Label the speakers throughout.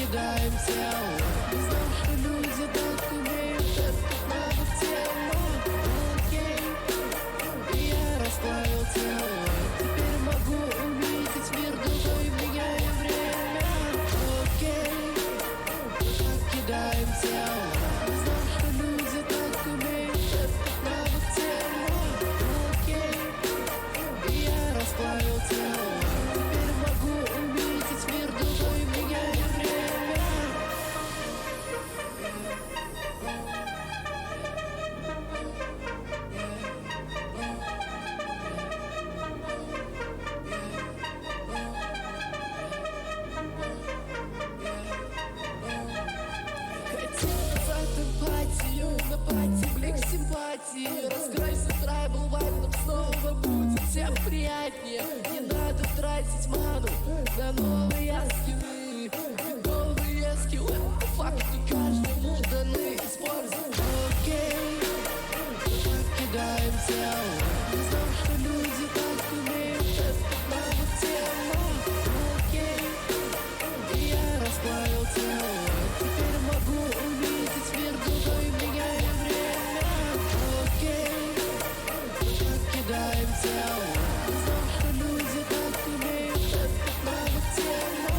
Speaker 1: покидаем тело. Не знал, что люди так умеют останавливать тело. Окей, и я расплавил тело. Теперь могу увидеть мир другой, меняя время. Окей, покидаем тело. Не знал, что люди так умеют останавливать тело. Окей, и я расплавил тело. Теперь могу увидеть мир другой, меняя время. Хотел назад эмпатию, на пати блик симпатии. Раскройся, трайбл вайб, нам снова будет всем приятнее. Не надо тратить ману на новые скиллы. Новые скиллы по факту каждому даны. Используй. Окей, покидаем тело. Не знал, что люди так умеют останавливать тело. Окей, и я расплавил тело. Теперь могу увидеть мир другой, меняя время. Окей, покидаем тело. Не знал, что люди так умеют останавливать тело.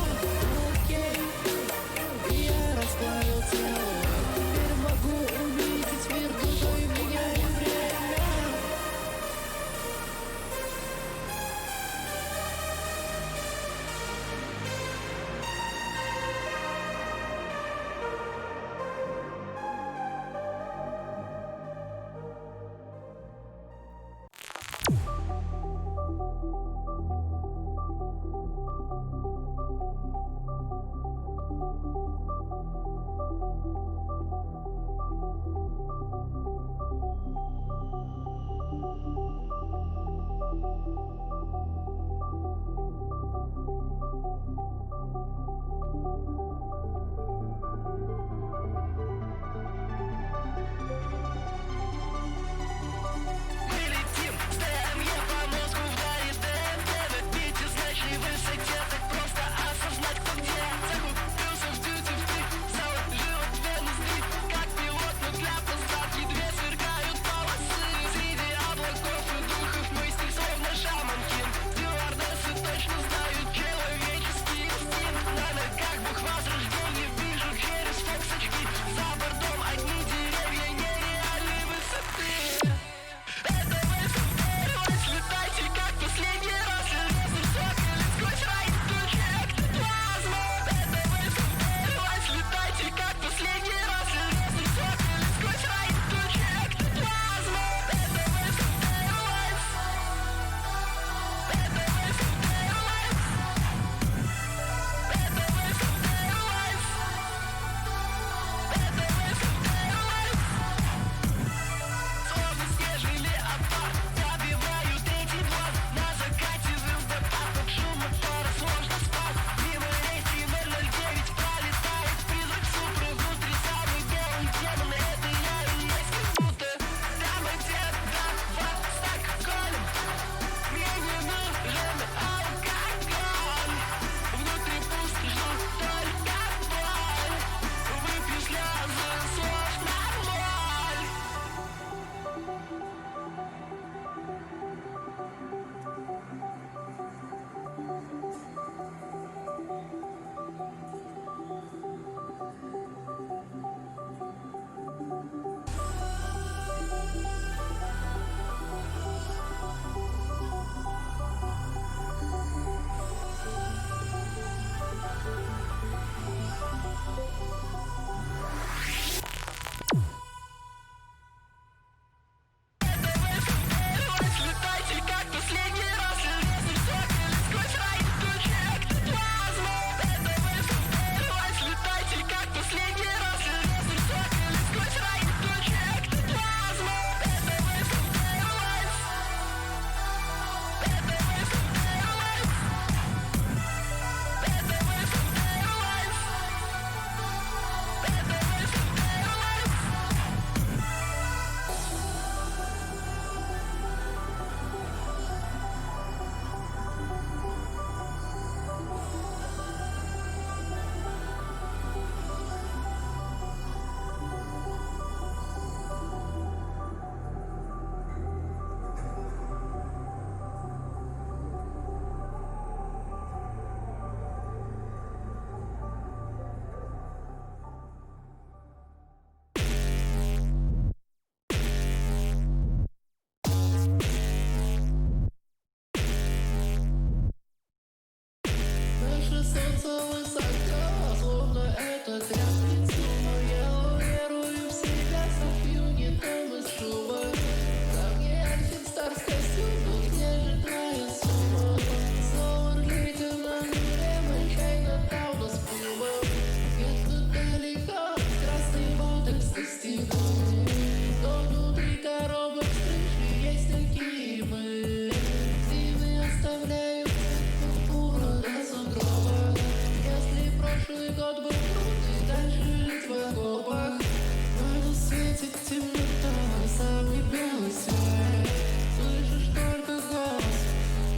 Speaker 1: темнотой самый белый свет. Слышишь только голос,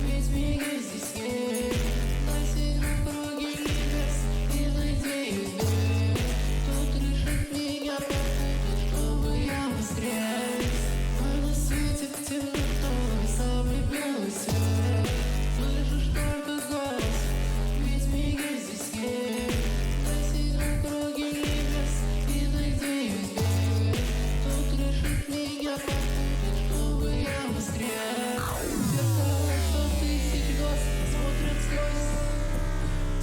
Speaker 1: ведь миги здесь есть. На седьмом круге небес и найди везде. Тут решит меня попутать, чтобы я воскрес. Она светит темнотой самый белый свет. Слышишь только голос, ведь миги здесь есть. На седьмом круге небес и найди везде. Тут решит меня попутать, чтобы я воскрес. Зеркало 100 000 глаз смотрят сквозь.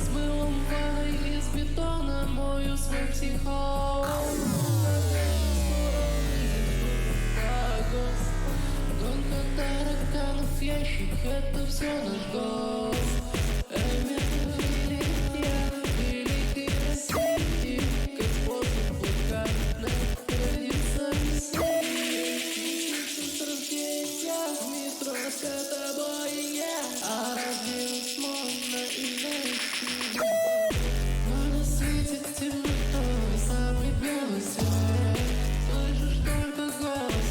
Speaker 1: С мылом ванной из бетона мою свой психоз. Гонка тараканов в ящик, это все наш голос. Великий России, как способ локально родиться в России. В метро с тобой я, а разбилась можно и найти. Она светит темнотой самый белый свет. Слышишь только голос,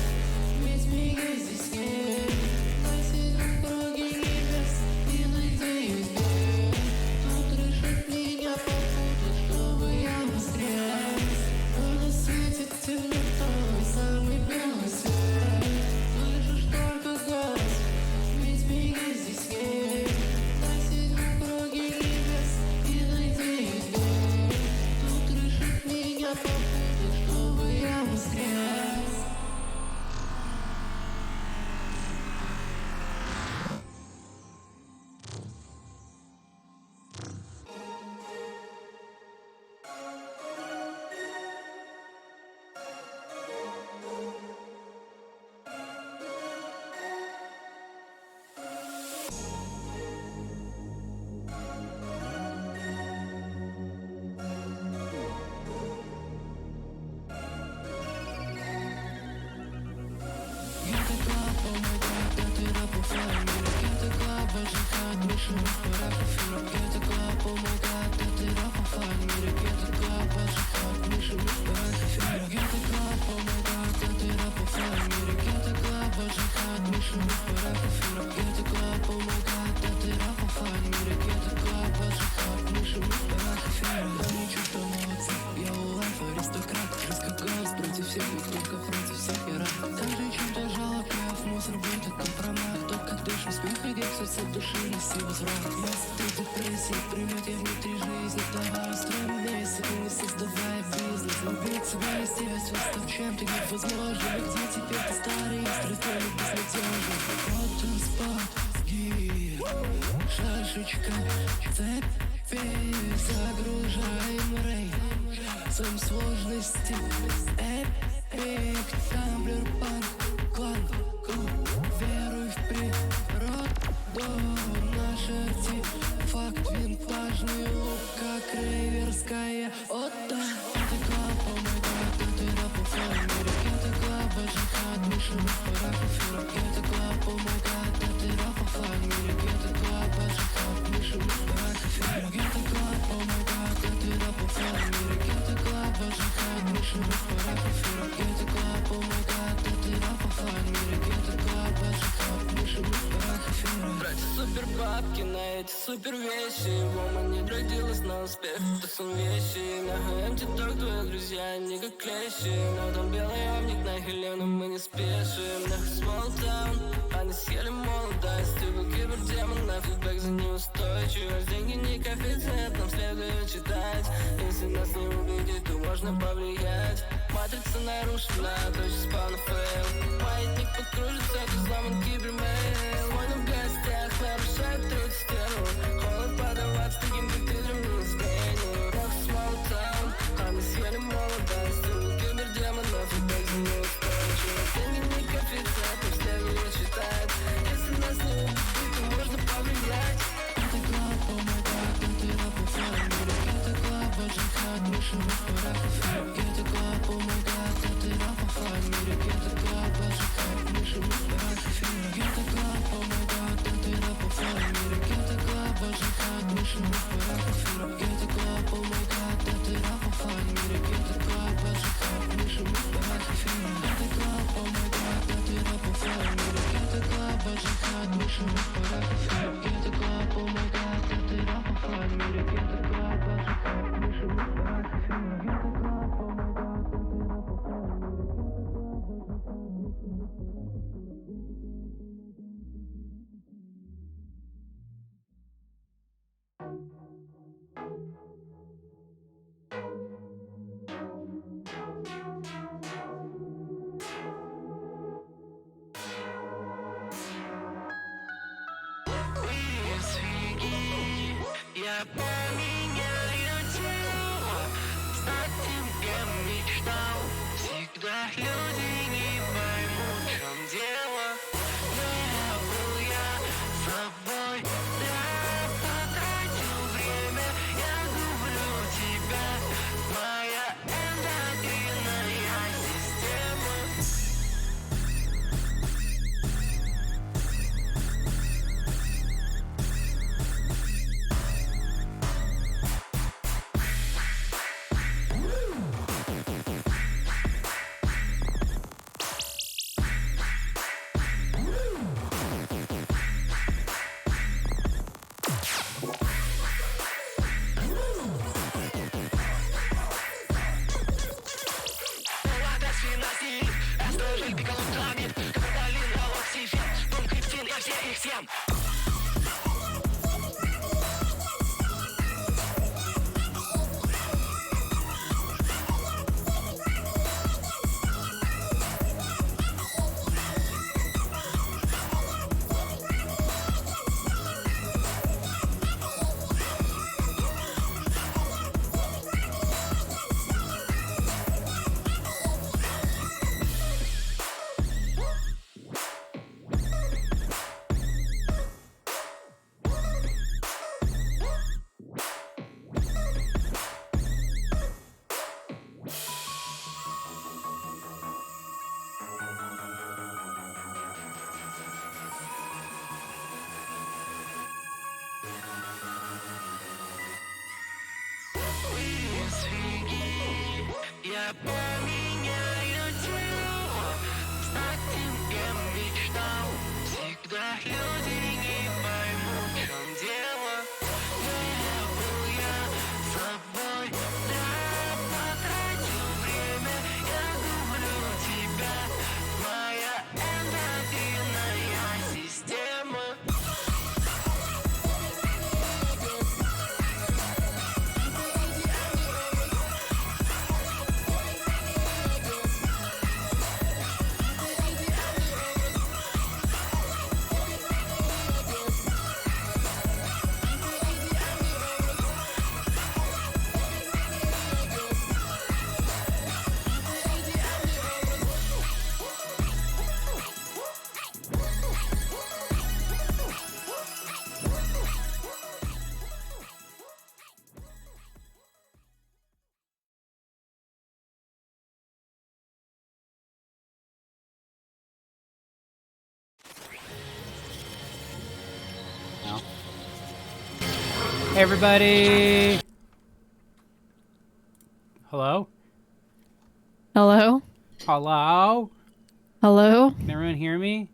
Speaker 1: ведь миги здесь есть. На седьмом круге небес и найди везде. Тут решит меня попутать, чтобы я воскрес. Она светит темнотой самый белый свет. Слышишь только голос, ведь миги здесь есть. На седьмом круге небес и найди везде. Тут решит меня попутать, чтобы я воскрес. Против всех, только против всех я рад. Каждый чем-то жалоб, я в мусор будет компромат. Только дышим смех, и в сердце души неси возврат. Я в депрессии, привет, я внутри жизни. Давай устроим вместе, не создавая бизнес. Любить себя и себя свистов чем-то невозможно. Где теперь ты старый, страстный, безнадежный. Вот он спот, гир, шашечка, цепи. Загружаем рейд, сам сложности. Эпик, тамблер, панк, клан, клуб. Веруй в природу, наш артефакт, винтажный лук, как рейверская ота. Это клаб, о май гад, это рэп в мире. Это клаб, ЖК, мышиных парах эфира. Это клаб, о май гад, это рэп в мире. Это клаб, ЖК, мышиных парах эфира. Это клаб, о май гад, это рэп в мире. Это клаб, ЖК, мышиных парах эфира. Это клаб, о май гад, это рэп в мире. Это клаб, ЖК, мышиных парах эфира.
Speaker 2: Тратить супер бабки на эти супер вещи. Woman не родилась на успех, это сон вещи. На ХМ тикток твои друзья, не как клещи. Но там белый омник на Хелену, мы не спешим. Нахуй small town, они съели молодость. Ты был кибердемон, на фидбэк за неустойчивость. Деньги не коэффициент, нам следует читать. Если нас не увидеть, то можно повлиять. Матрица нарушена, точно спал на фейл. Маятник подкружится, ты взломан кибермейл. Мой в гостях нарушает третью стену. Холод подаваться таким, как ты, для меня сгинул. Рок small town, они съели молодость. Ты был кибердемон, на фидбэк за неустойчивость. Деньги не коэффициент, нам следует читать. Если нас не увидеть, то можно повлиять.
Speaker 1: Это клаб, о май гад, это рэп в мире. Это клаб, ЖК, мышиных парах эфира. Это клаб, о май гад, это рэп в мире. Это клаб, ЖК, мышиных парах эфира. Это клаб, о май гад, это рэп в мире. Это клаб, ЖК,
Speaker 2: мечтал. Всегда люди не поймут, в чем дело. Но я был собой. Я потратил время, я люблю тебя. Моя эндокринная система. Я поменяю тело, стать тем, кем мечтал. Всегда люди не поймут, в чем дело. Но я был собой. Я потратил время, я люблю тебя. Моя эндокринная система.
Speaker 3: Hey everybody! Hello?
Speaker 4: Hello?
Speaker 3: Hello?
Speaker 4: Hello?
Speaker 3: Can everyone hear me?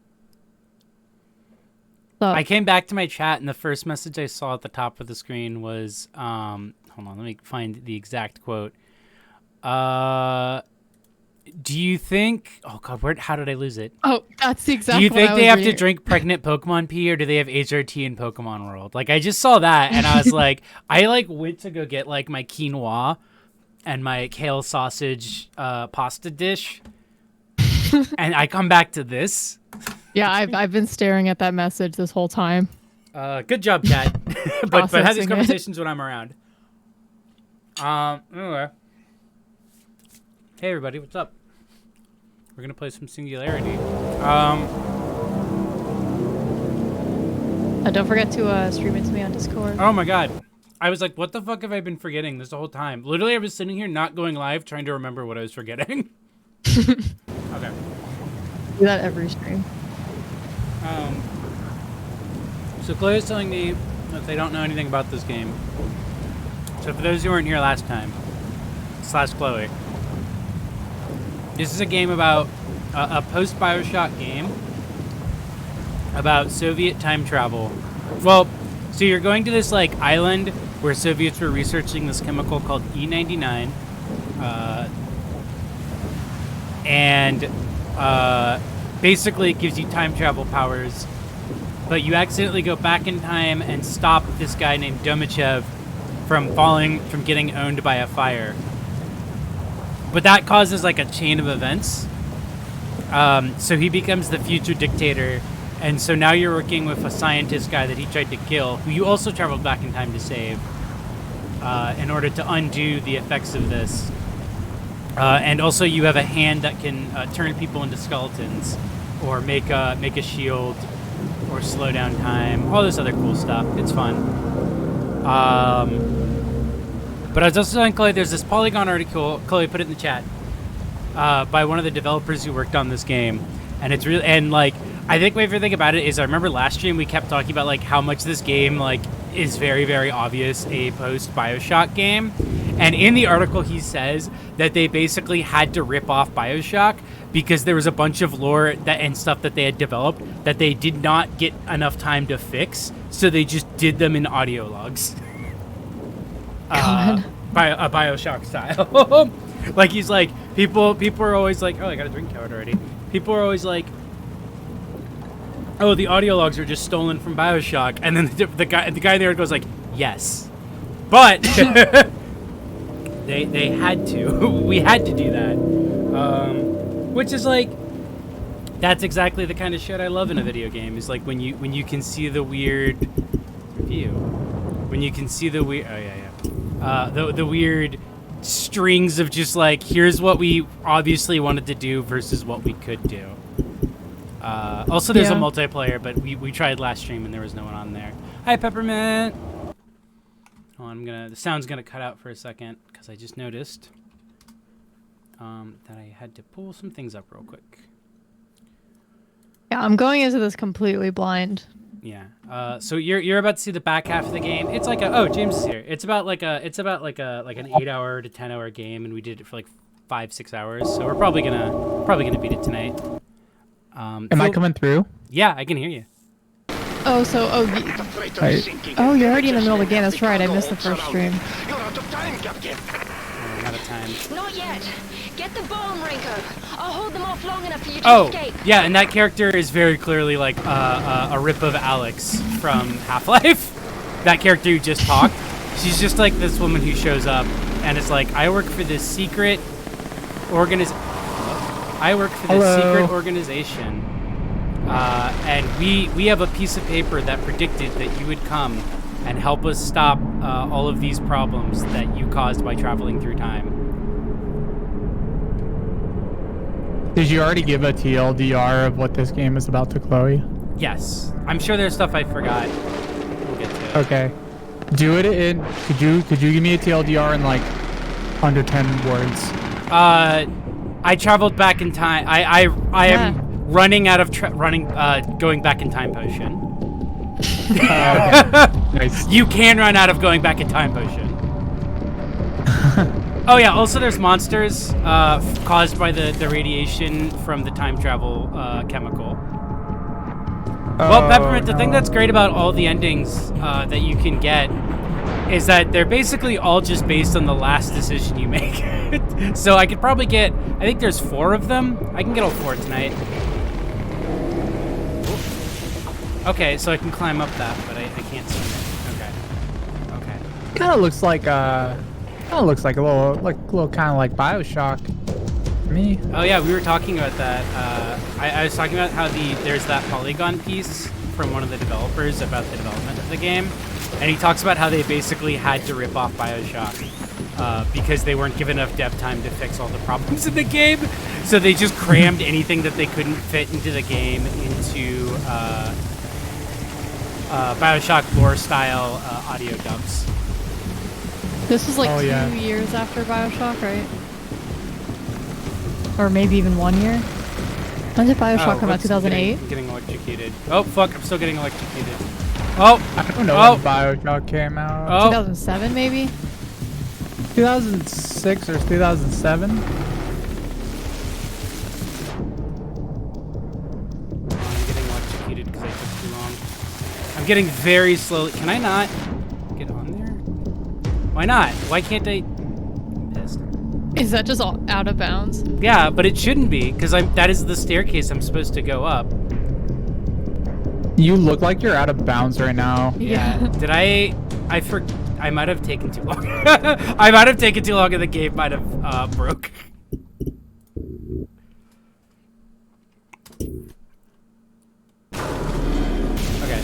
Speaker 4: Stop.
Speaker 3: I came back to my chat and the first message I saw at the top of the screen was, hold on, let me find the exact quote. Do you think, oh god, how did I lose it?
Speaker 4: Oh, that's the exact
Speaker 3: Do you
Speaker 4: one
Speaker 3: think
Speaker 4: I
Speaker 3: they
Speaker 4: was
Speaker 3: have to
Speaker 4: reading.
Speaker 3: drink pregnant Pokemon pee or do they have HRT in Pokemon World? Like, I just saw that and I was like, I like went to go get like my quinoa and my kale sausage pasta dish and I come back to this.
Speaker 4: Yeah, I've been staring at that message this whole time.
Speaker 3: Good job, chat. but have these
Speaker 4: Processing it.
Speaker 3: conversations when I'm around. Anyway. Hey everybody, what's up? We're gonna play some Singularity.
Speaker 4: Don't forget to stream it to me on Discord.
Speaker 3: Oh my god. I was like, what the fuck have I been forgetting this whole time? Literally, I was sitting here not going live trying to remember what I was forgetting. Okay.
Speaker 4: Do that every stream.
Speaker 3: So Chloe's telling me that they don't know anything about this game. So for those who weren't here last time, / Chloe, this is a game about a post-Bioshock game about Soviet time travel. Well, so you're going to this like island where Soviets were researching this chemical called E99, and basically it gives you time travel powers, but you accidentally go back in time and stop this guy named Domachev from getting owned by a fire. But that causes like a chain of events. So he becomes the future dictator. And so now you're working with a scientist guy that he tried to kill, who you also traveled back in time to save, in order to undo the effects of this. And also you have a hand that can turn people into skeletons, or make a shield, or slow down time. All this other cool stuff. It's fun. But I was also telling Chloe, there's this Polygon article. Chloe, put it in the chat. By one of the developers who worked on this game, and it's really, and like, I think my favorite thing about it is I remember last stream we kept talking about like how much this game like is very, very obvious a post BioShock game, and in the article he says that they basically had to rip off BioShock because there was a bunch of lore that and stuff that they had developed that they did not get enough time to fix, so they just did them in audio logs. BioShock style. Like he's like, people are always like, oh, I got a drink card already. People are always like, oh, the audio logs are just stolen from BioShock, and then the guy there goes like, yes, but they had to. We had to do that, which is like, that's exactly the kind of shit I love in a video game. Is like when you can see the weird view, when you can see the weird, the weird strings of just like, here's what we obviously wanted to do versus what we could do. Also, there's a multiplayer, but we tried last stream and there was no one on there. Hi, Peppermint. Oh, the sound's gonna cut out for a second because I just noticed that I had to pull some things up real quick.
Speaker 4: Yeah, I'm going into this completely blind.
Speaker 3: Yeah. So you're about to see the back half of the game. It's like oh, James is here. It's about like an 8-hour to 10-hour game, and we did it for like 5-6 hours. So we're probably gonna beat it tonight.
Speaker 5: Am I coming through?
Speaker 3: Yeah, I can hear you.
Speaker 4: Oh, so oh, you're already in the middle of the game. That's right. I missed the first stream.
Speaker 2: You're out of time, Captain.
Speaker 3: I'm out of time.
Speaker 6: Not yet. Get the bomb, Rinko. I'll hold them off long enough for you to escape.
Speaker 3: Yeah, and that character is very clearly like a rip of Alex from Half-Life. That character who just talked. She's just like this woman who shows up and it's like, I work for this secret organization, and we have a piece of paper that predicted that you would come and help us stop all of these problems that you caused by traveling through time.
Speaker 5: Did you already give a TLDR of what this game is about to Chloe?
Speaker 3: Yes. I'm sure there's stuff I forgot. We'll get to it.
Speaker 5: Okay. Do it in... Could you give me a TLDR in, like, under 10 words?
Speaker 3: I traveled back in time. I am running out of... going back in time potion.
Speaker 5: Okay. Nice.
Speaker 3: You can run out of going back in time potion. Oh yeah, also there's monsters caused by the radiation from the time travel chemical. Well, Peppermint, the thing that's great about all the endings that you can get is that they're basically all just based on the last decision you make. So I could probably get, I think there's 4 of them. I can get all 4 tonight. Okay, so I can climb up that, but I can't swim it. Okay.
Speaker 5: Kind of looks like a little kind of like BioShock. To me.
Speaker 3: Oh yeah, we were talking about that. I was talking about how there's that Polygon piece from one of the developers about the development of the game, and he talks about how they basically had to rip off BioShock because they weren't given enough dev time to fix all the problems in the game, so they just crammed anything that they couldn't fit into the game into BioShock lore style audio dumps.
Speaker 4: This was like 2 years after BioShock, right? Or maybe even 1 year. When did BioShock come out? 2008?
Speaker 3: I'm getting electrocuted. Oh fuck! I'm still getting electrocuted. Oh!
Speaker 5: I don't know when BioShock came out.
Speaker 3: Oh.
Speaker 4: 2007 maybe?
Speaker 5: 2006 or 2007?
Speaker 3: I'm getting electrocuted because I took too long. I'm getting very slowly. Can I not get on there? Why not? Why can't I? I'm pissed.
Speaker 4: Is that just all out of bounds?
Speaker 3: Yeah, but it shouldn't be because that is the staircase I'm supposed to go up.
Speaker 5: You look like you're out of bounds right now.
Speaker 4: Yeah.
Speaker 3: Did I might have taken too long. I might have taken too long and the game might have broke. Okay.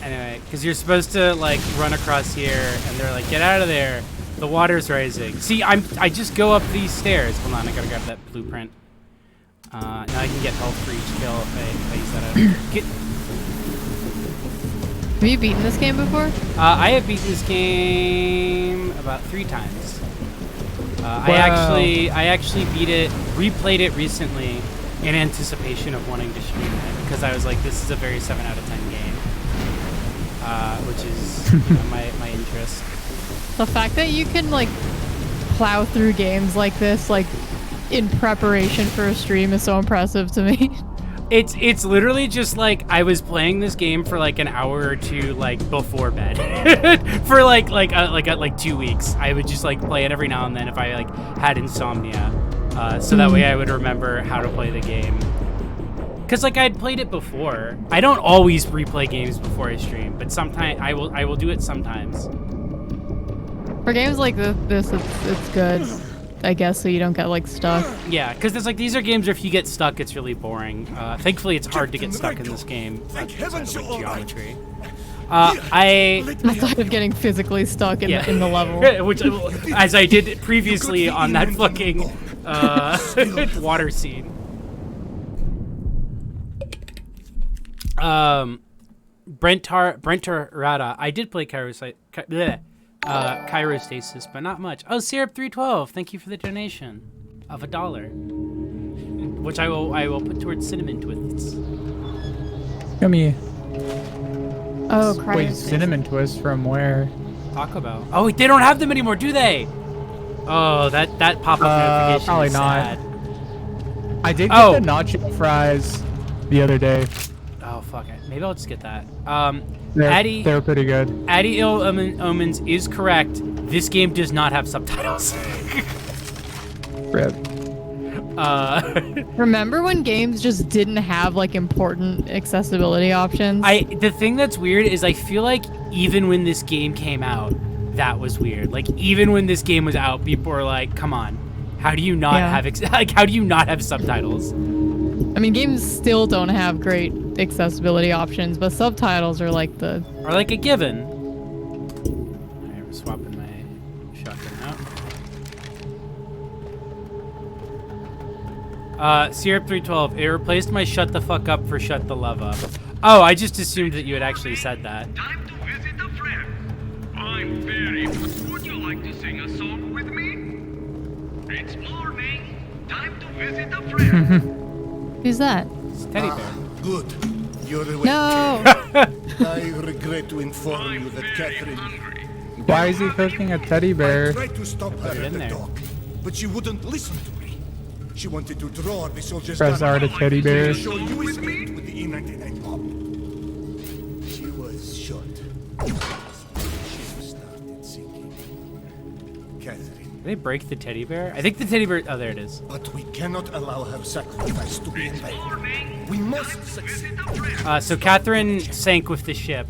Speaker 3: Anyway, Because you're supposed to like run across here, and they're like, "Get out of there! The water's rising." See, I just go up these stairs. Hold on, I gotta grab that blueprint. Now I can get health for each kill if I use that. Get.
Speaker 4: Have you beaten this game before?
Speaker 3: I have beaten this game about 3 times.
Speaker 5: Wow.
Speaker 3: I actually beat it, replayed it recently, in anticipation of wanting to stream it because I was like, this is a very 7 out of 10 game, which is my interest.
Speaker 4: The fact that you can like plow through games like this, like in preparation for a stream, is so impressive to me.
Speaker 3: It's literally just like I was playing this game for like an hour or two like before bed for like 2 weeks. I would just like play it every now and then if I like had insomnia, so that way I would remember how to play the game. Cause like I'd played it before. I don't always replay games before I stream, but sometimes I will do it sometimes.
Speaker 4: For games like this, it's good, I guess, so you don't get like stuck.
Speaker 3: Yeah, because there's like these are games where if you get stuck, it's really boring. Thankfully, it's hard to get stuck in this game. Outside of, like, geometry.
Speaker 4: Outside of getting physically stuck in, in the level.
Speaker 3: Which, as I did previously on that fucking water scene. Brenter Rada. I did play Chirostasis, but not much. Oh, Syrup312, thank you for the donation of $1, which I will put towards cinnamon twists.
Speaker 5: Yummy.
Speaker 4: Oh,
Speaker 5: Wait,
Speaker 4: Christ.
Speaker 5: cinnamon twist from where?
Speaker 3: Taco Bell. Oh, wait, they don't have them anymore, do they? Oh, that pop-up notification
Speaker 5: probably
Speaker 3: is
Speaker 5: not.
Speaker 3: sad.
Speaker 5: I did get the nacho fries the other day.
Speaker 3: Oh, fuck it. Maybe I'll just get that.
Speaker 5: They're pretty good.
Speaker 3: Addy Ill Omens is correct. This game does not have subtitles.
Speaker 5: Rip.
Speaker 4: Remember when games just didn't have like important accessibility options?
Speaker 3: The thing that's weird is I feel like even when this game came out, that was weird. Like even when this game was out, people were like, "Come on, how do you not have how do you not have subtitles?"
Speaker 4: I mean, games still don't have great accessibility options, but subtitles are like a
Speaker 3: given. Alright, we're swapping my shotgun out. Syrup312, it replaced my shut the fuck up for shut the love up. Oh, I just assumed that you had actually said that.
Speaker 7: Time to visit a friend. I'm very. Would you like to sing a song with me? It's morning. Time to visit a friend.
Speaker 4: Who's that?
Speaker 3: It's Teddy Bear.
Speaker 8: Good. You're awake.
Speaker 4: No!
Speaker 8: I regret to inform you that Catherine...
Speaker 5: Why is he cooking a teddy
Speaker 8: I
Speaker 5: bear?
Speaker 8: tried to stop her
Speaker 3: it
Speaker 8: at
Speaker 3: in
Speaker 8: the
Speaker 3: there.
Speaker 8: dock, but she wouldn't listen to me. She wanted to draw the soldiers'
Speaker 5: Press R to teddy bear.
Speaker 8: show you escaped with the E99 bomb. She was shot. She started sinking. Catherine.
Speaker 3: Did they break the teddy bear? I think the teddy bear... Oh, there it is.
Speaker 8: But we cannot allow her sacrifice to be in vain. We must succeed.
Speaker 3: So Catherine sank with the ship.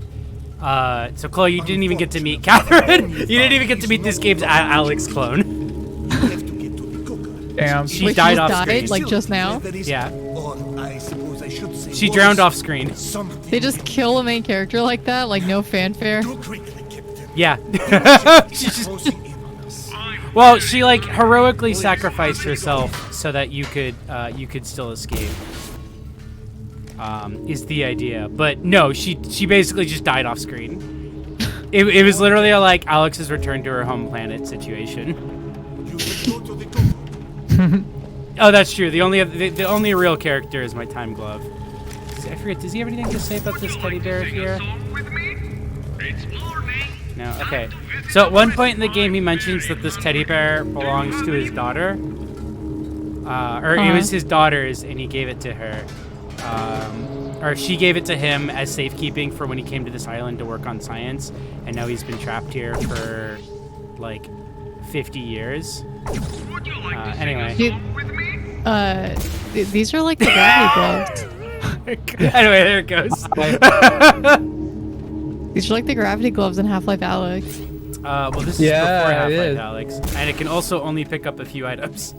Speaker 3: So Chloe, you didn't even get to meet Catherine. You didn't even get to meet this game's Alex clone.
Speaker 8: We have to get to the cooker.
Speaker 5: Damn.
Speaker 3: She
Speaker 4: Wait,
Speaker 3: died
Speaker 4: she
Speaker 3: off
Speaker 4: died,
Speaker 3: screen.
Speaker 4: like just now?
Speaker 3: Yeah.
Speaker 8: Or I suppose I should say
Speaker 3: She
Speaker 8: worse,
Speaker 3: drowned off screen.
Speaker 8: something
Speaker 4: They just kill a main character like that, like no fanfare.
Speaker 8: too quickly, Captain.
Speaker 3: Yeah. She just...
Speaker 8: Closing in on us.
Speaker 3: Well, she like heroically sacrificed herself so that you could still escape. Is the idea, but no, she basically just died off screen. It was literally a, like Alex's return to her home planet situation.
Speaker 8: You can go to the cooker.
Speaker 3: Oh, that's true. The only real character is my time glove. I forget. Does he have anything to say about this teddy bear here? No. Okay. So at one point in the game, he mentions that this teddy bear belongs to his daughter, or it was his daughter's, and he gave it to her, or she gave it to him as safekeeping for when he came to this island to work on science, and now he's been trapped here for like 50 years. Anyway.
Speaker 4: These are like the gravity gloves.
Speaker 3: Anyway, there it goes.
Speaker 4: These are like the gravity gloves in Half-Life Alex.
Speaker 3: Well, this is
Speaker 5: Yeah,
Speaker 3: before
Speaker 5: it
Speaker 3: Half-Life
Speaker 5: is.
Speaker 3: Alex, and it can also only pick up a few items.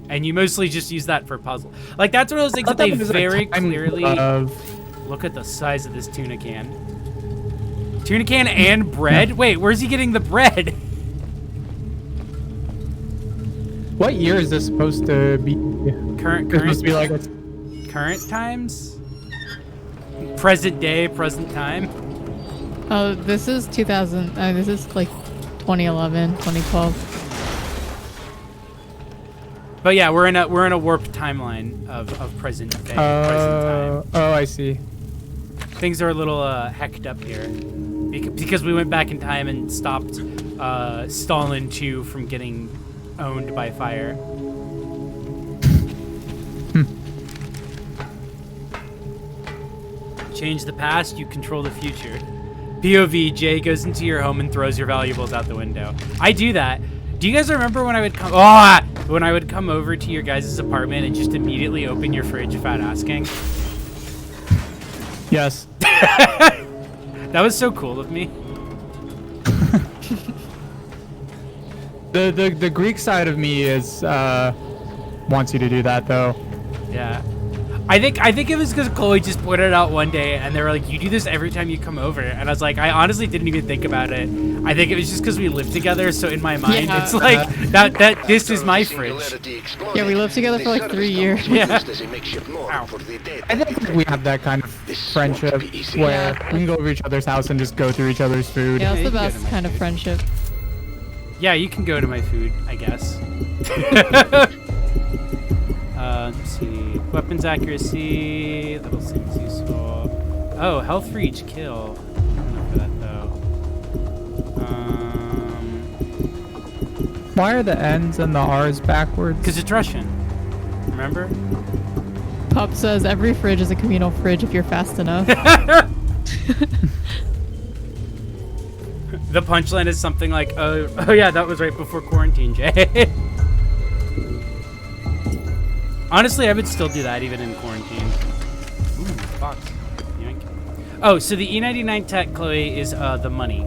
Speaker 3: And you mostly just use that for puzzle. Like, that's one of those things that they very clearly... Look at the size of this tuna can. Tuna can and bread? Wait, where's he getting the bread?
Speaker 5: What year is this supposed to be?
Speaker 3: Current
Speaker 5: It's supposed to be like
Speaker 3: current times? Present day, present time?
Speaker 4: Oh, this is 2000. This is like 2011, 2012.
Speaker 3: But yeah, we're in a warped timeline of present day, present time.
Speaker 5: Oh, I see.
Speaker 3: Things are a little hecked up here because we went back in time and stopped Stalin 2 from getting owned by fire. Change the past, you control the future. POV, Jay goes into your home and throws your valuables out the window. I do that. Do you guys remember when I would come when I would come over to your guys' apartment and just immediately open your fridge without asking?
Speaker 5: Yes.
Speaker 3: That was so cool of me.
Speaker 5: The Greek side of me is wants you to do that though.
Speaker 3: Yeah. I think it was because Chloe just pointed it out one day, and they were like, "You do this every time you come over," and I was like, I honestly didn't even think about it. I think it was just because we live together, so in my mind, it's like that. This is my fridge.
Speaker 4: Yeah, we lived together for like 3 years.
Speaker 3: Yeah.
Speaker 5: I think we have that kind of friendship where we can go over each other's house and just go through each other's food.
Speaker 4: Yeah, that's
Speaker 3: you
Speaker 4: the
Speaker 3: can go
Speaker 4: best
Speaker 3: to my
Speaker 4: kind of friendship.
Speaker 3: Yeah, you can go to my food, I guess. Let's see. Weapons accuracy. That'll seem useful. Oh, health for each kill. I don't know for that though.
Speaker 5: Why are the N's and the R's backwards?
Speaker 3: Because it's Russian. Remember?
Speaker 4: Pup says every fridge is a communal fridge if you're fast enough.
Speaker 3: The punchline is something like, oh yeah, that was right before quarantine, Jay. Honestly, I would still do that even in quarantine. Ooh, box. Yoink. Oh, so the E99 tech, Chloe, is the money.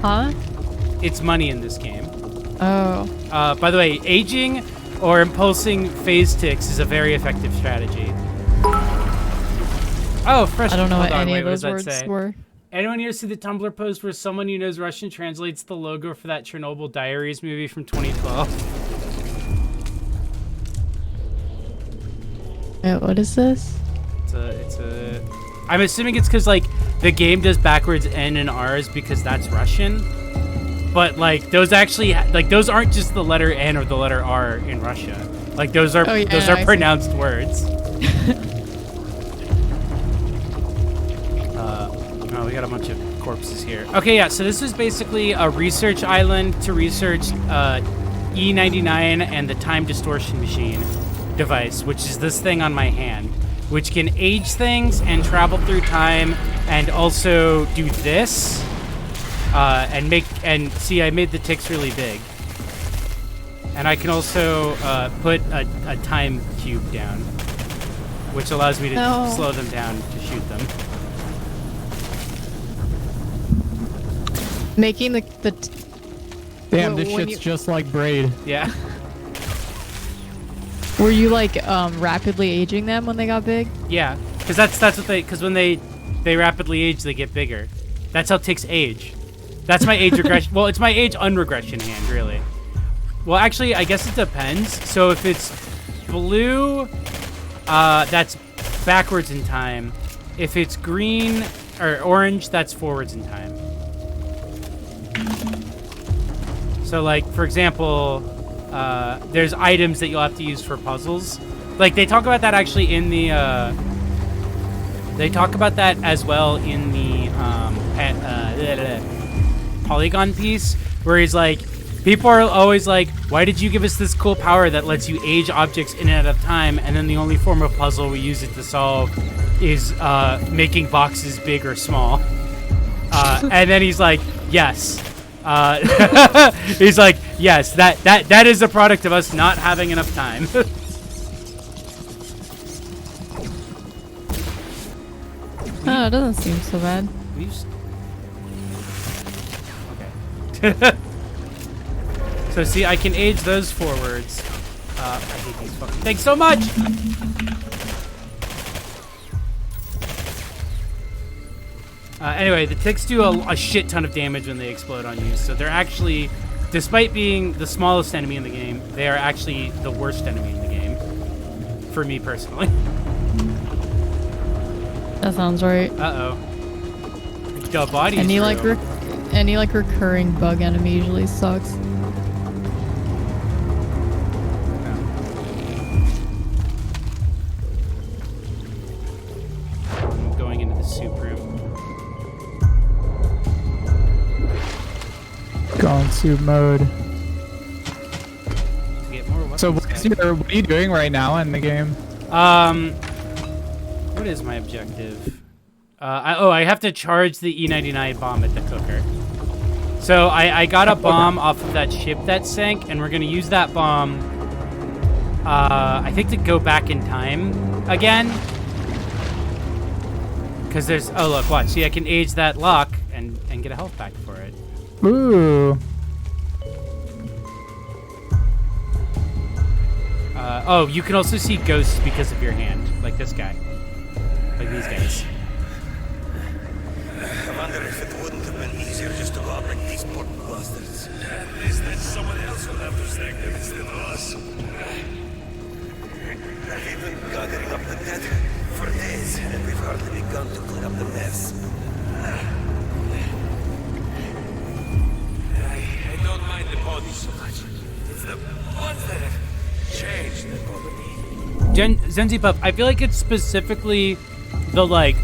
Speaker 4: Huh?
Speaker 3: It's money in this game.
Speaker 4: Oh.
Speaker 3: By the way, aging or impulsing phase ticks is a very effective strategy. Oh, fresh.
Speaker 4: I don't know
Speaker 3: hold
Speaker 4: what
Speaker 3: on,
Speaker 4: any
Speaker 3: wait,
Speaker 4: of
Speaker 3: what does
Speaker 4: those
Speaker 3: that
Speaker 4: words
Speaker 3: say?
Speaker 4: were.
Speaker 3: Anyone here see the Tumblr post where someone who knows Russian translates the logo for that Chernobyl Diaries movie from 2012?
Speaker 4: What is this?
Speaker 3: It's a. I'm assuming it's because like the game does backwards N and R's because that's Russian, but like those actually like those aren't just the letter N or the letter R in Russia. Like those are pronounced words. Oh, we got a bunch of corpses here. Okay, yeah. So this is basically a research island to research E99 and the time distortion machine device, which is this thing on my hand, which can age things and travel through time, and also do this, and see, I made the ticks really big, and I can also put a time cube down, which allows me to slow them down to shoot them.
Speaker 4: Making the
Speaker 5: Damn, this
Speaker 4: when
Speaker 5: shit's just like Braid.
Speaker 3: Yeah.
Speaker 4: Were you like rapidly aging them when they got big?
Speaker 3: Yeah, because that's what because when they rapidly age, they get bigger. That's how ticks age. That's my age regression. Well, it's my age unregression hand, really. Well, actually, I guess it depends. So if it's blue, that's backwards in time. If it's green or orange, that's forwards in time. So, like, for example, there's items that you'll have to use for puzzles. Like, they talk about that actually in the, they talk about that as well in the, Polygon piece, where he's like, people are always like, why did you give us this cool power that lets you age objects in and out of time, and then the only form of puzzle we use it to solve is, making boxes big or small. And then he's like, yes. He's like, yes, that is a product of us not having enough time.
Speaker 4: Oh, it doesn't seem so bad.
Speaker 3: Okay. So see, I can age those forwards. I hate these fucking things so much! Anyway, the ticks do a shit ton of damage when they explode on you. So they're actually, despite being the smallest enemy in the game, they are actually the worst enemy in the game. For me personally.
Speaker 4: That sounds right.
Speaker 3: Uh-oh. The body's
Speaker 4: Any
Speaker 3: real.
Speaker 4: any recurring bug enemy usually sucks.
Speaker 3: I'm going into the soup room.
Speaker 5: Going soup mode.
Speaker 3: To get more weapons
Speaker 5: So what are you doing right now in the game?
Speaker 3: What is my objective? I have to charge the E99 bomb at the cooker. So I got a bomb off of that ship that sank, and we're gonna use that bomb, I think, to go back in time again. Because there's, oh look, watch, see, I can age that lock and get a health back for it.
Speaker 5: Ooh.
Speaker 3: Oh, you can also see ghosts because of your hand, like this guy. Like these guys.
Speaker 9: I wonder if it wouldn't have been easier just to rob like these poor bastards.
Speaker 7: At least then someone else will have to thank them instead of us.
Speaker 9: We've been gathering up the dead for days, and we've hardly begun to clean up the mess.
Speaker 7: I don't mind the bodies so much. It's the ones that have changed that bother me.
Speaker 3: Zenzi Pup, I feel like it's specifically the, like,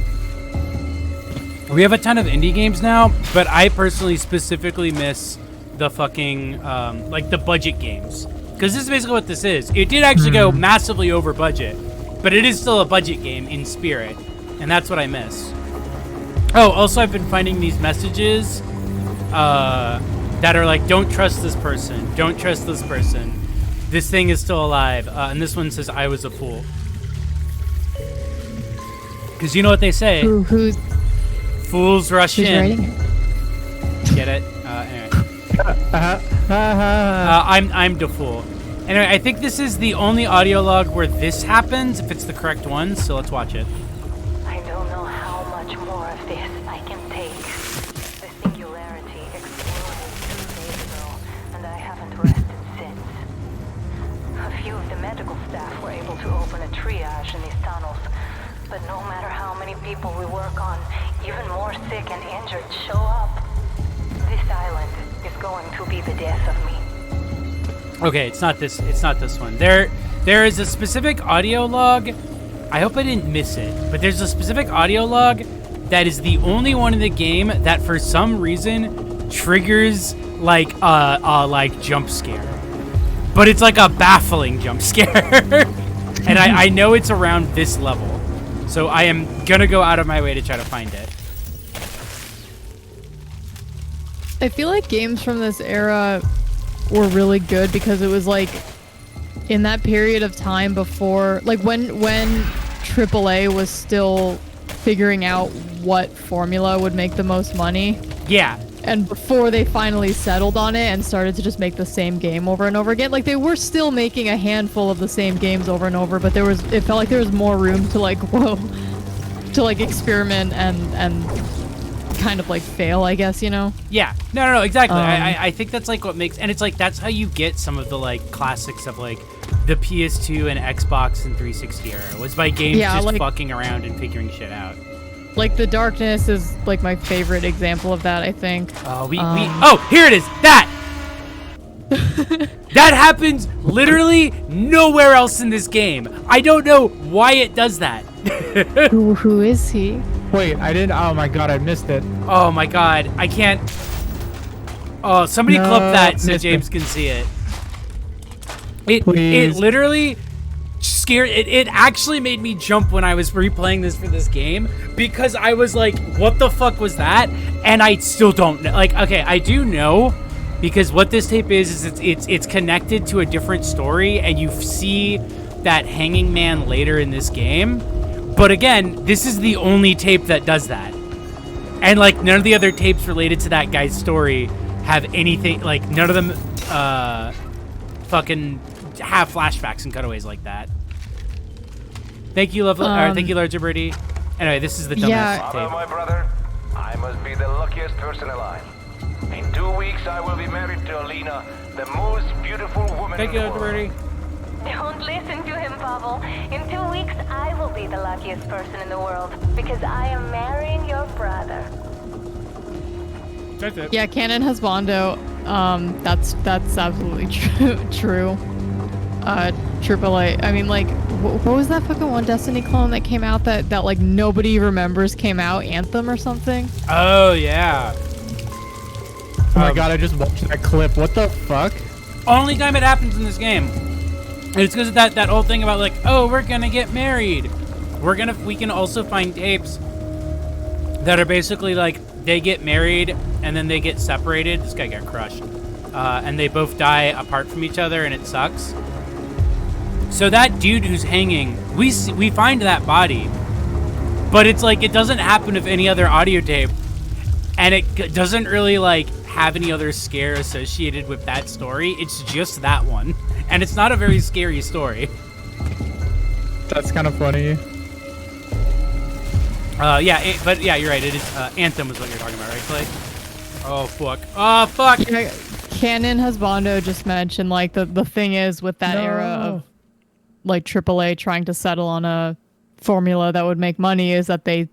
Speaker 3: we have a ton of indie games now, but I personally specifically miss the fucking, like, the budget games. Because this is basically what this is. It did actually go massively over budget, but it is still a budget game in spirit, and that's what I miss. Oh, also I've been finding these messages that are like, don't trust this person, don't trust this person. This thing is still alive, and this one says, I was a fool. Because you know what they say.
Speaker 4: Who's
Speaker 3: Fools rush in.
Speaker 4: writing it?
Speaker 3: Get it? Anyway. I'm the fool. Anyway, I think this is the only audio log where this happens, if it's the correct one, so let's watch it.
Speaker 6: I don't know how much more of this I can take. The Singularity exploded 2 days ago, and I haven't rested since. A few of the medical staff were able to open a triage in these tunnels, but no matter how many people we work on, even more sick and injured show up. This island is going to be the death of me.
Speaker 3: Okay, it's not this one. There is a specific audio log. I hope I didn't miss it, but there's a specific audio log that is the only one in the game that for some reason triggers like a like jump scare. But it's like a baffling jump scare. And I know it's around this level. So I am gonna go out of my way to try to find it.
Speaker 4: I feel like games from this era were really good because it was like in that period of time before, like when AAA was still figuring out what formula would make the most money.
Speaker 3: Yeah.
Speaker 4: And before they finally settled on it and started to just make the same game over and over again. Like they were still making a handful of the same games over and over, but it felt like there was more room to like, to like experiment and kind of like fail, I guess, you know?
Speaker 3: Yeah. No, exactly. I think that's like what makes, and it's like that's how you get some of the like classics of like the PS2 and Xbox and 360 era, was by games just like, fucking around and figuring shit out.
Speaker 4: Like The Darkness is like my favorite example of that, I think.
Speaker 3: Oh, here it is. That happens literally nowhere else in this game. I don't know why it does that.
Speaker 4: Who is he?
Speaker 5: Wait, I didn't. Oh my god, I missed it.
Speaker 3: Oh my god, I can't. Oh, somebody clip that so James can see it. It literally scared. It actually made me jump when I was replaying this for this game because I was like, "What the fuck was that?" And I still don't know. Like, okay, I do know because what this tape is it's connected to a different story, and you see that hanging man later in this game. But again, this is the only tape that does that. And like none of the other tapes related to that guy's story have anything, like none of them fucking have flashbacks and cutaways like that. Thank you, thank you, Larger Birdie. Anyway, this is the dumbass tape.
Speaker 9: My brother, I must be the luckiest person alive. In 2 weeks, I will be married to Alina, the most beautiful woman
Speaker 3: Thank
Speaker 9: in
Speaker 3: you,
Speaker 9: the
Speaker 3: Dr.
Speaker 9: world.
Speaker 3: Birdie.
Speaker 6: Don't listen to him, Pavel. In 2 weeks, I will be the luckiest person in the world because I am marrying your brother.
Speaker 3: That's it.
Speaker 4: Yeah, Canon Husbando. That's absolutely true. AAA. I mean, like, what was that fucking one Destiny clone that came out that like nobody remembers came out? Anthem or something?
Speaker 3: Oh, yeah.
Speaker 5: Oh my god, I just watched that clip. What the fuck?
Speaker 3: Only time it happens in this game. And it's because of that whole thing about like, oh, we're gonna get married. We can also find tapes that are basically like they get married and then they get separated. This guy got crushed. And they both die apart from each other and it sucks. So that dude who's hanging, we find that body. But it's like it doesn't happen with any other audio tape. And it doesn't really like have any other scare associated with that story. It's just that one. And it's not a very scary story.
Speaker 5: That's kind of funny.
Speaker 3: Yeah, but yeah, you're right. It is Anthem is what you're talking about, right, Clay? Oh fuck! Oh fuck!
Speaker 4: Yeah, Canon Husbando just mentioned like the thing is with that era of like AAA trying to settle on a formula that would make money is that they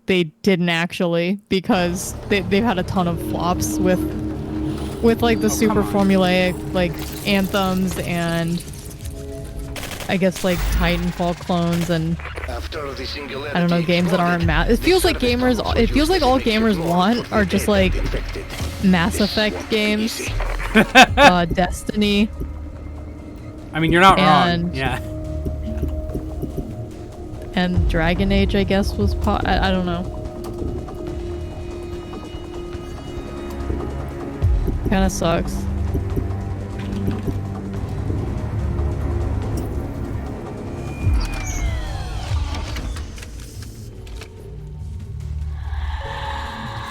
Speaker 4: didn't actually, because they've had a ton of flops with like the super formulaic like Anthems and I guess like Titanfall clones and I don't know, games that aren't It feels like all gamers want are just like Mass Effect games, Destiny.
Speaker 3: I mean, you're not wrong. Yeah.
Speaker 4: And Dragon Age, I guess, was I don't know. Kind of sucks.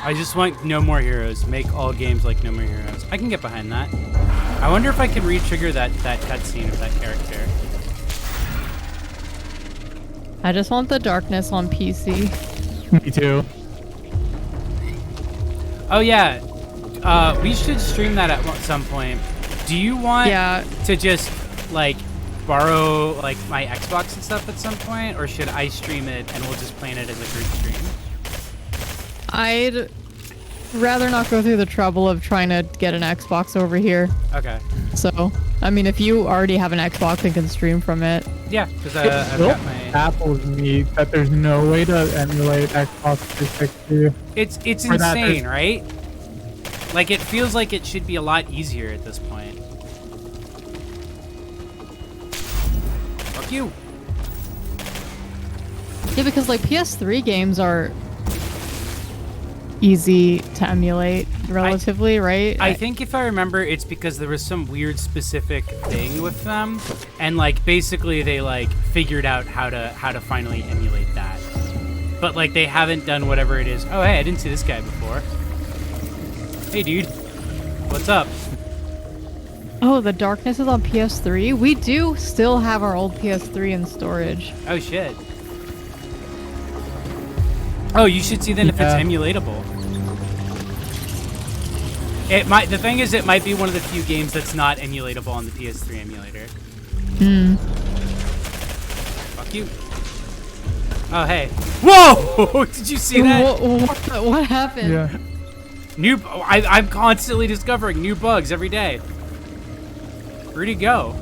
Speaker 3: I just want No More Heroes. Make all games like No More Heroes. I can get behind that. I wonder if I can re-trigger that cutscene of that character.
Speaker 4: I just want the darkness on PC.
Speaker 5: Me too.
Speaker 3: Oh yeah, we should stream that at some point. Do you want to just like borrow like my Xbox and stuff at some point, or should I stream it and we'll just plan it as a group stream?
Speaker 4: I'd rather not go through the trouble of trying to get an Xbox over here.
Speaker 3: Okay.
Speaker 4: So, I mean, if you already have an Xbox and can stream from it.
Speaker 3: Yeah, because I've got my...
Speaker 5: Baffles me that there's no way to emulate Xbox 360.
Speaker 3: It's insane, right? Like, it feels like it should be a lot easier at this point. Fuck you.
Speaker 4: Yeah, because like PS3 games are easy to emulate relatively, right?
Speaker 3: I think if I remember, it's because there was some weird specific thing with them, and like basically they like figured out how to finally emulate that. But like they haven't done whatever it is. Oh hey, I didn't see this guy before. Hey dude, what's up?
Speaker 4: Oh, the darkness is on PS3. We do still have our old PS3 in storage.
Speaker 3: Oh shit. Oh, you should see then if it's emulatable. The thing is, it might be one of the few games that's not emulatable on the PS3 emulator. Fuck you. Oh hey. Whoa! Did you see that?
Speaker 4: What happened?
Speaker 5: Yeah.
Speaker 3: I'm constantly discovering new bugs every day. Where'd he go?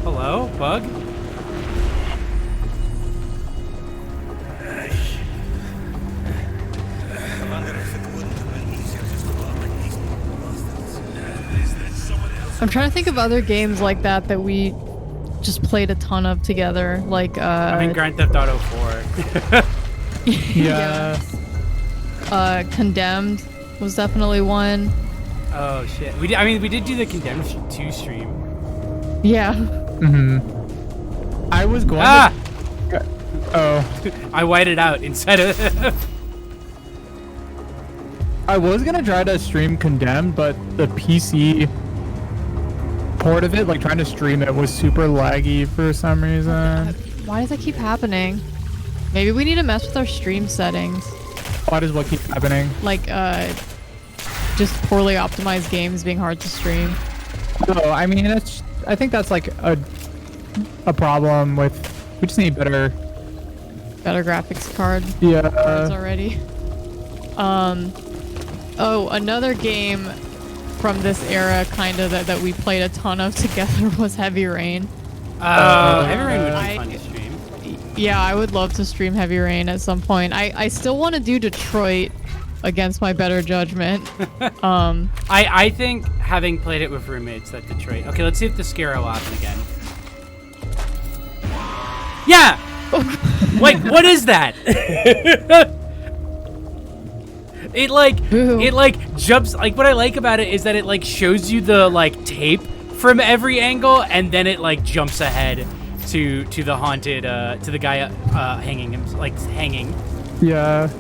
Speaker 3: Hello, bug?
Speaker 4: I'm trying to think of other games like that that we just played a ton of together. Like,
Speaker 3: I mean, Grand Theft Auto 4.
Speaker 5: Yeah.
Speaker 4: Condemned was definitely one.
Speaker 3: Oh shit. We did do the Condemned 2 stream.
Speaker 4: Yeah.
Speaker 5: I was going to... Oh.
Speaker 3: I whited out instead of...
Speaker 5: I was going to try to stream Condemned, but the PC port of it, like trying to stream it, was super laggy for some reason.
Speaker 4: Why does that keep happening? Maybe we need to mess with our stream settings.
Speaker 5: Why does what keep happening?
Speaker 4: Like, just poorly optimized games being hard to stream.
Speaker 5: Oh, I mean, I think that's like a problem with. We just need better
Speaker 4: graphics card.
Speaker 5: Yeah.
Speaker 4: Cards already. Oh, another game from this era, kind of that we played a ton of together was Heavy Rain.
Speaker 3: Heavy Rain would be fun to stream.
Speaker 4: Yeah, I would love to stream Heavy Rain at some point. I still want to do Detroit against my better judgment.
Speaker 3: I think having played it with roommates that Detroit. Okay, let's see if the scare will happen again. Yeah. Wait, what is that? It like jumps. Like what I like about it is that it like shows you the like tape from every angle, and then it like jumps ahead to the haunted to the guy hanging.
Speaker 5: Yeah.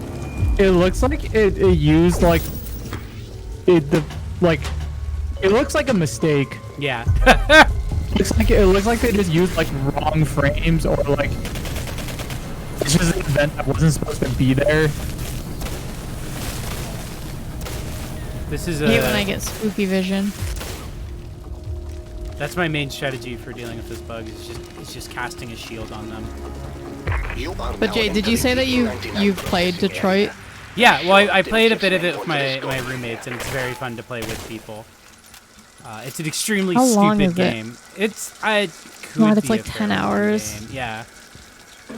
Speaker 5: It looks like it used like it looks like a mistake.
Speaker 3: Yeah.
Speaker 5: It looks like they just used like wrong frames, or like it's just an event that wasn't supposed to be there.
Speaker 3: This is
Speaker 4: I hate when I get spooky vision.
Speaker 3: That's my main strategy for dealing with this bug. Is just casting a shield on them.
Speaker 4: But Jay, did you say that you've played Detroit?
Speaker 3: Yeah, well, I played a bit of it with my roommates, and it's very fun to play with people. It's an extremely stupid game. It's
Speaker 4: God, it's like 10 hours.
Speaker 3: Game. Yeah. All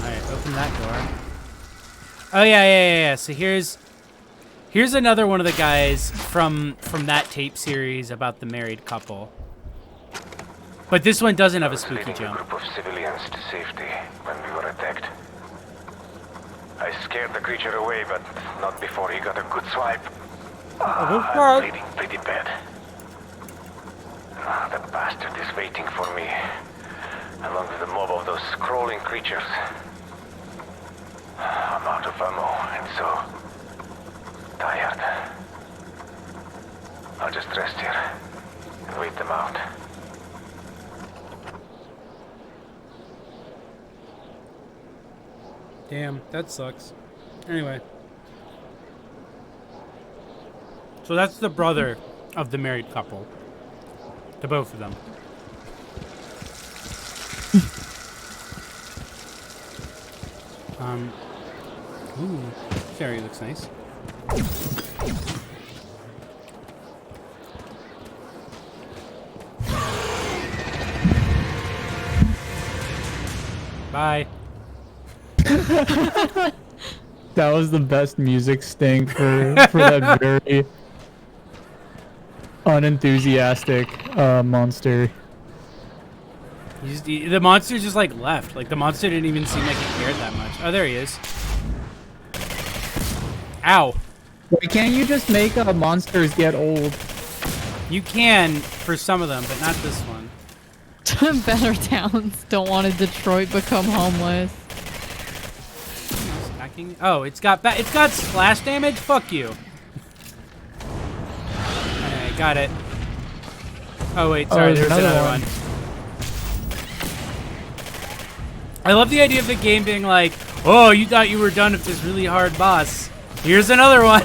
Speaker 3: right, open that door. Oh yeah. So here's another one of the guys from that tape series about the married couple. But this one doesn't have a spooky jump.
Speaker 9: A group of civilians to safety when we were attacked. I scared the creature away, but not before he got a good swipe. I'm bleeding pretty bad. The bastard is waiting for me, along with a mob of those crawling creatures. I'm out of ammo, and so tired. I'll just rest here and wait them out.
Speaker 3: Damn, that sucks. Anyway. So that's the brother of the married couple. To both of them. Ooh, fairy looks nice. Bye.
Speaker 5: That was the best music sting for that very unenthusiastic monster.
Speaker 3: The monster just like left. Like the monster didn't even seem like it cared that much. Oh, there he is. Ow.
Speaker 5: Wait, can't you just make monsters get old?
Speaker 3: You can for some of them, but not this one.
Speaker 4: Better towns don't want a Detroit become homeless.
Speaker 3: Stacking. Oh, it's got splash damage. Fuck you. Alright, got it. Oh wait, sorry, there's another one. I love the idea of the game being like, oh, you thought you were done with this really hard boss. Here's another one.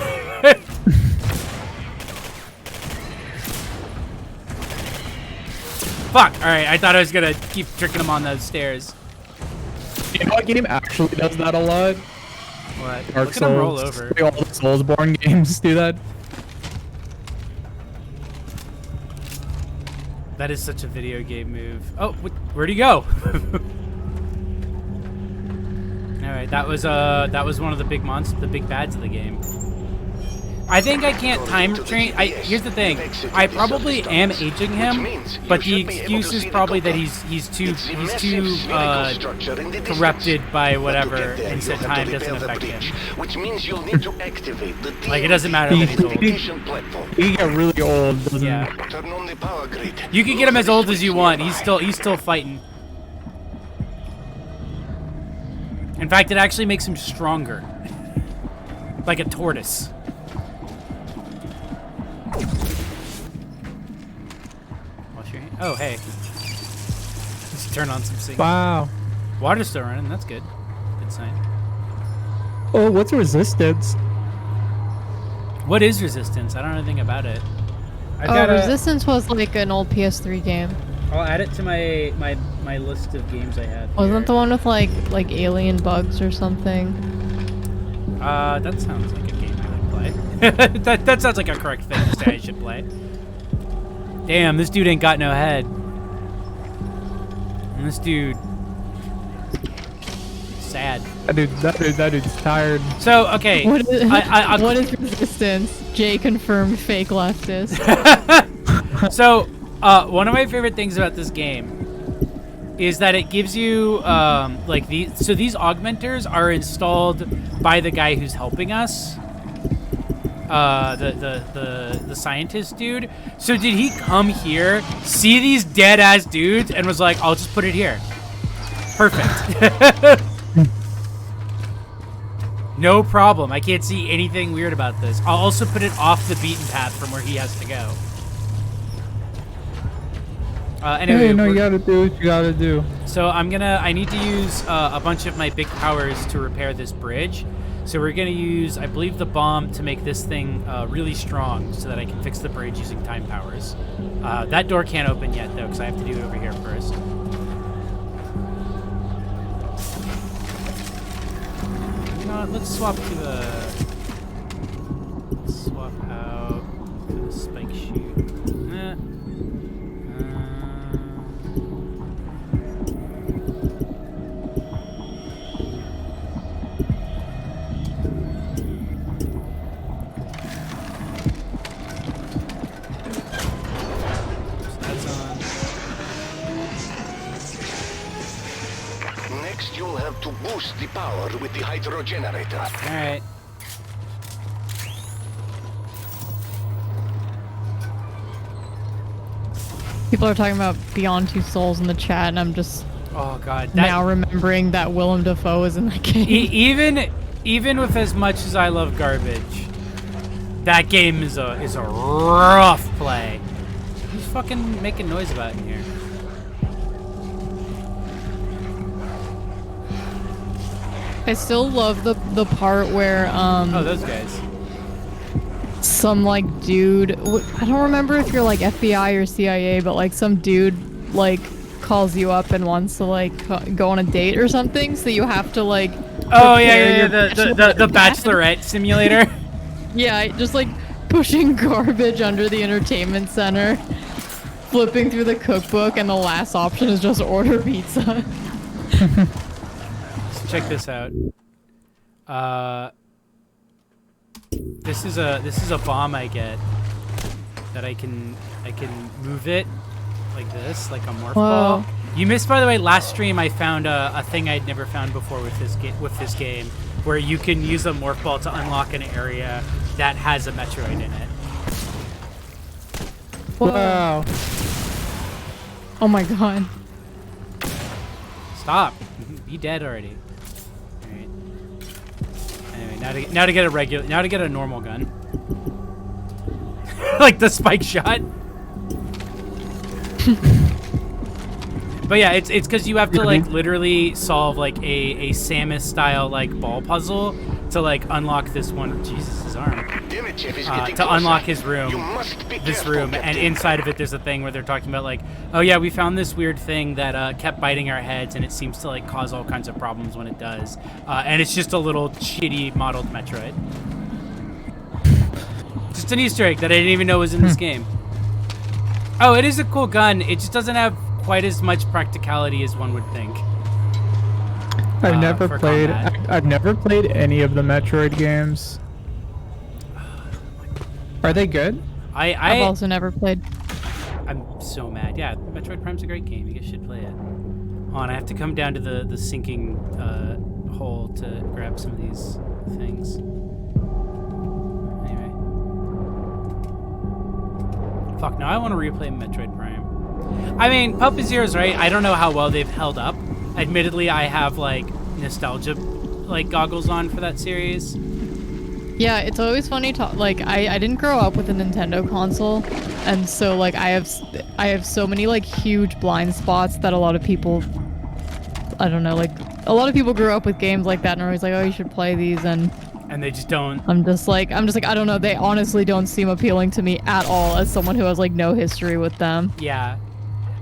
Speaker 3: Fuck. All right, I thought I was gonna keep tricking him on those stairs.
Speaker 5: You know what game actually does that a lot?
Speaker 3: What?
Speaker 5: Dark
Speaker 3: Look at him roll
Speaker 5: Souls.
Speaker 3: over.
Speaker 5: All the Soulsborne games do that.
Speaker 3: That is such a video game move. Oh, where'd he go? All right, that was one of the big monsters, the big bads of the game. I think I can't time train. Here's the thing. I probably am aging him, but the excuse is probably that he's too corrupted by whatever, and so time doesn't affect him. Like it doesn't matter that he's old.
Speaker 5: He get really old, doesn't
Speaker 3: Yeah. You can get him as old as you want. He's still fighting. In fact, it actually makes him stronger, like a tortoise. Oh, hey. Let's turn on some sync.
Speaker 5: Wow.
Speaker 3: Water's still running. That's good. Good sign.
Speaker 5: Oh, what's resistance?
Speaker 3: What is Resistance? I don't know anything about it. I've
Speaker 4: Oh,
Speaker 3: got
Speaker 4: Resistance was like an old PS3 game.
Speaker 3: I'll add it to my list of games I have.
Speaker 4: Wasn't the one with like alien bugs or something?
Speaker 3: That sounds like a game I would play. that sounds like a correct thing to say I should play. Damn, this dude ain't got no head. And this dude... sad.
Speaker 5: That dude's tired.
Speaker 3: So, okay.
Speaker 4: What is,
Speaker 3: I
Speaker 4: what is Resistance? Jay confirmed fake leftist.
Speaker 3: So, one of my favorite things about this game is that it gives you, like, these augmenters are installed by the guy who's helping us. The scientist dude. So did he come here, see these dead-ass dudes, and was like, I'll just put it here. Perfect. No problem. I can't see anything weird about this. I'll also put it off the beaten path from where he has to go. Anyway,
Speaker 5: Hey, no, you gotta do what you gotta do.
Speaker 3: so I need to use a bunch of my big powers to repair this bridge. So we're gonna use, I believe, the bomb to make this thing really strong so that I can fix the bridge using time powers. That door can't open yet though, because I have to do it over here first. Let's swap to swap out to the spike shoot.
Speaker 8: Next, you'll have to boost the power with the hydrogenerator.
Speaker 3: All right.
Speaker 4: People are talking about Beyond Two Souls in the chat, and I'm just
Speaker 3: Oh god.
Speaker 4: now remembering that Willem Dafoe is in that game.
Speaker 3: Even with as much as I love garbage, that game is a rough play. Who's fucking making noise about in here?
Speaker 4: I still love the part where
Speaker 3: Oh, those guys.
Speaker 4: some like dude, I don't remember if you're like FBI or CIA, but like some dude like calls you up and wants to like go on a date or something, so you have to like
Speaker 3: Oh
Speaker 4: prepare
Speaker 3: yeah,
Speaker 4: your
Speaker 3: the Bachelorette simulator.
Speaker 4: Yeah, just like pushing garbage under the entertainment center, flipping through the cookbook, and the last option is just order pizza.
Speaker 3: Check this out. This is a bomb I get that I can move it like this, like a morph ball. You missed, by the way. Last stream I found a thing I'd never found before with this game, where you can use a morph ball to unlock an area that has a Metroid in it.
Speaker 5: Wow.
Speaker 4: Oh my god.
Speaker 3: Stop. Be dead already. Alright. Anyway, now to get a normal gun. Like the spike shot. But yeah, it's because you have to like literally solve like a Samus style like ball puzzle to like unlock this one. Jesus, his arm. To unlock his room, and inside of it there's a thing where they're talking about like, oh yeah, we found this weird thing that kept biting our heads, and it seems to like cause all kinds of problems when it does, and it's just a little shitty modeled Metroid. Just an Easter egg that I didn't even know was in this game. Oh, it is a cool gun. It just doesn't have quite as much practicality as one would think.
Speaker 5: I've never played any of the Metroid games. Are they good?
Speaker 4: I've also never played.
Speaker 3: I'm so mad. Yeah, Metroid Prime's a great game. You guys should play it. Oh, and I have to come down to the sinking hole to grab some of these things. Anyway. Fuck, now I want to replay Metroid Prime. I mean, Puppet Zero's right. I don't know how well they've held up. Admittedly, I have, like, nostalgia, like, goggles on for that series.
Speaker 4: Yeah, it's always funny to like I didn't grow up with a Nintendo console, and so like I have so many like huge blind spots that a lot of people I don't know, like a lot of people grew up with games like that and are always like, oh, you should play these, and
Speaker 3: they just don't.
Speaker 4: I'm just like, I don't know. They honestly don't seem appealing to me at all as someone who has like no history with them.
Speaker 3: Yeah.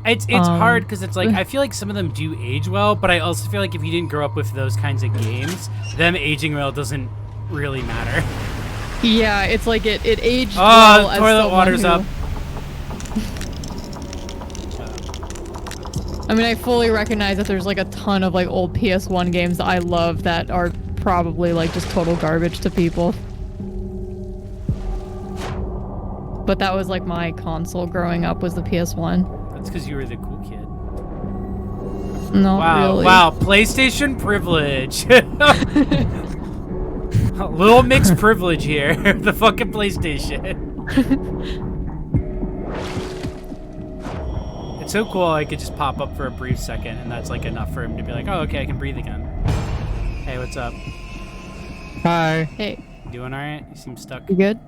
Speaker 3: It's hard because it's like I feel like some of them do age well, but I also feel like if you didn't grow up with those kinds of games, them aging well doesn't really matter.
Speaker 4: Yeah, it's like it aged well as
Speaker 3: toilet
Speaker 4: someone
Speaker 3: water's
Speaker 4: who...
Speaker 3: up.
Speaker 4: I mean, I fully recognize that there's like a ton of like old PS1 games that I love that are probably like just total garbage to people. But that was like my console growing up, was the PS1.
Speaker 3: That's because you were the cool kid.
Speaker 4: No,
Speaker 3: Wow,
Speaker 4: really.
Speaker 3: wow, PlayStation privilege. A little mixed privilege here. The fucking PlayStation. It's so cool I could just pop up for a brief second and that's like enough for him to be like, oh, okay, I can breathe again. Hey, what's up?
Speaker 5: Hi.
Speaker 4: Hey,
Speaker 3: You doing alright? You seem stuck.
Speaker 4: you good?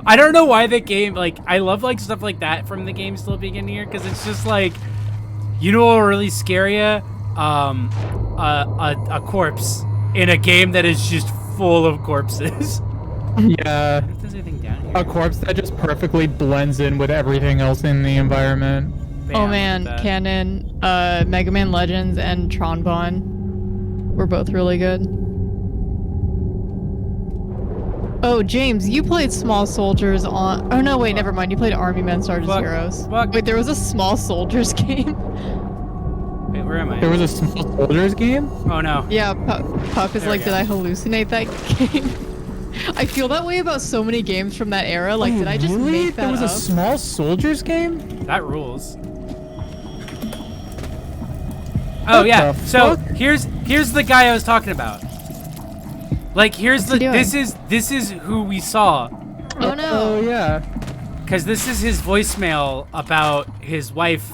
Speaker 3: I don't know why the game, like, I love like stuff like that from the game still being in here, because it's just like, you know what will really scare you? A corpse in a game that is just full of corpses.
Speaker 5: Yeah.
Speaker 3: If there's anything down here.
Speaker 5: A corpse that just perfectly blends in with everything else in the environment.
Speaker 3: Bam,
Speaker 4: Oh
Speaker 3: look
Speaker 4: man,
Speaker 3: at that.
Speaker 4: Canon, Mega Man Legends and Tronbon were both really good. Oh, James, you played Small Soldiers on... Oh no, wait, never mind. You played Army Men Sergeant
Speaker 3: Fuck.
Speaker 4: Heroes.
Speaker 3: Fuck.
Speaker 4: Wait, there was a Small Soldiers game?
Speaker 3: Wait, where am I?
Speaker 5: There was a Small Soldiers game?
Speaker 3: Oh no.
Speaker 4: Yeah, Puff is
Speaker 3: There we
Speaker 4: like,
Speaker 3: go.
Speaker 4: did I hallucinate that game? I feel that way about so many games from that era. Like, did I just
Speaker 5: really?
Speaker 4: make that
Speaker 5: There was
Speaker 4: up?
Speaker 5: a Small Soldiers game?
Speaker 3: That rules. Oh
Speaker 5: What
Speaker 3: yeah.
Speaker 5: the
Speaker 3: So
Speaker 5: fuck?
Speaker 3: here's the guy I was talking about. Like here's
Speaker 4: What's he doing?
Speaker 3: this is who we saw.
Speaker 4: Oh no.
Speaker 5: Oh yeah.
Speaker 3: Because this is his voicemail about his wife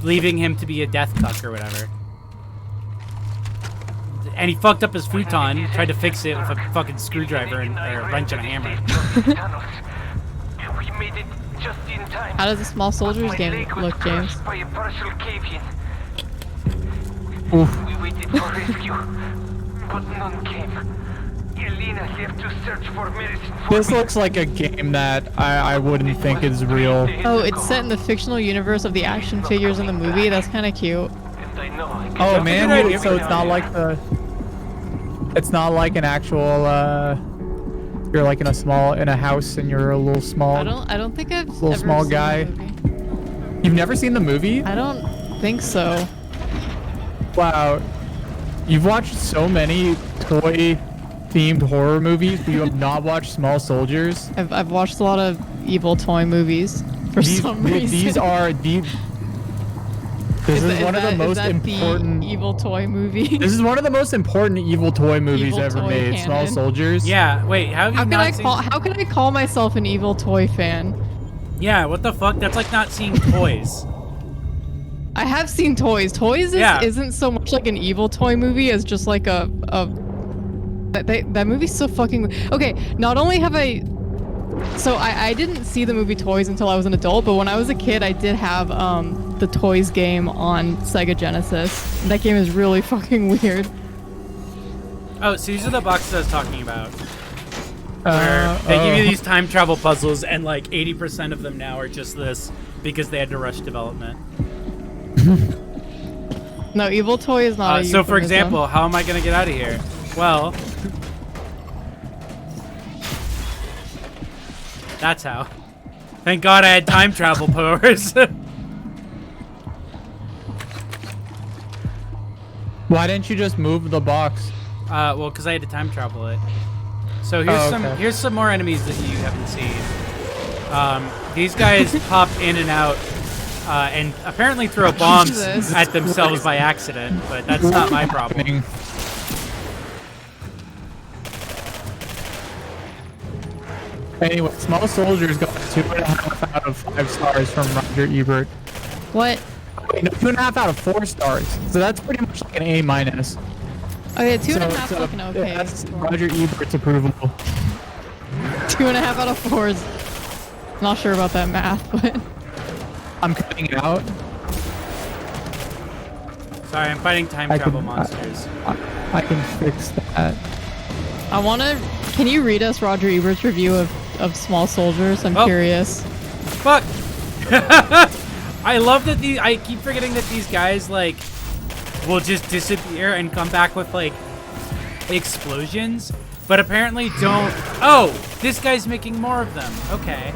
Speaker 3: leaving him to be a death cuck or whatever. And he fucked up his futon, tried to fix it with a fucking screwdriver and or a wrench and a hammer.
Speaker 9: We made it just in time.
Speaker 4: How does a Small Soldiers
Speaker 9: My
Speaker 4: game
Speaker 9: leg was
Speaker 4: look, James?
Speaker 9: crushed by a partial cave-in.
Speaker 5: Oof.
Speaker 9: We waited for rescue, but none came. Elena left to search for medicine for
Speaker 5: This
Speaker 9: me.
Speaker 5: looks like a game that I wouldn't think is real.
Speaker 4: Oh, it's set in the fictional universe of the action figures in the movie? That's kind of cute.
Speaker 9: And I know I can
Speaker 5: Oh
Speaker 3: That's a
Speaker 5: man,
Speaker 3: good idea
Speaker 5: so
Speaker 3: for
Speaker 5: it's
Speaker 3: now,
Speaker 5: not
Speaker 3: yeah.
Speaker 5: like the... It's not like an actual, you're like in a house and you're a little small...
Speaker 4: I don't think I've
Speaker 5: Little
Speaker 4: ever
Speaker 5: small
Speaker 4: seen
Speaker 5: guy.
Speaker 4: the movie.
Speaker 5: You've never seen the movie?
Speaker 4: I don't think so.
Speaker 5: Wow. You've watched so many toy-themed horror movies, but you have not watched Small Soldiers?
Speaker 4: I've watched a lot of evil toy movies for some reason.
Speaker 5: These are the... This is one of the most important...
Speaker 4: evil toy movie.
Speaker 5: This is one of the most important evil toy movies
Speaker 4: Evil
Speaker 5: ever
Speaker 4: toy
Speaker 5: made. Small
Speaker 4: canon.
Speaker 5: Soldiers.
Speaker 3: Yeah, wait, how have you not seen...
Speaker 4: How can I call myself an evil toy fan?
Speaker 3: Yeah, what the fuck? That's like not seeing toys.
Speaker 4: I have seen Toys.
Speaker 3: Yeah.
Speaker 4: Isn't so much like an evil toy movie as just like that movie's so fucking... Okay, not only have I... So I didn't see the movie Toys until I was an adult, but when I was a kid, I did have the Toys game on Sega Genesis. That game is really fucking weird.
Speaker 3: Oh, so these are the boxes I was talking about. Where they give you these time travel puzzles, and like 80% of them now are just this because they had to rush development.
Speaker 4: No, evil toy is not a
Speaker 3: So, for
Speaker 4: euphemism.
Speaker 3: example, how am I gonna get out of here? Well, that's how. Thank God I had time travel powers.
Speaker 5: Why didn't you just move the box?
Speaker 3: Well, because I had to time travel it. So here's some more enemies that you haven't seen. These guys pop in and out, and apparently throw bombs
Speaker 4: Jesus.
Speaker 3: at themselves by accident, but that's not my problem.
Speaker 5: Anyway, Small Soldiers got 2.5 out of 5 stars from Roger Ebert.
Speaker 4: What?
Speaker 5: Wait, no, 2.5 out of 4 stars. So that's pretty much like an A minus.
Speaker 4: Oh yeah, 2.5
Speaker 5: So-
Speaker 4: fucking okay.
Speaker 5: That's Roger Ebert's approval.
Speaker 4: 2.5 out of 4 is... Not sure about that math, but...
Speaker 5: I'm cutting it out.
Speaker 3: Sorry, I'm fighting time travel monsters.
Speaker 5: I can fix that.
Speaker 4: I want to. Can you read us Roger Ebert's review of Small Soldiers? I'm curious.
Speaker 3: Fuck! I love that I keep forgetting that these guys, like, will just disappear and come back with, like, explosions, but apparently don't. Oh! This guy's making more of them. Okay.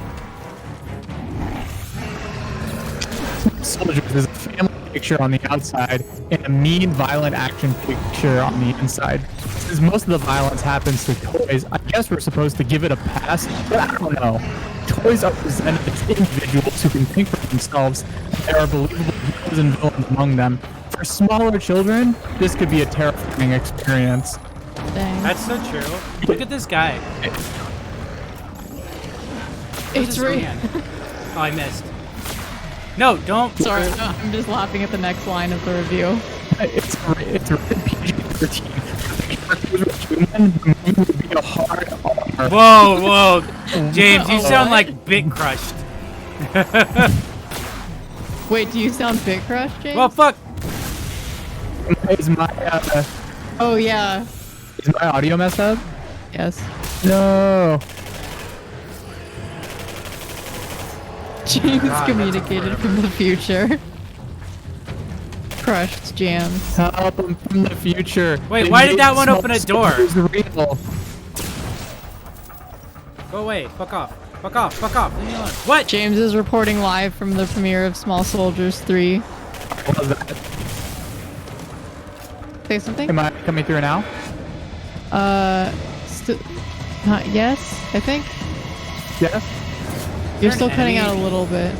Speaker 5: Soldiers is a family picture on the outside and a mean, violent action picture on the inside. Since most of the violence happens to toys, I guess we're supposed to give it a pass, but I don't know. Toys are presented as individuals who can think for themselves, and there are believable heroes and villains among them. For smaller children, this could be a terrifying experience.
Speaker 4: Dang.
Speaker 3: That's so true. Look at this guy.
Speaker 4: It's real.
Speaker 3: Oh, I missed. No, don't.
Speaker 4: Sorry, no, I'm just laughing at the next line of the review.
Speaker 5: It's rated PG-13. The movie would be a hard R.
Speaker 3: Whoa. James, you sound like Bit Crushed.
Speaker 4: Wait, do you sound Bit Crush, James?
Speaker 3: Well, fuck.
Speaker 5: Is my
Speaker 4: Oh, yeah.
Speaker 5: is my audio messed up?
Speaker 4: Yes.
Speaker 5: No.
Speaker 4: James communicated from the future. Crushed jams.
Speaker 5: Help them from the future.
Speaker 3: Wait,
Speaker 5: They
Speaker 3: why did
Speaker 5: made
Speaker 3: that one
Speaker 5: Small
Speaker 3: open a door?
Speaker 5: Soldiers real.
Speaker 3: Go away. Fuck off. Leave me alone. What?
Speaker 4: James is reporting live from the premiere of Small Soldiers 3.
Speaker 5: I love that.
Speaker 4: Say something?
Speaker 5: Am I coming through now?
Speaker 4: Yes, I think.
Speaker 5: Yeah.
Speaker 4: You're
Speaker 3: there
Speaker 4: still
Speaker 3: an
Speaker 4: cutting out a
Speaker 3: enemy?
Speaker 4: little bit.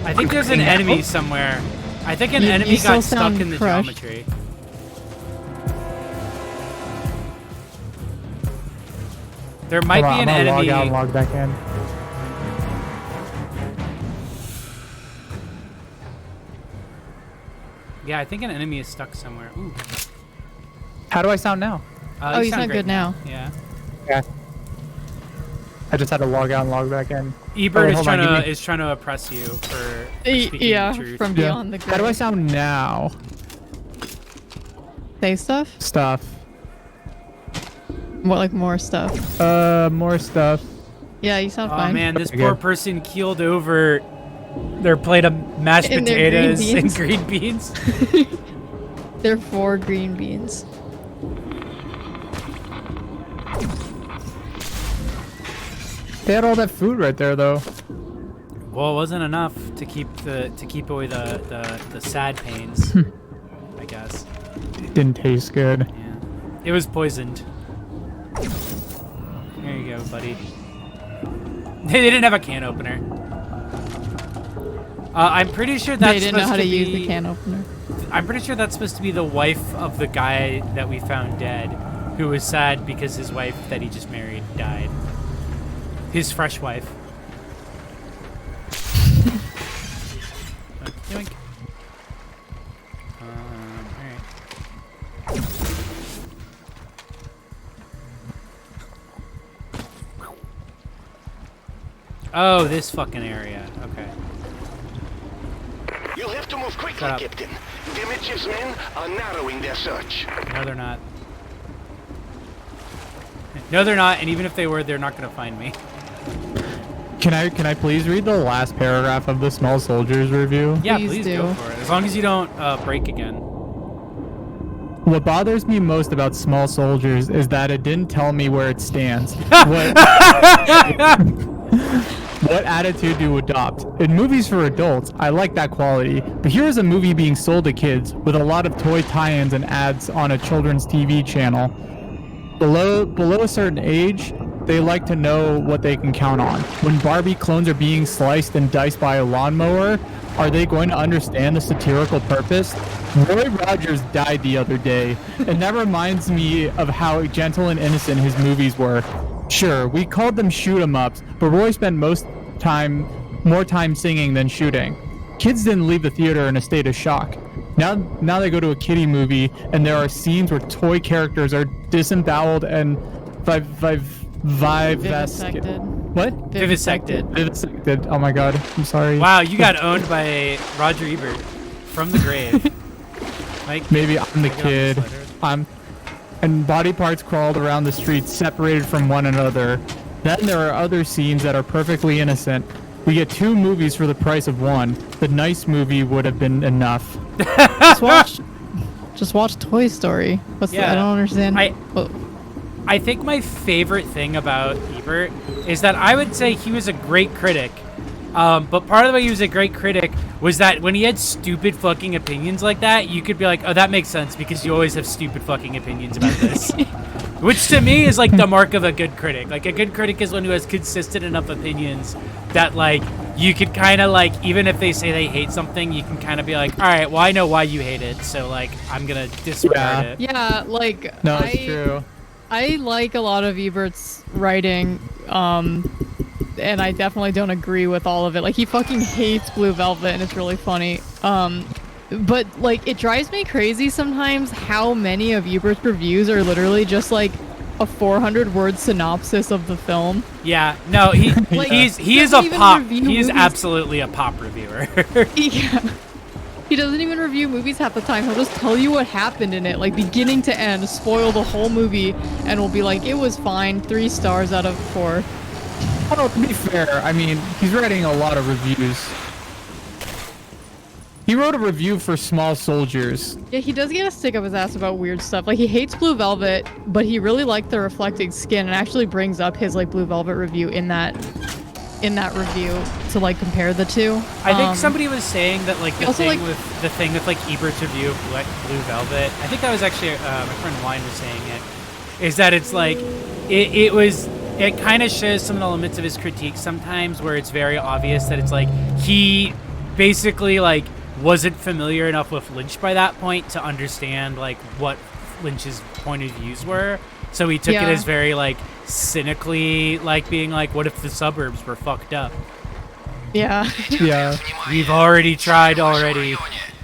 Speaker 3: I think there's an enemy somewhere. I think an enemy
Speaker 4: you still
Speaker 3: got stuck
Speaker 4: sound
Speaker 3: in the
Speaker 4: crushed.
Speaker 3: geometry. There might
Speaker 5: Hold on,
Speaker 3: be an
Speaker 5: I'm gonna
Speaker 3: enemy.
Speaker 5: log out and log back in.
Speaker 3: Yeah, I think an enemy is stuck somewhere. Ooh.
Speaker 5: How do I sound now?
Speaker 4: Oh, you sound
Speaker 3: great
Speaker 4: good now.
Speaker 3: Yeah.
Speaker 5: Yeah. I just had to log out and log back in.
Speaker 3: Ebert
Speaker 5: Oh,
Speaker 3: is
Speaker 5: hold on,
Speaker 3: trying to oppress you for speaking
Speaker 4: Yeah,
Speaker 3: the truth.
Speaker 4: from beyond the grave.
Speaker 5: How do I sound now?
Speaker 4: Say stuff?
Speaker 5: Stuff.
Speaker 4: What, like more stuff?
Speaker 5: More stuff.
Speaker 4: Yeah, you sound
Speaker 3: Oh
Speaker 4: fine.
Speaker 3: man, this
Speaker 5: Okay,
Speaker 3: poor
Speaker 5: good.
Speaker 3: person keeled over their plate of mashed
Speaker 4: And their green
Speaker 3: potatoes and
Speaker 4: beans.
Speaker 3: green beans.
Speaker 4: They're 4 green beans.
Speaker 5: They had all that food right there, though.
Speaker 3: Well, it wasn't enough to keep away the sad pains. I guess.
Speaker 5: It didn't taste good.
Speaker 3: Yeah. It was poisoned. There you go, buddy. They didn't have a can opener. I'm pretty sure that's
Speaker 4: They didn't know how
Speaker 3: supposed
Speaker 4: to use
Speaker 3: be-
Speaker 4: the can opener.
Speaker 3: I'm pretty sure that's supposed to be the wife of the guy that we found dead, who was sad because his wife that he just married died. His fresh wife. Yoink. Alright. Oh, this fucking area. Okay.
Speaker 7: You'll have to move quickly,
Speaker 3: Shut up.
Speaker 7: Captain. Dimitriev's men are narrowing their search.
Speaker 3: No, they're not. No, they're not, and even if they were, they're not gonna find me.
Speaker 5: Can I please read the last paragraph of the Small Soldiers review?
Speaker 3: Yeah,
Speaker 4: Please
Speaker 3: please
Speaker 4: do.
Speaker 3: go for it. As long as you don't break again.
Speaker 5: What bothers me most about Small Soldiers is that it didn't tell me where it stands. What attitude to adopt. In movies for adults, I like that quality, but here is a movie being sold to kids with a lot of toy tie-ins and ads on a children's TV channel. Below a certain age, they like to know what they can count on. When Barbie clones are being sliced and diced by a lawnmower, are they going to understand the satirical purpose? Roy Rogers died the other day, and that reminds me of how gentle and innocent his movies were. Sure, we called them shoot-em-ups, but Roy spent more time singing than shooting. Kids didn't leave the theater in a state of shock. Now they go to a kiddie movie, and there are scenes where toy characters are disemboweled and
Speaker 4: Vivisected.
Speaker 5: What?
Speaker 3: Vivisected.
Speaker 5: Vivisected. Oh my god, I'm sorry.
Speaker 3: Wow, you got owned by Roger Ebert from the grave. Mike,
Speaker 5: Maybe I'm the
Speaker 3: take it off
Speaker 5: kid.
Speaker 3: sweater.
Speaker 5: And body parts crawled around the streets separated from one another. Then there are other scenes that are perfectly innocent. We get 2 movies for the price of one. The nice movie would have been enough.
Speaker 4: Just watch Toy Story. What's
Speaker 3: Yeah.
Speaker 4: I don't understand.
Speaker 3: I think my favorite thing about Ebert is that I would say he was a great critic. But part of the way he was a great critic was that when he had stupid fucking opinions like that, you could be like, oh, that makes sense because you always have stupid fucking opinions about this. Which to me is like the mark of a good critic. Like a good critic is one who has consistent enough opinions that like you could kind of like, even if they say they hate something, you can kind of be like, all right, well, I know why you hate it. So like, I'm going to disregard it.
Speaker 4: Yeah, like
Speaker 5: No, it's true.
Speaker 4: I like a lot of Ebert's writing, and I definitely don't agree with all of it. Like, he fucking hates Blue Velvet, and it's really funny. But, like, it drives me crazy sometimes how many of Ebert's reviews are literally just, like, a 400-word synopsis of the film.
Speaker 3: Yeah, no, he is a
Speaker 4: even
Speaker 3: pop.
Speaker 4: review
Speaker 3: He is
Speaker 4: movies.
Speaker 3: absolutely a pop reviewer.
Speaker 4: Yeah. He doesn't even review movies half the time. He'll just tell you what happened in it, like beginning to end, spoil the whole movie, and will be like, it was fine, 3 stars out of 4.
Speaker 5: Well, to be fair, I mean, he's writing a lot of reviews. He wrote a review for Small Soldiers.
Speaker 4: Yeah, he does get a stick up his ass about weird stuff. Like, he hates Blue Velvet, but he really liked the reflecting skin, and actually brings up his, like, Blue Velvet review in that review to, like, compare the two.
Speaker 3: I think somebody was saying that like the
Speaker 4: also,
Speaker 3: thing
Speaker 4: like-
Speaker 3: with like Ebert's review of Blue Velvet. I think that was actually my friend Wine was saying it. Is that it's like it kind of shows some elements of his critique sometimes where it's very obvious that it's like he basically like wasn't familiar enough with Lynch by that point to understand like what Lynch's point of views were. So he took it as very like cynically like being like, what if the suburbs were fucked up?
Speaker 4: Yeah.
Speaker 5: Yeah.
Speaker 3: We've already tried already.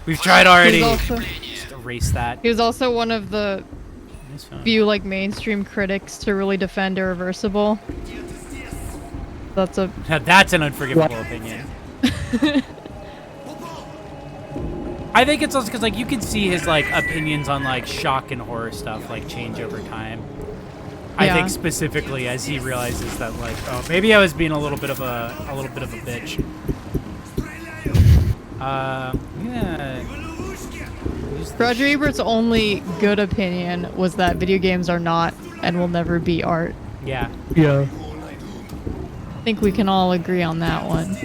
Speaker 3: We've tried already.
Speaker 4: Also,
Speaker 3: Just erase that.
Speaker 4: he was also one of the
Speaker 3: Nice phone.
Speaker 4: few, like, mainstream critics to really defend Irreversible. That's a...
Speaker 3: Now that's an unforgivable opinion. I think it's also because like you can see his like opinions on like shock and horror stuff like change over time. I
Speaker 4: Yeah.
Speaker 3: think specifically as he realizes that like, oh, maybe I was being a little bit of a bitch. Yeah.
Speaker 4: Roger Ebert's only good opinion was that video games are not and will never be art.
Speaker 3: Yeah.
Speaker 5: Yeah.
Speaker 4: I think we can all agree on that one.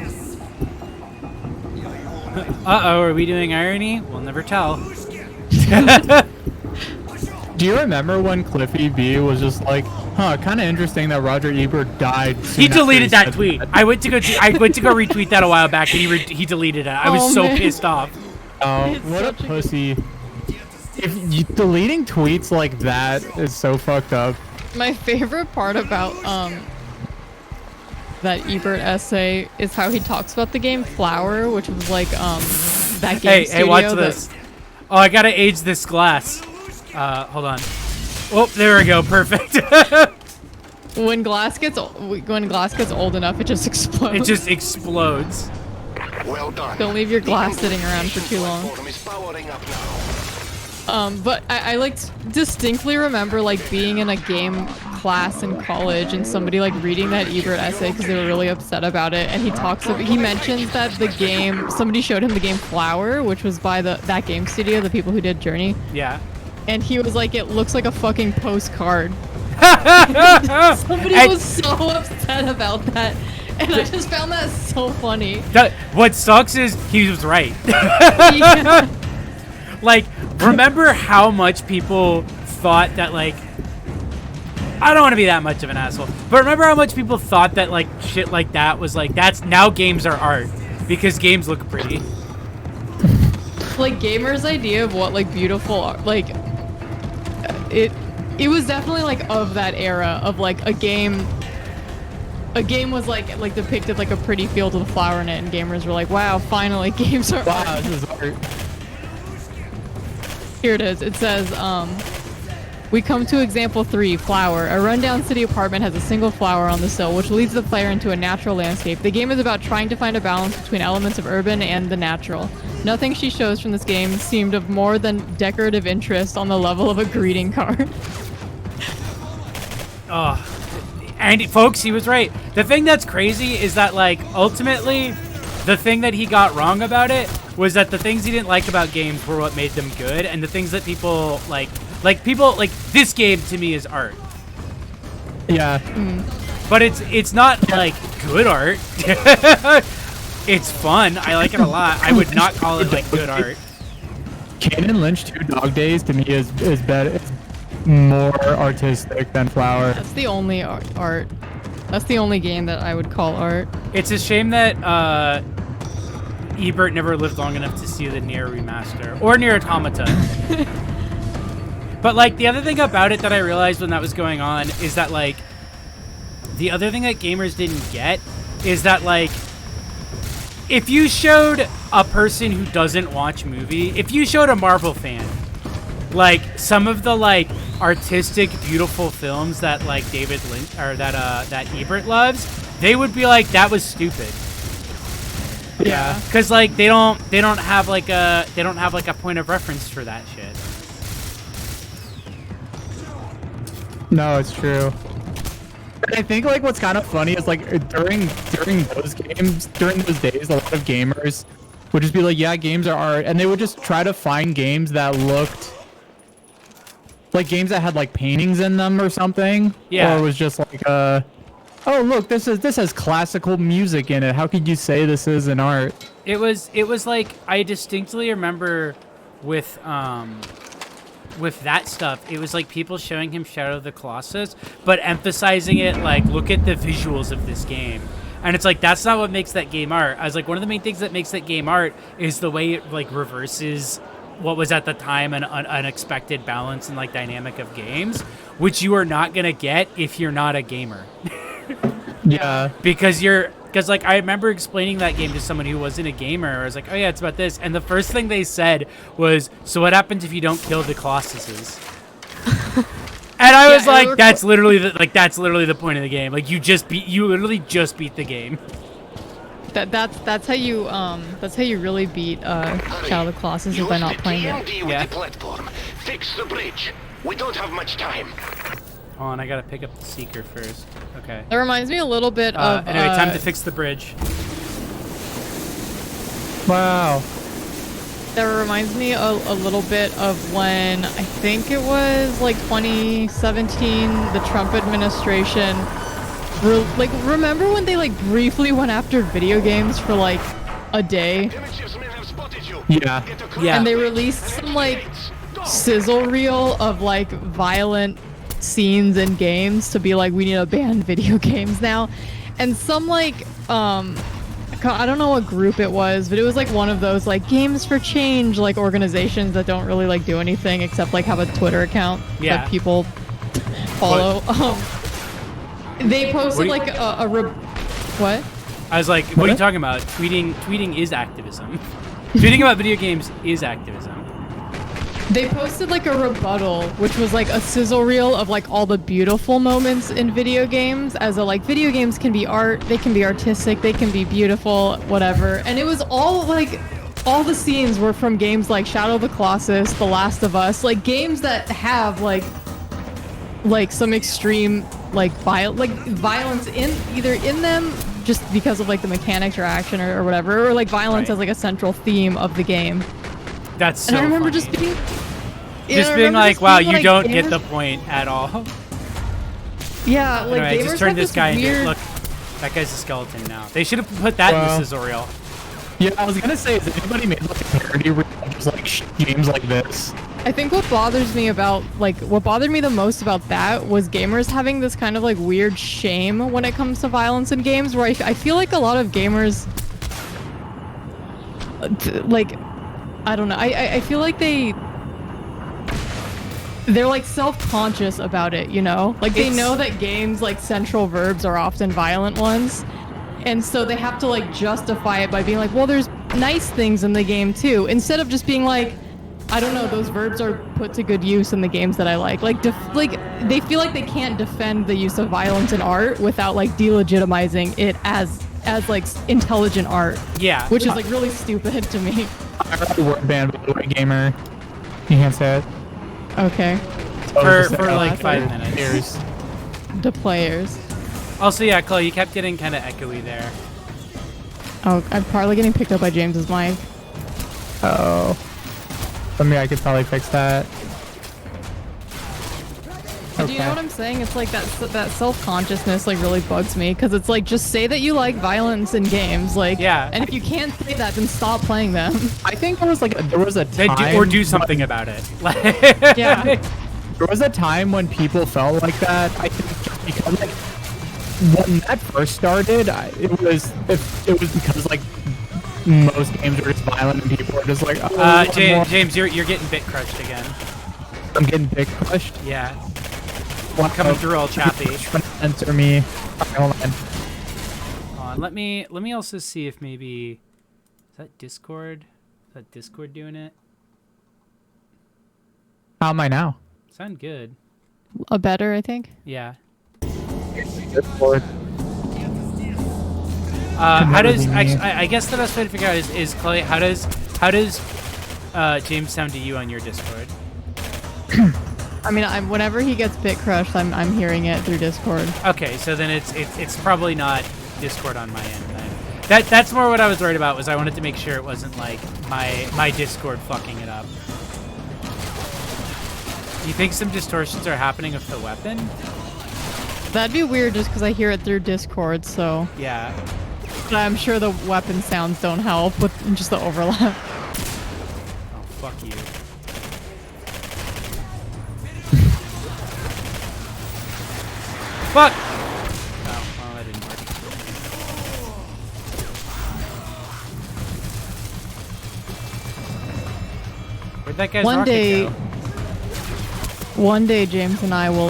Speaker 3: Uh-oh, are we doing irony? We'll never tell.
Speaker 5: Do you remember when Cliffy B was just like, huh, kind of interesting that Roger Ebert died soon
Speaker 3: He
Speaker 5: after
Speaker 3: deleted that
Speaker 5: said
Speaker 3: tweet. I went to go retweet that a while back, and he deleted it. I was
Speaker 4: Oh,
Speaker 3: so
Speaker 4: man.
Speaker 3: pissed off.
Speaker 5: Oh,
Speaker 4: It's
Speaker 5: what a
Speaker 4: such a good-
Speaker 5: pussy. If you, deleting tweets like that is so fucked up.
Speaker 4: My favorite part about that Ebert essay is how he talks about the game Flower, which was like that game
Speaker 3: Hey, watch
Speaker 4: studio
Speaker 3: this. Oh, I gotta age this glass. Hold on. Oh, there we go. Perfect.
Speaker 4: when glass gets old enough, it just explodes.
Speaker 3: It just explodes.
Speaker 7: Well done.
Speaker 4: Don't leave your glass sitting around for too long.
Speaker 7: Platform is powering up now.
Speaker 4: But I like distinctly remember like being in a game class in college and somebody like reading that Ebert essay because they were really upset about it, and he mentions that the game, somebody showed him the game Flower, which was by that game studio, the people who did Journey,
Speaker 3: Yeah.
Speaker 4: and he was like, it looks like a fucking postcard. Somebody
Speaker 3: And-
Speaker 4: was so upset about that, and I just found that so funny.
Speaker 3: What sucks is he was right.
Speaker 4: Yeah.
Speaker 3: Like, remember how much people thought that, like, I don't want to be that much of an asshole, but remember how much people thought that, like, shit like that was, like, that's, now games are art, because games look pretty.
Speaker 4: Like gamers' idea of what like beautiful art, like it was definitely like of that era of like a game was like depicted like a pretty field with a flower in it, and gamers were like, wow, finally games are
Speaker 5: Wow,
Speaker 4: art.
Speaker 5: this is art.
Speaker 4: Here it is. It says, we come to example 3, Flower. A rundown city apartment has a single flower on the sill, which leads the player into a natural landscape. The game is about trying to find a balance between elements of urban and the natural. Nothing she shows from this game seemed of more than decorative interest on the level of a greeting card.
Speaker 3: Oh, and folks, he was right. The thing that's crazy is that, like, ultimately, the thing that he got wrong about it was that the things he didn't like about games were what made them good, and the things that people like this game to me is art.
Speaker 5: Yeah.
Speaker 3: But it's not like good art. It's fun. I like it a lot. I would not call it like good art.
Speaker 5: Canon Lynch 2 Dog Days to me is better. It's more artistic than Flower.
Speaker 4: That's the only art. That's the only game that I would call art.
Speaker 3: It's a shame that Ebert never lived long enough to see the Nier remaster or Nier Automata. But like the other thing about it that I realized when that was going on is that like the other thing that gamers didn't get is that like if you showed a person who doesn't watch if you showed a Marvel fan like some of the like artistic beautiful films that like David Lynch or that Ebert loves, they would be like that was stupid.
Speaker 4: Yeah.
Speaker 3: Cuz like they don't have like a point of reference for that shit.
Speaker 5: No, it's true. I think like what's kind of funny is like during those games, during those days, a lot of gamers would just be like, "Yeah, games are art," and they would just try to find games that looked like games that had like paintings in them or something.
Speaker 3: Yeah.
Speaker 5: Or it was just like, "Oh, look, this has classical music in it. How could you say this isn't art?"
Speaker 3: It was like I distinctly remember with that stuff, it was like people showing him Shadow of the Colossus, but emphasizing it like, look at the visuals of this game. And it's like, that's not what makes that game art. I was like, one of the main things that makes that game art is the way it like reverses what was at the time an unexpected balance and like dynamic of games, which you are not going to get if you're not a gamer.
Speaker 5: Yeah.
Speaker 3: Because like I remember explaining that game to someone who wasn't a gamer. I was like, oh yeah, it's about this. And the first thing they said was, so what happens if you don't kill the Colossuses? And I was like, that's literally the point of the game. Like you literally just beat the game.
Speaker 4: That's how you really beat Shadow of the Colossus is by not playing it.
Speaker 3: Yeah.
Speaker 7: Platform. Fix the bridge. We don't have much time.
Speaker 3: Hold on, I gotta pick up the Seeker first. Okay.
Speaker 4: That reminds me a little bit of
Speaker 3: anyway, time to fix the bridge.
Speaker 5: Wow.
Speaker 4: That reminds me a little bit of when I think it was like 2017, the Trump administration. Remember when they like briefly went after video games for like a day?
Speaker 5: Yeah.
Speaker 3: Yeah.
Speaker 4: And they released some like sizzle reel of like violent scenes in games to be like, we need to ban video games now. And some like I don't know what group it was, but it was like one of those like Games for Change like organizations that don't really like do anything except like have a Twitter account that people follow. They posted like what?
Speaker 3: I was like, what are you talking about? Tweeting is activism. Tweeting about video games is activism.
Speaker 4: They posted like a rebuttal, which was like a sizzle reel of like all the beautiful moments in video games, as a like video games can be art, they can be artistic, they can be beautiful, whatever. And it was all like all the scenes were from games like Shadow of the Colossus, The Last of Us, like games that have like some extreme like violence in either in them just because of like the mechanics or action or whatever, or like violence as like a central theme of the game.
Speaker 3: That's so
Speaker 4: And I remember
Speaker 3: funny.
Speaker 4: just
Speaker 3: being like, wow, you don't get the point at all.
Speaker 4: Yeah, like
Speaker 3: Anyway, I
Speaker 4: gamers
Speaker 3: just turned
Speaker 4: have
Speaker 3: this guy into
Speaker 4: weird...
Speaker 3: look. That guy's a skeleton now. They should have put that in the sizzle reel.
Speaker 5: Yeah, I was gonna say, has anybody made like a parody reel of just like games like this?
Speaker 4: I think what bothers me what bothered me the most about that was gamers having this kind of like weird shame when it comes to violence in games, where I feel like a lot of gamers like, I don't know, I feel like they're like self-conscious about it, you know? Like they know that games like central verbs are often violent ones. And so they have to like justify it by being like, well, there's nice things in the game too. Instead of just being like, I don't know, those verbs are put to good use in the games that I like. Like they feel like they can't defend the use of violence in art without like delegitimizing it as like intelligent art.
Speaker 3: Yeah.
Speaker 4: Which is like really stupid to me.
Speaker 5: Word band, by the way, gamer. You can't say it.
Speaker 4: Okay.
Speaker 3: For like 5 minutes.
Speaker 5: Years.
Speaker 4: The players.
Speaker 3: Also, yeah, Chloe, you kept getting kind of echoey there.
Speaker 4: Oh, I'm probably getting picked up by James's mic.
Speaker 5: Oh. I could probably fix that.
Speaker 4: Do you know what I'm saying? It's like that self-consciousness like really bugs me because it's like just say that you like violence in games, like
Speaker 3: Yeah.
Speaker 4: And if you can't say that, then stop playing them.
Speaker 5: I think there was a time
Speaker 3: Or do something about it.
Speaker 4: Yeah.
Speaker 5: There was a time when people felt like that. I think because like when that first started, it was because like most games were just violent and people were just like, oh,
Speaker 3: James, you're getting bit crushed again.
Speaker 5: I'm getting bit crushed.
Speaker 3: Yeah. Coming through all choppy.
Speaker 5: Answer me. Hold on.
Speaker 3: Hold on. Let me also see if maybe is that Discord? Is that Discord doing it?
Speaker 5: How am I now?
Speaker 3: Sound good.
Speaker 4: A better, I think.
Speaker 3: Yeah.
Speaker 5: Discord.
Speaker 3: How does I guess the best way to figure out is Chloe, how does James sound to you on your Discord?
Speaker 4: I mean, whenever he gets bit crushed, I'm hearing it through Discord.
Speaker 3: Okay, so then it's probably not Discord on my end then. That's more what I was worried about, was I wanted to make sure it wasn't like my Discord fucking it up. You think some distortions are happening with the weapon?
Speaker 4: That'd be weird just because I hear it through Discord, so.
Speaker 3: Yeah.
Speaker 4: But I'm sure the weapon sounds don't help with just the overlap.
Speaker 3: Oh, fuck you. Fuck! Oh, well, that didn't work. Where'd that guy's rocket go?
Speaker 4: One day, James and I will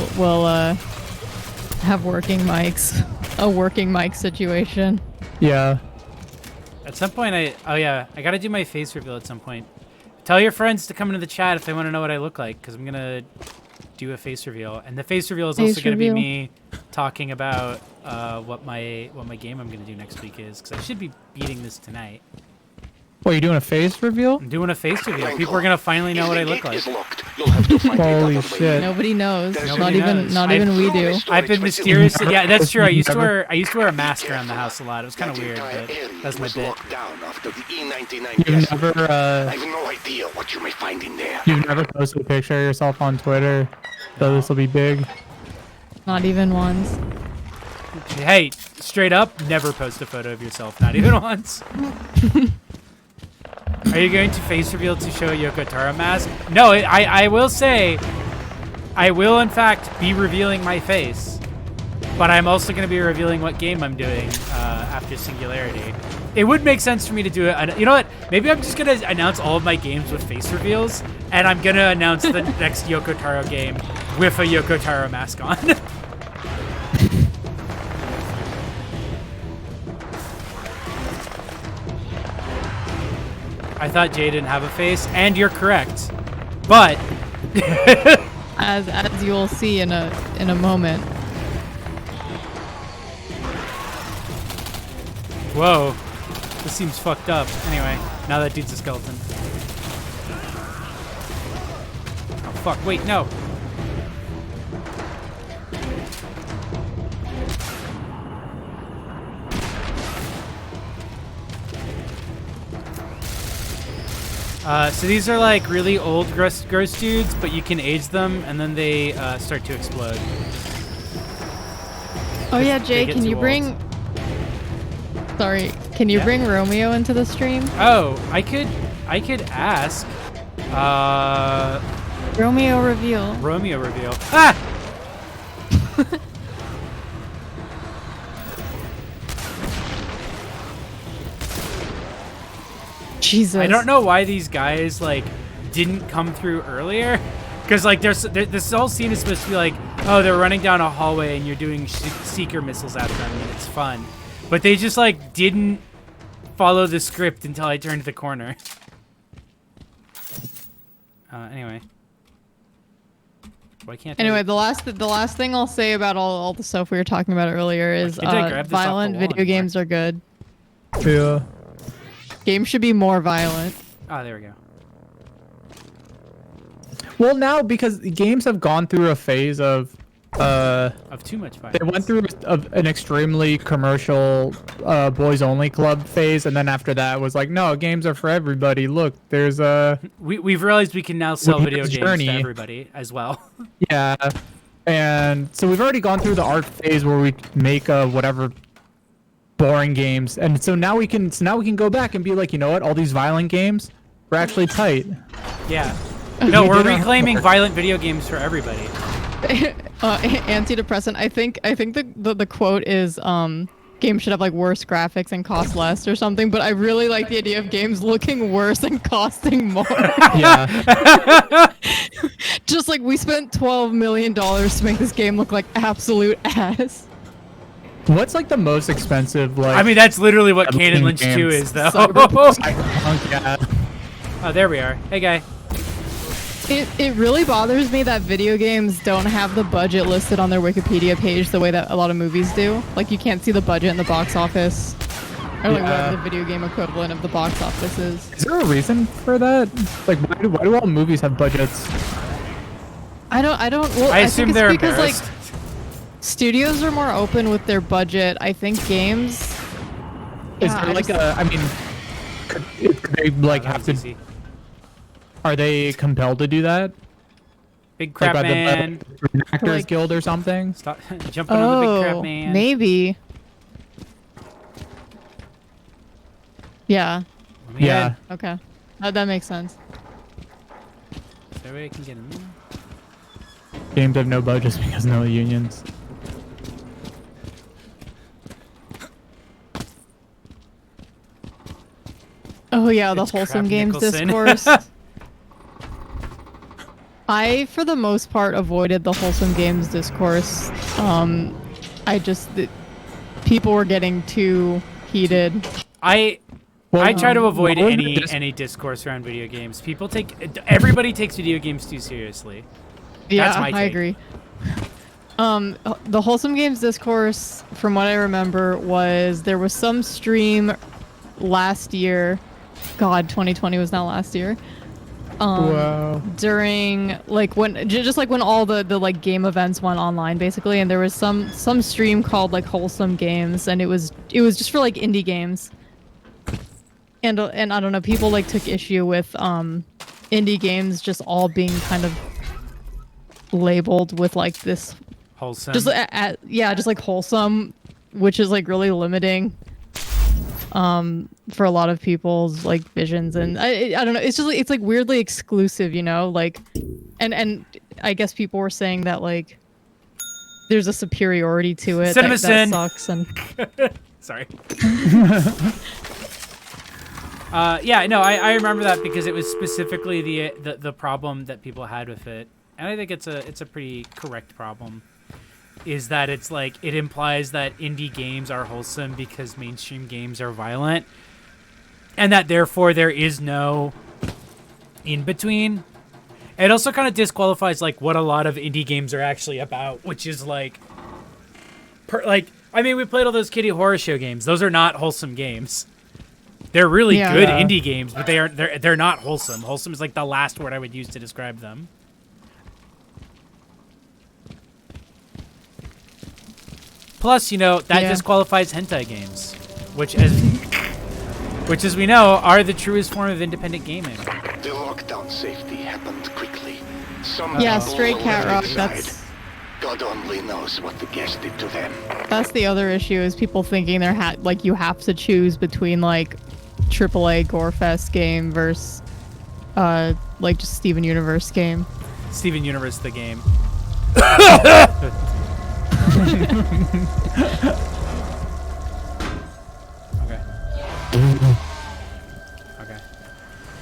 Speaker 4: have working mics, a working mic situation.
Speaker 5: Yeah.
Speaker 3: At some point, I gotta do my face reveal at some point. Tell your friends to come into the chat if they want to know what I look like, because I'm gonna do a face reveal, and the face reveal is also gonna be me talking about what my game I'm gonna do next week is, because I should be beating this tonight.
Speaker 5: What, you doing a face reveal?
Speaker 3: I'm doing a face reveal. People are gonna finally know what I look like.
Speaker 5: Holy shit!
Speaker 4: Nobody knows.
Speaker 3: Nobody knows.
Speaker 4: Not even we do.
Speaker 3: I've been mysterious. Yeah, that's true. I used to wear a mask around the house a lot. It was kind of weird, but that's my bit.
Speaker 5: You've never
Speaker 7: I have no idea what you may find in there.
Speaker 5: you've never posted a picture of yourself on Twitter, so this will be big.
Speaker 4: Not even once.
Speaker 3: Hey, straight up, never post a photo of yourself. Not even once. Are you going to face reveal to show a Yoko Taro mask? No, I will say, I will in fact be revealing my face, but I'm also going to be revealing what game I'm doing after Singularity. It would make sense for me to do it. You know what? Maybe I'm just going to announce all of my games with face reveals, and I'm going to announce the next Yoko Taro game with a Yoko Taro mask on. I thought Jay didn't have a face, and you're correct. But
Speaker 4: as you'll see in a moment.
Speaker 3: whoa, this seems fucked up. Anyway, now that dude's a skeleton. Oh fuck! Wait, no. So these are like really old gross dudes, but you can age them and then they start to explode.
Speaker 4: Oh yeah, Jay,
Speaker 3: get
Speaker 4: can
Speaker 3: too
Speaker 4: you
Speaker 3: old.
Speaker 4: bring? Sorry, can you bring Romeo into the stream?
Speaker 3: Oh, I could ask.
Speaker 4: Romeo reveal.
Speaker 3: Romeo reveal. Ah!
Speaker 4: Jesus.
Speaker 3: I don't know why these guys like didn't come through earlier, because like this whole scene is supposed to be like, oh, they're running down a hallway and you're doing seeker missiles at them and it's fun, but they just like didn't follow the script until I turned the corner. Anyway. Why can't I-
Speaker 4: Anyway, the last thing I'll say about all the stuff we were talking about earlier is
Speaker 3: Did I grab this off the
Speaker 4: violent
Speaker 3: wall
Speaker 4: video
Speaker 3: anymore?
Speaker 4: games are good.
Speaker 5: Yeah.
Speaker 4: Games should be more violent.
Speaker 3: Oh, there we go.
Speaker 5: Well, now because games have gone through a phase of
Speaker 3: Too much violence.
Speaker 5: they went through an extremely commercial boys only club phase, and then after that was like, no, games are for everybody. Look, there's a
Speaker 3: We've realized we can now sell video games
Speaker 5: Journey.
Speaker 3: to everybody as well.
Speaker 5: yeah, and so we've already gone through the art phase where we make whatever boring games, and so now we can go back and be like, you know what, all these violent games were actually tight.
Speaker 3: Yeah. No, we're
Speaker 5: did our
Speaker 3: reclaiming
Speaker 5: homework.
Speaker 3: violent video games for everybody.
Speaker 4: Antidepressant. I think the quote is games should have like worse graphics and cost less or something. But I really like the idea of games looking worse and costing more.
Speaker 5: Yeah.
Speaker 4: Just like we spent $12 million to make this game look like absolute ass.
Speaker 5: What's like the most expensive? Like,
Speaker 3: I mean, that's literally what Canon
Speaker 5: looking
Speaker 3: Lynch 2
Speaker 5: games.
Speaker 3: is, though.
Speaker 5: Cyberpunk, yeah.
Speaker 3: Oh, there we are. Hey, guy.
Speaker 4: It really bothers me that video games don't have the budget listed on their Wikipedia page the way that a lot of movies do. Like you can't see the budget in the box office, or like whatever the video game equivalent of the box office is.
Speaker 5: Is there a reason for that? Like, why do all movies have budgets?
Speaker 4: I don't. Well,
Speaker 3: I
Speaker 4: think
Speaker 3: assume
Speaker 4: it's
Speaker 3: they're
Speaker 4: because like
Speaker 3: embarrassed.
Speaker 4: studios are more open with their budget. I think games.
Speaker 5: Is
Speaker 4: Yeah,
Speaker 5: there
Speaker 4: I
Speaker 5: like
Speaker 4: just-
Speaker 5: I mean, could they like have to?
Speaker 3: Easy.
Speaker 5: Are they compelled to do that?
Speaker 3: Big Crap
Speaker 5: Like by
Speaker 3: Man.
Speaker 5: the Actors
Speaker 4: Like-
Speaker 5: Guild or something?
Speaker 3: Stop jumping on the Big Crap
Speaker 4: Oh,
Speaker 3: Man.
Speaker 4: maybe. Yeah.
Speaker 3: Let me
Speaker 5: Yeah.
Speaker 3: in.
Speaker 4: Okay. That makes sense.
Speaker 3: Is there a way I can get in there?
Speaker 5: Games have no budgets because no unions.
Speaker 4: Oh yeah, the
Speaker 3: It's
Speaker 4: wholesome
Speaker 3: Crap
Speaker 4: games
Speaker 3: Nicholson.
Speaker 4: discourse. I, for the most part, avoided the wholesome games discourse. People were getting too heated.
Speaker 3: I
Speaker 5: Well,
Speaker 3: try to avoid
Speaker 5: what was the
Speaker 3: any discourse around video games. Everybody takes video games too seriously.
Speaker 4: Yeah,
Speaker 3: That's my
Speaker 4: I
Speaker 3: take.
Speaker 4: agree. The wholesome games discourse, from what I remember, was there was some stream last year. God, 2020 was not last year.
Speaker 5: Wow.
Speaker 4: During like when just like when all the like game events went online basically, and there was some stream called like wholesome games, and it was just for like indie games. And I don't know, people like took issue with indie games just all being kind of labeled with like this
Speaker 3: Wholesome.
Speaker 4: just just like wholesome, which is like really limiting for a lot of people's like visions, and I don't know, it's just it's like weirdly exclusive, you know, like and I guess people were saying that like there's a superiority to it
Speaker 3: Cinema
Speaker 4: that
Speaker 3: sin.
Speaker 4: sucks. And
Speaker 3: Sorry. Yeah, no, I remember that because it was specifically the problem that people had with it, and I think it's a pretty correct problem. Is that it's like it implies that indie games are wholesome because mainstream games are violent, and that therefore there is no in between. It also kind of disqualifies like what a lot of indie games are actually about, which is like, I mean, we played all those kiddie horror show games. Those are not wholesome games. They're really
Speaker 4: Yeah.
Speaker 3: good
Speaker 5: Yeah.
Speaker 3: indie games, but they're not wholesome. Wholesome is like the last word I would use to describe them. Plus, you know, that
Speaker 4: Yeah.
Speaker 3: disqualifies hentai games, which as we know, are the truest form of independent gaming.
Speaker 8: The lockdown safety happened quickly. Some
Speaker 4: yeah,
Speaker 8: people
Speaker 4: Stray Cat
Speaker 8: already
Speaker 4: Rock,
Speaker 8: died. God only knows what the gas did to them.
Speaker 4: that's the other issue, is people thinking like you have to choose between like AAA Gorefest game versus like just Steven Universe game.
Speaker 3: Steven Universe, the game. Okay. Okay.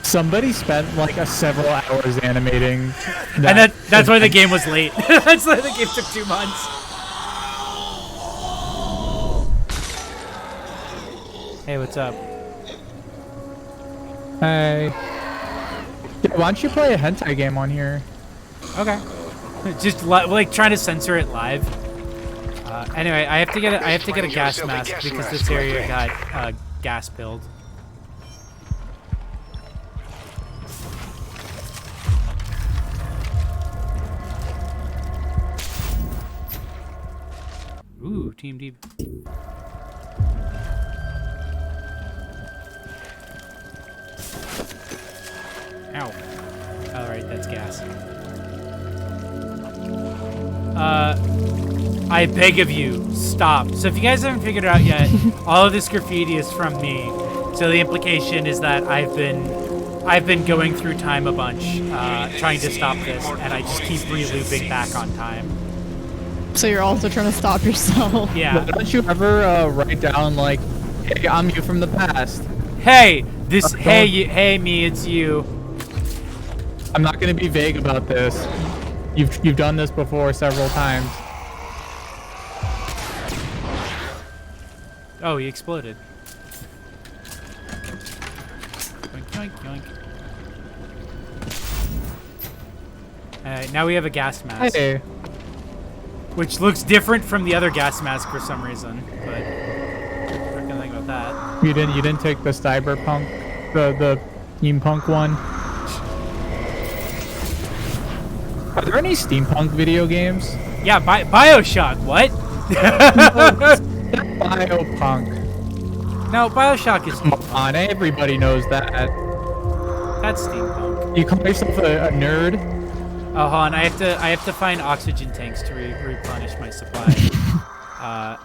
Speaker 5: Somebody spent like several hours animating.
Speaker 3: And that's why the game was late. That's why the game took 2 months. Hey, what's up?
Speaker 5: Hey. Yeah, why don't you play a hentai game on here?
Speaker 3: Okay. Just like trying to censor it live. Anyway, I have to get a gas
Speaker 8: yourself a
Speaker 3: mask
Speaker 8: gas
Speaker 3: because
Speaker 8: mask,
Speaker 3: this area
Speaker 8: my
Speaker 3: got gas pilled. Ooh, Team Deep. Ow. Alright, that's gas. I beg of you, stop. So if you guys haven't figured it out yet, all of this graffiti is from me. So the implication is that I've been going through time a bunch, trying to stop this, and I just keep re-looping back on time.
Speaker 4: So you're also trying to stop yourself.
Speaker 3: Yeah.
Speaker 5: Don't you ever write down like, "Hey, I'm you from the past"?
Speaker 3: Hey, hey, me, it's you.
Speaker 5: I'm not gonna be vague about this. You've done this before several times.
Speaker 3: Oh, he exploded. Yoink, yoink, yoink. Alright, now we have a gas mask.
Speaker 5: Hey,
Speaker 3: Which looks different from the other gas mask for some reason, but I'm not gonna think about that.
Speaker 5: you didn't take the cyberpunk, the steampunk one. Are there any steampunk video games?
Speaker 3: Yeah, Bioshock, what?
Speaker 5: Biopunk.
Speaker 3: No, Bioshock is
Speaker 5: Come on, everybody knows that.
Speaker 3: that's steampunk.
Speaker 5: You call yourself a nerd?
Speaker 3: Oh, hold on, I have to find oxygen tanks to replenish my supply.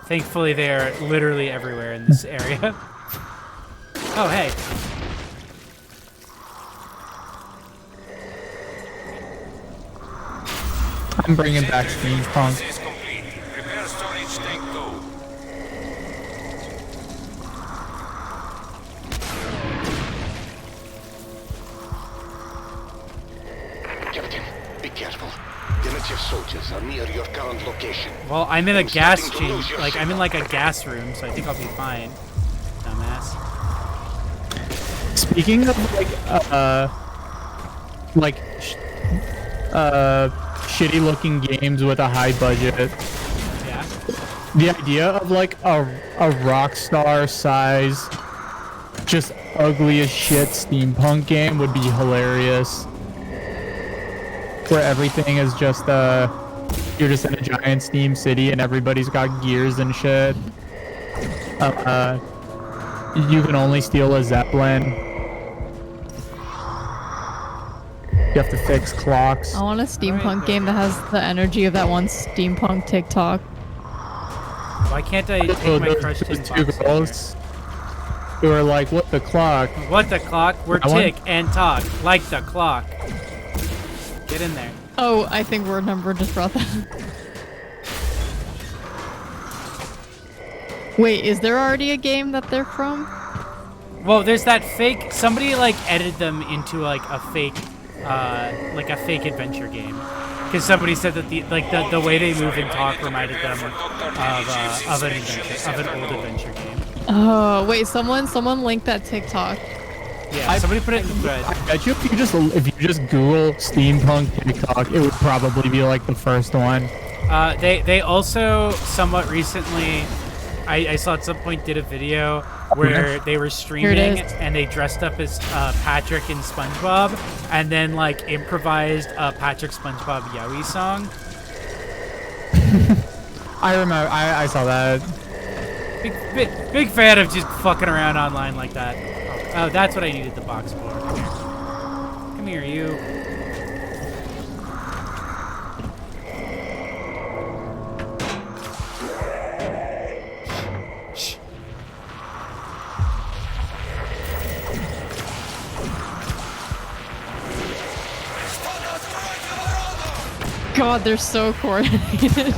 Speaker 3: Thankfully, they're literally everywhere in this area. Oh, hey.
Speaker 5: I'm bringing back steampunk.
Speaker 7: Is complete. Prepare storage tank 2.
Speaker 8: Captain, be careful. Dimitriev's soldiers are near your current location.
Speaker 3: Well, I'm in a
Speaker 8: I'm
Speaker 3: gas
Speaker 8: starting to lose
Speaker 3: chamber.
Speaker 8: your
Speaker 3: Like, I'm in
Speaker 8: signal.
Speaker 3: like a gas room, so I think I'll be fine. Dumbass.
Speaker 5: Speaking of shitty looking games with a high budget,
Speaker 3: Yeah.
Speaker 5: the idea of like a Rockstar size, just ugly as shit steampunk game would be hilarious. Where everything is just you're just in a giant steam city and everybody's got gears and shit. You can only steal a Zeppelin. You have to fix clocks.
Speaker 4: I want a steampunk game that has the energy of that one steampunk TikTok.
Speaker 3: Why can't I take
Speaker 5: Oh,
Speaker 3: my
Speaker 5: those
Speaker 3: crushed tin
Speaker 5: two
Speaker 3: box?
Speaker 5: girls who are like, what the clock?
Speaker 3: What the clock? We're
Speaker 5: That one?
Speaker 3: tick and talk like the clock. Get in there.
Speaker 4: Oh, I think word number just brought that. Wait, is there already a game that they're from?
Speaker 3: Well, there's that fake. Somebody like edited them into like a fake adventure game. Because somebody said that the way they move and talk reminded them of an old adventure game.
Speaker 4: Oh, wait, someone link that TikTok.
Speaker 3: Yeah, somebody put it in the thread.
Speaker 5: I bet you if you just Google steampunk TikTok, it would probably be like the first one.
Speaker 3: They also somewhat recently, I saw at some point did a video where they were streaming
Speaker 4: is.
Speaker 3: and they dressed up as Patrick and SpongeBob and then like improvised a Patrick SpongeBob Yowie song.
Speaker 5: I remember, I saw that.
Speaker 3: Big fan of just fucking around online like that. Oh, that's what I needed the box for. Come here, you. Shh.
Speaker 4: God, they're so coordinated.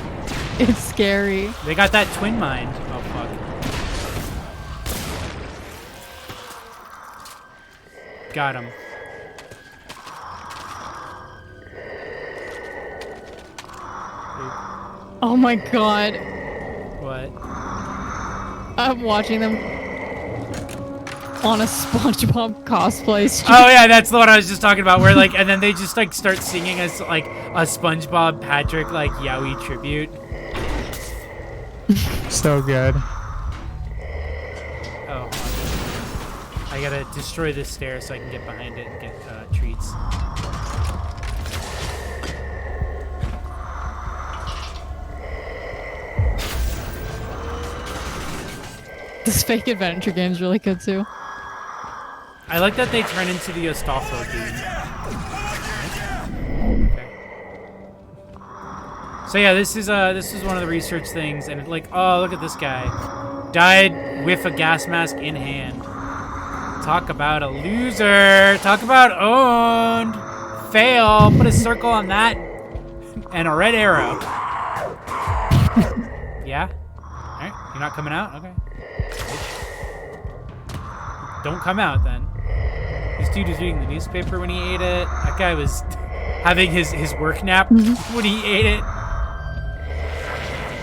Speaker 4: It's scary.
Speaker 3: They got that twin mine. Oh, fuck. Got him.
Speaker 4: Oh my god.
Speaker 3: What?
Speaker 4: I'm watching them on a SpongeBob cosplay stream.
Speaker 3: Oh yeah, that's the one I was just talking about. Where like, and then they just like start singing as like a SpongeBob Patrick like Yowie tribute.
Speaker 5: So good.
Speaker 3: Oh, hold on. I gotta destroy this stair so I can get behind it and get treats.
Speaker 4: This fake adventure game's really good too.
Speaker 3: I like that they turn into the Astolfo dude. Okay. So yeah, this is one of the research things, and like, oh, look at this guy, died with a gas mask in hand. Talk about a loser. Talk about owned. Fail. Put a circle on that, and a red arrow. Yeah. All right, you're not coming out. Okay. Don't come out then. This dude was reading the newspaper when he ate it. That guy was having his work nap when he ate it.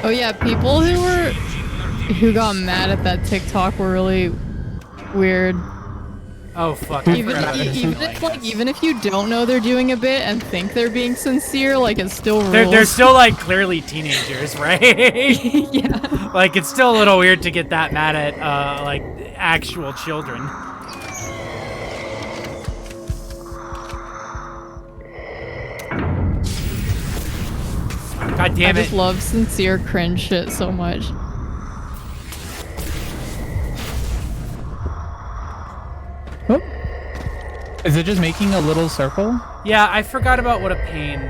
Speaker 4: Oh yeah, people who got mad at that TikTok were really weird.
Speaker 3: Oh fuck!
Speaker 4: Even if you don't know they're doing a bit and think they're being sincere, like it still rules.
Speaker 3: They're still like clearly teenagers, right?
Speaker 4: Yeah.
Speaker 3: Like it's still a little weird to get that mad at like actual children. God damn it!
Speaker 4: I just love sincere cringe shit so much.
Speaker 5: Oh. Is it just making a little circle?
Speaker 3: Yeah, I forgot about what a pain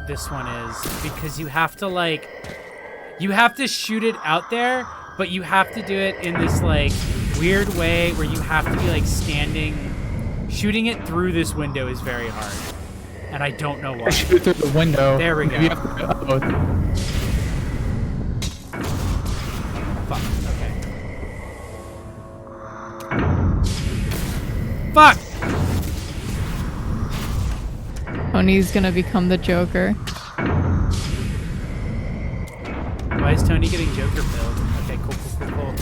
Speaker 3: this one is, because you have to shoot it out there, but you have to do it in this like weird way where you have to be like standing. Shooting it through this window is very hard, and I don't know why.
Speaker 5: Shoot it through the window.
Speaker 3: There we go.
Speaker 5: You have to,
Speaker 3: Fuck. Okay. Fuck!
Speaker 4: Tony's gonna become the Joker.
Speaker 3: Why is Tony getting Joker pilled? Okay, cool. Come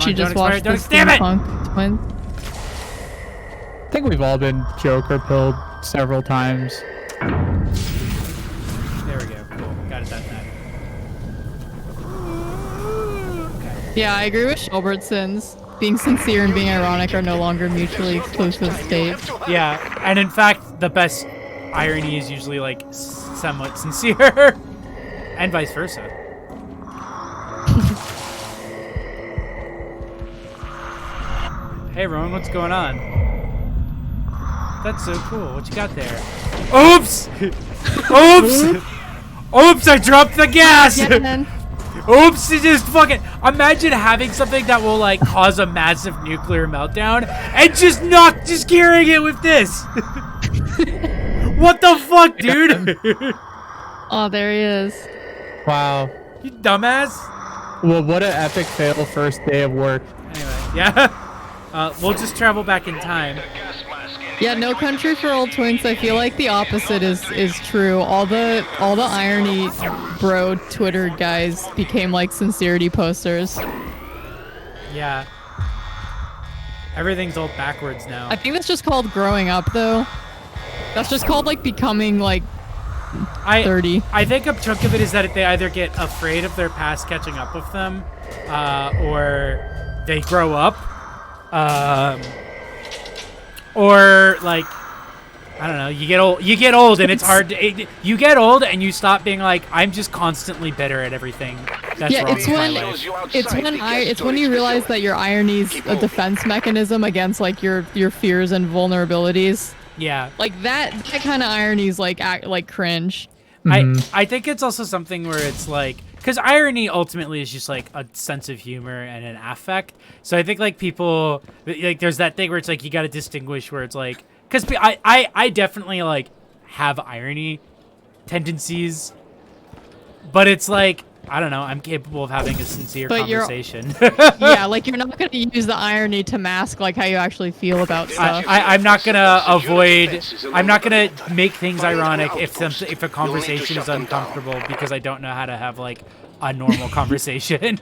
Speaker 4: She
Speaker 3: on,
Speaker 4: just
Speaker 3: don't
Speaker 4: watched
Speaker 3: expire,
Speaker 4: the
Speaker 3: damn it!
Speaker 4: Steampunk Twins.
Speaker 5: I think we've all been Joker pilled several times.
Speaker 3: There we go. Cool. Got it that time. Okay.
Speaker 4: Yeah, I agree with Shelbertson's. Being sincere and being ironic are no longer mutually exclusive states.
Speaker 3: Yeah, and in fact, the best irony is usually like somewhat sincere, and vice versa. Hey, Rowan, what's going on? That's so cool. What you got there? Oops! Oops! Oops! I dropped the gas. Oops! It just fucking. Imagine having something that will like cause a massive nuclear meltdown and just carrying it with this. What the fuck, dude?
Speaker 4: Oh, there he is.
Speaker 5: Wow.
Speaker 3: You dumbass.
Speaker 5: Well, what an epic fail first day of work.
Speaker 3: Anyway, yeah. We'll just travel back in time.
Speaker 4: Yeah, No Country for Old Twins. I feel like the opposite is true. All the irony bro Twitter guys became like sincerity posters.
Speaker 3: Yeah. Everything's all backwards now.
Speaker 4: I think that's just called growing up, though. That's just called like becoming like 30.
Speaker 3: I think a chunk of it is that they either get afraid of their past catching up with them, or they grow up, or like, I don't know, you get old and it's hard to, you get old and you stop being like, I'm just constantly bitter at everything that's wrong with my life.
Speaker 4: It's when you realize that your irony's a defense mechanism against like your fears and vulnerabilities.
Speaker 3: Yeah.
Speaker 4: Like that kind of irony is like cringe.
Speaker 3: I think it's also something where it's like, because irony ultimately is just like a sense of humor and an affect. So I think like people, like there's that thing where it's like you got to distinguish where it's like, because I definitely like have irony tendencies, but it's like, I don't know, I'm capable of having a sincere conversation.
Speaker 4: Yeah, like you're not going to use the irony to mask like how you actually feel about stuff.
Speaker 3: I'm not going to I'm not going to make things ironic if a conversation is uncomfortable because I don't know how to have like a normal conversation.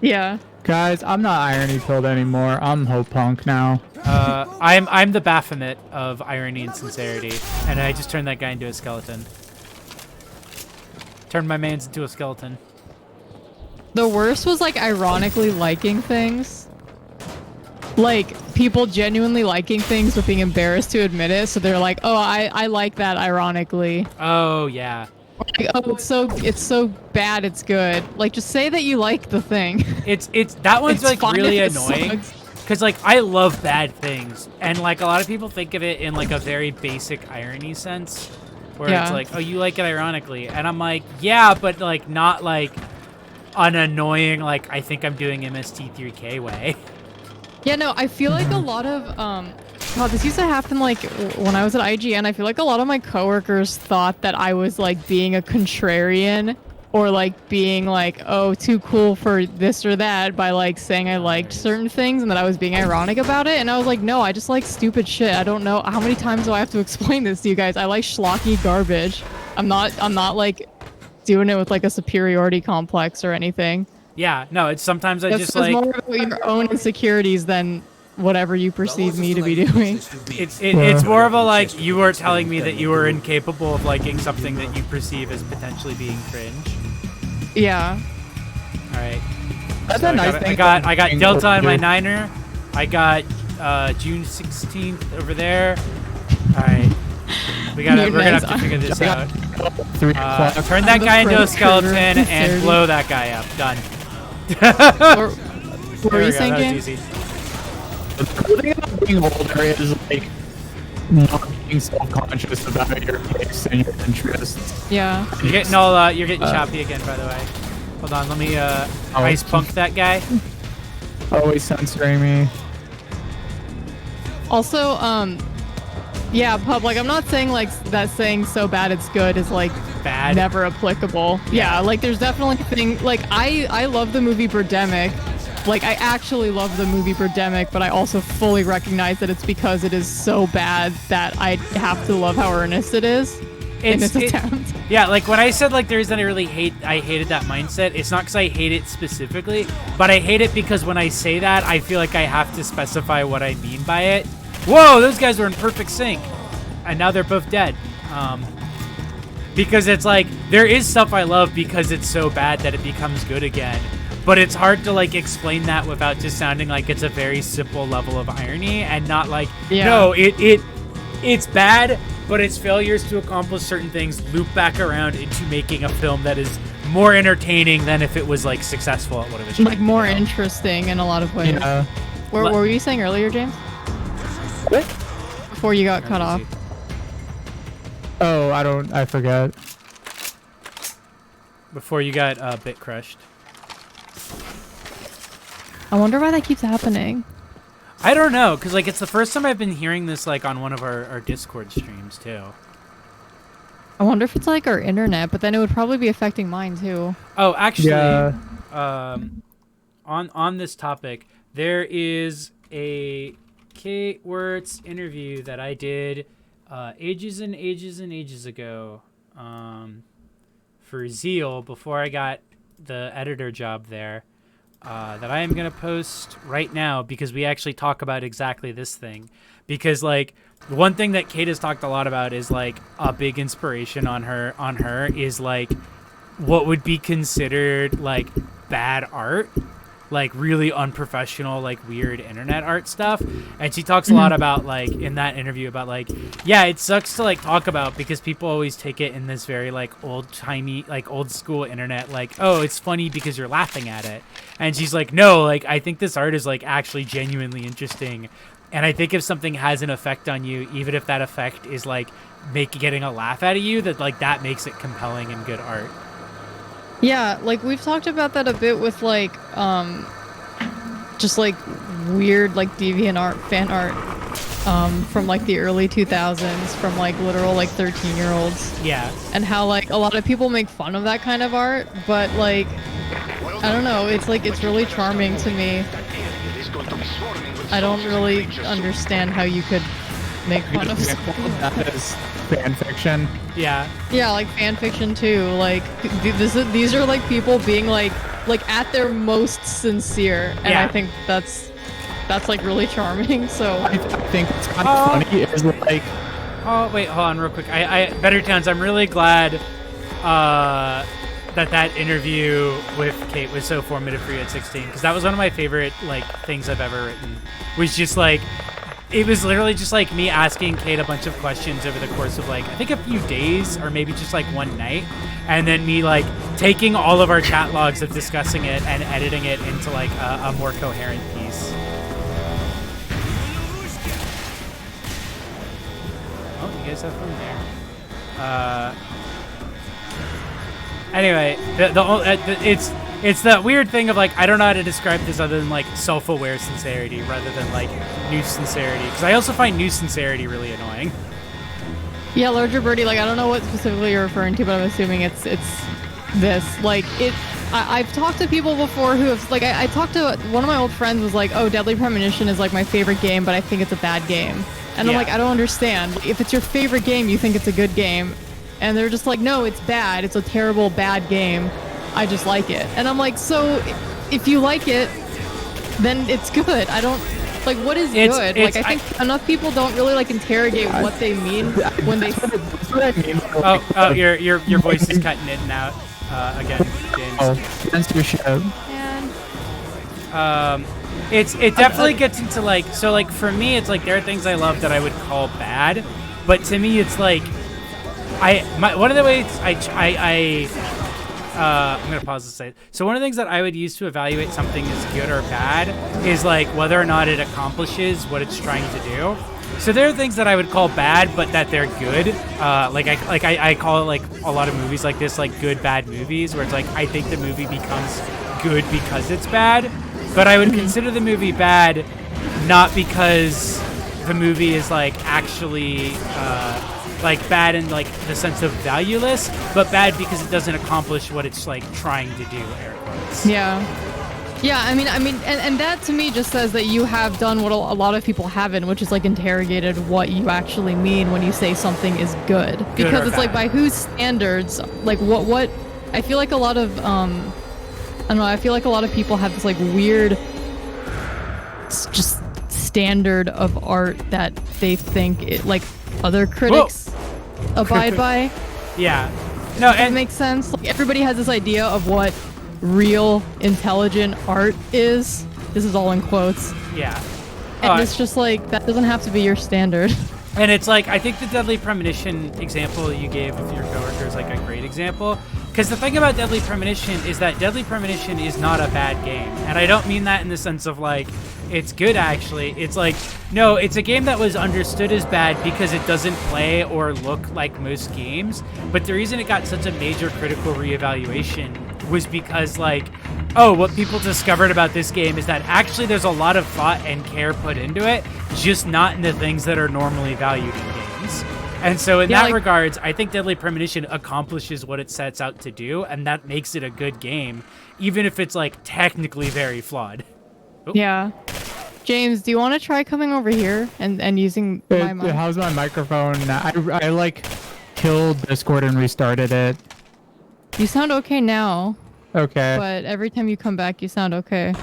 Speaker 4: Yeah.
Speaker 5: Guys, I'm not irony pilled anymore. I'm Hope Punk now.
Speaker 3: I'm the Baphomet of irony and sincerity, and I just turned that guy into a skeleton. Turned my mans into a skeleton.
Speaker 4: The worst was like ironically liking things. Like people genuinely liking things but being embarrassed to admit it, so they're like, oh, I like that ironically.
Speaker 3: Oh yeah.
Speaker 4: Like, oh, it's so bad, it's good. Like, just say that you like the thing.
Speaker 3: It's that one's
Speaker 4: It's
Speaker 3: like
Speaker 4: fine
Speaker 3: really
Speaker 4: if it
Speaker 3: annoying.
Speaker 4: sucks.
Speaker 3: Because, like, I love bad things. And, like, a lot of people think of it in, like, a very basic irony sense. Where it's
Speaker 4: Yeah.
Speaker 3: like, oh, you like it ironically. And I'm like, yeah, but, like, not, like, an annoying, like, I think I'm doing MST3K way.
Speaker 4: Yeah, no, I feel like a lot of, God, this used to happen, like, when I was at IGN. I feel like a lot of my coworkers thought that I was, like, being a contrarian or, like, being, like, oh, too cool for this or that by, like, saying I liked certain things and that I was being ironic about it. And I was like, no, I just like stupid shit. I don't know. How many times do I have to explain this to you guys? I like schlocky garbage. I'm not, like, doing it with, like, a superiority complex or anything.
Speaker 3: Yeah, no, it's sometimes I
Speaker 4: That's
Speaker 3: just,
Speaker 4: it's
Speaker 3: like,
Speaker 4: more about your own insecurities than whatever you perceive me to be doing.
Speaker 3: it's more of a, like, you were telling me that you were incapable of liking something that you perceive as potentially being cringe.
Speaker 4: Yeah.
Speaker 3: All right.
Speaker 5: That's
Speaker 3: So
Speaker 5: a nice thing.
Speaker 3: I got Delta on my
Speaker 5: do.
Speaker 3: Niner. I got June 16th over there. All right. We're gonna have to figure this out.
Speaker 5: 3 o'clock.
Speaker 3: Turn that
Speaker 4: the
Speaker 3: guy into a
Speaker 4: front
Speaker 3: skeleton
Speaker 4: recruiter.
Speaker 3: and
Speaker 4: Dirty.
Speaker 3: blow that guy up. Done.
Speaker 4: What were
Speaker 3: There
Speaker 4: you
Speaker 3: we go,
Speaker 4: saying,
Speaker 3: that was
Speaker 4: James?
Speaker 3: easy.
Speaker 5: The cool thing about being older is like not being self-conscious about your tastes and your interests.
Speaker 4: Yeah.
Speaker 3: You're getting you're getting choppy again, by the way. Hold on, let me ice punk that guy.
Speaker 5: Always censoring me.
Speaker 4: Also, yeah, pub, like, I'm not saying, like, that saying so bad it's good is, like,
Speaker 3: Bad.
Speaker 4: never applicable. Yeah, like, there's definitely like, I love the movie Birdemic. Like, I actually love the movie Birdemic, but I also fully recognize that it's because it is so bad that I have to love how earnest it is in its attempt.
Speaker 3: Yeah, like when I said like the reason I hated that mindset, it's not because I hate it specifically, but I hate it because when I say that, I feel like I have to specify what I mean by it. Whoa, those guys were in perfect sync, and now they're both dead. Because it's like there is stuff I love because it's so bad that it becomes good again. But it's hard to like explain that without just sounding like it's a very simple level of irony and not like no, it's bad, but its failures to accomplish certain things loop back around into making a film that is more entertaining than if it was like successful at what it was trying
Speaker 4: Like,
Speaker 3: to
Speaker 4: more
Speaker 3: do.
Speaker 4: interesting in a lot of ways.
Speaker 5: Yeah.
Speaker 4: What were you saying earlier, James?
Speaker 5: What?
Speaker 4: Before you got cut off.
Speaker 5: Oh, I forget.
Speaker 3: Before you got bit crushed.
Speaker 4: I wonder why that keeps happening.
Speaker 3: I don't know, because like it's the first time I've been hearing this like on one of our Discord streams too.
Speaker 4: I wonder if it's like our internet, but then it would probably be affecting mine too.
Speaker 3: Oh, actually,
Speaker 5: Yeah.
Speaker 3: on this topic, there is a Kate Wirtz interview that I did ages and ages and ages ago for Zeal before I got the editor job there. That I am gonna post right now because we actually talk about exactly this thing. Because like one thing that Kate has talked a lot about is like a big inspiration on her is like what would be considered like bad art, like really unprofessional, like weird internet art stuff. And she talks a lot about like in that interview about like, yeah, it sucks to like talk about because people always take it in this very like old timey, like old school internet, like, oh, it's funny because you're laughing at it. And she's like, no, like I think this art is like actually genuinely interesting. And I think if something has an effect on you, even if that effect is like getting a laugh out of you, that like that makes it compelling and good art.
Speaker 4: Yeah, like we've talked about that a bit with like just like weird like DeviantArt fan art from like the early 2000s from like literal like 13-year-olds.
Speaker 3: Yeah.
Speaker 4: And how like a lot of people make fun of that kind of art, but like I don't know, it's like it's really charming to me. I don't really understand how you could make fun of something.
Speaker 5: That is fan fiction.
Speaker 3: Yeah.
Speaker 4: Yeah, like fan fiction too. Like these are like people being like at their most sincere, and
Speaker 3: Yeah.
Speaker 4: I think that's like really charming. So
Speaker 5: I think it's kind of funny is like
Speaker 3: Oh, wait, hold on real quick. I Better Towns, I'm really glad that interview with Kate was so formative for you at 16, because that was one of my favorite like things I've ever written. Was just like it was literally just like me asking Kate a bunch of questions over the course of like I think a few days or maybe just like one night, and then me like taking all of our chat logs of discussing it and editing it into like a more coherent piece. Oh, you guys have fun there. Anyway, it's that weird thing of like I don't know how to describe this other than like self-aware sincerity rather than like new sincerity, because I also find new sincerity really annoying.
Speaker 4: Yeah, Larger Birdie, like I don't know what specifically you're referring to, but I'm assuming it's this. Like I've talked to people before who have like I talked to one of my old friends was like, oh, Deadly Premonition is like my favorite game, but I think it's a bad game. And I'm like, I don't understand. If it's your favorite game, you think it's a good game. And they're just like, no, it's bad. It's a terrible, bad game. I just like it. And I'm like, so if you like it, then it's good. I don't, like, what is good? Like, I think enough people don't really, like, interrogate what they mean when they...
Speaker 5: That's what I mean.
Speaker 3: Oh, your voice is cutting in and out again, James.
Speaker 5: Oh, that's your show.
Speaker 3: It definitely gets into, like, so, like, for me, it's, like, there are things I love that I would call bad, but to me, it's, like, one of the ways I'm gonna pause to say. So one of the things that I would use to evaluate something as good or bad is like whether or not it accomplishes what it's trying to do. So there are things that I would call bad, but that they're good. I call it like a lot of movies like this, like good bad movies, where it's like I think the movie becomes good because it's bad, but I would consider the movie bad not because the movie is like actually. Like bad in like the sense of valueless, but bad because it doesn't accomplish what it's like trying to do. Air quotes.
Speaker 4: Yeah. I mean, and that to me just says that you have done what a lot of people haven't, which is like interrogated what you actually mean when you say something is good. Because it's like by whose standards? Like what? I feel like a lot of I don't know. I feel like a lot of people have this like weird, just standard of art that they think it like. Other critics abide by.
Speaker 3: Yeah. No, and
Speaker 4: it makes sense. Like, everybody has this idea of what real intelligent art is. This is all in quotes.
Speaker 3: Yeah.
Speaker 4: And it's just like that doesn't have to be your standard.
Speaker 3: And it's like I think the Deadly Premonition example you gave with your coworker is like a great example. Because the thing about Deadly Premonition is that Deadly Premonition is not a bad game. And I don't mean that in the sense of like, it's good actually. It's like, no, it's a game that was understood as bad because it doesn't play or look like most games. But the reason it got such a major critical reevaluation was because like, oh, what people discovered about this game is that actually there's a lot of thought and care put into it, just not in the things that are normally valued in games. And so in that regards, I think Deadly Premonition accomplishes what it sets out to do, and that makes it a good game, even if it's like technically very flawed. Oh.
Speaker 4: Yeah. James, do you want to try coming over here and using my mic?
Speaker 5: How's my microphone? I like killed Discord and restarted it.
Speaker 4: You sound okay now.
Speaker 5: Okay.
Speaker 4: But every time you come back, you sound okay.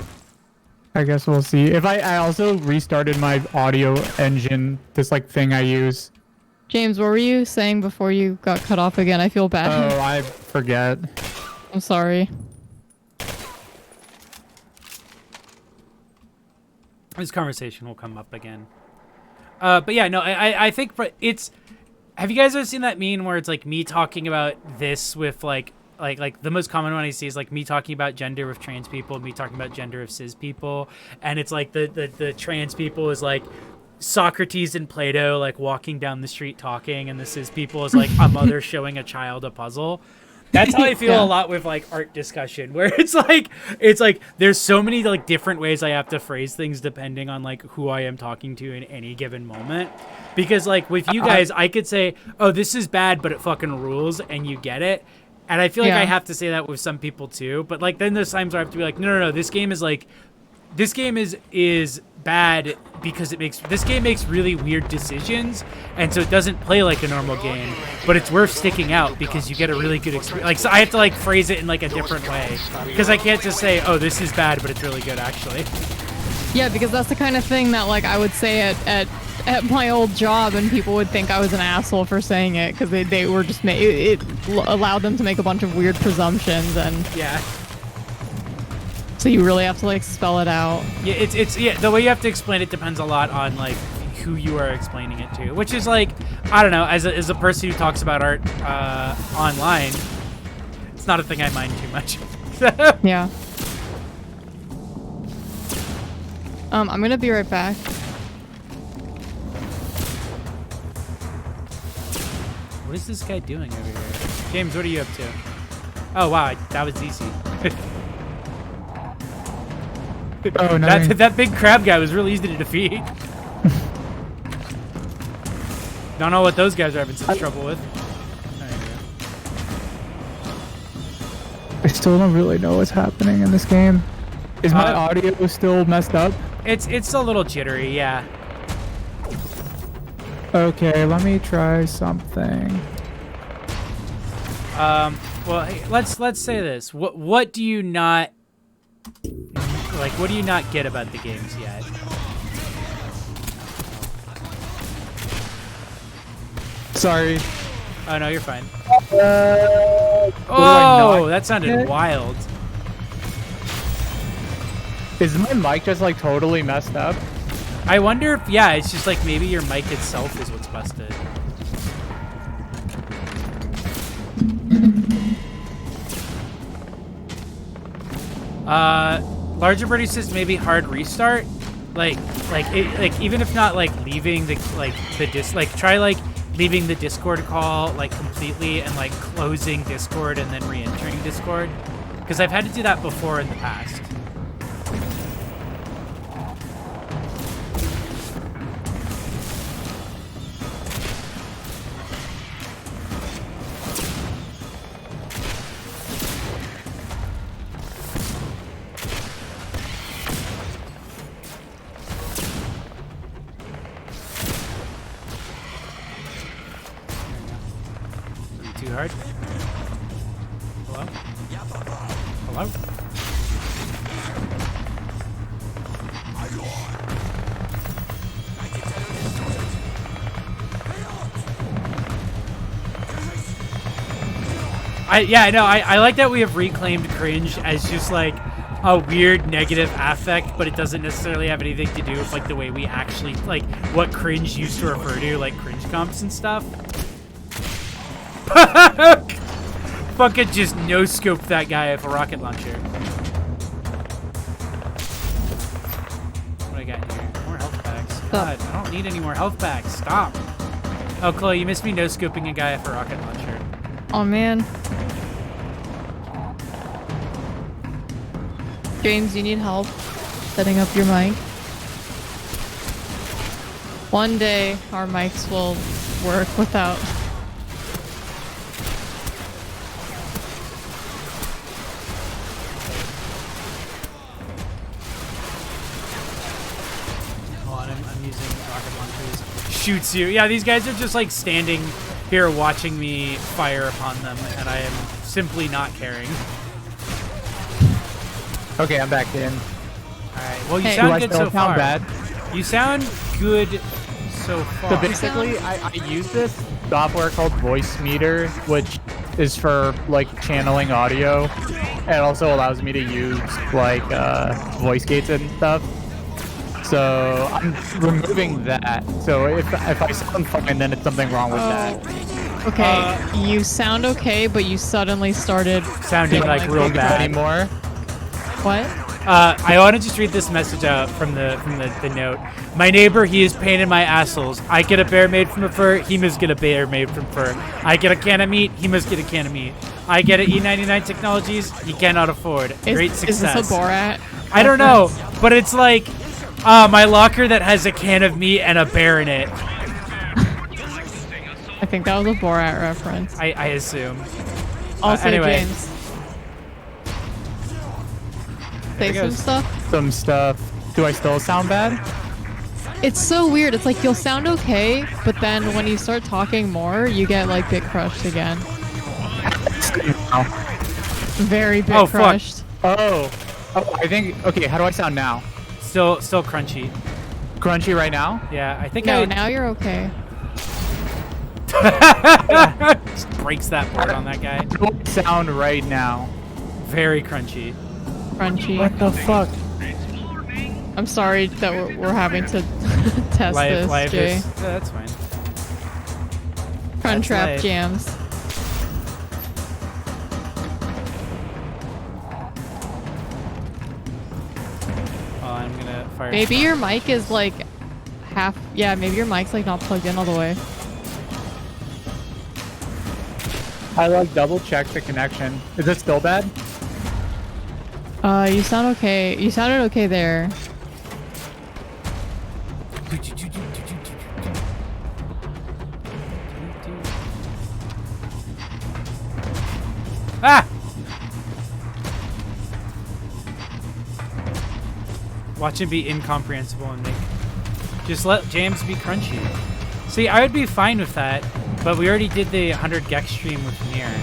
Speaker 5: I guess we'll see. If I also restarted my audio engine, this like thing I use.
Speaker 4: James, what were you saying before you got cut off again? I feel bad.
Speaker 5: Oh, I forget.
Speaker 4: I'm sorry.
Speaker 3: This conversation will come up again. But yeah, no, I think it's... Have you guys ever seen that meme where it's like me talking about this with like the most common one I see is like me talking about gender with trans people, me talking about gender with cis people, and it's like the trans people is like Socrates and Plato like walking down the street talking, and the cis people is like a mother showing a child a puzzle. That's how I feel a lot with like art discussion, where it's like there's so many like different ways I have to phrase things depending on like who I am talking to in any given moment. Because like with you guys, I could say, "Oh, this is bad, but it fucking rules," and you get it. And I feel like I have to say that with some people too. But like then there's times where I have to be like, no, this game is bad because this game makes really weird decisions, and so it doesn't play like a normal game, but it's worth sticking out because you get a really good experience. Like, so I have to like phrase it in like a different way because I can't just say, oh, this is bad, but it's really good actually.
Speaker 4: Yeah, because that's the kind of thing that like I would say at my old job, and people would think I was an asshole for saying it because they were just it allowed them to make a bunch of weird presumptions, and so you really have to like spell it out.
Speaker 3: Yeah, it's the way you have to explain it depends a lot on like who you are explaining it to, which is like, I don't know, as a person who talks about art online, it's not a thing I mind too much.
Speaker 4: Yeah. I'm gonna be right back.
Speaker 3: What is this guy doing over here? James, what are you up to? Oh wow, that was easy.
Speaker 5: Oh, nice.
Speaker 3: That big crab guy was really easy to defeat. Don't know what those guys are having such trouble with. There you go.
Speaker 5: I still don't really know what's happening in this game. Is my audio still messed up?
Speaker 3: It's a little jittery, yeah.
Speaker 5: Okay, let me try something.
Speaker 3: Well, hey, let's say this. What do you not like? What do you not get about the games yet?
Speaker 5: Sorry.
Speaker 3: Oh no, you're fine.
Speaker 5: What do I
Speaker 3: Oh,
Speaker 5: not
Speaker 3: that sounded
Speaker 5: get?
Speaker 3: wild.
Speaker 5: Is my mic just like totally messed up?
Speaker 3: I wonder if it's just like maybe your mic itself is what's busted. Larger Birdie says maybe hard restart, like even if not like leaving the try like leaving the Discord call like completely and like closing Discord and then re-entering Discord, because I've had to do that before in the past. Too hard? Hello? Hello? I like that we have reclaimed cringe as just like a weird negative affect, but it doesn't necessarily have anything to do with like the way we actually like what cringe used to refer to, like cringe comps and stuff. Fucking just no-scoped that guy with a rocket launcher. What do I got here? More health packs. God, I don't need any more health packs. Stop. Oh, Chloe, you missed me no-scoping a guy with a rocket launcher.
Speaker 4: Oh man. James, you need help setting up your mic. One day our mics will work without.
Speaker 3: I'm using rocket launchers. Shoots you. Yeah, these guys are just like standing here watching me fire upon them, and I am simply not caring.
Speaker 5: Okay, I'm back in.
Speaker 3: Alright, well, you
Speaker 4: Hey.
Speaker 3: sound
Speaker 5: Do I
Speaker 3: good
Speaker 5: still
Speaker 3: so
Speaker 5: sound
Speaker 3: far.
Speaker 5: bad?
Speaker 3: You sound good so far.
Speaker 5: So basically, I use this software called Voice Meter, which is for like channeling audio, and it also allows me to use like voice gates and stuff. So I'm removing that. So if I sound fine, then it's something wrong with that.
Speaker 4: Okay, you sound okay, but you suddenly started
Speaker 3: Sounding like real
Speaker 5: Don't
Speaker 3: bad.
Speaker 5: anymore.
Speaker 4: what?
Speaker 3: I want to just read this message out from the note. My neighbor, he is pain in my assholes. I get a bear made from a fur, he must get a bear made from fur. I get a can of meat, he must get a can of meat. I get an E99 Technologies, he cannot afford. Great success.
Speaker 4: Is this a Borat?
Speaker 3: I don't know, but it's like my locker that has a can of meat and a bear in it.
Speaker 4: I think that was a Borat reference.
Speaker 3: I assume.
Speaker 4: Also,
Speaker 3: anyway.
Speaker 4: James. Say
Speaker 3: it
Speaker 4: some
Speaker 3: goes.
Speaker 4: stuff.
Speaker 5: Some stuff. Do I still sound bad?
Speaker 4: It's so weird. It's like you'll sound okay, but then when you start talking more, you get like bit crushed again. Very bit
Speaker 3: Oh, fuck.
Speaker 4: crushed.
Speaker 5: Oh, I think. Okay, how do I sound now?
Speaker 3: Still crunchy.
Speaker 5: Crunchy right now?
Speaker 3: Yeah, I think
Speaker 4: No,
Speaker 3: I
Speaker 4: now you're okay.
Speaker 3: just breaks that board on that guy.
Speaker 5: How do I sound right now?
Speaker 3: Very crunchy.
Speaker 4: Crunchy.
Speaker 5: What the fuck?
Speaker 4: I'm sorry that we're having to test this,
Speaker 3: Life
Speaker 4: Jay.
Speaker 3: is. Yeah, that's fine.
Speaker 4: Crunch trap
Speaker 3: life.
Speaker 4: jams.
Speaker 3: Oh, I'm gonna fire.
Speaker 4: Maybe your mic is like half. Yeah, maybe your mic's like not plugged in all the way.
Speaker 5: I like double check the connection. Is it still bad?
Speaker 4: You sound okay. You sounded okay there.
Speaker 3: Ah! Watch him be incomprehensible and make. Just let James be crunchy. See, I would be fine with that, but we already did the 100 Gex stream with Nier.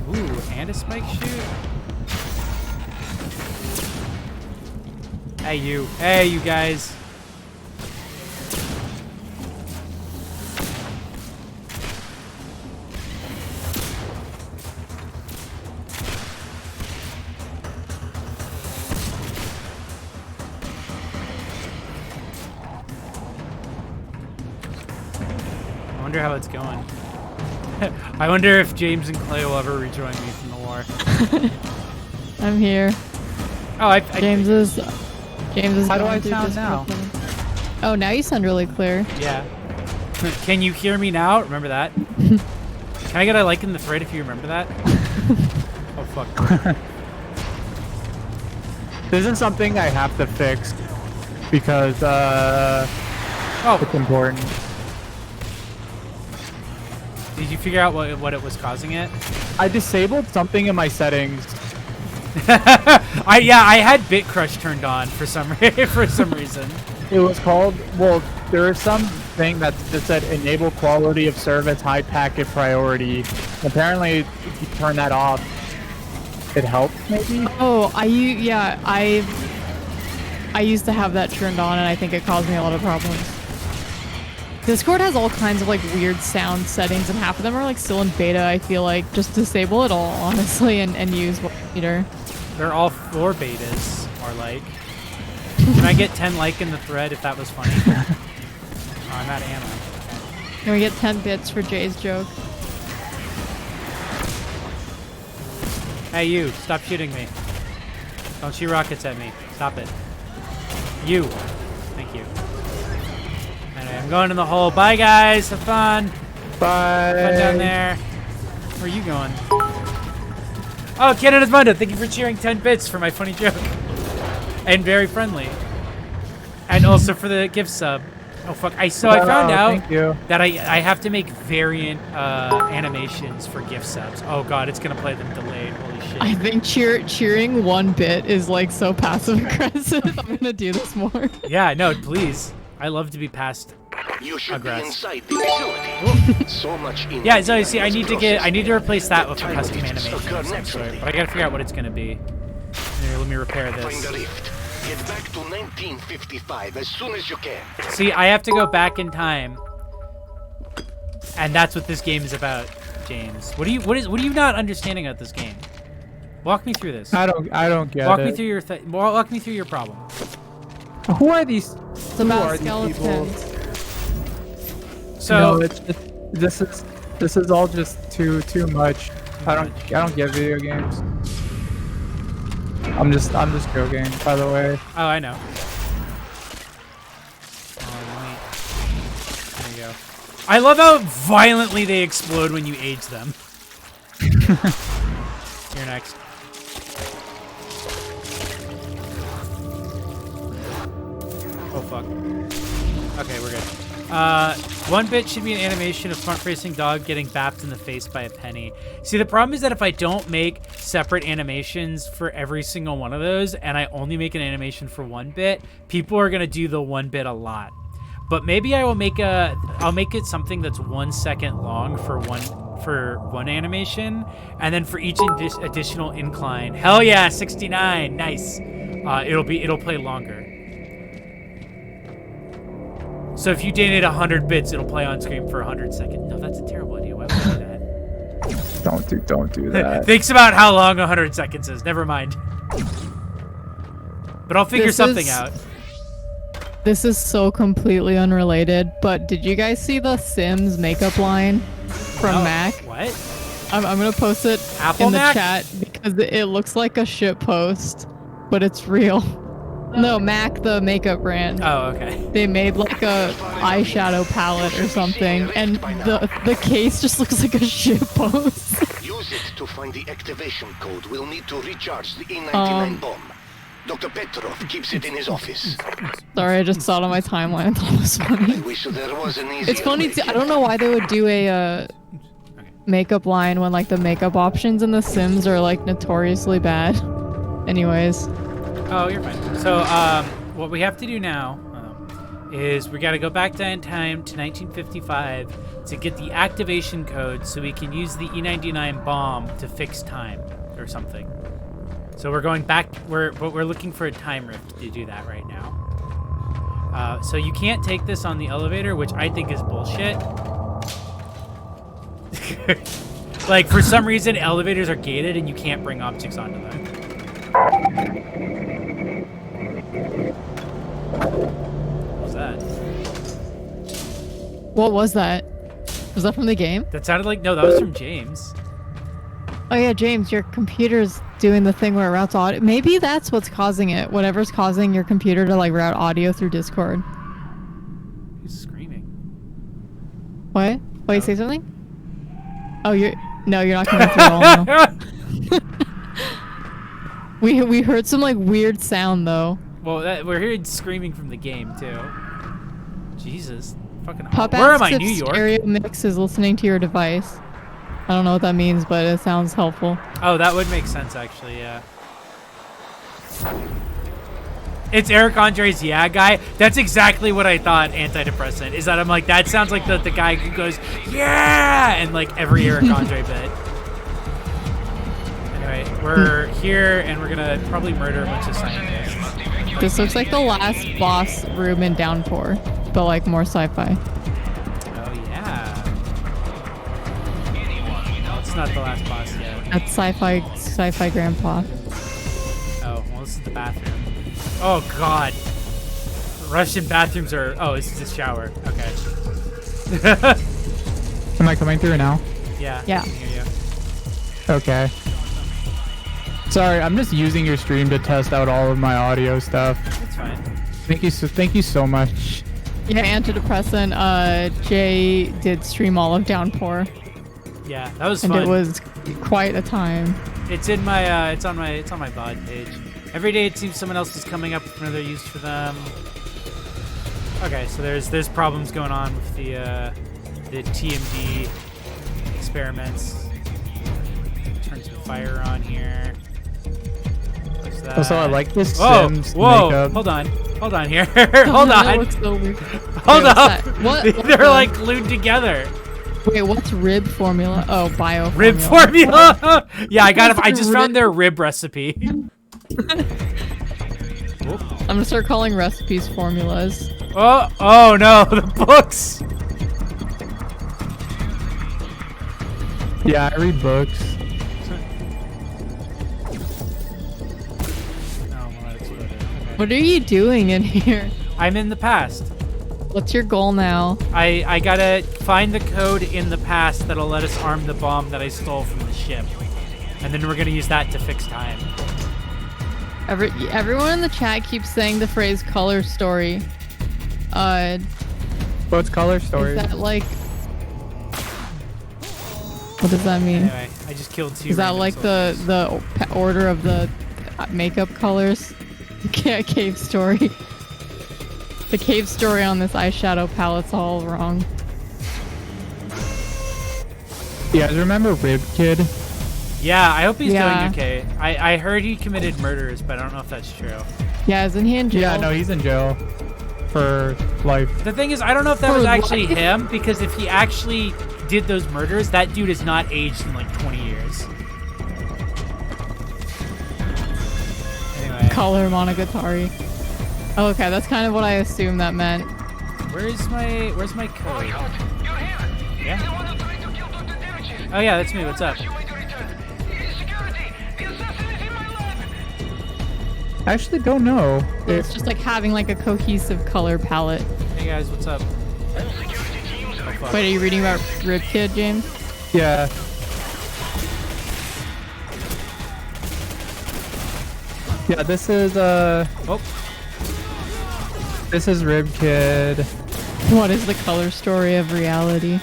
Speaker 3: Ooh, and a spike shoot. Hey, you. Hey, you guys. I wonder how it's going. I wonder if James and Clay will ever rejoin me from the war.
Speaker 4: I'm here.
Speaker 3: Oh,
Speaker 4: James is.
Speaker 5: How do I
Speaker 4: going through
Speaker 5: sound
Speaker 4: Discord.
Speaker 5: now?
Speaker 4: Oh, now you sound really clear.
Speaker 3: Yeah. Can you hear me now? Remember that? Can I get a like in the thread if you remember that? Oh, fuck.
Speaker 5: This is something I have to fix because it's important.
Speaker 3: Did you figure out what it was causing it?
Speaker 5: I disabled something in my settings.
Speaker 3: I had Bit Crush turned on for some reason.
Speaker 5: It was called, well, there is something that said enable quality of service high packet priority. Apparently, if you turn that off, it helps maybe?
Speaker 4: Oh, I used to have that turned on, and I think it caused me a lot of problems. Discord has all kinds of like weird sound settings, and half of them are like still in beta. I feel like just disable it all, honestly, and use meter.
Speaker 3: They're all 4 betas, or like. Can I get 10 like in the thread if that was funny? Oh, I'm out of ammo. Okay.
Speaker 4: Can we get 10 bits for Jay's joke?
Speaker 3: Hey, you! Stop shooting me! Don't shoot rockets at me! Stop it! You! Thank you. Anyway, I'm going in the hole. Bye, guys. Have fun.
Speaker 5: Bye.
Speaker 3: Fun down there. Where are you going? Oh, Canada's Mundo, thank you for cheering 10 bits for my funny joke. And very friendly. And also for the gift sub. Oh, fuck. I found out that I have to make variant animations for gift subs. Oh, God, it's going to play them delayed. Holy shit.
Speaker 4: I think cheering 1 bit is like so passive aggressive. I'm going to do this more.
Speaker 3: Yeah, no, please. I love to be passed.
Speaker 7: You should be
Speaker 3: Aggress.
Speaker 7: inside the facility. So much in
Speaker 3: Yeah, so you see, I need to replace that with a custom animation of some sort, but I gotta figure out what it's gonna be. Here, let me repair
Speaker 7: Find
Speaker 3: this.
Speaker 7: the rift. Get back to 1955 as soon as you can.
Speaker 3: See, I have to go back in time, and that's what this game is about, James. What are you not understanding about this game? Walk me through this.
Speaker 5: I don't get
Speaker 3: Walk
Speaker 5: it.
Speaker 3: me through your walk me through your problem.
Speaker 5: Who are these?
Speaker 4: It's about skeletons.
Speaker 3: So
Speaker 5: no, this is all just too much. I don't get video games. I'm just joking, by the way.
Speaker 3: Oh, I know. Oh, wait. There you go. I love how violently they explode when you age them. You're next. Oh, fuck. Okay, we're good. 1 bit should be an animation of front-facing dog getting bapped in the face by a penny. See, the problem is that if I don't make separate animations for every single one of those, and I only make an animation for 1 bit, people are gonna do the 1 bit a lot. But maybe I'll make it something that's 1 second long for one animation, and then for each additional incline. Hell yeah, 69, nice. It'll play longer. So if you donate 100 bits, it'll play on screen for 100 seconds. No, that's a terrible idea. Why would I do that?
Speaker 5: Don't do that.
Speaker 3: Thinks about how long 100 seconds is. Never mind. But I'll figure something out.
Speaker 4: This is so completely unrelated, but did you guys see the Sims makeup line from Mac?
Speaker 3: What?
Speaker 4: I'm gonna post it
Speaker 3: Apple
Speaker 4: in the
Speaker 3: Mac?
Speaker 4: chat because it looks like a shit post, but it's real. No, Mac, the makeup brand.
Speaker 3: Oh, okay.
Speaker 4: They made like a eyeshadow palette or something, and the case just looks like a shit post.
Speaker 8: Use it to find the activation code. We'll need to recharge the E99 bomb. Dr. Petrov keeps it in his office.
Speaker 4: Sorry, I just saw it on my timeline and thought it was funny.
Speaker 8: I wish there was an easier
Speaker 4: It's funny
Speaker 8: way.
Speaker 4: too. I don't know why they would do a makeup line when like the makeup options in The Sims are like notoriously bad. Anyways.
Speaker 3: Oh, you're fine. So, what we have to do now is we got to go back in time to 1955 to get the activation code so we can use the E99 bomb to fix time or something. So we're going back. We're looking for a time rift to do that right now. So you can't take this on the elevator, which I think is bullshit. Like for some reason, elevators are gated and you can't bring objects onto them. What was that?
Speaker 4: What was that? Was that from the game?
Speaker 3: That sounded like no. That was from James.
Speaker 4: Oh yeah, James, your computer's doing the thing where it routes audio. Maybe that's what's causing it. Whatever's causing your computer to like route audio through Discord.
Speaker 3: He's screaming.
Speaker 4: What? Wait, say something? Oh, you're not coming through at all now. We heard some like weird sound though.
Speaker 3: Well, we're hearing screaming from the game too. Jesus, fucking.
Speaker 4: Pop
Speaker 3: Where am I?
Speaker 4: asks if
Speaker 3: New York.
Speaker 4: Stereo Mix is listening to your device. I don't know what that means, but it sounds helpful.
Speaker 3: Oh, that would make sense actually. Yeah. It's Eric Andre's Yeah guy. That's exactly what I thought. Antidepressant is that I'm like that sounds like the guy who goes yeah and like every Eric Andre bit. Anyway, we're here and we're gonna probably murder a bunch of scientists.
Speaker 4: This looks like the last boss room in Downpour, but like more sci-fi.
Speaker 3: Oh yeah. No, it's not the last boss yet.
Speaker 4: That's sci-fi grandpa.
Speaker 3: Oh, well, this is the bathroom. Oh god. Russian bathrooms are. Oh, this is a shower. Okay.
Speaker 5: Am I coming through now?
Speaker 3: Yeah.
Speaker 4: Yeah.
Speaker 3: I can hear you.
Speaker 5: Okay. Sorry, I'm just using your stream to test out all of my audio stuff.
Speaker 3: That's fine.
Speaker 5: Thank you so much.
Speaker 4: Yeah, antidepressant. Jay did stream all of Downpour,
Speaker 3: Yeah, that was
Speaker 4: and
Speaker 3: fun.
Speaker 4: it was quite a time.
Speaker 3: It's in my it's on my VOD page. Every day it seems someone else is coming up with another use for them. Okay, so there's problems going on with the TMD experiments. Turn some fire on here. What's that?
Speaker 5: Also, I like this
Speaker 3: Whoa,
Speaker 5: Sims
Speaker 3: whoa!
Speaker 5: makeup.
Speaker 3: Hold on here. Hold
Speaker 4: That
Speaker 3: on.
Speaker 4: looks so weird.
Speaker 3: Hold
Speaker 4: Wait, what's
Speaker 3: up.
Speaker 4: that? What?
Speaker 3: They're like glued together.
Speaker 4: Wait, what's rib formula? Oh, bio
Speaker 3: Rib formula. Yeah, I just found their rib recipe.
Speaker 4: I'm gonna start calling recipes formulas.
Speaker 3: Oh no, the books.
Speaker 5: Yeah, I read books.
Speaker 4: What are you doing in here?
Speaker 3: I'm in the past.
Speaker 4: What's your goal now?
Speaker 3: I gotta find the code in the past that'll let us arm the bomb that I stole from the ship. And then we're gonna use that to fix time.
Speaker 4: Everyone in the chat keeps saying the phrase color story.
Speaker 5: What's color story?
Speaker 4: Is that like... What does that mean?
Speaker 3: Anyway, I just killed two.
Speaker 4: Is that
Speaker 3: random
Speaker 4: like
Speaker 3: soldiers.
Speaker 4: the order of the makeup colors? Cave story. The cave story on this eyeshadow palette's all wrong.
Speaker 5: You guys remember Rib Kid?
Speaker 3: Yeah, I hope he's
Speaker 4: Yeah.
Speaker 3: doing okay. I heard he committed murders, but I don't know if that's true.
Speaker 4: Yeah, isn't he in jail?
Speaker 5: Yeah, no, he's in jail for life.
Speaker 3: The thing is, I don't know if that
Speaker 4: For
Speaker 3: was actually
Speaker 4: life?
Speaker 3: him, because if he actually did those murders, that dude is not aged in like 20 years. Anyway,
Speaker 4: Color Monogatari. Oh, okay, that's kind of what I assumed that meant.
Speaker 3: where's my code?
Speaker 7: You're here.
Speaker 3: Yeah.
Speaker 7: The one who tried to kill Dr. Demichev.
Speaker 3: Oh yeah, that's me. What's up?
Speaker 5: I actually don't know.
Speaker 4: It's just like having like a cohesive color palette.
Speaker 3: Hey guys, what's up?
Speaker 4: Wait, are you reading about Rib Kid, James?
Speaker 5: Yeah. Yeah, this is
Speaker 3: Oh,
Speaker 5: this is Rib Kid.
Speaker 4: What is the color story of reality?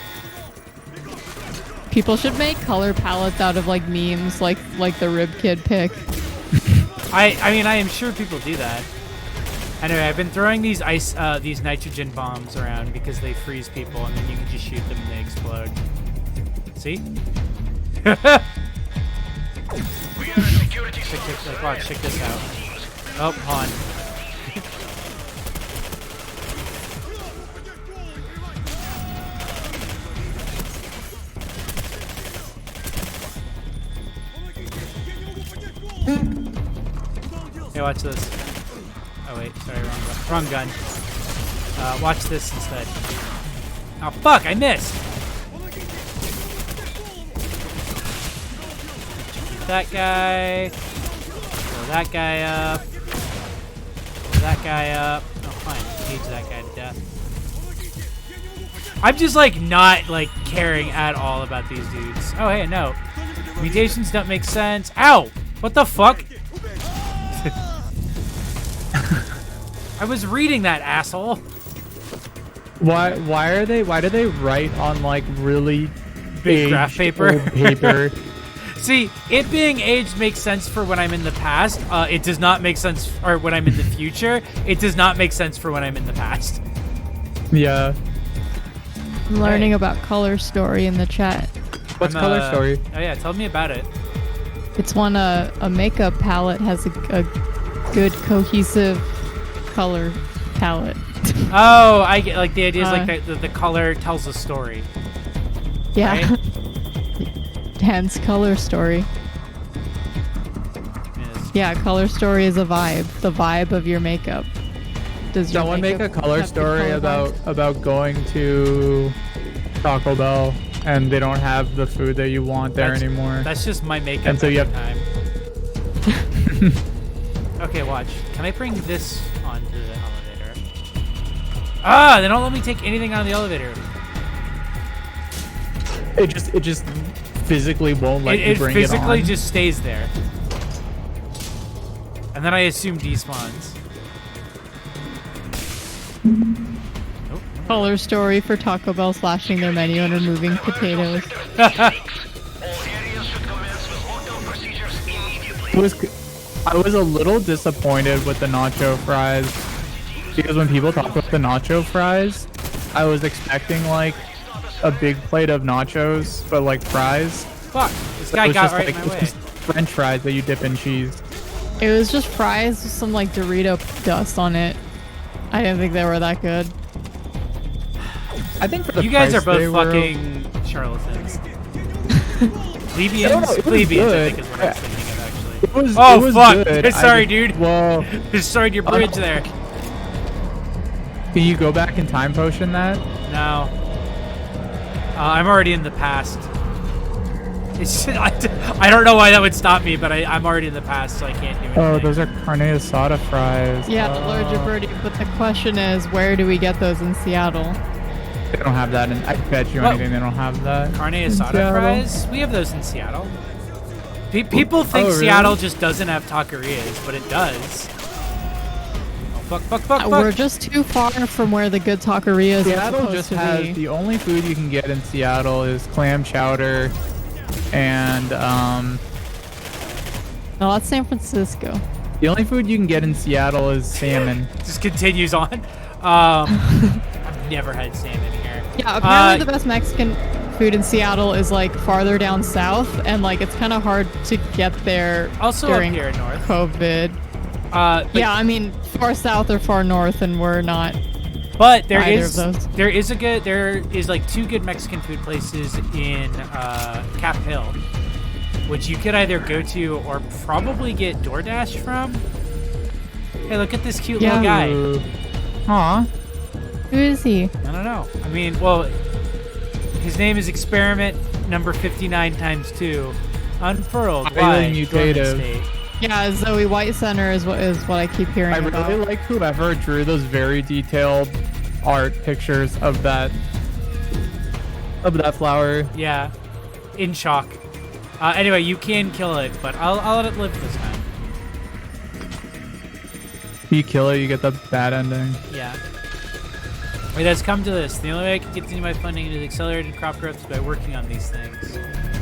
Speaker 4: People should make color palettes out of like memes, like the Rib Kid pic.
Speaker 3: I mean, I am sure people do that. Anyway, I've been throwing these these nitrogen bombs around because they freeze people, and then you can just shoot them and they explode. See? Like, watch, check this out. Oh, hold on. Hey, watch this. Oh wait, sorry, wrong gun. Watch this instead. Oh fuck, I missed! Keep that guy. Blow that guy up. Blow that guy up. Oh fine, engage that guy to death. I'm just like not like caring at all about these dudes. Oh hey, no. Mutations don't make sense. Ow! What the fuck? I was reading that, asshole.
Speaker 5: Why do they write on like really
Speaker 3: Big graph paper?
Speaker 5: old paper?
Speaker 3: See, it being aged makes sense for when I'm in the past. It does not make sense, or when I'm in the future. It does not make sense for when I'm in the past.
Speaker 5: Yeah.
Speaker 4: I'm learning about color story in the chat.
Speaker 5: What's color story?
Speaker 3: Oh yeah, tell me about it.
Speaker 4: It's when a makeup palette has a good cohesive color palette.
Speaker 3: Oh, I get like the idea is like the color tells a story.
Speaker 4: Yeah.
Speaker 3: Right?
Speaker 4: Hence color story.
Speaker 3: Yes.
Speaker 4: Yeah, color story is a vibe. The vibe of your makeup. Does your
Speaker 5: Someone make a
Speaker 4: makeup
Speaker 5: color
Speaker 4: have the
Speaker 5: story
Speaker 4: color vibe?
Speaker 5: about going to Taco Bell and they don't have the food that you want there anymore.
Speaker 3: That's just my makeup
Speaker 5: And so you have-
Speaker 3: time. Okay, watch. Can I bring this onto the elevator? Ah, they don't let me take anything on the elevator.
Speaker 5: It just physically won't let you
Speaker 3: It
Speaker 5: bring
Speaker 3: physically
Speaker 5: it on.
Speaker 3: just stays there. And then I assume despawns. Nope.
Speaker 4: Color story for Taco Bell slashing their menu and removing potatoes.
Speaker 5: I was a little disappointed with the nacho fries because when people talk about the nacho fries, I was expecting like a big plate of nachos, but like fries.
Speaker 3: Fuck, this
Speaker 5: But
Speaker 3: guy
Speaker 5: it was
Speaker 3: got
Speaker 5: just
Speaker 3: right
Speaker 5: like
Speaker 3: in
Speaker 5: it
Speaker 3: my
Speaker 5: was
Speaker 3: way.
Speaker 5: just French fries that you dip in cheese.
Speaker 4: It was just fries with some like Dorito dust on it. I didn't think they were that good.
Speaker 5: I think for the
Speaker 3: You guys are
Speaker 5: price, they
Speaker 3: both
Speaker 5: were-
Speaker 3: fucking charlatans. Plebeians?
Speaker 5: No, it was
Speaker 3: Plebeians, I
Speaker 5: good.
Speaker 3: think is what I was thinking of, actually.
Speaker 5: It was,
Speaker 3: Oh,
Speaker 5: it was
Speaker 3: fuck.
Speaker 5: good. I
Speaker 3: Sorry,
Speaker 5: just-
Speaker 3: dude.
Speaker 5: Well,
Speaker 3: Destroyed your bridge there.
Speaker 5: can you go back and time potion that?
Speaker 3: No. I'm already in the past. It's just, I don't know why that would stop me, but I'm already in the past, so I can't do anything.
Speaker 5: Oh, those are carne asada fries.
Speaker 4: Yeah, the larger birdie. But the question is, where do we get those in Seattle?
Speaker 5: They don't have that in. I bet you
Speaker 3: What?
Speaker 5: anything they don't have that.
Speaker 3: Carne
Speaker 5: in
Speaker 3: asada
Speaker 5: Seattle.
Speaker 3: fries? We have those in Seattle. People think
Speaker 5: Oh, really?
Speaker 3: Seattle just doesn't have taquerias, but it does. Oh, fuck, fuck, fuck, fuck.
Speaker 4: We're just too far from where the good taquerias are
Speaker 5: Seattle
Speaker 4: supposed
Speaker 5: just
Speaker 4: to
Speaker 5: has
Speaker 4: be.
Speaker 5: the only food you can get in Seattle is clam chowder, and
Speaker 4: No, that's San Francisco.
Speaker 5: the only food you can get in Seattle is salmon.
Speaker 3: Just continues on. I've never had salmon here.
Speaker 4: Yeah, apparently the best Mexican food in Seattle is like farther down south, and like it's kind of hard to get there
Speaker 3: Also up
Speaker 4: during
Speaker 3: here north.
Speaker 4: COVID.
Speaker 3: But,
Speaker 4: Yeah, I mean far south or far north, and we're not.
Speaker 3: but there
Speaker 4: Either
Speaker 3: is
Speaker 4: of those.
Speaker 3: there is like 2 good Mexican food places in Cap Hill, which you could either go to or probably get DoorDash from. Hey, look at this cute little guy.
Speaker 5: Ooh. Aw.
Speaker 4: Who is he?
Speaker 3: I don't know. I mean, well, his name is Experiment number 59 times 2. Unfurled.
Speaker 5: Highly
Speaker 3: Why?
Speaker 5: mutative.
Speaker 3: Dormant state.
Speaker 4: Yeah, Zoe White Center is what I keep hearing
Speaker 5: I
Speaker 4: about.
Speaker 5: really like whoever drew those very detailed art pictures of that flower.
Speaker 3: Yeah. In shock. Anyway, you can kill it, but I'll let it live this time.
Speaker 5: If you kill it, you get the bad ending.
Speaker 3: Yeah. Wait, let's come to this. The only way I can continue my funding into the accelerated crop growth is by working on these things.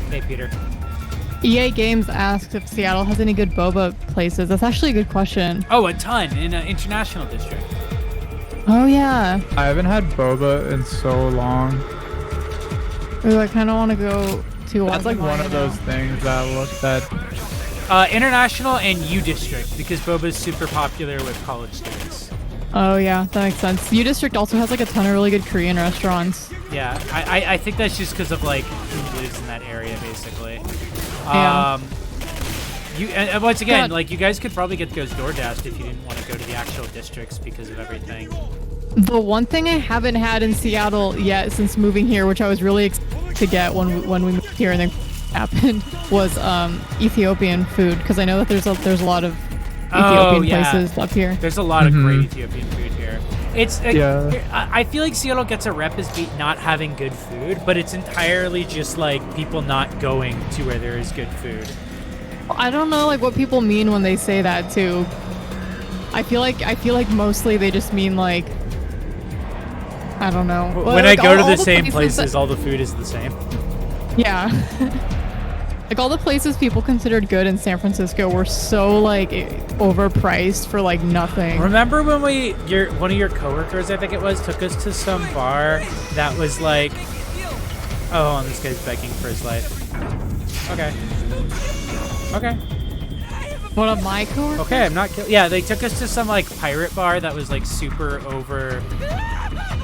Speaker 3: Hey, Peter.
Speaker 4: EA Games asked if Seattle has any good boba places. That's actually a good question.
Speaker 3: Oh, a ton in an international district.
Speaker 4: Oh yeah.
Speaker 5: I haven't had boba in so long.
Speaker 4: Ooh, I kind of want to go to.
Speaker 5: That's like one of those things that look that.
Speaker 3: International and U district because boba is super popular with college students.
Speaker 4: Oh yeah, that makes sense. U District also has like a ton of really good Korean restaurants.
Speaker 3: Yeah, I think that's just because of like who lives in that area basically.
Speaker 4: Yeah.
Speaker 3: And once again,
Speaker 4: God.
Speaker 3: like you guys could probably get those DoorDashed if you didn't want to go to the actual districts because of everything.
Speaker 4: The one thing I haven't had in Seattle yet since moving here, which I was really excited to get when we moved here and then happened, was Ethiopian food because I know that there's a lot of Ethiopian places up here.
Speaker 3: There's a lot of great Ethiopian food here. It's
Speaker 5: Yeah.
Speaker 3: I feel like Seattle gets a rep as not having good food, but it's entirely just like people not going to where there is good food.
Speaker 4: I don't know like what people mean when they say that too. I feel like mostly they just mean like I don't know.
Speaker 3: When
Speaker 4: Well,
Speaker 3: I
Speaker 4: like,
Speaker 3: go to
Speaker 4: all
Speaker 3: the
Speaker 4: the
Speaker 3: same
Speaker 4: places
Speaker 3: places, all the food is the same.
Speaker 4: Yeah. Like all the places people considered good in San Francisco were so like overpriced for like nothing.
Speaker 3: Remember when one of your coworkers, I think it was, took us to some bar that was like, oh, and this guy's begging for his life. Okay. Okay.
Speaker 4: One of my coworkers?
Speaker 3: Okay, I'm not kidding. Yeah, they took us to some like pirate bar that was like super over.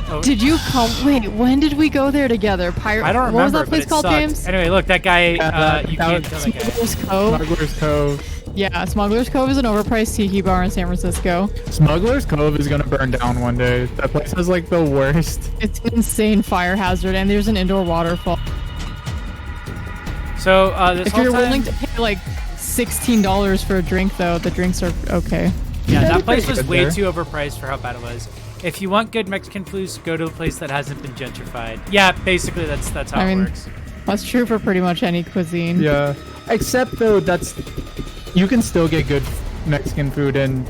Speaker 3: Oh.
Speaker 4: Did you come? Wait, when did we go there together? Pirate.
Speaker 3: I don't remember.
Speaker 4: What was that
Speaker 3: but
Speaker 4: place
Speaker 3: it
Speaker 4: called,
Speaker 3: sucked.
Speaker 4: James?
Speaker 3: Anyway, look, that guy. You can't kill that guy.
Speaker 4: Smuggler's Cove.
Speaker 5: Smuggler's Cove.
Speaker 4: Yeah, Smuggler's Cove is an overpriced tiki bar in San Francisco.
Speaker 5: Smuggler's Cove is gonna burn down one day. That place is like the worst.
Speaker 4: It's an insane fire hazard, and there's an indoor waterfall.
Speaker 3: So this
Speaker 4: If
Speaker 3: whole
Speaker 4: you're
Speaker 3: time,
Speaker 4: willing to pay like $16 for a drink, though, the drinks are okay.
Speaker 3: yeah,
Speaker 5: That'd
Speaker 3: that
Speaker 5: be
Speaker 3: place
Speaker 5: pretty
Speaker 3: was
Speaker 5: good
Speaker 3: way
Speaker 5: there.
Speaker 3: too overpriced for how bad it was. If you want good Mexican food, go to a place that hasn't been gentrified. Yeah, basically that's how
Speaker 4: I
Speaker 3: it
Speaker 4: mean,
Speaker 3: works.
Speaker 4: That's true for pretty much any cuisine.
Speaker 5: Yeah. Except though, you can still get good Mexican food in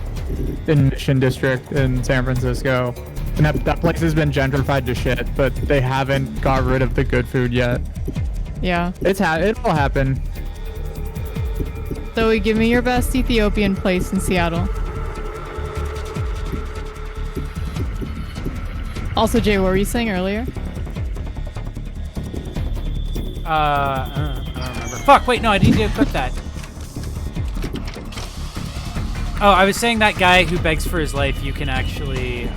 Speaker 5: Mission District in San Francisco, and that place has been gentrified to shit, but they haven't got rid of the good food yet.
Speaker 4: Yeah.
Speaker 5: It'll happen.
Speaker 4: So, give me your best Ethiopian place in Seattle. Also, Jay, what were you saying earlier?
Speaker 3: I don't remember. Fuck, wait, no, I need to equip that. Oh, I was saying that guy who begs for his life, you can actually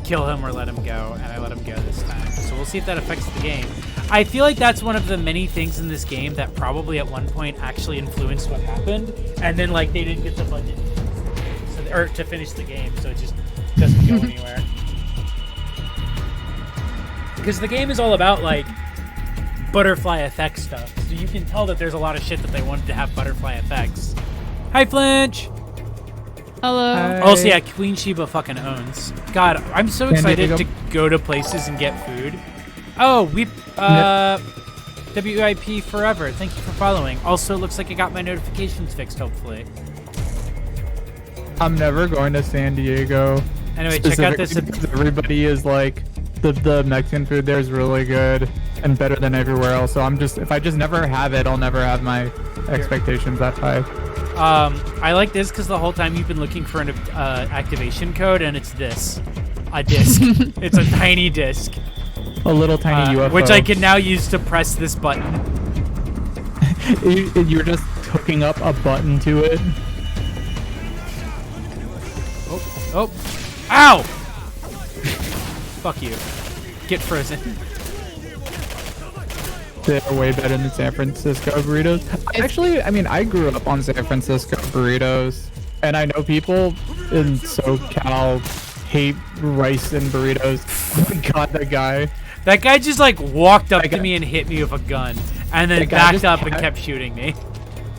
Speaker 3: kill him or let him go, and I let him go this time. So we'll see if that affects the game. I feel like that's one of the many things in this game that probably at one point actually influenced what happened, and then like they didn't get the budget to finish the game, so it just doesn't go anywhere. Because the game is all about like butterfly effect stuff, so you can tell that there's a lot of shit that they wanted to have butterfly effects. Hi, Flinch.
Speaker 4: Hello.
Speaker 5: Hi.
Speaker 3: Also, yeah, Queen Sheba fucking owns. God, I'm so
Speaker 5: San
Speaker 3: excited
Speaker 5: Diego.
Speaker 3: to go to places and get food. Oh, WIP forever. Thank you for following. Also, looks like I got my notifications fixed, hopefully.
Speaker 5: I'm never going to San Diego.
Speaker 3: Anyway, check out this.
Speaker 5: Specifically because everybody is like, the Mexican food there is really good and better than everywhere else. So if I just never have it, I'll never have my expectations that high.
Speaker 3: I like this because the whole time you've been looking for an activation code, and it's this. A disc. It's a tiny disc.
Speaker 5: A little tiny UFO.
Speaker 3: Which I can now use to press this button.
Speaker 5: You're just hooking up a button to it.
Speaker 3: Oh. Ow! Fuck you. Get frozen.
Speaker 5: They're way better than San Francisco burritos. Actually, I mean, I grew up on San Francisco burritos, and I know people in SoCal hate rice and burritos. Oh my god, that guy.
Speaker 3: That guy just like walked up
Speaker 5: That
Speaker 3: to
Speaker 5: guy-
Speaker 3: me and hit me with a gun, and then
Speaker 5: That guy
Speaker 3: backed
Speaker 5: just
Speaker 3: up and
Speaker 5: had-
Speaker 3: kept shooting me.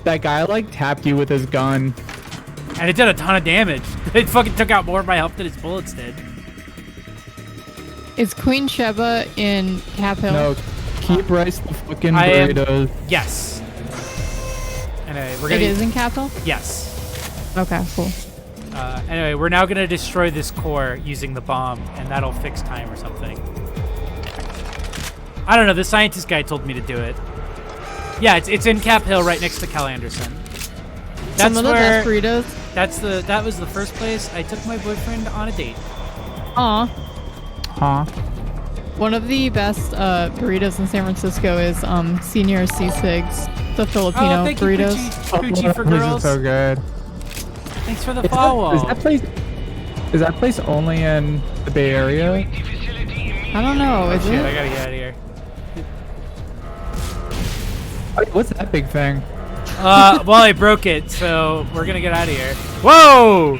Speaker 5: That guy like tapped you with his gun.
Speaker 3: And it did a ton of damage. It fucking took out more of my health than his bullets did.
Speaker 4: Is Queen Sheba in Cap Hill?
Speaker 5: No, keep rice the fucking
Speaker 3: I am-
Speaker 5: burritos.
Speaker 3: Yes. Anyway, we're
Speaker 4: It
Speaker 3: gonna.
Speaker 4: is in Cap Hill?
Speaker 3: Yes.
Speaker 4: Okay, cool.
Speaker 3: Anyway, we're now gonna destroy this core using the bomb, and that'll fix time or something. I don't know. The scientist guy told me to do it. Yeah, it's in Cap Hill, right next to Cal Anderson. That's
Speaker 4: Some of the
Speaker 3: where.
Speaker 4: best burritos.
Speaker 3: That was the first place I took my boyfriend on a date.
Speaker 4: Aw.
Speaker 5: Huh?
Speaker 4: One of the best burritos in San Francisco is Senior Cigs, the Filipino
Speaker 3: thank
Speaker 4: burritos.
Speaker 3: you, Poochie for
Speaker 5: This is
Speaker 3: girls.
Speaker 5: so good.
Speaker 3: Thanks for the follow.
Speaker 5: Is that place only in the Bay Area?
Speaker 4: I don't know, is
Speaker 3: Shit, I
Speaker 4: it?
Speaker 3: gotta get out of here.
Speaker 5: What's that big thing?
Speaker 3: Well, I broke it, so we're gonna get out of here. Whoa!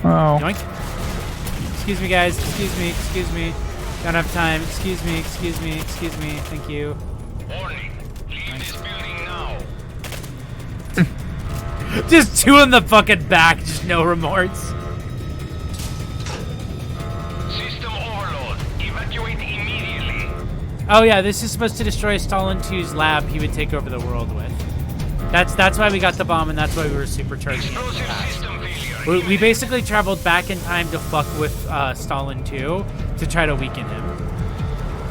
Speaker 5: Oh.
Speaker 3: Yoink. Excuse me, guys. Excuse me. Excuse me. Don't have time. Excuse me. Excuse me. Excuse me. Thank you.
Speaker 7: Warning. Leave this building now.
Speaker 3: Just two in the fucking back. Just no remorse.
Speaker 7: System overload. Evacuate immediately.
Speaker 3: Oh yeah, this is supposed to destroy Stalin 2's lab he would take over the world with. That's why we got the bomb, and that's why we were supercharging it.
Speaker 7: Explosive system failure.
Speaker 3: We basically traveled back in time to fuck with Stalin 2 to try to weaken him.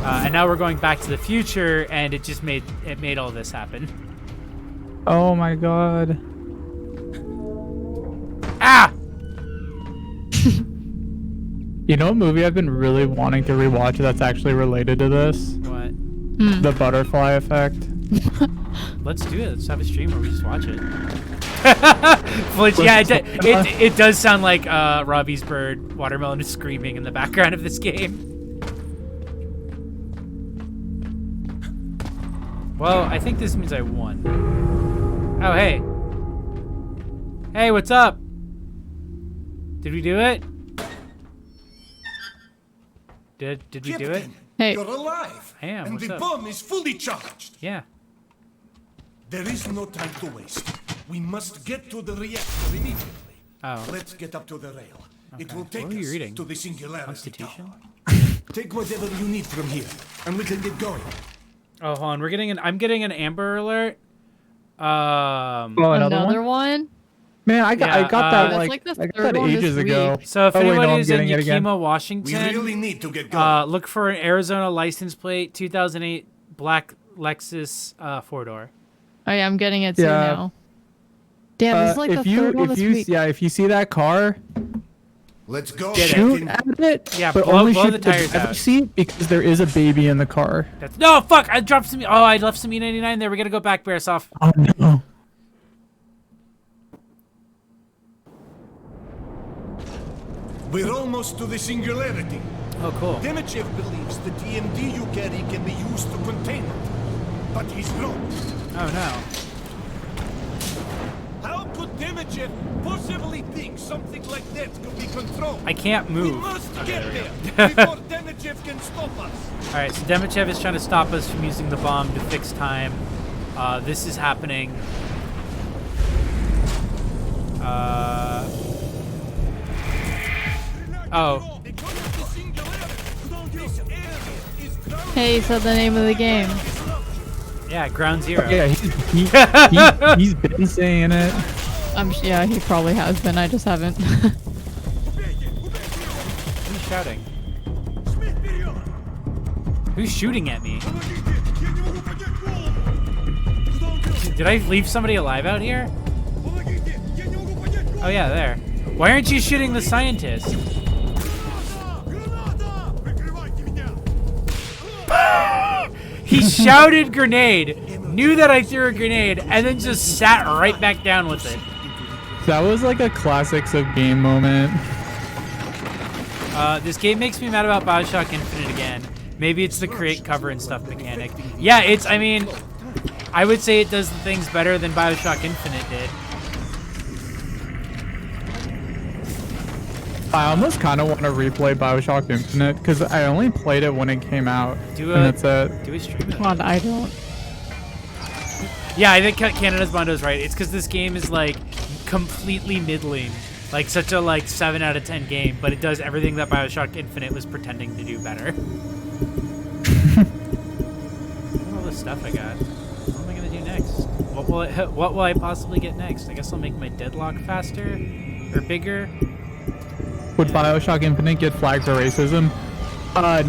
Speaker 3: And now we're going back to the future, and it just made all this happen.
Speaker 5: Oh my god.
Speaker 3: Ah!
Speaker 5: You know a movie I've been really wanting to rewatch that's actually related to this?
Speaker 3: What?
Speaker 5: The Butterfly Effect.
Speaker 3: Let's do it. Let's have a stream where we just watch it. Flinch, yeah, it does sound like Robbie's bird watermelon is screaming in the background of this game. Well, I think this means I won. Oh, hey. Hey, what's up? Did we do it? Did we do it?
Speaker 8: Captain,
Speaker 4: Hey.
Speaker 8: you're alive.
Speaker 3: I am,
Speaker 8: And
Speaker 3: what's
Speaker 8: the
Speaker 3: up?
Speaker 8: bomb is fully charged.
Speaker 3: Yeah.
Speaker 8: There is no time to waste. We must get to the reactor immediately.
Speaker 3: Oh.
Speaker 8: Let's get up to the rail. It will
Speaker 3: What
Speaker 8: take
Speaker 3: were you
Speaker 8: us
Speaker 3: reading?
Speaker 8: to the Singularity
Speaker 3: Constitution?
Speaker 8: Tower. Take whatever you need from here, and we can get going.
Speaker 3: Oh, hold on. I'm getting an Amber Alert.
Speaker 5: Oh,
Speaker 4: Another one?
Speaker 5: Man, I got that
Speaker 4: That's
Speaker 5: like,
Speaker 4: like the
Speaker 5: I got
Speaker 4: third
Speaker 5: that
Speaker 4: one this
Speaker 5: ages ago.
Speaker 4: week.
Speaker 3: So if
Speaker 5: Oh, wait, no,
Speaker 3: anybody
Speaker 5: I'm
Speaker 3: is in
Speaker 5: getting it again.
Speaker 3: Yakima,
Speaker 8: We
Speaker 3: Washington,
Speaker 8: really need to get going.
Speaker 3: look for an Arizona license plate, 2008 black Lexus 4-door.
Speaker 4: Oh yeah, I'm getting it too
Speaker 5: Yeah.
Speaker 4: now. Damn, this is like the third one this week.
Speaker 5: if you see that car,
Speaker 8: Let's go.
Speaker 3: Get it.
Speaker 5: shoot
Speaker 8: Captain.
Speaker 5: at it.
Speaker 3: Yeah,
Speaker 5: but
Speaker 3: blow
Speaker 5: only
Speaker 3: the
Speaker 5: shoot
Speaker 3: tires
Speaker 5: driver's
Speaker 3: out.
Speaker 5: seat because there is a baby in the car.
Speaker 3: No, fuck! I dropped some. Oh, I left some E99 there. We gotta go back, Bearsoft.
Speaker 5: Oh no.
Speaker 8: We're almost to the Singularity.
Speaker 3: Oh, cool.
Speaker 8: Demichev believes the DMD you carry can be used to contain it. But he's wrong.
Speaker 3: Oh no.
Speaker 8: How could Demichev possibly think something like that could be controlled?
Speaker 3: I can't
Speaker 8: We
Speaker 3: move.
Speaker 8: must
Speaker 3: Okay,
Speaker 8: get
Speaker 3: there we go.
Speaker 8: there before Demichev can stop us.
Speaker 3: All right, so Demichev is trying to stop us from using the bomb to fix time. This is happening. Oh.
Speaker 8: Because of the Singularity, this area is ground
Speaker 4: Hey, you said the name of the game.
Speaker 3: Yeah, Ground Zero.
Speaker 5: Yeah, he's been saying it.
Speaker 4: Yeah, he probably has been. I just haven't.
Speaker 3: Who's shouting? Who's shooting at me? Did I leave somebody alive out here? Oh yeah, there. Why aren't you shooting the scientist? He shouted grenade, knew that I threw a grenade, and then just sat right back down with it.
Speaker 5: That was like a classics of game moment.
Speaker 3: This game makes me mad about BioShock Infinite again. Maybe it's the create cover and stuff mechanic. Yeah, I mean, I would say it does the things better than BioShock Infinite did.
Speaker 5: I almost kind of want to replay Bioshock Infinite because I only played it when it came out.
Speaker 3: Do
Speaker 5: and that's it.
Speaker 3: we stream it?
Speaker 4: God, I don't.
Speaker 3: Yeah, I think Canada's Mondo's right. It's because this game is like completely middling, like such a like 7 out of 10 game, but it does everything that Bioshock Infinite was pretending to do better. Look at all the stuff I got. What am I gonna do next? What will I possibly get next? I guess I'll make my deadlock faster or bigger.
Speaker 5: Would Bioshock Infinite get flagged for racism?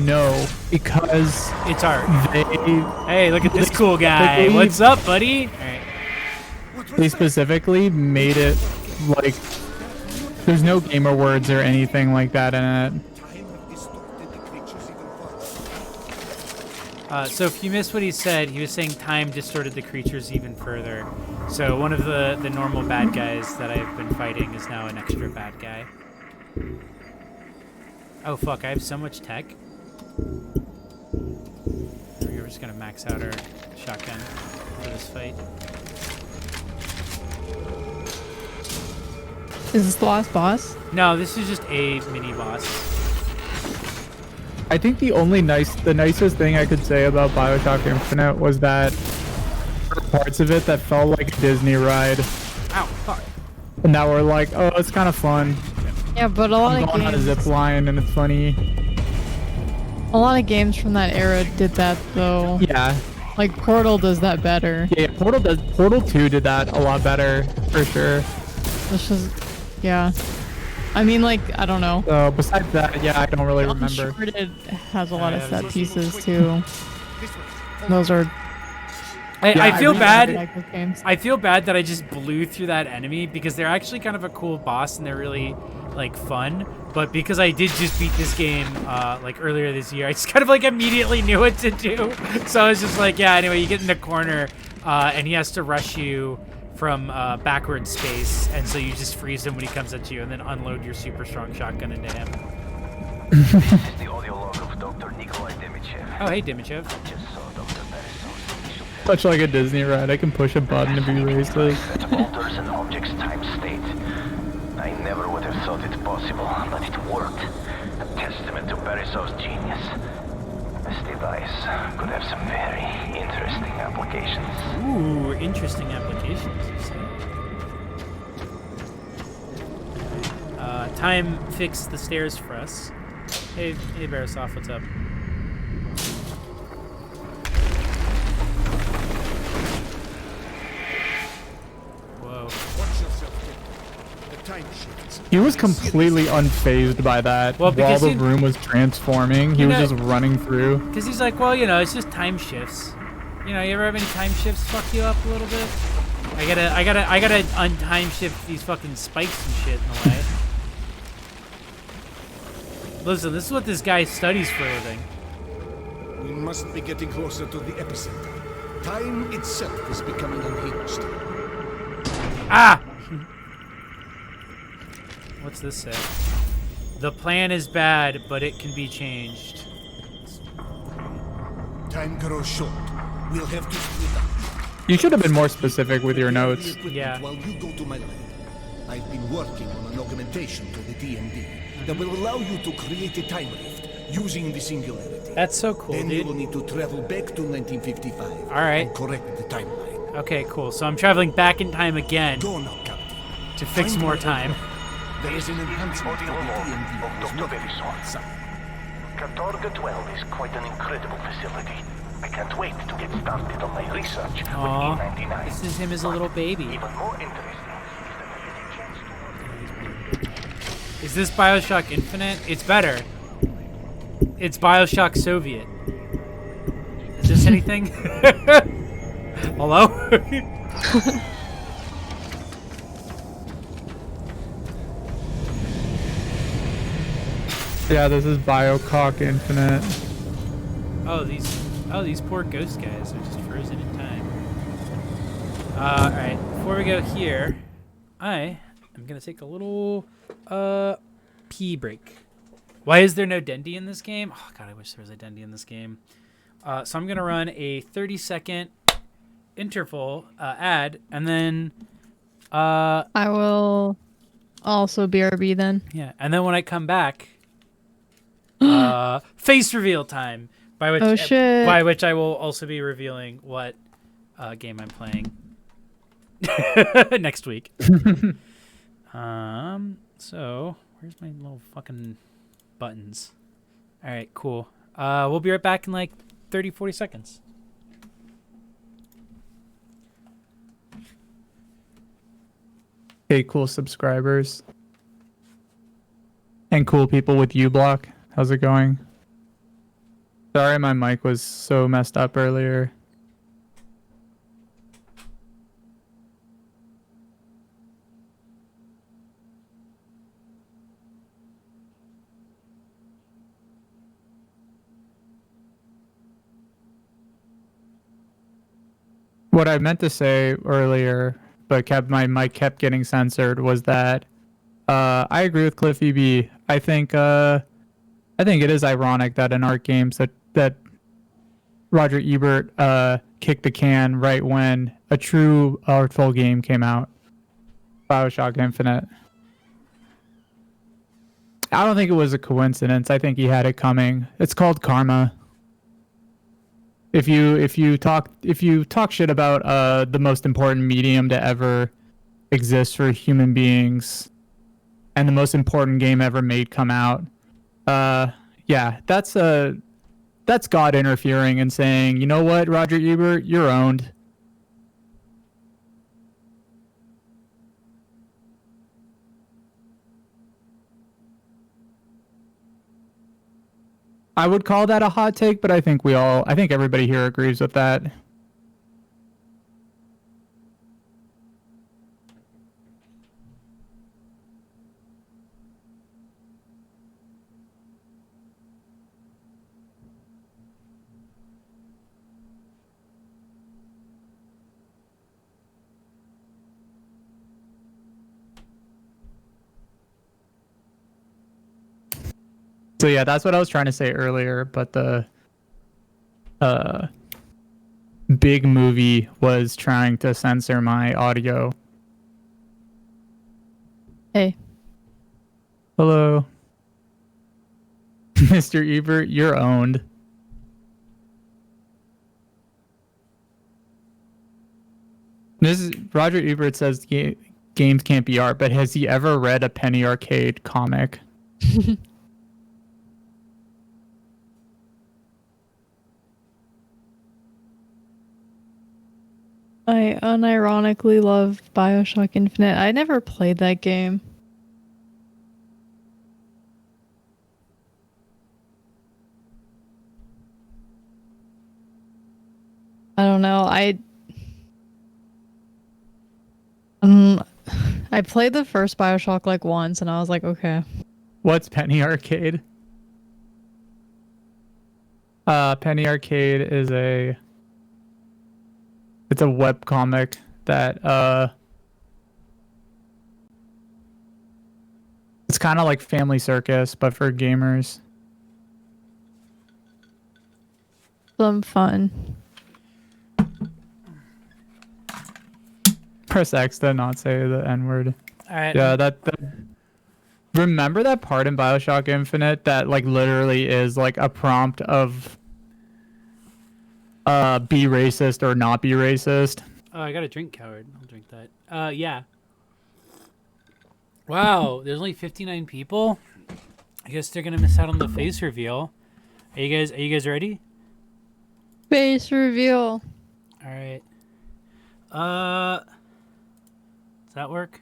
Speaker 5: No, because
Speaker 3: It's art.
Speaker 5: they
Speaker 3: Hey, look at this cool guy.
Speaker 5: specifically-
Speaker 3: What's up, buddy? All right.
Speaker 5: they specifically made it like there's no gamer words or anything like that in it.
Speaker 3: So if you missed what he said, he was saying time distorted the creatures even further. So one of the normal bad guys that I've been fighting is now an extra bad guy. Oh fuck, I have so much tech. We're just gonna max out our shotgun for this fight.
Speaker 4: Is this the last boss?
Speaker 3: No, this is just a mini boss.
Speaker 5: I think the nicest thing I could say about Bioshock Infinite was that there were parts of it that felt like a Disney ride,
Speaker 3: Ow, fuck.
Speaker 5: and that were like, oh, it's kind of fun.
Speaker 4: Yeah, but a lot
Speaker 5: I'm
Speaker 4: of
Speaker 5: going on a zip
Speaker 4: games,
Speaker 5: line and it's funny.
Speaker 4: a lot of games from that era did that though.
Speaker 5: Yeah,
Speaker 4: Like Portal does that better.
Speaker 5: yeah. Portal 2 did that a lot better for sure.
Speaker 4: This is, yeah. I mean, like, I don't know.
Speaker 5: So besides that, yeah, I don't really remember.
Speaker 4: Uncharted has a lot of set pieces too. Those are
Speaker 3: I feel
Speaker 5: really
Speaker 3: bad.
Speaker 4: like those games.
Speaker 3: I feel bad that I just blew through that enemy because they're actually kind of a cool boss and they're really like fun. But because I did just beat this game like earlier this year, I just kind of like immediately knew what to do. So I was just like, yeah. Anyway, you get in the corner and he has to rush you from backward space, and so you just freeze him when he comes at you, and then unload your super strong shotgun into him.
Speaker 9: This is the audio log of Dr. Nikolai Demichev.
Speaker 3: Oh, hey, Dimichev.
Speaker 9: Just saw Dr. Beresov's initial test.
Speaker 5: Such like a Disney ride. I can push a button to be racist.
Speaker 9: That alters an object's time state. I never would have thought it possible, but it worked. A testament to Beresov's genius. This device could have some very interesting applications.
Speaker 3: Ooh, interesting applications, you say. Time fixed the stairs for us. Hey, Beresov, what's up? Whoa.
Speaker 8: Watch yourself, kid. The time shifts.
Speaker 5: He was completely unfazed by that.
Speaker 3: Well,
Speaker 5: While
Speaker 3: because
Speaker 5: the
Speaker 3: he-
Speaker 5: room was transforming, he
Speaker 3: You
Speaker 5: was
Speaker 3: know-
Speaker 5: just running through.
Speaker 3: Because he's like, well, you know, it's just time shifts. You know, you ever have any time shifts fuck you up a little bit? I gotta untime shift these fucking spikes and shit in the way. Listen, this is what this guy studies for a living.
Speaker 8: We must be getting closer to the epicenter. Time itself is becoming unhinged.
Speaker 3: Ah! What's this say? The plan is bad, but it can be changed.
Speaker 8: Time grows short. We'll have to split up.
Speaker 5: You should have been more specific with your notes.
Speaker 3: Yeah.
Speaker 8: While you go to my lab, I've been working on an augmentation to the DMD that will allow you to create a time rift using the Singularity.
Speaker 3: That's so cool,
Speaker 8: Then you will
Speaker 3: dude.
Speaker 8: need to travel back to 1955.
Speaker 3: All right.
Speaker 8: And correct the timeline.
Speaker 3: Okay, cool. So I'm traveling back in time again
Speaker 8: Go now, Captain.
Speaker 3: to fix
Speaker 8: Find
Speaker 3: more
Speaker 8: my
Speaker 3: time.
Speaker 8: aircraft. There is an enhancement to the DMD that is working outside.
Speaker 9: Katorga 12 is quite an incredible facility. I can't wait to get started on my research
Speaker 3: Aw,
Speaker 9: with E99.
Speaker 3: this is him as a little baby.
Speaker 9: Even more interesting is that I get a chance to
Speaker 3: Is this Bioshock Infinite? It's better. It's Bioshock Soviet. Is this anything? Hello?
Speaker 5: Yeah, this is Bioshock Infinite.
Speaker 3: Oh, these poor ghost guys are just frozen in time. Alright, before we go here, I am gonna take a little pee break. Why is there no Dendy in this game? Oh god, I wish there was a Dendy in this game. So I'm gonna run a 30-second interval ad, and then
Speaker 4: I will Also BRB then.
Speaker 3: Yeah, and then when I come back, face reveal time.
Speaker 4: Oh, shit.
Speaker 3: By which I will also be revealing what game I'm playing next week. So where's my little fucking buttons? All right, cool. We'll be right back in like 30, 40 seconds.
Speaker 5: Hey, cool subscribers. And cool people with uBlock. How's it going? Sorry, my mic was so messed up earlier. What I meant to say earlier, but my mic kept getting censored, was that I agree with Cliffy B. I think it is ironic that in art games that Roger Ebert kicked the can right when a true artful game came out, BioShock Infinite. I don't think it was a coincidence. I think he had it coming. It's called karma. If you talk shit about the most important medium to ever exist for human beings, and the most important game ever made come out, yeah, that's God interfering and saying, you know what, Roger Ebert, you're owned. I would call that a hot take, but I think everybody here agrees with that. So yeah, that's what I was trying to say earlier, but the big movie was trying to censor my audio.
Speaker 4: Hey.
Speaker 5: Hello. Mr. Ebert, you're owned. This is Roger Ebert says games can't be art, but has he ever read a Penny Arcade comic?
Speaker 4: I unironically love BioShock Infinite. I never played that game. I don't know. I played the first BioShock like once and I was like, okay.
Speaker 5: What's Penny Arcade? Penny Arcade is it's a webcomic that it's kind of like Family Circus but for gamers.
Speaker 4: Some fun.
Speaker 5: Press X to not say the N-word.
Speaker 3: All right.
Speaker 5: Yeah, that remember that part in BioShock Infinite that like literally is like a prompt of be racist or not be racist.
Speaker 3: Oh, I got a drink, coward. I'll drink that. Yeah. Wow, there's only 59 people. I guess they're gonna miss out on the face reveal. Are you guys ready?
Speaker 4: Face reveal.
Speaker 3: All right. Does that work?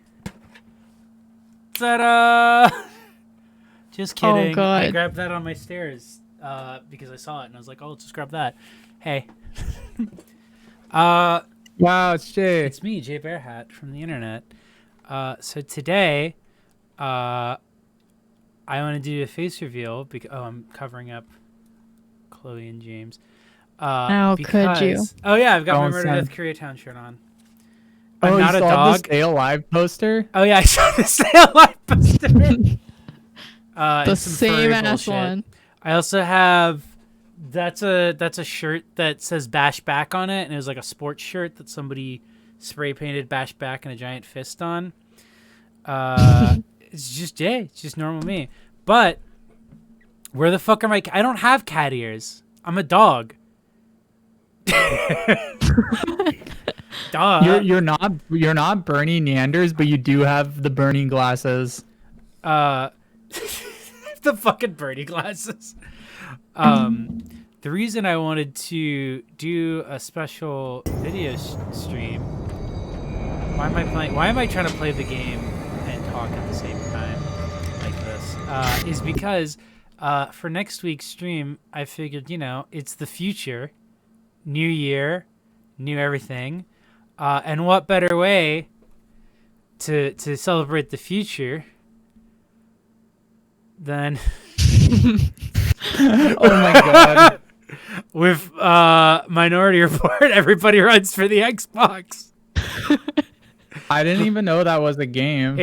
Speaker 3: Ta-da! Just kidding.
Speaker 4: Oh, God.
Speaker 3: I grabbed that on my stairs because I saw it and I was like, oh, let's just grab that. Hey.
Speaker 5: Wow, it's Jay.
Speaker 3: It's me, Jay Bearhat from the internet. So today, I want to do a face reveal because I'm covering up Chloe and James.
Speaker 4: How could you?
Speaker 3: Oh yeah, I've got my
Speaker 5: Don't
Speaker 3: Murder
Speaker 5: send-
Speaker 3: Death Koreatown shirt on.
Speaker 5: Oh,
Speaker 3: I'm not
Speaker 5: you
Speaker 3: a
Speaker 5: saw
Speaker 3: dog.
Speaker 5: the Stay Alive poster?
Speaker 3: Oh yeah, I saw the Stay Alive poster.
Speaker 4: The
Speaker 3: and some furry
Speaker 4: same ass
Speaker 3: bullshit.
Speaker 4: one.
Speaker 3: I also have that's a shirt that says Bash Back on it, and it was like a sports shirt that somebody spray painted Bash Back and a giant fist on. It's just Jay. It's just normal me. But where the fuck are my? I don't have cat ears. I'm a dog. Duh.
Speaker 5: You're not Bernie Neanders, but you do have the burning glasses.
Speaker 3: The fucking birdie glasses. The reason I wanted to do a special video stream. Why am I trying to play the game and talk at the same time like this? Is because for next week's stream, I figured, it's the future, new year, new everything, and what better way to celebrate the future than
Speaker 5: Oh my god.
Speaker 3: with Minority Report. Everybody runs for the Xbox.
Speaker 5: I didn't even know that was a game.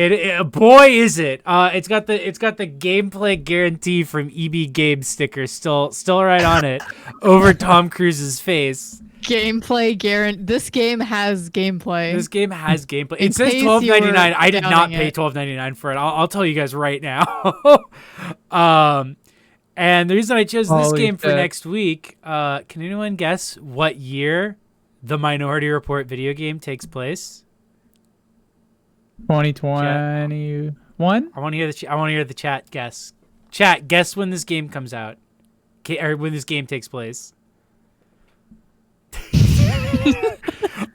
Speaker 3: Boy, is it! It's got the gameplay guarantee from EB Games sticker still right on it, over Tom Cruise's face.
Speaker 4: Gameplay guarantee. This game has gameplay.
Speaker 3: This game has gameplay.
Speaker 4: In
Speaker 3: It says
Speaker 4: case you were
Speaker 3: $12.99. I did not
Speaker 4: doubting
Speaker 3: pay
Speaker 4: it.
Speaker 3: $12.99 for it. I'll tell you guys right now. And the reason I chose this
Speaker 5: Holy
Speaker 3: game for
Speaker 5: shit.
Speaker 3: next week, can anyone guess what year the Minority Report video game takes place?
Speaker 5: 2021.
Speaker 3: I want to hear the chat guess. Chat, guess when this game comes out, or when this game takes place.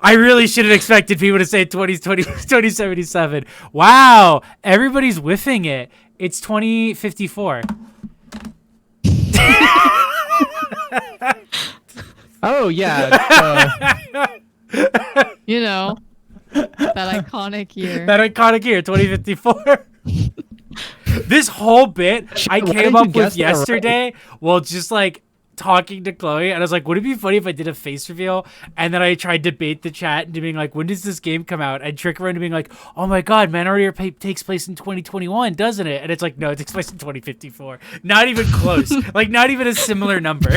Speaker 3: I really should have expected people to say 2077. Wow, everybody's whiffing it. It's 2054.
Speaker 5: Oh yeah.
Speaker 4: That iconic year.
Speaker 3: That iconic year, 2054. This whole bit I
Speaker 5: Why
Speaker 3: came
Speaker 5: did you
Speaker 3: up with
Speaker 5: guess that right?
Speaker 3: yesterday while just like talking to Chloe, and I was like, would it be funny if I did a face reveal? And then I tried to bait the chat into being like, when does this game come out? And trick her into being like, oh my god, Minority Report takes place in 2021, doesn't it? And it's like, no, it takes place in 2054. Not even close. Like, not even a similar number.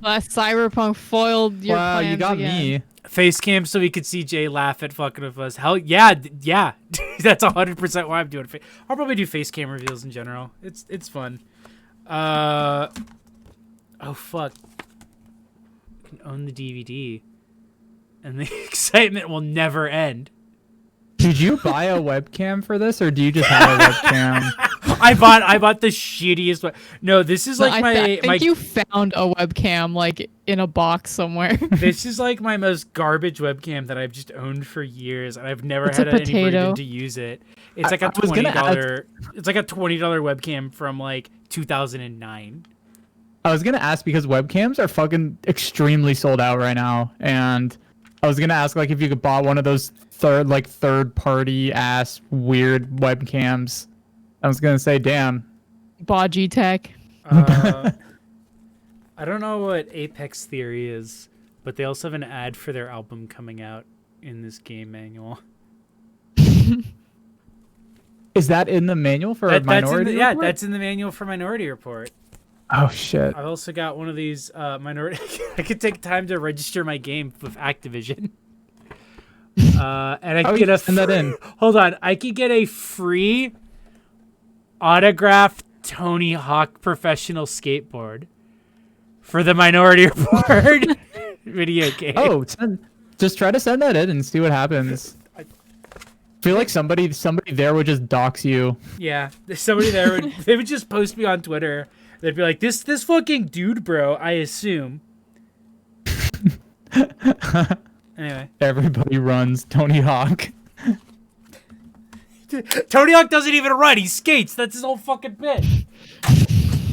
Speaker 4: Cyberpunk foiled your
Speaker 5: Wow,
Speaker 4: plans
Speaker 5: you got
Speaker 4: again.
Speaker 5: me.
Speaker 3: Face cam so we could see Jay laugh at fucking with us. Hell yeah, yeah. That's 100% why I'm doing it. I'll probably do face cam reveals in general. It's fun. Oh fuck. I can own the DVD, and the excitement will never end.
Speaker 5: Did you buy a webcam for this, or do you just have a webcam?
Speaker 3: I bought the shittiest one. No, this is like
Speaker 4: I think
Speaker 3: my
Speaker 4: you found a webcam like in a box somewhere.
Speaker 3: this is like my most garbage webcam that I've just owned for years, and I've never
Speaker 4: It's
Speaker 3: had
Speaker 4: a
Speaker 3: any
Speaker 4: potato.
Speaker 3: reason to use it. It's like a
Speaker 5: I was gonna
Speaker 3: $20. It's like a $20 webcam from like 2009.
Speaker 5: I was gonna ask because webcams are fucking extremely sold out right now, and I was gonna ask like if you could buy one of those third party ass weird webcams. I was gonna say, damn.
Speaker 4: Baji Tech.
Speaker 3: I don't know what Apex Theory is, but they also have an ad for their album coming out in this game manual.
Speaker 5: Is that in the manual for Minority
Speaker 3: Yeah,
Speaker 5: Report?
Speaker 3: that's in the manual for Minority Report.
Speaker 5: Oh shit.
Speaker 3: I've also got one of these Minority. I could take time to register my game with Activision. And I could get
Speaker 5: send that in.
Speaker 3: Hold on, I could get a free autographed Tony Hawk professional skateboard for the Minority Report video game.
Speaker 5: Oh, just try to send that in and see what happens. I feel like somebody there would just dox you.
Speaker 3: Yeah, there's somebody there they would just post me on Twitter. They'd be like, this fucking dude, bro, I assume. Anyway.
Speaker 5: Everybody runs Tony Hawk.
Speaker 3: Tony Hawk doesn't even run, he skates. That's his whole fucking bit.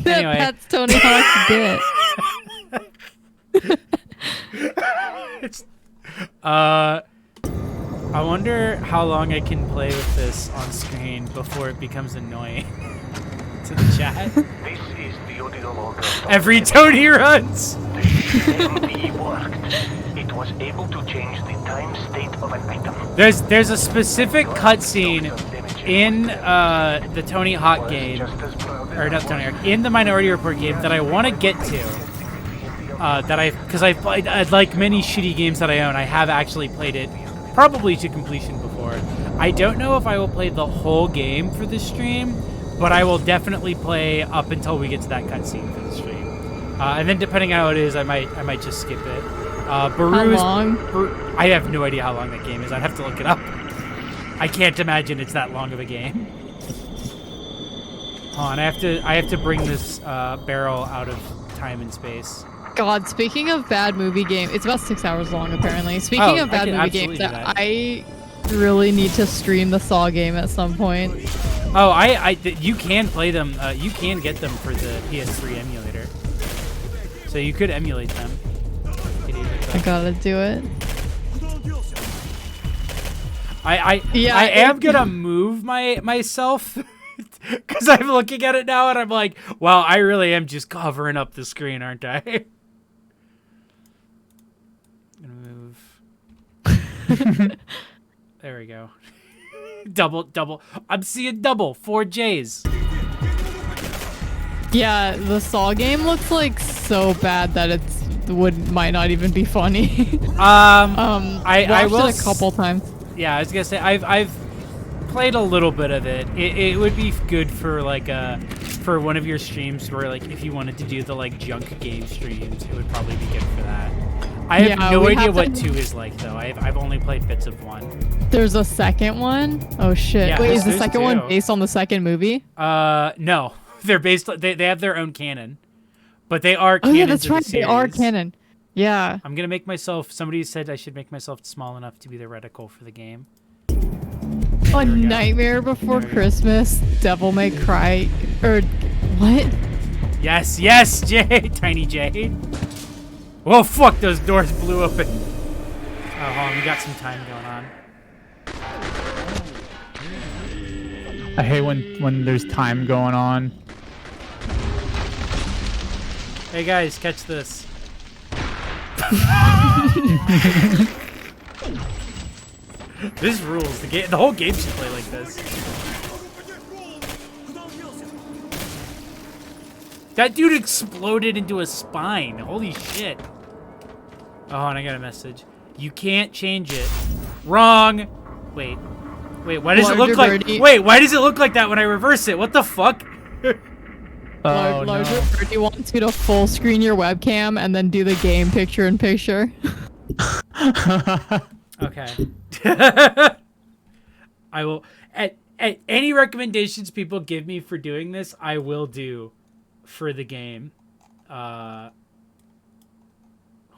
Speaker 3: Anyway.
Speaker 4: That's Tony Hawk's bit.
Speaker 3: I wonder how long I can play with this on screen before it becomes annoying to the chat.
Speaker 9: This is the audio log of
Speaker 3: Every Tony runs.
Speaker 9: The MD worked. It was able to change the time state of an item.
Speaker 3: There's a specific cutscene in the Tony Hawk game, or not Tony Hawk, in the Minority Report game that I want to get to. Because I've played, like many shitty games that I own, I have actually played it probably to completion before. I don't know if I will play the whole game for the stream, but I will definitely play up until we get to that cutscene for the stream. And then depending on how it is, I might just skip it. Baru's,
Speaker 4: How long?
Speaker 3: I have no idea how long that game is. I'd have to look it up. I can't imagine it's that long of a game. Hold on, I have to bring this barrel out of time and space.
Speaker 4: God, speaking of bad movie game, it's about 6 hours long apparently. Speaking of bad movie games, I really need to stream the Saw game at some point.
Speaker 3: Oh, you can play them. You can get them for the PS3 emulator, so you could emulate them.
Speaker 4: I gotta do it.
Speaker 3: I am gonna move myself because I'm looking at it now and I'm like, wow, I really am just covering up the screen, aren't I? Gonna move. There we go. double. I'm seeing double. 4 J's.
Speaker 4: Yeah, the Saw game looks like so bad that might not even be funny. I watched it a couple times.
Speaker 3: Yeah, I was gonna say I've played a little bit of it. It would be good for like for one of your streams where like if you wanted to do the like junk game streams, it would probably be good for that. I have no idea what 2 is like though. I've only played bits of 1.
Speaker 4: There's a second one? Oh shit.
Speaker 3: Yeah,
Speaker 4: wait, is the second
Speaker 3: 2.
Speaker 4: one based on the second movie?
Speaker 3: No. They're based they have their own canon. But they are canon.
Speaker 4: Oh yeah, that's right. They are canon. Yeah.
Speaker 3: I'm gonna make myself. Somebody said I should make myself small enough to be the reticle for the game.
Speaker 4: A Nightmare Before Christmas, Devil May Cry, or what?
Speaker 3: Yes, Jay, Tiny Jay. Whoa, fuck! Those doors blew open. Oh, hold on, we got some time going on.
Speaker 5: I hate when there's time going on.
Speaker 3: Hey guys, catch this. This rules. The whole game should play like this. That dude exploded into a spine. Holy shit. Oh, and I got a message. You can't change it. Wrong. Wait, why does it look like... Wait, why does it look like that when I reverse it? What the fuck?
Speaker 4: Larger Birdie wants you to full screen your webcam and then do the game picture-in-picture.
Speaker 3: Okay. I will... At any recommendations people give me for doing this, I will do for the game. Hold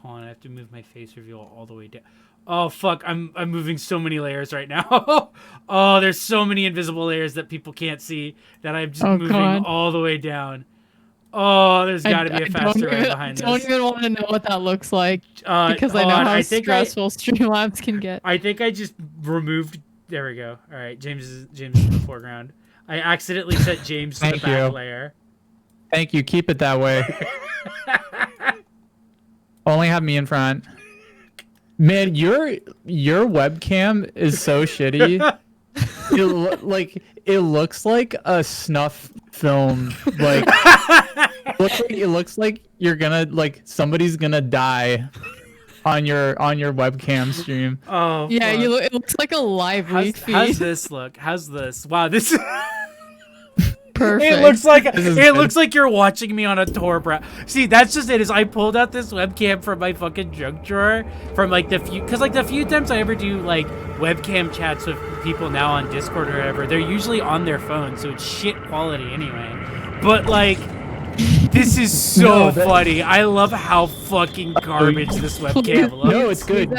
Speaker 3: on, I have to move my face reveal all the way down. Oh fuck, I'm moving so many layers right now. Oh, there's so many invisible layers that people can't see that I'm just moving all the way down. Oh, there's got to be a faster way behind this.
Speaker 4: I don't even want to know what that looks like because I know how stressful Streamlabs can get.
Speaker 3: I think I just removed. There we go. All right, James is in the foreground. I accidentally set James to the back layer.
Speaker 5: Thank you. Keep it that way. Only have me in front. Man, your webcam is so shitty. It looks like a snuff film. Like it looks like you're gonna somebody's gonna die on your webcam stream.
Speaker 3: Oh
Speaker 4: yeah, it looks like a live leak feed.
Speaker 3: How's this look? How's this? Wow, this.
Speaker 4: Perfect.
Speaker 3: It looks like you're watching me on a tour, bro. See, that's just it. Is I pulled out this webcam from my fucking junk drawer from the few times I ever do webcam chats with people now on Discord or whatever, they're usually on their phone, so it's shit quality anyway. But this is so funny. I love how fucking garbage this webcam looks.
Speaker 5: No, it's good.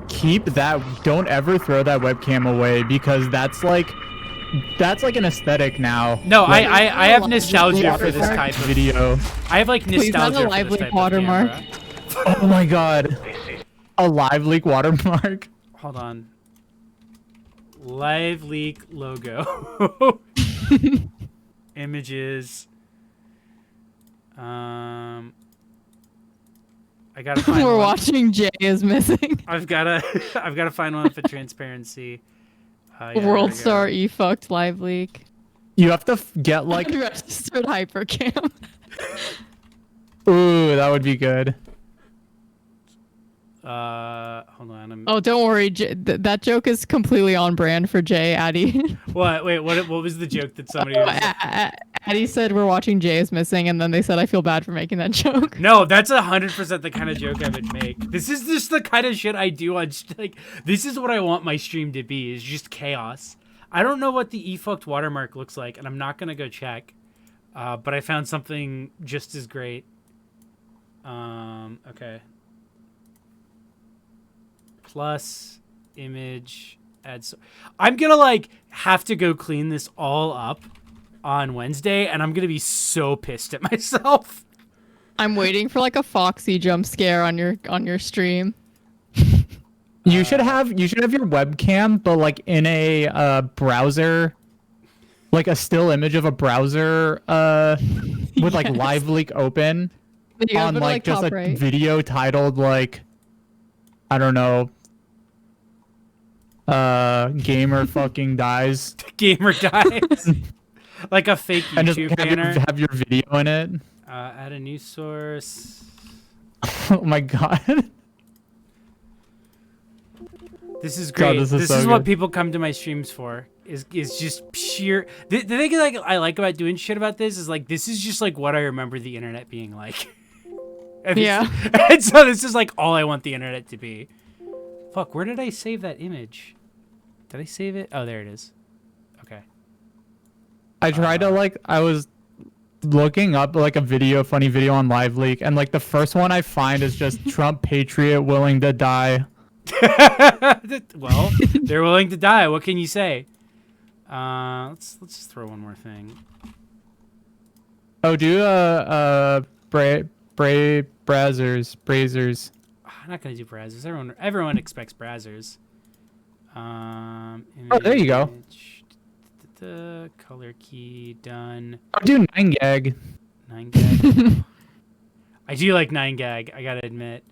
Speaker 5: Keep that. Don't ever throw that webcam away because that's an aesthetic now.
Speaker 3: No, I have nostalgia for this type of
Speaker 5: video.
Speaker 3: I have nostalgia for this type
Speaker 4: watermark.
Speaker 3: of camera.
Speaker 5: Oh my god. A live leak watermark.
Speaker 3: Hold on. Live leak logo. Images. I gotta find
Speaker 4: We're watching Jay is missing.
Speaker 3: I've gotta find one for transparency.
Speaker 4: World Star E-fucked live leak.
Speaker 5: You have to get
Speaker 4: registered hypercam.
Speaker 5: Ooh, that would be good.
Speaker 3: Hold on.
Speaker 4: Oh, don't worry. That joke is completely on brand for Jay, Addy.
Speaker 3: What? Wait, what was the joke that somebody was
Speaker 4: Addy said we're watching Jay is missing, and then they said I feel bad for making that joke.
Speaker 3: No, that's 100% the kind of joke I would make. This is just the kind of shit I do on, like, this is what I want my stream to be, is just chaos. I don't know what the eFucked watermark looks like, and I'm not going to go check. But I found something just as great. Okay. Plus image add. I'm gonna like have to go clean this all up on Wednesday, and I'm gonna be so pissed at myself.
Speaker 4: I'm waiting for like a Foxy jump scare on your stream.
Speaker 5: You should have your webcam, but like in a browser, like a still image of a browser with like live leak open on like just a video titled like, I don't know, gamer fucking dies.
Speaker 3: Gamer dies. Like a fake YouTube
Speaker 5: and just
Speaker 3: banner.
Speaker 5: have your video in it.
Speaker 3: Add a new source.
Speaker 5: Oh my god.
Speaker 3: This is great.
Speaker 5: God, this is
Speaker 3: is
Speaker 5: so
Speaker 3: what
Speaker 5: good.
Speaker 3: people come to my streams for. Is just sheer. The thing like I like about doing shit about this is like this is just like what I remember the internet being like.
Speaker 4: Yeah.
Speaker 3: And so this is like all I want the internet to be. Fuck, where did I save that image? Did I save it? Oh, there it is. Okay.
Speaker 5: I tried to like, I was looking up like a funny video on Live Leak, and like the first one I find is just Trump patriot willing to die.
Speaker 3: Well, they're willing to die. What can you say? Let's just throw one more thing.
Speaker 5: Oh, do brazzers.
Speaker 3: I'm not gonna do brazzers. Everyone expects brazzers.
Speaker 5: Oh, there you go.
Speaker 3: The color key done.
Speaker 5: I'll do 9gag.
Speaker 3: 9gag. I do like 9gag. I gotta admit.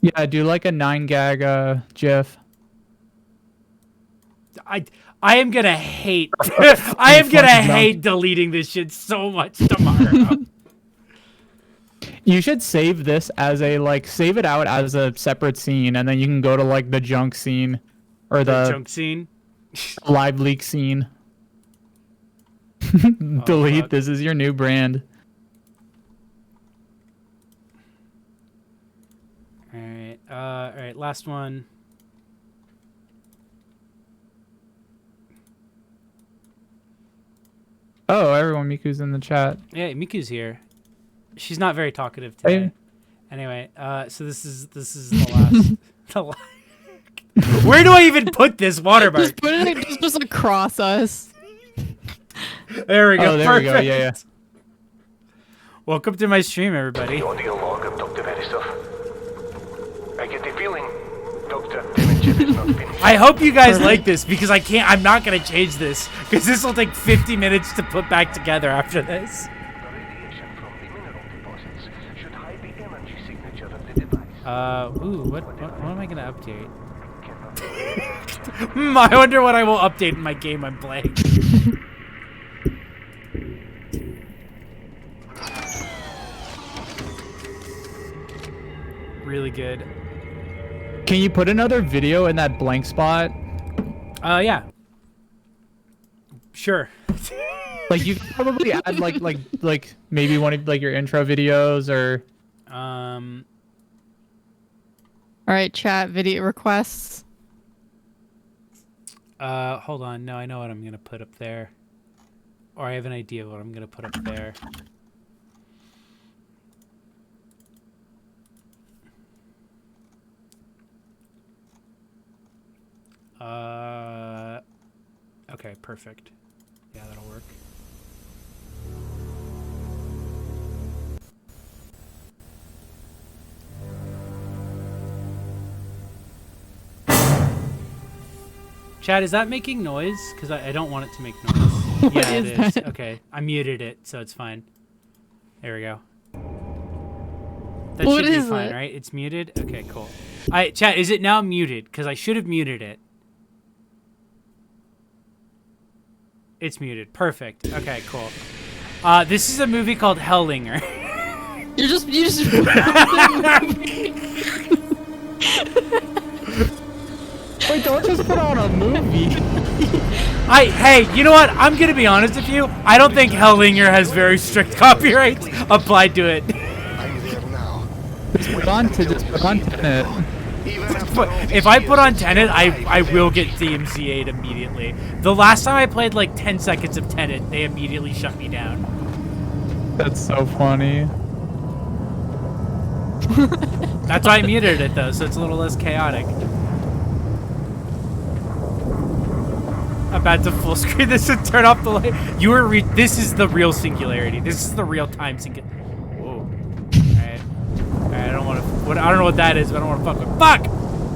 Speaker 5: Yeah, I do like a 9gag GIF.
Speaker 3: I am gonna hate. I am gonna hate deleting this shit so much tomorrow.
Speaker 5: You should save this as a save it out as a separate scene, and then you can go to like the junk scene or the
Speaker 3: junk scene,
Speaker 5: Live Leak scene. Delete.
Speaker 3: Fuck.
Speaker 5: This is your new brand.
Speaker 3: All right. Last one.
Speaker 5: Oh, everyone, Miku's in the chat.
Speaker 3: Yeah, Miku's here. She's not very talkative today.
Speaker 5: Hey.
Speaker 3: Anyway, so this is the last. Where do I even put this watermark?
Speaker 4: Just put it just across us.
Speaker 3: There we go.
Speaker 5: Oh, there
Speaker 3: Perfect.
Speaker 5: we go. Yeah.
Speaker 3: Welcome to my stream, everybody.
Speaker 9: Audio log of Dr. Verisov. I get the feeling Dr. Dimitrov is not finished.
Speaker 3: I hope you guys like this because I'm not gonna change this because this will take 50 minutes to put back together after this.
Speaker 9: The radiation from the mineral deposits should hide the energy signature of the device.
Speaker 3: What am I gonna update? I wonder what I will update in my game I'm playing. Really good.
Speaker 5: Can you put another video in that blank spot?
Speaker 3: Yeah. Sure.
Speaker 5: Like you could probably add like maybe one of like your intro videos or.
Speaker 4: All right, chat video requests.
Speaker 3: Hold on. No, I know what I'm gonna put up there. Or I have an idea of what I'm gonna put up there. Okay, perfect. Yeah, that'll work. Chad, is that making noise? Because I don't want it to make noise. Yeah, it is.
Speaker 4: that?
Speaker 3: Okay, I muted it, so it's fine. There we go. That
Speaker 4: What
Speaker 3: should be
Speaker 4: is
Speaker 3: fine,
Speaker 4: it?
Speaker 3: right? It's muted? Okay, cool. All right, chat, is it now muted? Because I should have muted it. It's muted. Perfect. Okay, cool. This is a movie called Hellinger.
Speaker 4: You just
Speaker 5: Wait, don't just put on a movie.
Speaker 3: Hey, you know what? I'm gonna be honest with you. I don't think Hellinger has very strict copyrights applied to it.
Speaker 8: I'm there now.
Speaker 5: Put on Tenet.
Speaker 3: If I put on Tenet, I will get DMCA'd immediately. The last time I played like 10 seconds of Tenet, they immediately shut me down.
Speaker 5: That's so funny.
Speaker 3: That's why I muted it though, so it's a little less chaotic. About to full screen this and turn off the light. This is the real Singularity. This is the real time Singularity. Whoa. Alright. I don't want to. I don't know what that is, but I don't want to fuck with. Fuck!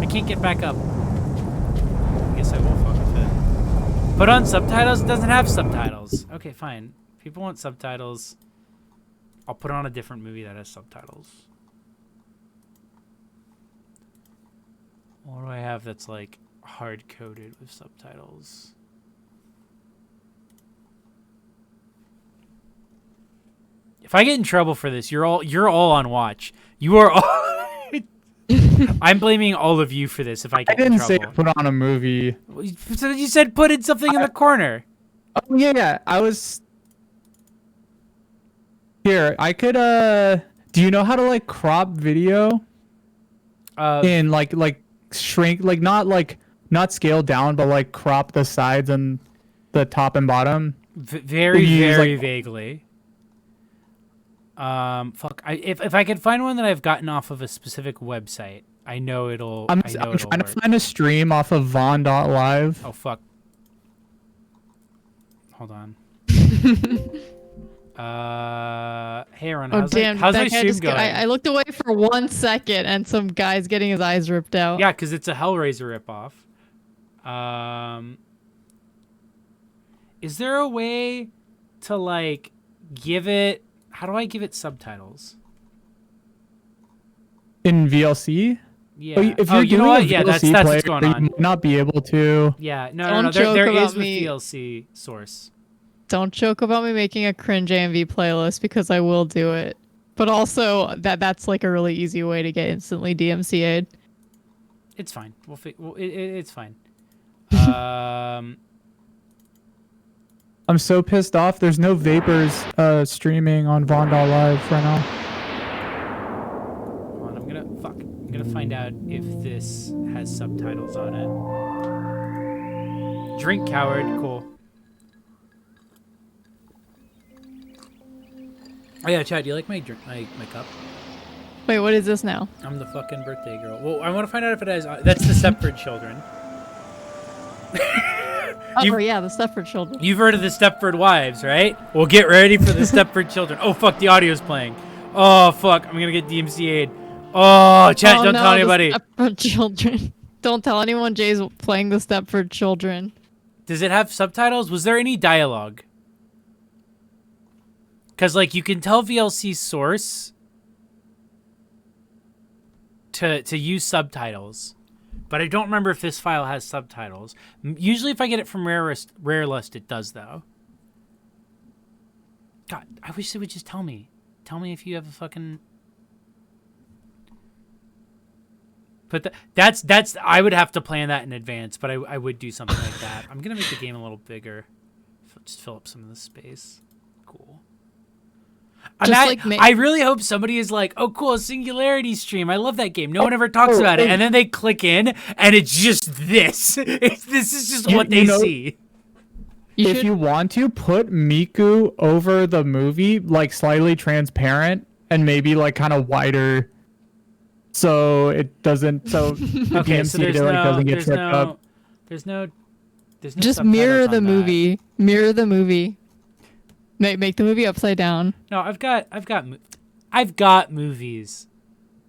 Speaker 3: I can't get back up. I guess I will fuck with it. Put on subtitles. It doesn't have subtitles. Okay, fine. People want subtitles. I'll put on a different movie that has subtitles. What do I have that's like hard coded with subtitles? If I get in trouble for this, you're all on watch. You are all I'm blaming all of you for this if I get in trouble.
Speaker 5: I didn't say put on a movie.
Speaker 3: So you said put in something in the corner.
Speaker 5: Oh yeah. I was here. I could do you know how to like crop video? In like shrink, like not scale down, but like crop the sides and the top and bottom.
Speaker 3: Very vaguely. Fuck. If I could find one that I've gotten off of a specific website, I know it'll.
Speaker 5: I'm trying to find a stream off of Vaughn.live.
Speaker 3: Oh fuck. Hold on. Hey, Ron. How's my stream going?
Speaker 4: I looked away for 1 second, and some guy's getting his eyes ripped out.
Speaker 3: Yeah, because it's a Hellraiser ripoff. Is there a way to like give it? How do I give it subtitles?
Speaker 5: In VLC?
Speaker 3: Yeah.
Speaker 5: If you're
Speaker 3: you know what? Yeah,
Speaker 5: VLC
Speaker 3: that's
Speaker 5: player,
Speaker 3: what's going on.
Speaker 5: You might not be able to.
Speaker 3: Yeah, no. There is with VLC source.
Speaker 4: Don't joke about me making a cringe AMV playlist because I will do it. But also, that's like a really easy way to get instantly DMCA'd.
Speaker 3: It's fine. It's fine.
Speaker 5: I'm so pissed off. There's no Vapors streaming on Vaughn.live right now.
Speaker 3: Hold on, I'm gonna find out if this has subtitles on it. Drink, coward. Cool. Oh yeah, Chad, do you like my drink, my cup?
Speaker 4: Wait, what is this now?
Speaker 3: I'm the fucking birthday girl. Well, I want to find out if it has. That's the Stepford Children.
Speaker 4: Yeah, the Stepford Children.
Speaker 3: You've heard of the Stepford Wives, right? Well, get ready for the Stepford Children. Oh fuck, the audio's playing. Oh fuck, I'm gonna get DMCA'd. Oh, Chad, don't tell anybody.
Speaker 4: Stepford Children. Don't tell anyone Jay's playing the Stepford Children.
Speaker 3: Does it have subtitles? Was there any dialogue? Because, like, you can tell VLC source to use subtitles, but I don't remember if this file has subtitles. Usually if I get it from Rarelist, it does, though. God, I wish they would just tell me. Tell me if you have a fucking... But that's I would have to plan that in advance, but I would do something like that. I'm going to make the game a little bigger. Just fill up some of the space. Cool. I really hope somebody is like, oh, cool, a Singularity stream. I love that game. No one ever talks about it. And then they click in, and it's just this. This is just what they see.
Speaker 5: If you want to, put Miku over the movie, like slightly transparent, and maybe like kind of wider, so it doesn't. So
Speaker 3: okay, so
Speaker 5: doesn't get tripped up.
Speaker 3: There's no.
Speaker 4: Just mirror the movie. Mirror the movie. Make the movie upside down.
Speaker 3: No, I've got movies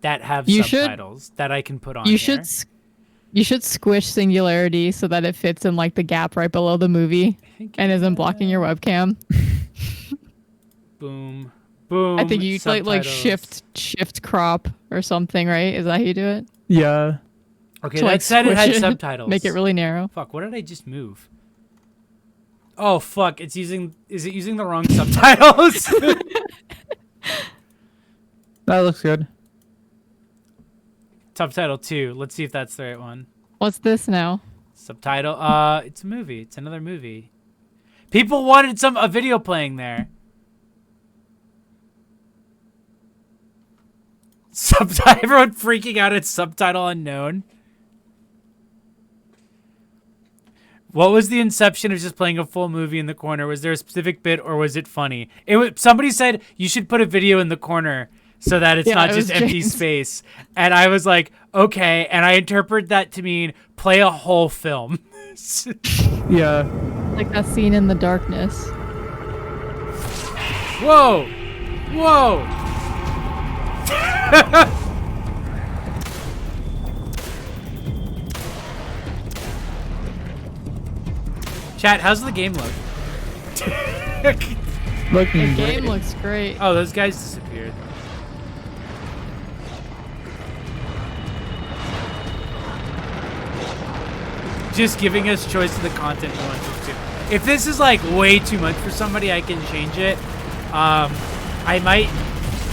Speaker 3: that have subtitles that I can put on.
Speaker 4: You should squish Singularity so that it fits in like the gap right below the movie and isn't blocking your webcam.
Speaker 3: Boom, boom.
Speaker 4: I think you like shift crop or something, right? Is that how you do it?
Speaker 5: Yeah.
Speaker 3: Okay, that said it had subtitles.
Speaker 4: Make it really narrow.
Speaker 3: Fuck, what did I just move? Oh fuck! Is it using the wrong subtitles?
Speaker 5: That looks good.
Speaker 3: Subtitle 2. Let's see if that's the right one.
Speaker 4: What's this now?
Speaker 3: Subtitle. It's a movie. It's another movie. People wanted a video playing there. Everyone freaking out at subtitle unknown. What was the inception of just playing a full movie in the corner? Was there a specific bit or was it funny? Somebody said you should put a video in the corner so that it's not just empty space. And I was like, okay. And I interpret that to mean play a whole film.
Speaker 5: Yeah.
Speaker 4: Like that scene in The Darkness.
Speaker 3: Whoa! Whoa! Chat, how's the game look?
Speaker 5: Looking
Speaker 4: The game
Speaker 5: great.
Speaker 4: looks great.
Speaker 3: Oh, those guys disappeared. Just giving us choice of the content we want to. If this is like way too much for somebody, I can change it.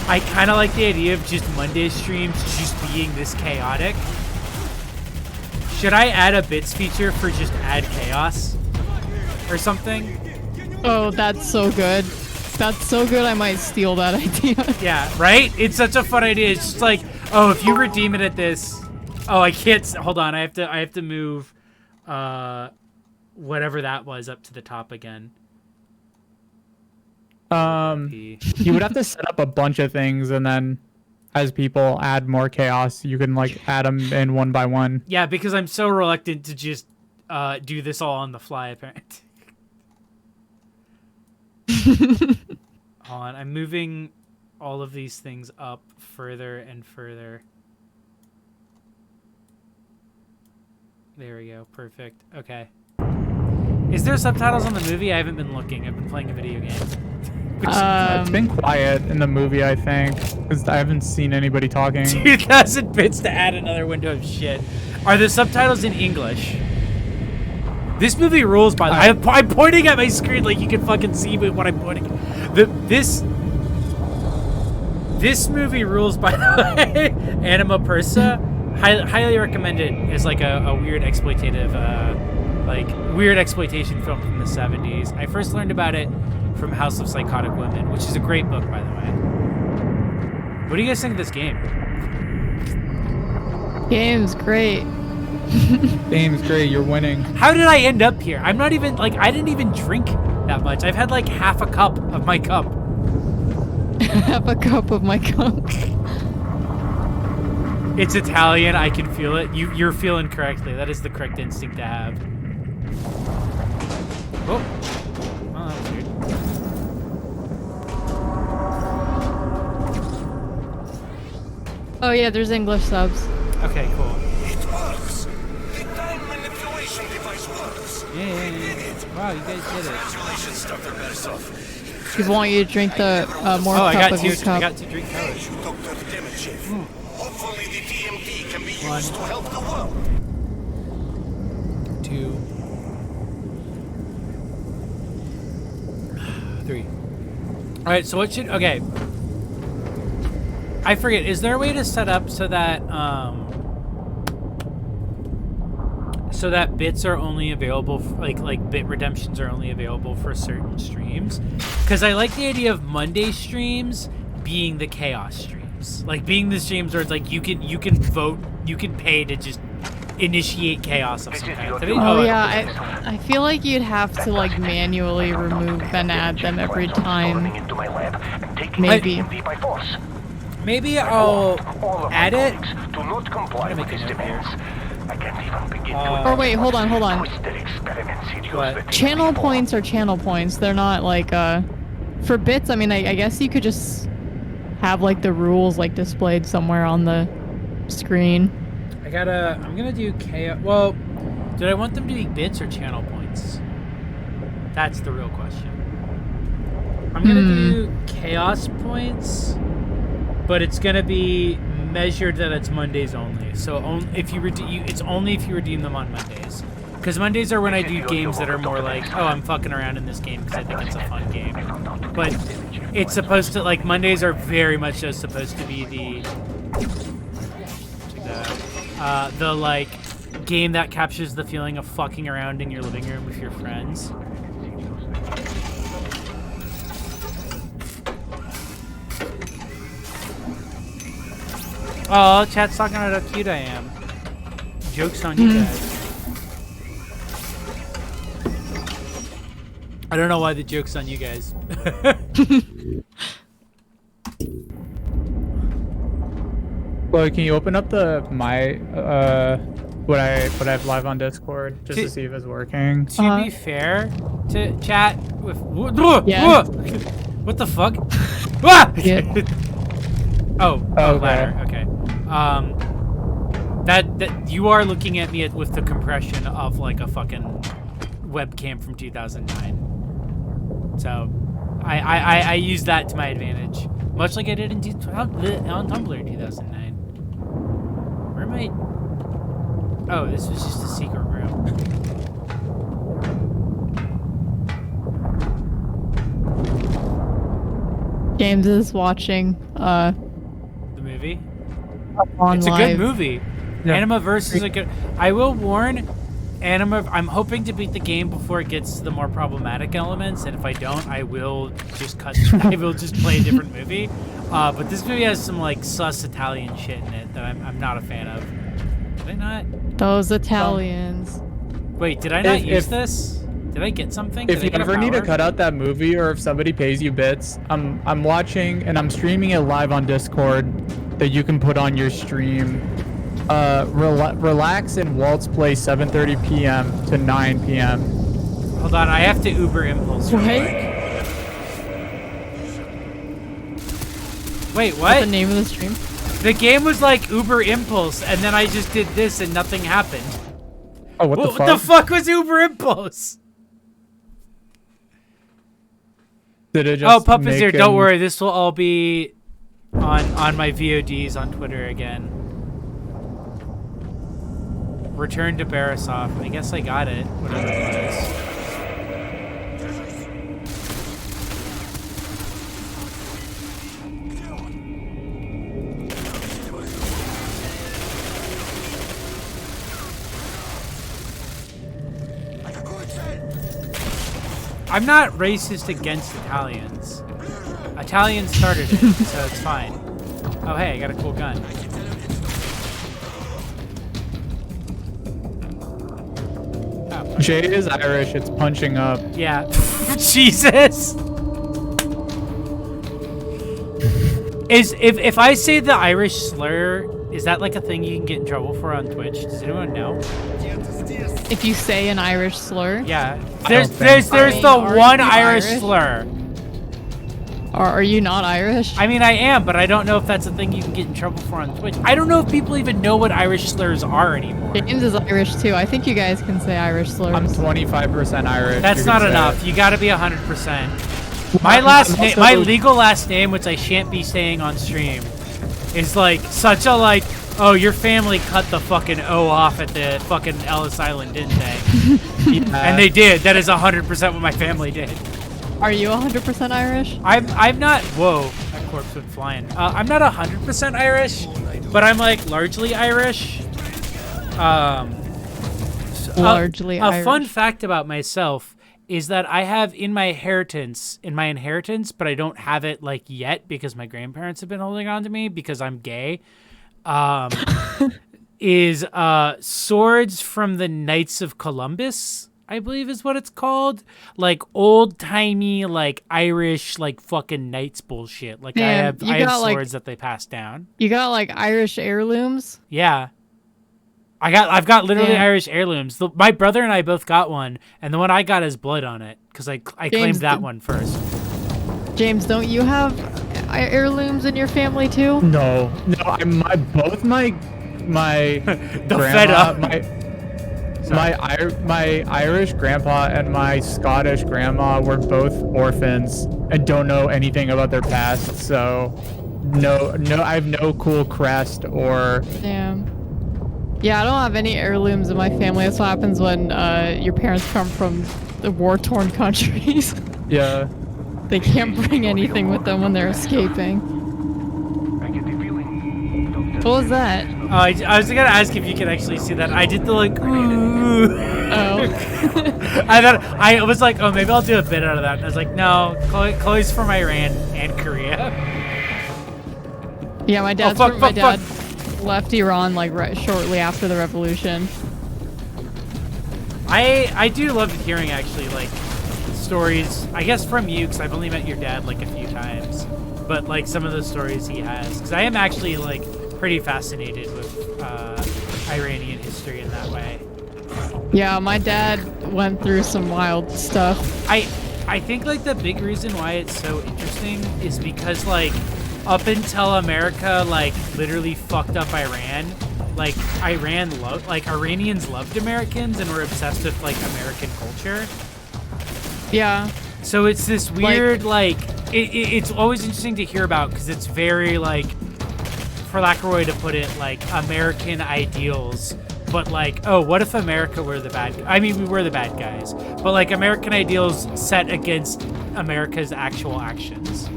Speaker 3: I kind of like the idea of just Monday streams just being this chaotic. Should I add a bits feature for just add chaos or something?
Speaker 4: Oh, that's so good. That's so good. I might steal that idea.
Speaker 3: Yeah, right? It's such a fun idea. It's just like, oh, if you redeem it at this, oh, I can't. Hold on, I have to move, whatever that was up to the top again.
Speaker 5: You would have to set up a bunch of things, and then as people add more chaos, you can like add them in one by one.
Speaker 3: Yeah, because I'm so reluctant to just do this all on the fly, apparently. Hold on, I'm moving all of these things up further and further. There we go, perfect. Okay. Is there subtitles on the movie? I haven't been looking. I've been playing a video game.
Speaker 5: It's been quiet in the movie, I think, because I haven't seen anybody talking.
Speaker 3: 2,000 bits to add another window of shit. Are the subtitles in English? This movie rules, by the way. I'm pointing at my screen like you can fucking see what I'm pointing. This movie rules, by the way. Anima Persa. Highly recommend it as like a weird exploitative, weird exploitation film from the 70s. I first learned about it from House of Psychotic Women, which is a great book, by the way. What do you guys think of this game?
Speaker 4: Game's great.
Speaker 5: Game's great. You're winning.
Speaker 3: How did I end up here? I'm not even, I didn't even drink that much. I've had like half a cup of my cup.
Speaker 4: Half a cup of my cup.
Speaker 3: It's Italian. I can feel it. You're feeling correctly. That is the correct instinct to have. Oh. Well, that was weird.
Speaker 4: Oh yeah, there's English subs.
Speaker 3: Okay, cool.
Speaker 8: It works. The time manipulation device works.
Speaker 3: Yeah. Wow, you guys did it.
Speaker 8: Congratulations, Dr. Bersov.
Speaker 4: People want you to drink the more
Speaker 3: Oh,
Speaker 4: cup of your cup.
Speaker 3: I got 2 drink colors.
Speaker 8: Dr. Demichev. Hopefully the DMT can be
Speaker 3: One.
Speaker 8: used to help the world.
Speaker 3: 2. 3. All right, so what should... Okay. I forget. Is there a way to set up so that bits are only available for, like bit redemptions are only available for certain streams? Because I like the idea of Monday streams being the chaos streams, like being the streams where it's like you can vote, you can pay to just initiate chaos of some kind.
Speaker 4: Oh yeah, I feel like you'd have to like manually remove and add them every time. Maybe.
Speaker 3: Maybe I'll add it.
Speaker 9: Do not comply with his demands. I can't even begin
Speaker 4: Or wait, hold on.
Speaker 9: twisted experiments he used
Speaker 3: What?
Speaker 9: with these
Speaker 4: Channel
Speaker 9: people.
Speaker 4: points are channel points. They're not like for bits. I mean, I guess you could just have like the rules like displayed somewhere on the screen.
Speaker 3: I'm gonna do chaos. Well, did I want them to be bits or channel points? That's the real question. I'm gonna do chaos points, but it's gonna be measured that it's Mondays only. So if you it's only if you redeem them on Mondays. Because Mondays are when I do games that are more like, oh, I'm fucking around in this game because I think it's a fun game. But it's supposed to, like, Mondays are very much just supposed to be the... The like game that captures the feeling of fucking around in your living room with your friends. Oh, chat's talking about how cute I am. Joke's on you guys. I don't know why the joke's on you guys.
Speaker 5: Chloe, can you open up the what I have live on Discord just to see if it's working?
Speaker 3: To be fair to chat with
Speaker 4: Yeah.
Speaker 3: what the fuck? Ah!
Speaker 4: Yeah.
Speaker 3: Oh,
Speaker 5: Okay.
Speaker 3: ladder. Okay. That you are looking at me with the compression of like a fucking webcam from 2009. So, I use that to my advantage, much like I did on Tumblr in 2009. Where am I? Oh, this was just a secret room.
Speaker 4: James is watching
Speaker 3: The movie.
Speaker 4: on
Speaker 3: It's a
Speaker 4: live.
Speaker 3: good movie.
Speaker 5: Yeah.
Speaker 3: Animaverse is a good. I will warn, I'm hoping to beat the game before it gets to the more problematic elements, and if I don't, I will just cut. I will just play a different movie. But this movie has some like sus Italian shit in it that I'm not a fan of. Did I not?
Speaker 4: Those Italians.
Speaker 3: Wait, did I not use
Speaker 5: if-
Speaker 3: this? Did I get something?
Speaker 5: If
Speaker 3: Did I
Speaker 5: you
Speaker 3: get a
Speaker 5: ever need to
Speaker 3: power?
Speaker 5: cut out that movie, or if somebody pays you bits, I'm watching and I'm streaming it live on Discord that you can put on your stream. Relax and Waltz play 7:30 p.m. to 9 p.m.
Speaker 3: Hold on, I have to Uber Impulse. real
Speaker 4: What?
Speaker 3: quick. Wait,
Speaker 4: What's
Speaker 3: what?
Speaker 4: the name of the stream?
Speaker 3: The game was like Uber Impulse, and then I just did this and nothing happened.
Speaker 5: Oh, what the
Speaker 3: What
Speaker 5: fuck?
Speaker 3: the fuck was Uber Impulse?
Speaker 5: Did it just
Speaker 3: Oh, Puppeteer,
Speaker 5: make
Speaker 3: don't
Speaker 5: him-
Speaker 3: worry. This will all be on my VODs on Twitter again. Return to Barasoff. I guess I got it. Whatever it was. I'm not racist against Italians. Italians started it, so it's fine. Oh, hey, I got a cool gun. Oh,
Speaker 5: Jay is Irish. It's punching up.
Speaker 3: yeah. Jesus! If I say the Irish slur, is that like a thing you can get in trouble for on Twitch? Does anyone know?
Speaker 4: If you say an Irish slur,
Speaker 3: Yeah.
Speaker 5: don't
Speaker 3: There's
Speaker 5: think-
Speaker 3: the
Speaker 4: Are
Speaker 3: one
Speaker 4: you
Speaker 3: Irish
Speaker 4: Irish?
Speaker 3: slur.
Speaker 4: or are you not Irish?
Speaker 3: I mean, I am, but I don't know if that's a thing you can get in trouble for on Twitch. I don't know if people even know what Irish slurs are anymore.
Speaker 4: James is Irish too. I think you guys can say Irish slurs.
Speaker 5: I'm 25% Irish.
Speaker 3: That's
Speaker 5: You
Speaker 3: not
Speaker 5: can say
Speaker 3: enough.
Speaker 5: it.
Speaker 3: You gotta be 100%. My last name, my legal last name, which I shan't be saying on stream, is like such a like, oh, your family cut the fucking O off at the fucking Ellis Island, didn't they? And they did. That is 100% what my family did.
Speaker 4: Are you 100% Irish?
Speaker 3: I'm not. Whoa, that corpse went flying. I'm not 100% Irish, but I'm like largely Irish.
Speaker 4: Largely
Speaker 3: a
Speaker 4: Irish.
Speaker 3: fun fact about myself is that I have in my inheritance, but I don't have it like yet because my grandparents have been holding on to me because I'm gay. Is swords from the Knights of Columbus, I believe is what it's called. Like old timey, like Irish, like fucking knights bullshit. Like
Speaker 4: Man,
Speaker 3: I
Speaker 4: you
Speaker 3: have
Speaker 4: got, like-
Speaker 3: swords that they passed down.
Speaker 4: You got like Irish heirlooms?
Speaker 3: Yeah. I've got literally
Speaker 4: Yeah.
Speaker 3: Irish heirlooms. My brother and I both got one, and the one I got has blood on it because I claimed
Speaker 4: James,
Speaker 3: that
Speaker 4: the-
Speaker 3: one first.
Speaker 4: James, don't you have heirlooms in your family too?
Speaker 5: No, both my
Speaker 3: The
Speaker 5: grandma,
Speaker 3: fed up.
Speaker 5: my Irish grandpa and my Scottish grandma were both orphans and don't know anything about their past. So, no, I have no cool crest or.
Speaker 4: Damn. Yeah, I don't have any heirlooms in my family. That's what happens when your parents come from the war-torn countries.
Speaker 5: Yeah.
Speaker 4: They can't bring anything with them when they're escaping.
Speaker 9: I get the feeling.
Speaker 4: What was that?
Speaker 3: I was gonna ask if you could actually see that. I did the like. Ooh.
Speaker 4: Oh.
Speaker 3: I was like, oh, maybe I'll do a bit out of that. And I was like, no, Chloe's from Iran and Korea.
Speaker 4: Yeah, my dad's
Speaker 3: fuck,
Speaker 4: my
Speaker 3: fuck,
Speaker 4: dad
Speaker 3: fuck.
Speaker 4: left Iran like shortly after the revolution.
Speaker 3: I do love hearing actually like stories. I guess from you, because I've only met your dad like a few times, but like some of the stories he has, because I am actually like pretty fascinated with Iranian history in that way.
Speaker 4: Yeah, my dad went through some wild stuff.
Speaker 3: I think like the big reason why it's so interesting is because like up until America like literally fucked up Iran, like Iranians loved Americans and were obsessed with like American culture.
Speaker 4: Yeah.
Speaker 3: So it's this weird it's always interesting to hear about because it's very like, for lack of a way to put it, like American ideals. But like, oh, what if America were the bad guy? I mean, we were the bad guys. But like American ideals set against America's actual actions.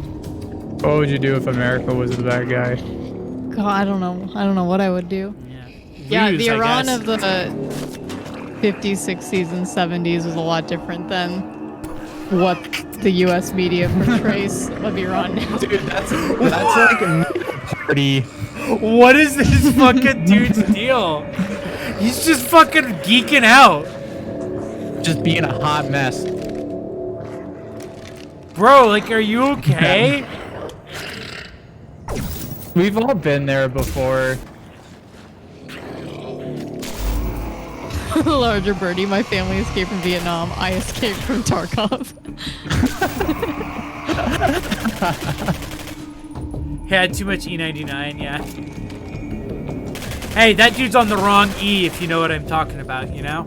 Speaker 5: What would you do if America was the bad guy?
Speaker 4: God, I don't know. I don't know what I would do. Yeah,
Speaker 3: Lose,
Speaker 4: the
Speaker 3: I
Speaker 4: Iran
Speaker 3: guess.
Speaker 4: of the 50s, 60s, and 70s was a lot different than what the U.S. media portrays of Iran now.
Speaker 5: Dude, that's like a party.
Speaker 3: What is this fucking dude's deal? He's just fucking geeking out.
Speaker 5: Just being a hot mess.
Speaker 3: Bro, like, are you okay?
Speaker 5: We've all been there before.
Speaker 4: Larger birdie, my family escaped from Vietnam. I escaped from Tarkov.
Speaker 3: Had too much E99, yeah. Hey, that dude's on the wrong E, if you know what I'm talking about, you know?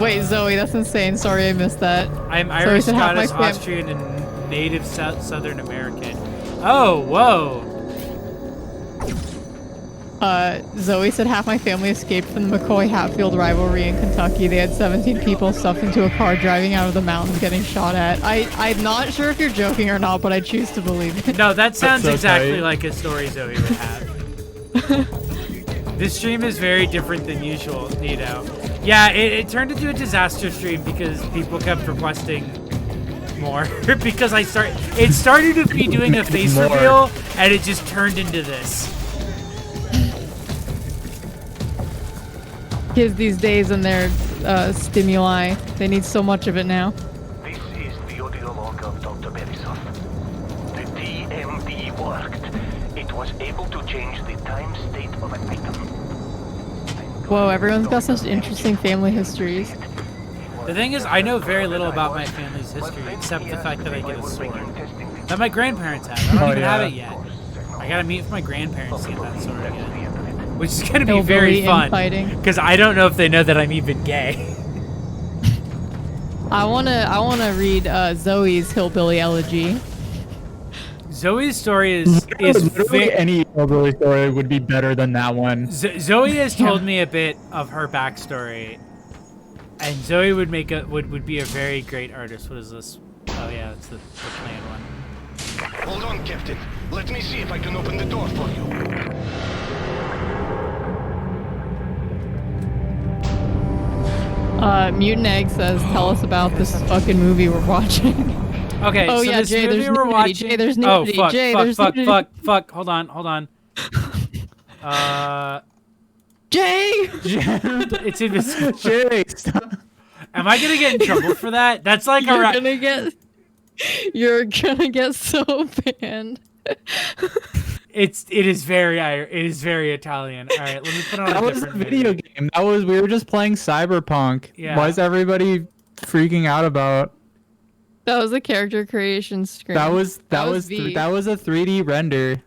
Speaker 4: Wait, Zoe, that's insane. Sorry I missed that.
Speaker 3: I'm
Speaker 4: Zoe
Speaker 3: Irish,
Speaker 4: said half my
Speaker 3: Scottish, Austrian, and native Southern American. Oh, whoa.
Speaker 4: Zoe said half my family escaped from the McCoy-Hatfield rivalry in Kentucky. They had 17 people stuffed into a car driving out of the mountains getting shot at. I'm not sure if you're joking or not, but I choose to believe it.
Speaker 3: No, that sounds
Speaker 5: so
Speaker 3: exactly
Speaker 5: tight.
Speaker 3: like a story Zoe would have. This stream is very different than usual, Nito. Yeah, it turned into a disaster stream because people kept requesting more. Because it started with me doing a face
Speaker 5: More.
Speaker 3: reveal, and it just turned into this.
Speaker 4: Kids these days and their stimuli, they need so much of it now.
Speaker 9: This is the audio log of Dr. Berisov. The TMD worked. It was able to change the time state of an item.
Speaker 4: Whoa, everyone's got such interesting family histories.
Speaker 3: The thing is, I know very little about my family's history, except the fact that I get a sword. That my grandparents have. I don't even have it yet. I gotta meet with my grandparents to get that sword again. Which is gonna be very fun. Because I don't know if they know that I'm even gay.
Speaker 4: I wanna read Zoe's hillbilly elegy.
Speaker 3: Zoe's story is
Speaker 5: Literally any hillbilly story would be better than that one.
Speaker 3: Zoe has told me a bit of her backstory, and Zoe would be a very great artist. What is this? Oh yeah, it's the planned one.
Speaker 7: Hold on, Captain. Let me see if I can open the door for you.
Speaker 4: Mutant Egg says, tell us about this fucking movie we're watching.
Speaker 3: Okay,
Speaker 4: Oh
Speaker 3: so
Speaker 4: yeah,
Speaker 3: this
Speaker 4: Jay,
Speaker 3: movie
Speaker 4: there's
Speaker 3: we're
Speaker 4: nudity.
Speaker 3: watching.
Speaker 4: Jay, there's
Speaker 3: Oh
Speaker 4: nudity.
Speaker 3: fuck!
Speaker 4: Jay,
Speaker 3: Fuck!
Speaker 4: there's
Speaker 3: Fuck!
Speaker 4: nudity.
Speaker 3: Fuck! Hold on!
Speaker 4: Jay!
Speaker 3: It's invisible.
Speaker 5: Jay, stop.
Speaker 3: Am I gonna get in trouble for that? That's like
Speaker 4: You're gonna get so banned.
Speaker 3: It is very Italian. All right, let me put on
Speaker 5: That
Speaker 3: a
Speaker 5: was a
Speaker 3: different
Speaker 5: video game. We were just playing Cyberpunk.
Speaker 3: Yeah.
Speaker 5: Why is everybody freaking out about?
Speaker 4: That was a character creation screen.
Speaker 5: That was
Speaker 4: V.
Speaker 5: that was a 3D render.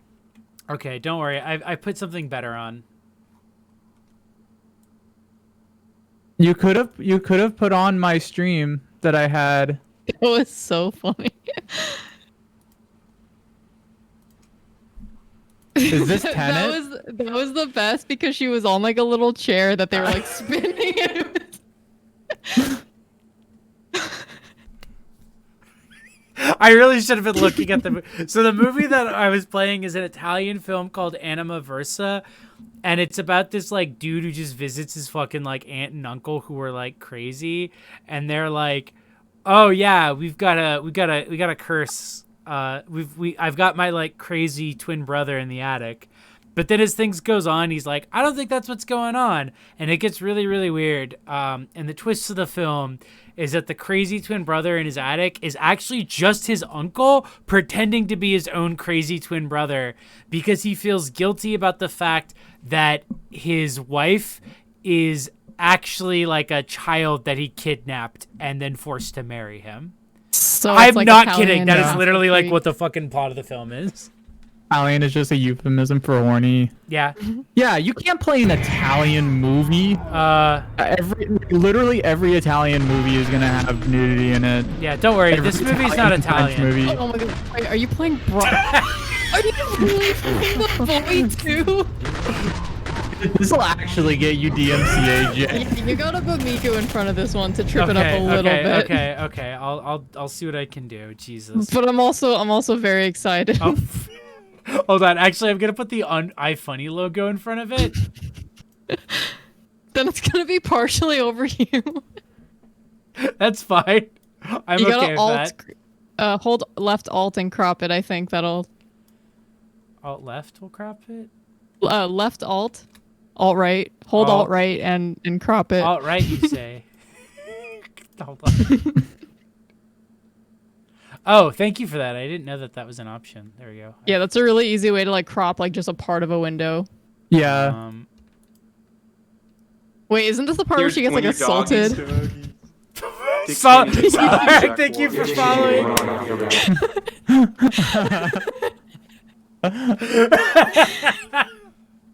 Speaker 3: Okay, don't worry. I put something better on.
Speaker 5: You could have put on my stream that I had.
Speaker 4: It was so funny.
Speaker 5: Is this Tenet?
Speaker 4: that was the best because she was on like a little chair that they were like spinning.
Speaker 3: I really should have been looking at the. So the movie that I was playing is an Italian film called Anima Versa, and it's about this like dude who just visits his fucking like aunt and uncle who are like crazy, and they're like, "Oh yeah, we got a curse. I've got my like crazy twin brother in the attic." But then as things goes on, he's like, I don't think that's what's going on. And it gets really, really weird. And the twist of the film is that the crazy twin brother in his attic is actually just his uncle pretending to be his own crazy twin brother because he feels guilty about the fact that his wife is actually like a child that he kidnapped and then forced to marry him.
Speaker 4: So
Speaker 3: I'm
Speaker 4: like
Speaker 3: not
Speaker 4: Italian
Speaker 3: kidding. That is literally like
Speaker 4: Freak.
Speaker 3: what the fucking plot of the film is.
Speaker 5: Italian is just a euphemism for horny.
Speaker 3: Yeah.
Speaker 5: Yeah, you can't play an Italian movie. Literally every Italian movie is gonna have nudity in it.
Speaker 3: Yeah, don't worry.
Speaker 5: Every
Speaker 3: This movie's not
Speaker 5: French
Speaker 3: Italian.
Speaker 5: movie.
Speaker 4: Oh my god! Wait, are you playing Are you really playing the boy too?
Speaker 5: This will actually get you DMCA, Jay.
Speaker 4: You gotta put Miku in front of this one to trip it up a little bit.
Speaker 3: Okay. I'll see what I can do. Jesus.
Speaker 4: But I'm also very excited.
Speaker 3: Oh. Hold on. Actually, I'm gonna put the iFunny logo in front of it.
Speaker 4: Then it's gonna be partially over you.
Speaker 3: That's fine. I'm
Speaker 4: You
Speaker 3: okay
Speaker 4: gotta
Speaker 3: with that.
Speaker 4: hold left alt and crop it. I think that'll
Speaker 3: Alt left will crop it.
Speaker 4: left alt right, hold alt right and crop it.
Speaker 3: Alt right, you say. Hold on. Oh, thank you for that. I didn't know that was an option. There we go.
Speaker 4: Yeah, that's a really easy way to like crop like just a part of a window.
Speaker 5: Yeah.
Speaker 4: Wait, isn't this the part where she gets like assaulted?
Speaker 3: Thank you for following.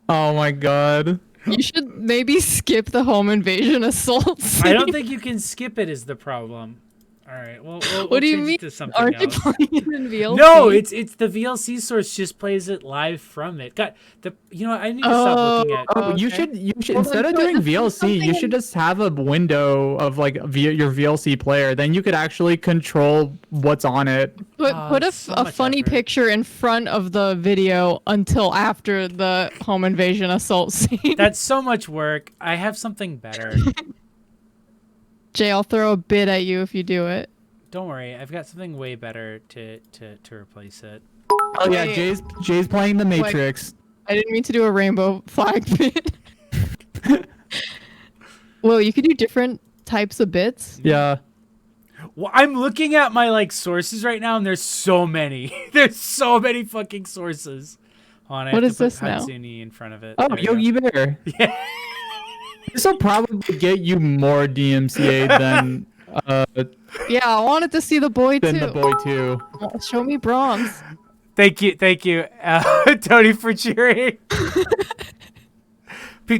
Speaker 5: Oh my god.
Speaker 4: You should maybe skip the home invasion assault scene.
Speaker 3: I don't think you can skip it. Is the problem? All right. Well,
Speaker 4: what do you
Speaker 3: change
Speaker 4: mean?
Speaker 3: it to something
Speaker 4: Aren't you
Speaker 3: else.
Speaker 4: playing it in VLC?
Speaker 3: No, it's the VLC source just plays it live from it. God, I need to stop looking at.
Speaker 5: Oh, you should instead of doing VLC, you should just have a window of like your VLC player. Then you could actually control what's on it.
Speaker 4: Put a funny picture in front of the video until after the home invasion assault scene.
Speaker 3: That's so much work. I have something better.
Speaker 4: Jay, I'll throw a bid at you if you do it.
Speaker 3: Don't worry, I've got something way better to replace it.
Speaker 5: Oh yeah, Jay's playing the Matrix.
Speaker 4: I didn't mean to do a rainbow flag bit. Well, you could do different types of bits.
Speaker 5: Yeah.
Speaker 3: Well, I'm looking at my like sources right now, and there's so many. There's so many fucking sources on it.
Speaker 4: What is this now?
Speaker 3: Hatsune in front of it.
Speaker 5: Oh,
Speaker 3: There we
Speaker 5: Yogi
Speaker 3: go.
Speaker 5: Bear.
Speaker 3: Yeah.
Speaker 5: This will probably get you more DMCA than
Speaker 4: Yeah, I wanted to see the boy too.
Speaker 5: the boy too.
Speaker 4: Oh, show me Brahms.
Speaker 3: Thank you, Tony, for cheering.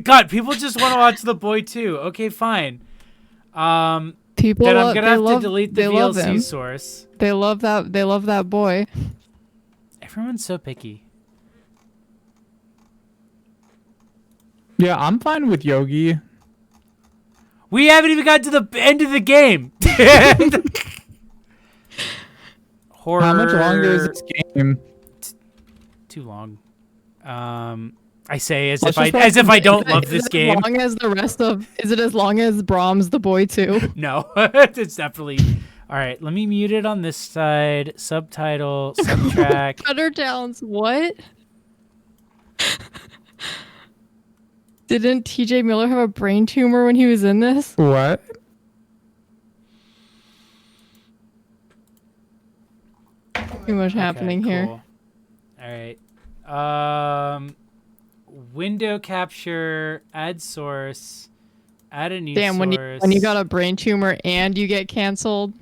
Speaker 3: God, people just want to watch the boy too. Okay, fine.
Speaker 4: People
Speaker 3: Then I'm gonna have to
Speaker 4: love,
Speaker 3: delete the
Speaker 4: they love
Speaker 3: VLC
Speaker 4: him.
Speaker 3: source.
Speaker 4: They love that. They love that boy.
Speaker 3: Everyone's so picky.
Speaker 5: Yeah, I'm fine with Yogi.
Speaker 3: We haven't even got to the end of the game. Horror.
Speaker 5: How much longer is this game?
Speaker 3: Too long. I say as
Speaker 5: Let's
Speaker 3: if
Speaker 5: just
Speaker 3: I don't love
Speaker 4: Is
Speaker 3: this
Speaker 4: it
Speaker 3: game.
Speaker 4: As long as the rest of, is it as long as Brahms the boy too?
Speaker 3: No, it's definitely. All right, let me mute it on this side. Subtitle, subtract.
Speaker 4: Cutter Downs, what? Didn't TJ Miller have a brain tumor when he was in this?
Speaker 5: What?
Speaker 4: Too much happening here.
Speaker 3: Cool. All right. Window capture, add source, add a new
Speaker 4: Damn,
Speaker 3: source.
Speaker 4: when you got a brain tumor and you get canceled.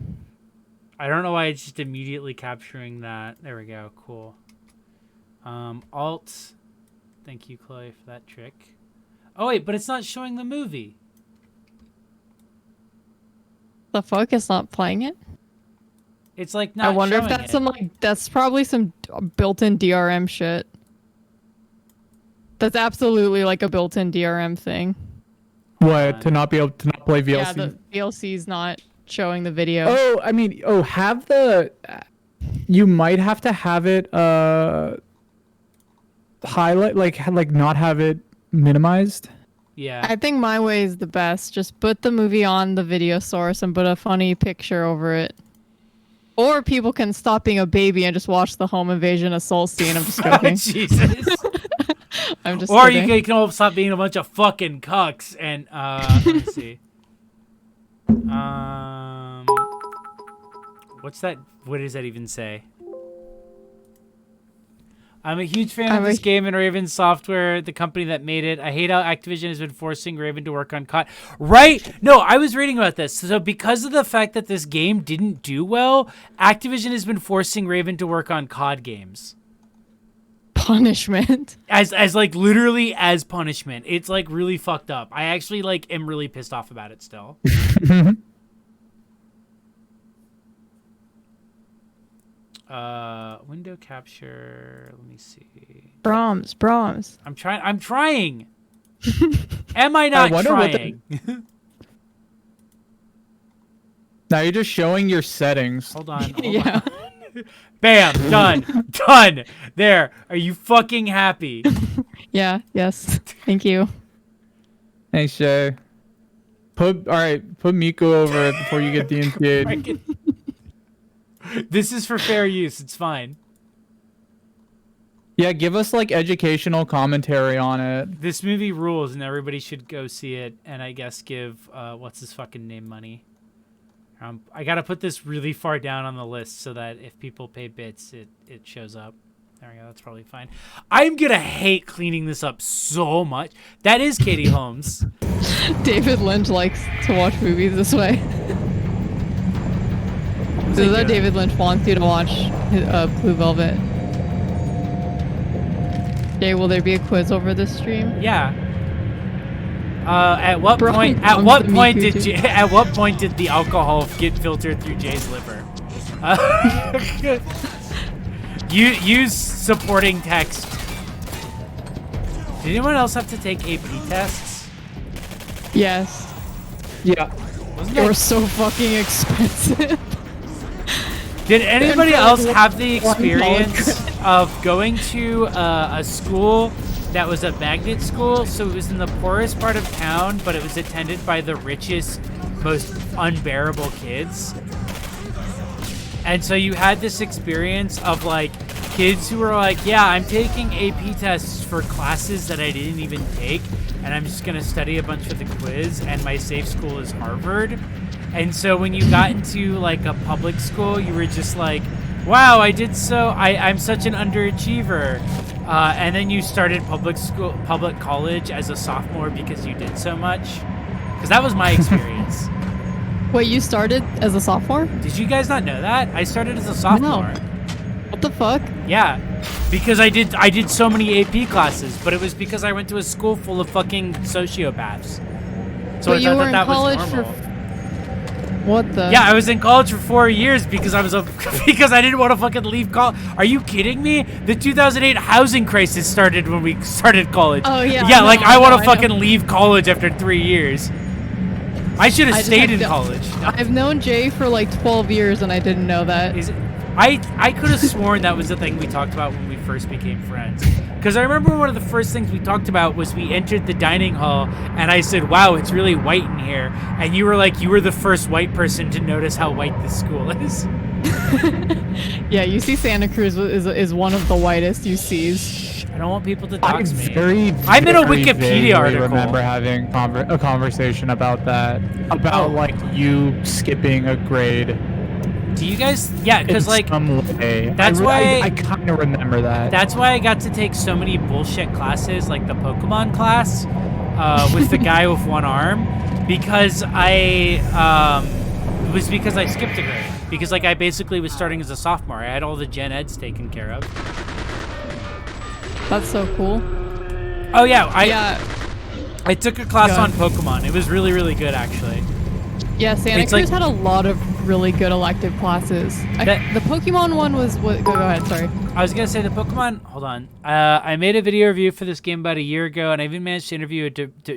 Speaker 3: I don't know why it's just immediately capturing that. There we go. Cool. Alt. Thank you, Chloe, for that trick. Oh wait, but it's not showing the movie.
Speaker 4: The fuck, it's not playing it?
Speaker 3: It's like not.
Speaker 4: I wonder if
Speaker 3: showing
Speaker 4: that's
Speaker 3: it.
Speaker 4: some like that's probably some built-in DRM shit. That's absolutely like a built-in DRM thing.
Speaker 5: What? To not be able to not play VLC?
Speaker 4: Yeah, the VLC's not showing the video.
Speaker 5: Oh, I mean, have the You might have to have it highlight, like not have it minimized.
Speaker 3: Yeah.
Speaker 4: I think my way is the best. Just put the movie on the video source and put a funny picture over it. Or people can stop being a baby and just watch the home invasion assault scene. I'm just joking.
Speaker 3: Jesus.
Speaker 4: I'm just
Speaker 3: Or
Speaker 4: kidding.
Speaker 3: you can all stop being a bunch of fucking cucks and let me see. What's that? What does that even say? I'm a huge fan of this game and Raven Software, the company that made it. I hate how Activision has been forcing Raven to work on COD. Right? No, I was reading about this. So because of the fact that this game didn't do well, Activision has been forcing Raven to work on COD games.
Speaker 4: Punishment.
Speaker 3: As like literally as punishment. It's like really fucked up. I actually like am really pissed off about it still. Window capture. Let me see.
Speaker 4: Brahms.
Speaker 3: I'm trying. Am I not trying?
Speaker 5: Now you're just showing your settings.
Speaker 3: Hold on.
Speaker 4: Yeah.
Speaker 3: Bam. Done. There. Are you fucking happy?
Speaker 4: Yeah. Yes. Thank you.
Speaker 5: Thanks, Shay. Put Miko over it before you get DNC'd.
Speaker 3: This is for fair use. It's fine.
Speaker 5: Yeah, give us like educational commentary on it.
Speaker 3: This movie rules, and everybody should go see it. And I guess give what's his fucking name money. I gotta put this really far down on the list so that if people pay bits, it shows up. There we go. That's probably fine. I'm gonna hate cleaning this up so much. That is Katie Holmes.
Speaker 4: David Lynch likes to watch movies this way. This is how David Lynch wants you to watch Blue Velvet. Jay, will there be a quiz over this stream?
Speaker 3: Yeah. At what
Speaker 4: Bro,
Speaker 3: point
Speaker 4: I'm the
Speaker 3: at what point did the alcohol get filtered through Jay's liver? Use supporting text. Did anyone else have to take AP tests?
Speaker 4: Yes.
Speaker 5: Yeah.
Speaker 4: They were so fucking expensive.
Speaker 3: Did anybody else have the experience of going to a school that was a magnet school? So it was in the poorest part of town, but it was attended by the richest, most unbearable kids. And so you had this experience of like kids who were like, yeah, I'm taking AP tests for classes that I didn't even take, and I'm just going to study a bunch for the quiz, and my safe school is Harvard. And so when you got into like a public school, you were just like, wow, I'm such an underachiever. And then you started public college as a sophomore because you did so much. Because that was my experience.
Speaker 4: Wait, you started as a sophomore?
Speaker 3: Did you guys not know that? I started as a sophomore.
Speaker 4: No. What the fuck?
Speaker 3: Yeah, because I did so many AP classes, but it was because I went to a school full of fucking sociopaths. So
Speaker 4: But you were in
Speaker 3: that
Speaker 4: college
Speaker 3: was
Speaker 4: for...
Speaker 3: normal.
Speaker 4: What the?
Speaker 3: Yeah, I was in college for 4 years because because I didn't want to fucking leave college. Are you kidding me? The 2008 housing crisis started when we started college.
Speaker 4: Oh, yeah.
Speaker 3: Yeah, I want to
Speaker 4: know.
Speaker 3: fucking leave college after 3 years. I should have stayed in college.
Speaker 4: I've known Jay for like 12 years and I didn't know that.
Speaker 3: I could have sworn that was the thing we talked about when we first became friends. Because I remember one of the first things we talked about was we entered the dining hall, and I said, wow, it's really white in here. And you were like, you were the first white person to notice how white this school is.
Speaker 4: Yeah, UC Santa Cruz is one of the whitest UCs.
Speaker 3: I don't want people to dox me.
Speaker 5: I'm
Speaker 3: in a Wikipedia article.
Speaker 5: I remember having a conversation about that. About like you skipping a grade.
Speaker 3: Do you guys? Yeah, because like
Speaker 5: that's why I kind of remember that.
Speaker 3: That's why I got to take so many bullshit classes, like the Pokemon class, with the guy with one arm, because I skipped a grade. Because like I basically was starting as a sophomore. I had all the gen eds taken care of.
Speaker 4: That's so cool.
Speaker 3: Oh yeah, I took a class on Pokemon. It was really, really good actually.
Speaker 4: Yeah, Santa Cruz had a lot of really good elective classes. The Pokemon one was what? Go ahead. Sorry.
Speaker 3: I was gonna say the Pokemon. Hold on. I made a video review for this game about a year ago, and I even managed to interview a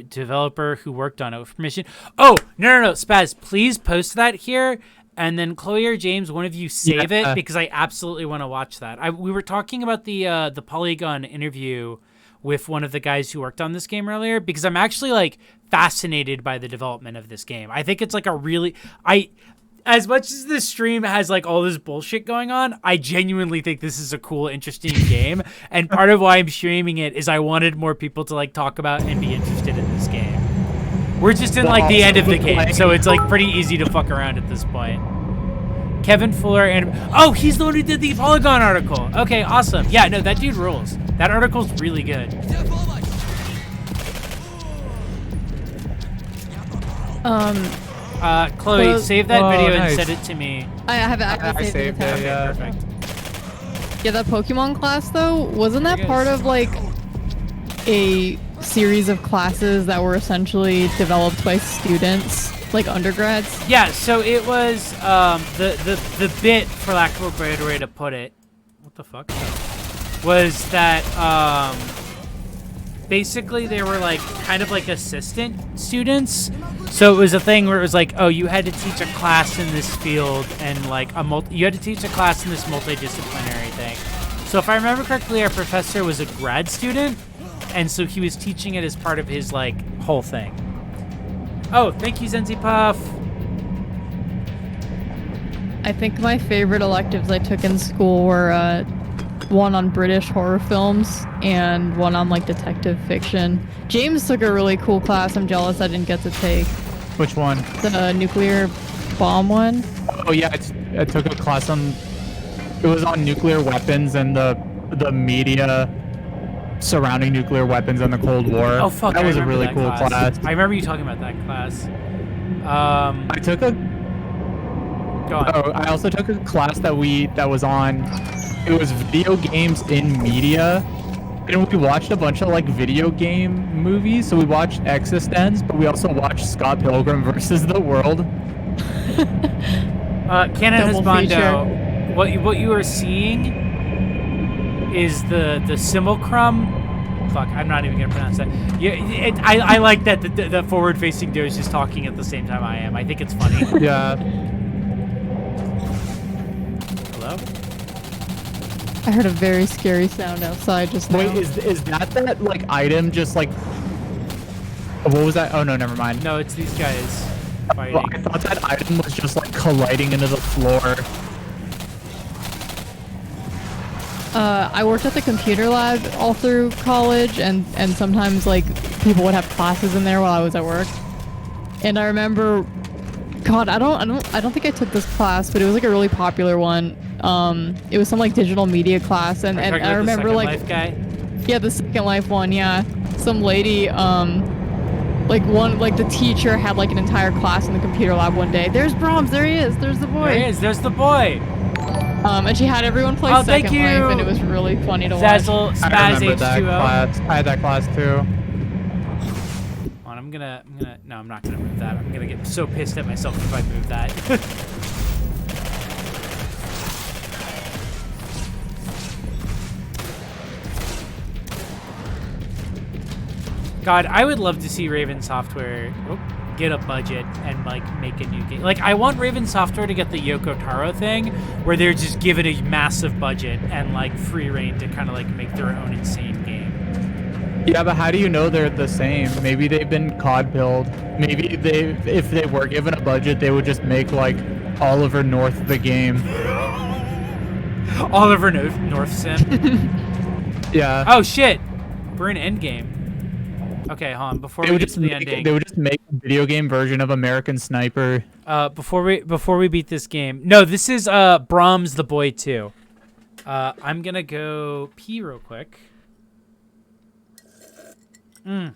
Speaker 3: developer who worked on it with permission. Oh no, Spaz, please post that here. And then Chloe or James, one of you save
Speaker 5: Yeah.
Speaker 3: it because I absolutely want to watch that. We were talking about the Polygon interview with one of the guys who worked on this game earlier because I'm actually like fascinated by the development of this game. I think it's like as much as this stream has like all this bullshit going on, I genuinely think this is a cool, interesting game. And part of why I'm streaming it is I wanted more people to like talk about and be interested in this game. We're just in like the end of the game, so it's like pretty easy to fuck around at this point. Kevin Fuller and he's the one who did the Polygon article. Okay, awesome. Yeah, no, that dude rules. That article's really good. Chloe,
Speaker 4: Well-
Speaker 3: save that video and
Speaker 5: nice.
Speaker 3: send it to me.
Speaker 4: I have it.
Speaker 5: I saved it. Yeah.
Speaker 3: Perfect.
Speaker 4: Yeah, that Pokemon class though, wasn't that
Speaker 3: There it
Speaker 4: part
Speaker 3: is.
Speaker 4: of like a series of classes that were essentially developed by students, like undergrads?
Speaker 3: Yeah, so it was the bit, for lack of a better way to put it, what the fuck, was that basically they were like kind of like assistant students. So it was a thing where it was like, oh, you had to teach a class in this field and like you had to teach a class in this multidisciplinary thing. So if I remember correctly, our professor was a grad student, and so he was teaching it as part of his like whole thing. Oh, thank you, Zenzi Puff.
Speaker 4: I think my favorite electives I took in school were one on British horror films and one on like detective fiction. James took a really cool class I'm jealous I didn't get to take.
Speaker 5: Which one?
Speaker 4: The nuclear bomb one.
Speaker 5: Oh yeah, I took a class on. It was on nuclear weapons and the media surrounding nuclear weapons and the Cold War.
Speaker 3: Oh fuck!
Speaker 5: That
Speaker 3: I
Speaker 5: was a
Speaker 3: remember
Speaker 5: really
Speaker 3: that
Speaker 5: cool class.
Speaker 3: I remember you talking about that class.
Speaker 5: I took a.
Speaker 3: Go on.
Speaker 5: Oh, I also took a class that was on. It was video games in media, and we watched a bunch of like video game movies. So we watched Existence, but we also watched Scott Pilgrim versus the World.
Speaker 3: Canon
Speaker 4: Double
Speaker 3: Husbando, what you are seeing is the simulacrum. Fuck, I'm not even gonna pronounce that. Yeah, I like that the forward-facing dude is just talking at the same time I am. I think it's funny.
Speaker 5: Yeah.
Speaker 3: Hello?
Speaker 4: I heard a very scary sound outside just now.
Speaker 5: Wait, is that like item just like? What was that? Oh no, never mind.
Speaker 3: No, it's these guys fighting.
Speaker 5: Well, I thought that item was just like colliding into the floor.
Speaker 4: I worked at the computer lab all through college, and sometimes like people would have classes in there while I was at work. And I remember, God, I don't think I took this class, but it was like a really popular one. It was some like digital media class, and
Speaker 3: Are you talking
Speaker 4: I
Speaker 3: about the
Speaker 4: remember
Speaker 3: Second
Speaker 4: like
Speaker 3: Life guy?
Speaker 4: yeah, the Second Life one, yeah. Some lady, like the teacher had like an entire class in the computer lab one day. There's Brahms, there he is, there's the boy.
Speaker 3: There he is. There's the boy.
Speaker 4: And she had everyone play
Speaker 3: Oh, thank
Speaker 4: Second Life, and
Speaker 3: you.
Speaker 4: it was really funny to watch.
Speaker 3: Zazzle
Speaker 5: I
Speaker 3: Spaz
Speaker 5: remember that
Speaker 3: H2O.
Speaker 5: class. I had that class too.
Speaker 3: Hold on, no, I'm not gonna move that. I'm gonna get so pissed at myself if I move that. God, I would love to see Raven Software get a budget and like make a new game. Like, I want Raven Software to get the Yoko Taro thing, where they're just given a massive budget and like free reign to kind of like make their own insane game.
Speaker 5: Yeah, but how do you know they're the same? Maybe they've been cod-pilled. Maybe if they were given a budget, they would just make like Oliver North the game.
Speaker 3: Oliver North Sim.
Speaker 5: Yeah.
Speaker 3: Oh shit, we're in Endgame. Okay, hold on. Before
Speaker 5: They
Speaker 3: we
Speaker 5: would
Speaker 3: get
Speaker 5: just
Speaker 3: to the
Speaker 5: make,
Speaker 3: ending,
Speaker 5: they would just make a video game version of American Sniper.
Speaker 3: before we beat this game. No, this is Brahms the Boy 2. I'm gonna go pee real quick. Oh,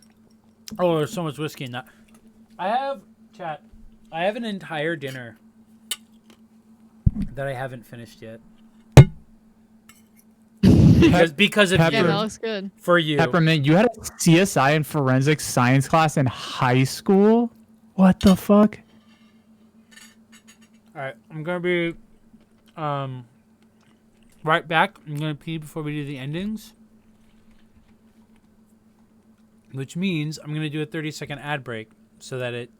Speaker 3: there's so much whiskey in that. I have an entire dinner that I haven't finished yet. because of
Speaker 5: Pepper.
Speaker 4: Yeah,
Speaker 3: you.
Speaker 4: that looks good.
Speaker 3: For you.
Speaker 5: Peppermint, you had a CSI and forensic science class in high school? What the fuck?
Speaker 3: Alright, I'm gonna be right back. I'm gonna pee before we do the endings. Which means I'm gonna do a 30-second ad break so that it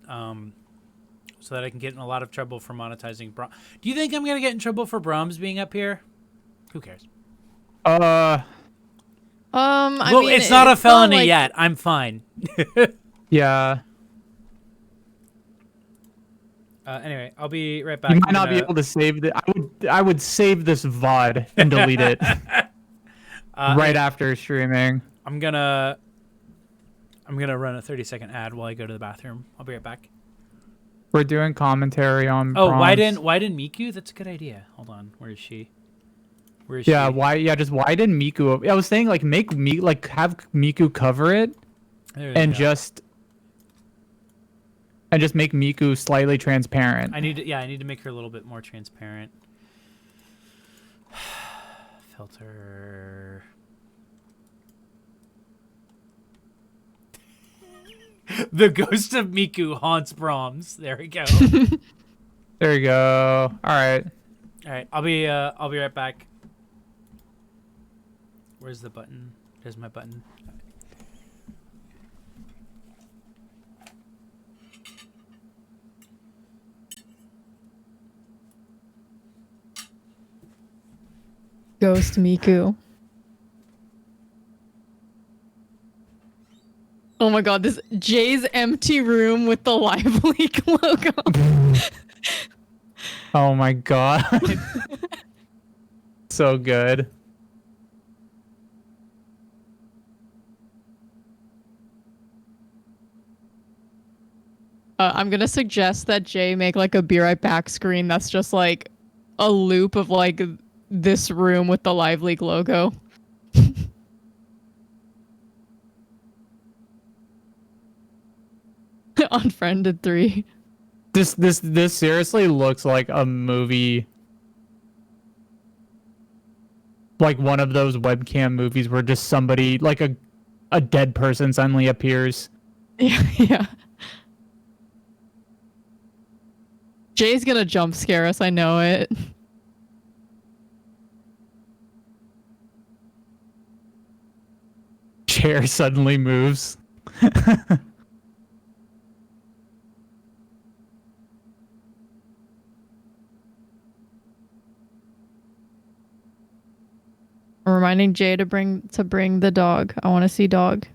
Speaker 3: so that I can get in a lot of trouble for monetizing Brahms. Do you think I'm gonna get in trouble for Brahms being up here? Who cares?
Speaker 4: I
Speaker 3: Well,
Speaker 4: mean,
Speaker 3: it's not a felony
Speaker 4: like-
Speaker 3: yet. I'm fine.
Speaker 5: Yeah.
Speaker 3: Anyway, I'll be right back.
Speaker 5: You might not be able to save the. I would save this VOD and delete it right after streaming.
Speaker 3: I'm gonna run a 30-second ad while I go to the bathroom. I'll be right back.
Speaker 5: We're doing commentary on.
Speaker 3: Oh,
Speaker 5: Brahms.
Speaker 3: why didn't Miku? That's a good idea. Hold on, where is she? Where is she?
Speaker 5: Yeah, why? Yeah, just why didn't Miku? I was saying like make me like have Miku cover it,
Speaker 3: There we
Speaker 5: and
Speaker 3: go.
Speaker 5: just make Miku slightly transparent.
Speaker 3: I need to make her a little bit more transparent. Filter. The ghost of Miku haunts Brahms. There we go.
Speaker 5: There you go. All right.
Speaker 3: All right, I'll be right back. Where's the button? There's my button.
Speaker 4: Ghost Miku. Oh my god, this Jay's empty room with the Live Leak logo.
Speaker 5: Oh my god. So good.
Speaker 4: I'm gonna suggest that Jay make like a Be Right Back screen that's just like a loop of like this room with the Live Leak logo. Unfriended 3.
Speaker 5: This seriously looks like a movie. Like one of those webcam movies where just somebody like a dead person suddenly appears.
Speaker 4: Yeah, yeah. Jay's gonna jump scare us, I know it.
Speaker 5: Chair suddenly moves.
Speaker 4: I'm reminding Jay to bring the dog. I want to see dog.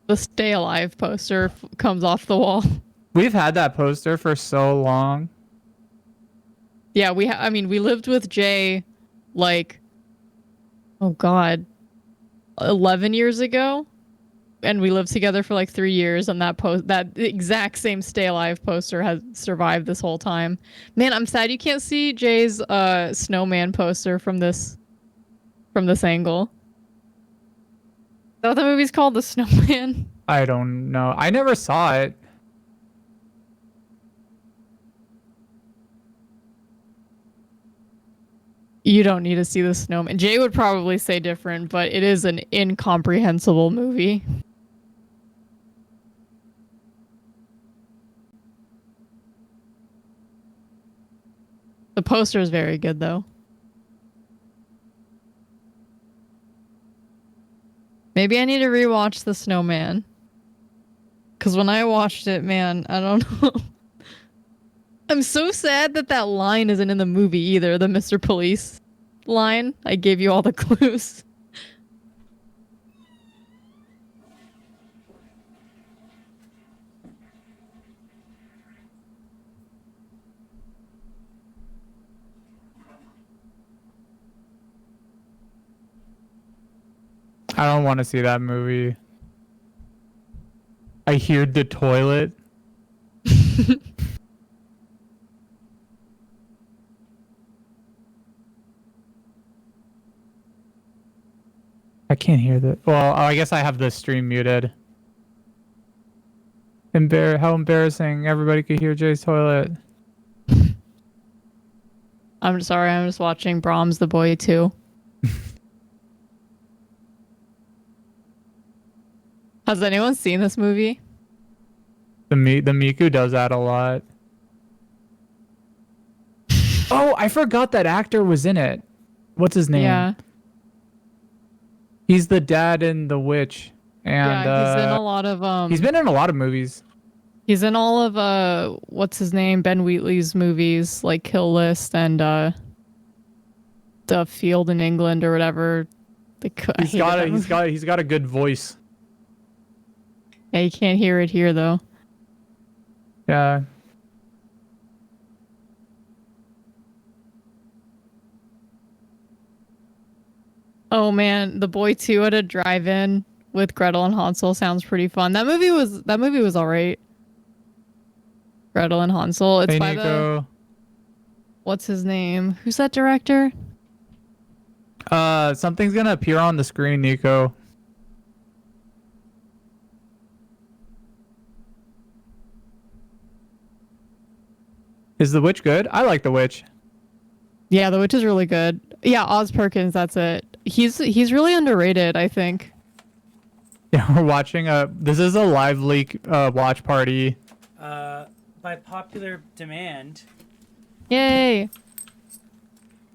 Speaker 4: The Stay Alive poster comes off the wall.
Speaker 5: We've had that poster for so long.
Speaker 4: Yeah, I mean, we lived with Jay like, oh god, 11 years ago, and we lived together for like 3 years, and that exact same Stay Alive poster has survived this whole time. Man, I'm sad you can't see Jay's snowman poster from this angle. Is that what the movie's called? The Snowman?
Speaker 5: I don't know. I never saw it.
Speaker 4: You don't need to see the snowman. Jay would probably say different, but it is an incomprehensible movie. The poster is very good, though. Maybe I need to rewatch The Snowman. Because when I watched it, man, I don't know. I'm so sad that that line isn't in the movie either, the Mr. Police line. I gave you all the clues.
Speaker 5: I don't want to see that movie. I hear the toilet. I can't hear that. Well, I guess I have the stream muted. How embarrassing. Everybody could hear Jay's toilet.
Speaker 4: I'm sorry, I'm just watching Brahms the Boy too. Has anyone seen this movie?
Speaker 5: The Miku does that a lot. Oh, I forgot that actor was in it. What's his name?
Speaker 4: Yeah.
Speaker 5: He's the dad in The Witch. And
Speaker 4: yeah, he's in a lot of
Speaker 5: he's been in a lot of movies.
Speaker 4: He's in all of what's his name? Ben Wheatley's movies like Kill List and The Field in England or whatever.
Speaker 5: He's got a good voice.
Speaker 4: Yeah, you can't hear it here though.
Speaker 5: Yeah.
Speaker 4: Oh man, The Boy 2 at a drive-in with Gretel and Hansel sounds pretty fun. That movie was alright. Gretel and Hansel. It's
Speaker 5: Hey,
Speaker 4: by
Speaker 5: Nico.
Speaker 4: what's his name? Who's that director?
Speaker 5: Something's gonna appear on the screen, Nico. Is The Witch good? I like The Witch.
Speaker 4: Yeah, The Witch is really good. Yeah, Oz Perkins, that's it. He's really underrated, I think.
Speaker 5: Yeah, we're watching this is a live leak watch party.
Speaker 3: By popular demand,
Speaker 4: Yay!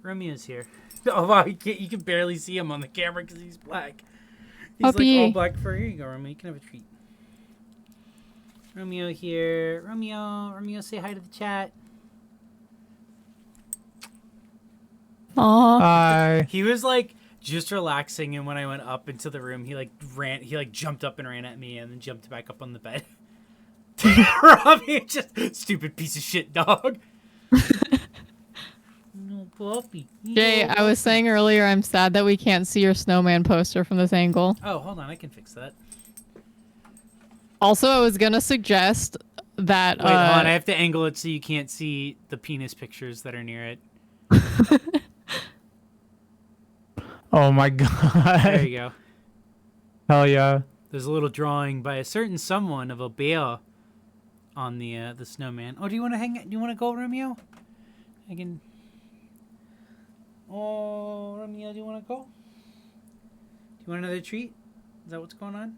Speaker 3: Romeo's here. Oh wow, you can barely see him on the camera because he's black. He's
Speaker 4: Puppy.
Speaker 3: like all black fur. Here you go, Romeo. You can have a treat. Romeo here. Romeo, say hi to the chat.
Speaker 4: Aw.
Speaker 5: Hi.
Speaker 3: He was like just relaxing, and when I went up into the room, he jumped up and ran at me, and then jumped back up on the bed. Robbie, just stupid piece of shit dog. No puppy.
Speaker 4: Jay, I was saying earlier I'm sad that we can't see your snowman poster from this angle.
Speaker 3: Oh, hold on, I can fix that.
Speaker 4: Also, I was gonna suggest that
Speaker 3: Wait, hold on, I have to angle it so you can't see the penis pictures that are near it.
Speaker 5: Oh my god.
Speaker 3: There you go.
Speaker 5: Hell yeah.
Speaker 3: There's a little drawing by a certain someone of a bear on the snowman. Oh, do you want to hang? Do you want to go, Romeo? I can. Oh, Romeo, do you want to go? Do you want another treat? Is that what's going on?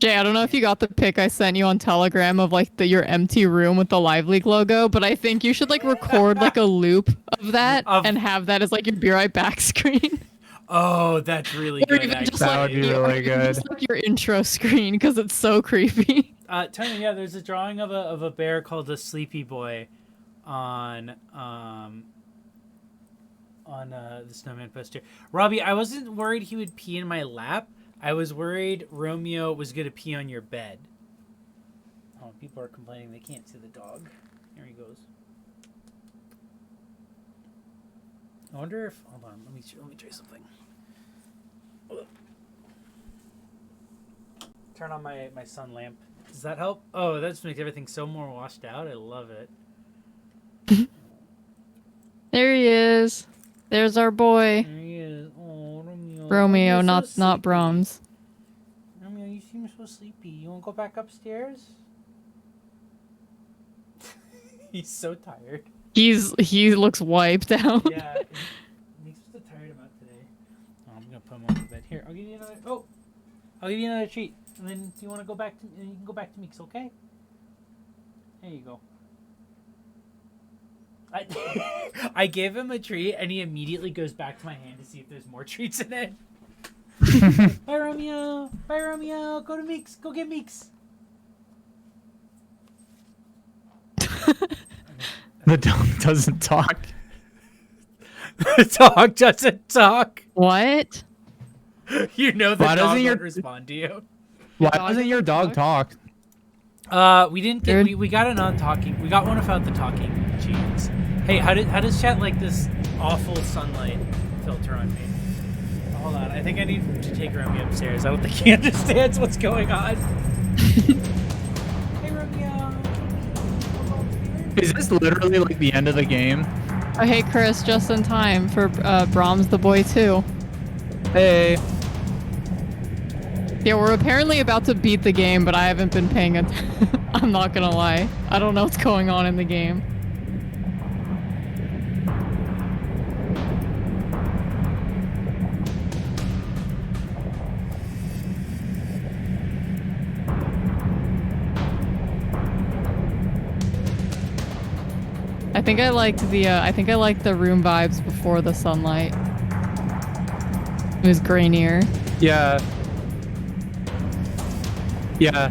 Speaker 4: Jay, I don't know if you got the pic I sent you on Telegram of like your empty room with the Live Leak logo, but I think you should like record like a loop of that and have that as like your Be Right Back screen.
Speaker 3: Oh, that's really
Speaker 4: Or
Speaker 3: good.
Speaker 4: even
Speaker 3: Actually.
Speaker 4: just
Speaker 5: That
Speaker 4: like,
Speaker 5: would be really good.
Speaker 4: just like your intro screen because it's so creepy.
Speaker 3: Tony, yeah, there's a drawing of a bear called a Sleepy Boy on the snowman poster. Robbie, I wasn't worried he would pee in my lap. I was worried Romeo was gonna pee on your bed. Oh, people are complaining they can't see the dog. Here he goes. I wonder if. Hold on, let me try something. Turn on my sun lamp. Does that help? Oh, that just makes everything so more washed out. I love it.
Speaker 4: There he is. There's our boy.
Speaker 3: There he is. Oh, Romeo.
Speaker 4: Romeo,
Speaker 3: You're so
Speaker 4: not
Speaker 3: sleepy.
Speaker 4: Brahms.
Speaker 3: Romeo, you seem so sleepy. You want to go back upstairs? He's so tired.
Speaker 4: He looks wiped out.
Speaker 3: Yeah, Meeks was so tired about today. Oh, I'm gonna put him on the bed. Here, I'll give you another. Oh, I'll give you another treat. And then you want to go back to? You can go back to Meeks, okay? There you go. I gave him a treat, and he immediately goes back to my hand to see if there's more treats in it. Bye, Romeo. Bye, Romeo. Go to Meeks. Go get Meeks.
Speaker 5: The dog doesn't talk.
Speaker 3: The dog doesn't talk.
Speaker 4: What?
Speaker 3: You know the
Speaker 5: Why
Speaker 3: dog
Speaker 5: doesn't
Speaker 3: won't respond to you.
Speaker 5: Why doesn't your dog talk?
Speaker 3: We didn't get. We got a non-talking. We got one without the talking genes. Hey, how does chat like this awful sunlight filter on me? Oh, hold on, I think I need to take Romeo upstairs. I don't think he understands what's going on. Hey, Romeo.
Speaker 5: Is this literally like the end of the game?
Speaker 4: Oh, hey, Chris, just in time for Brahms the Boy 2.
Speaker 5: Hey.
Speaker 4: Yeah, we're apparently about to beat the game, but I haven't been paying attention. I'm not gonna lie. I don't know what's going on in the game. I think I liked the room vibes before the sunlight. It was grainier.
Speaker 5: Yeah. Yeah,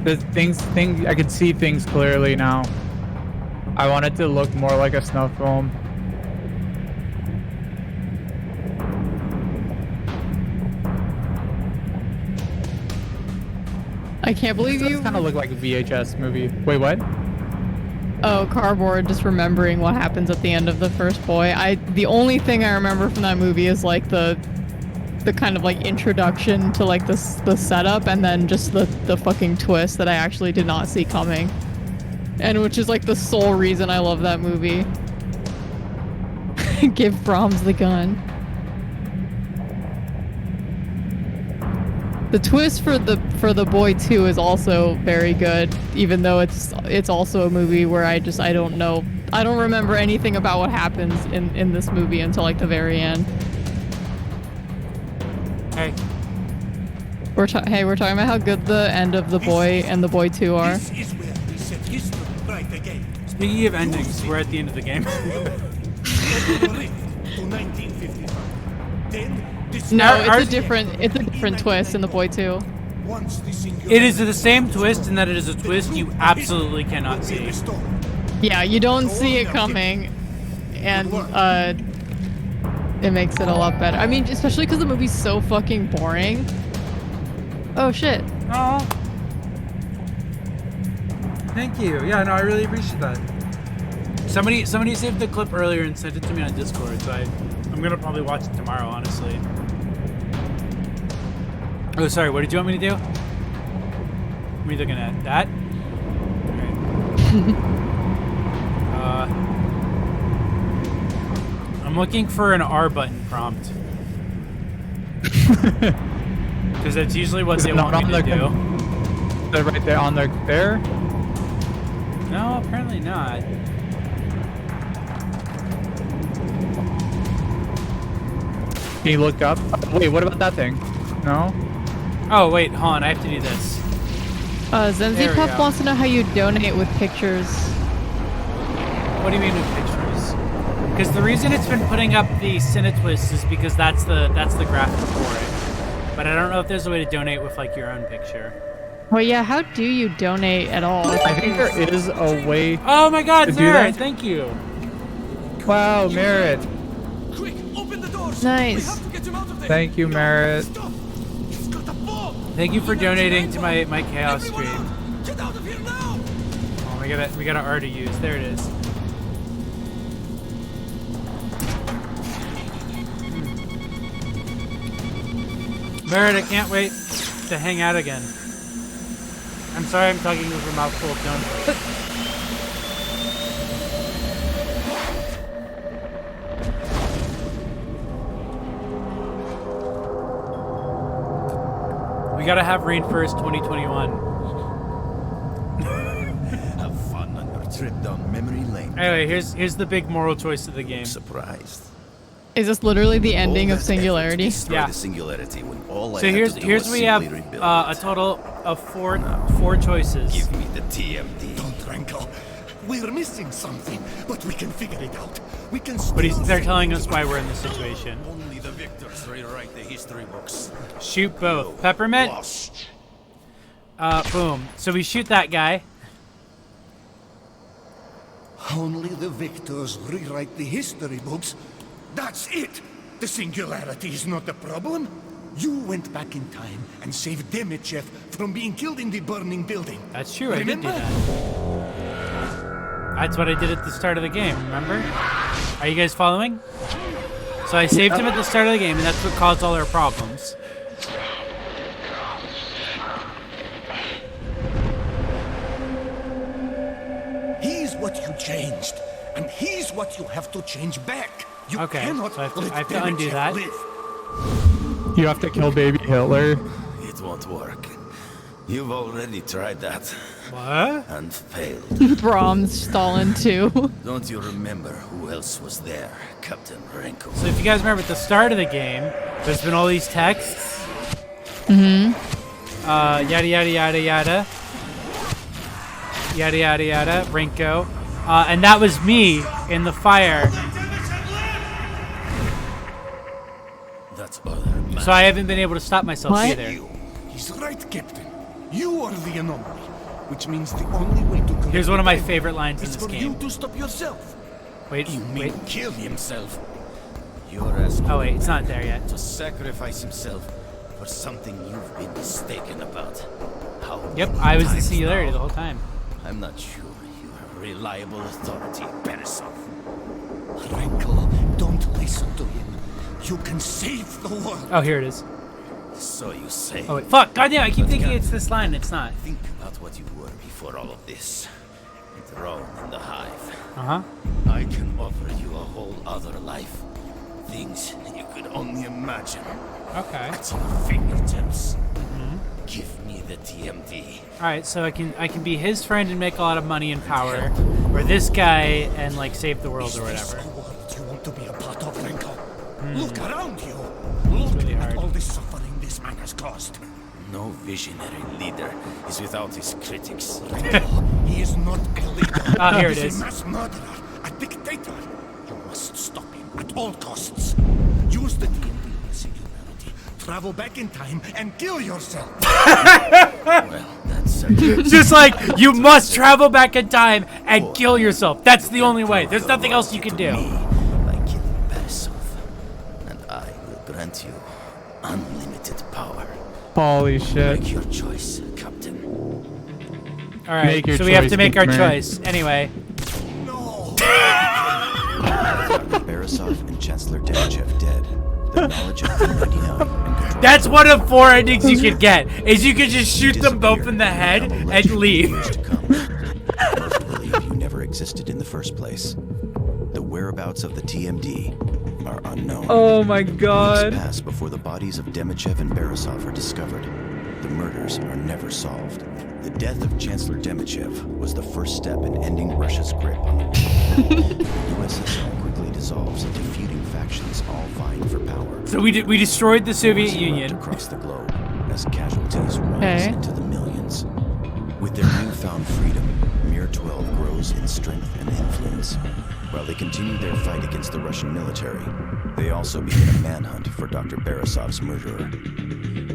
Speaker 5: the things I could see things clearly now. I want it to look more like a snuff film.
Speaker 4: I can't believe
Speaker 5: It
Speaker 4: you.
Speaker 5: does kind of look like a VHS movie. Wait, what?
Speaker 4: Oh, Cardboard, just remembering what happens at the end of the first boy. The only thing I remember from that movie is like the kind of like introduction to like the setup, and then just the fucking twist that I actually did not see coming. And which is like the sole reason I love that movie. Give Brahms the gun. The twist for the boy 2 is also very good, even though it's also a movie where I don't know, I don't remember anything about what happens in this movie until like the very end.
Speaker 3: Hey.
Speaker 4: We're talking about how good the end of the boy and the boy 2 are.
Speaker 8: This is where we set history right again.
Speaker 3: Speaking of endings, we're at the end of the game.
Speaker 8: To 1955. Then this
Speaker 4: No,
Speaker 3: Our-
Speaker 4: it's a different twist in the boy 2.
Speaker 8: once the
Speaker 3: It is the same twist in that it is a twist you absolutely cannot see.
Speaker 4: Yeah, you don't see it coming, and it makes it a lot better. I mean, especially because the movie's so fucking boring. Oh shit.
Speaker 3: Oh. Thank you. Yeah, no, I really appreciate that. Somebody saved the clip earlier and sent it to me on Discord, so I'm gonna probably watch it tomorrow, honestly. Oh, sorry. What did you want me to do? What are you looking at? That? Alright. I'm looking for an R button prompt. Because that's usually what they want me to do.
Speaker 5: They're right there on there.
Speaker 3: No, apparently not.
Speaker 5: Can you look up? Wait, what about that thing? No?
Speaker 3: Oh, wait, hold on. I have to do this. There
Speaker 4: Zenzi
Speaker 3: we
Speaker 4: Puff
Speaker 3: go.
Speaker 4: wants to know how you donate with pictures.
Speaker 3: What do you mean with pictures? Because the reason it's been putting up the Cinetwist is because that's the graphic for it. But I don't know if there's a way to donate with like your own picture.
Speaker 4: Well, yeah, how do you donate at all?
Speaker 5: I think there is a way.
Speaker 3: Oh my God,
Speaker 5: To do
Speaker 3: Sarah!
Speaker 5: that?
Speaker 3: Thank you.
Speaker 5: Wow, Merritt.
Speaker 8: Quick, open the doors.
Speaker 4: Nice.
Speaker 8: We have to get him out of there.
Speaker 5: Thank you, Merritt.
Speaker 8: Stop. He's got a bomb.
Speaker 3: Thank you for donating to my chaos
Speaker 8: Everyone
Speaker 3: stream.
Speaker 8: out. Get out of here now.
Speaker 3: Oh, we got an R to use. There it is. Merritt, I can't wait to hang out again. I'm sorry I'm talking with a mouthful of donuts. We gotta have rain first 2021.
Speaker 10: Have fun on your trip down memory lane.
Speaker 3: Anyway, here's the big moral choice of the game.
Speaker 10: Surprised.
Speaker 4: Is this literally the ending
Speaker 10: All
Speaker 4: of
Speaker 10: that effort to
Speaker 4: Singularity?
Speaker 10: destroy
Speaker 3: Yeah.
Speaker 10: the Singularity when all I
Speaker 3: So
Speaker 10: had
Speaker 3: here's
Speaker 10: to do
Speaker 3: we
Speaker 10: was
Speaker 3: have
Speaker 10: simply rebuild
Speaker 3: a
Speaker 10: it.
Speaker 3: total of four choices.
Speaker 10: Give me the TMD.
Speaker 8: Don't rankle. We're missing something, but we can figure it out. We can.
Speaker 3: But
Speaker 8: still
Speaker 3: they're
Speaker 8: save
Speaker 3: telling
Speaker 8: the
Speaker 3: us why we're in this situation.
Speaker 10: Only the victors rewrite the history books.
Speaker 3: Shoot both. Peppermint.
Speaker 10: Lost.
Speaker 3: Boom. So we shoot that guy.
Speaker 8: Only the victors rewrite the history books. That's it. The Singularity is not the problem. You went back in time and saved Demichev from being killed in the burning building.
Speaker 3: That's true. I did do
Speaker 8: Remember?
Speaker 3: that. That's what I did at the start of the game. Remember? Are you guys following? So I saved him at the start of the game, and that's what caused all our problems.
Speaker 8: He's what you changed, and he's what you have to change back. You
Speaker 3: Okay,
Speaker 8: cannot
Speaker 3: so I
Speaker 8: let
Speaker 3: have to undo
Speaker 8: Demichev
Speaker 3: that.
Speaker 8: live.
Speaker 5: You have to kill baby Hitler.
Speaker 10: It won't work. You've already tried that
Speaker 3: What?
Speaker 10: and failed.
Speaker 4: Brahms, Stalin too.
Speaker 10: Don't you remember who else was there, Captain Renko?
Speaker 3: So if you guys remember at the start of the game, there's been all these texts. Yada yada yada yada. Yada yada yada. Rinko. And that was me in the fire.
Speaker 10: That's other man.
Speaker 3: So I haven't been able to stop myself
Speaker 4: What?
Speaker 3: either.
Speaker 8: He's right, Captain. You are the anomaly, which means the only way to correct
Speaker 3: Here's one of my
Speaker 8: the
Speaker 3: favorite lines in
Speaker 8: is
Speaker 3: this
Speaker 8: for
Speaker 3: game.
Speaker 8: you to stop yourself.
Speaker 3: Wait,
Speaker 10: You
Speaker 3: wait.
Speaker 10: mean kill himself? You're asking
Speaker 3: Oh wait,
Speaker 10: a
Speaker 3: it's not
Speaker 10: man
Speaker 3: there yet.
Speaker 10: to sacrifice himself for something you've been mistaken about. How
Speaker 3: Yep,
Speaker 10: many
Speaker 3: I was the
Speaker 10: times
Speaker 3: Singularity
Speaker 10: now?
Speaker 3: the whole time.
Speaker 10: I'm not sure you have reliable authority, Beresov.
Speaker 8: Rankle, don't listen to him. You can save the world.
Speaker 3: Oh, here it is.
Speaker 10: So you say.
Speaker 3: Oh wait, fuck! Goddamn! I keep
Speaker 10: But
Speaker 3: thinking
Speaker 10: God,
Speaker 3: it's this line. It's not.
Speaker 10: Think about what you were before all of this. Thrown in the hive.
Speaker 3: Uh huh.
Speaker 10: I can offer you a whole other life. Things you could only imagine.
Speaker 3: Okay.
Speaker 10: At your fingertips. Give me the TMD.
Speaker 3: All right, so I can be his friend and make a lot of money and power, or this guy and like save the world or
Speaker 8: Is this
Speaker 3: whatever.
Speaker 8: a world you want to be a part of, Rankle? Look around you. Look
Speaker 3: really
Speaker 8: at
Speaker 3: hard.
Speaker 8: all the suffering this man has caused.
Speaker 10: No visionary leader is without his critics.
Speaker 8: He is not a leader.
Speaker 3: Ah, here it
Speaker 8: He
Speaker 3: is.
Speaker 8: a mass murderer, a dictator. You must stop him at all costs. Use the TMD Singularity. Travel back in time and kill yourself.
Speaker 10: Well, that's certainly
Speaker 3: Just like you must travel back in time and kill yourself. That's the only way. There's nothing else you can
Speaker 10: me
Speaker 3: do.
Speaker 10: by killing Beresov. And I will grant you unlimited power.
Speaker 5: Holy shit.
Speaker 10: Make your choice, Captain.
Speaker 3: All right,
Speaker 5: Make your
Speaker 3: so we have
Speaker 5: choice,
Speaker 3: to make our
Speaker 5: man.
Speaker 3: choice anyway.
Speaker 11: Beresov and Chancellor Demichev dead. The knowledge of P-99 and control.
Speaker 3: That's one of 4 endings you could get. Is you could just shoot them both in the head and leave.
Speaker 11: Years to come. Most believe you never existed in the first place. The whereabouts of the TMD are unknown.
Speaker 5: Oh my
Speaker 11: Weeks
Speaker 5: god.
Speaker 11: pass before the bodies of Demichev and Beresov are discovered. The murders are never solved. The death of Chancellor Demichev was the first step in ending Russia's grip on the world. The USSR quickly dissolves into feuding factions all vying for power.
Speaker 3: So we destroyed the Soviet
Speaker 11: Wars
Speaker 3: Union.
Speaker 11: erupt across the globe as casualties rise
Speaker 4: Okay.
Speaker 11: into the millions. With their newfound freedom, Mir 12 grows in strength and influence. While they continue their fight against the Russian military, they also begin a manhunt for Dr. Beresov's murderer.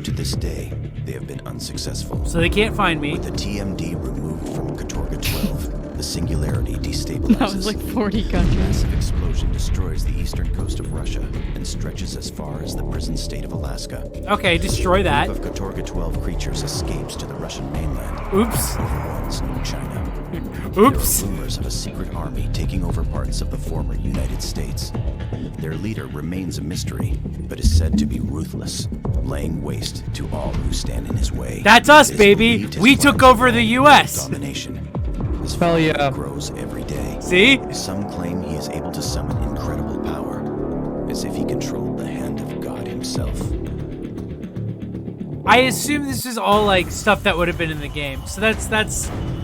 Speaker 11: To this day, they have been unsuccessful.
Speaker 3: So they can't find me.
Speaker 11: With the TMD removed from Katorga 12, the Singularity destabilizes.
Speaker 4: That was like 40 countries.
Speaker 11: Massive explosion destroys the eastern coast of Russia and stretches as far as the present state of Alaska.
Speaker 3: Okay, destroy that.
Speaker 11: A group of Katorga 12 creatures escapes to the Russian mainland.
Speaker 3: Oops.
Speaker 11: Overruns New China.
Speaker 3: Oops.
Speaker 11: There are rumors of a secret army taking over parts of the former United States. Their leader remains a mystery, but is said to be ruthless, laying waste to all who stand in his way.
Speaker 3: That's us,
Speaker 11: It is
Speaker 3: baby.
Speaker 11: believed his
Speaker 3: We took
Speaker 11: plans
Speaker 3: over the
Speaker 11: involve world
Speaker 3: US.
Speaker 11: Domination. His
Speaker 5: Hell
Speaker 11: following
Speaker 5: yeah.
Speaker 11: grows every day.
Speaker 3: See?
Speaker 11: Some claim he is able to summon incredible power, as if he controlled the hand of God himself.
Speaker 3: I assume this is all like stuff that would have been in the game. So that's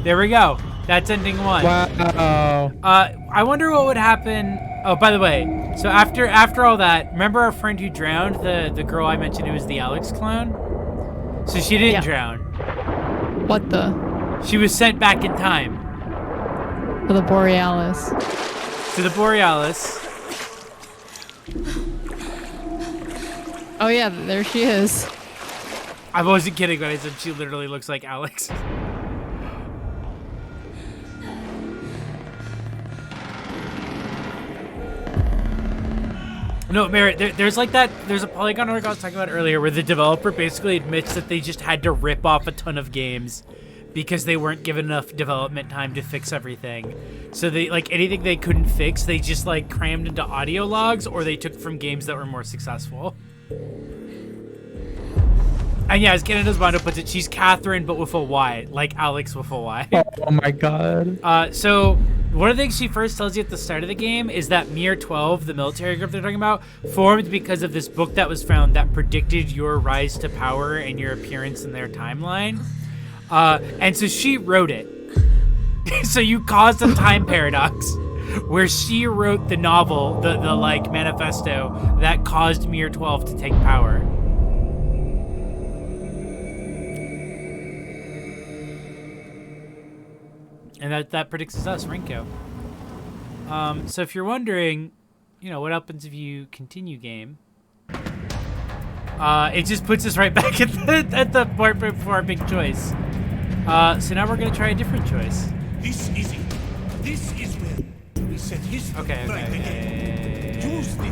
Speaker 3: there we go. That's ending 1.
Speaker 5: Wow.
Speaker 3: I wonder what would happen. Oh, by the way, so after all that, remember our friend who drowned, the girl I mentioned who was the Alex clone? So she didn't
Speaker 4: Yeah.
Speaker 3: drown.
Speaker 4: What the?
Speaker 3: She was sent back in time
Speaker 4: For the Borealis.
Speaker 3: to the Borealis.
Speaker 4: Oh yeah, there she is.
Speaker 3: I wasn't kidding when I said she literally looks like Alex. No, Merritt, there's like that, there's a Polygon article I was talking about earlier where the developer basically admits that they just had to rip off a ton of games because they weren't given enough development time to fix everything. So they, like, anything they couldn't fix, they just like crammed into audio logs or they took from games that were more successful. And yeah, as Canada's Bondo puts it, she's Catherine but with a Y, like Alex with a Y.
Speaker 5: Oh my god.
Speaker 3: So one of the things she first tells you at the start of the game is that Mir 12, the military group they're talking about, formed because of this book that was found that predicted your rise to power and your appearance in their timeline. And so she wrote it. So you caused a time paradox where she wrote the novel, the like manifesto that caused Mir 12 to take power. And that predicts us, Rinko. So if you're wondering, you know, what happens if you continue game? It just puts us right back at the part before our big choice. So now we're gonna try a different choice.
Speaker 8: This is it. This is where we set history
Speaker 3: Okay.
Speaker 8: right again. Use the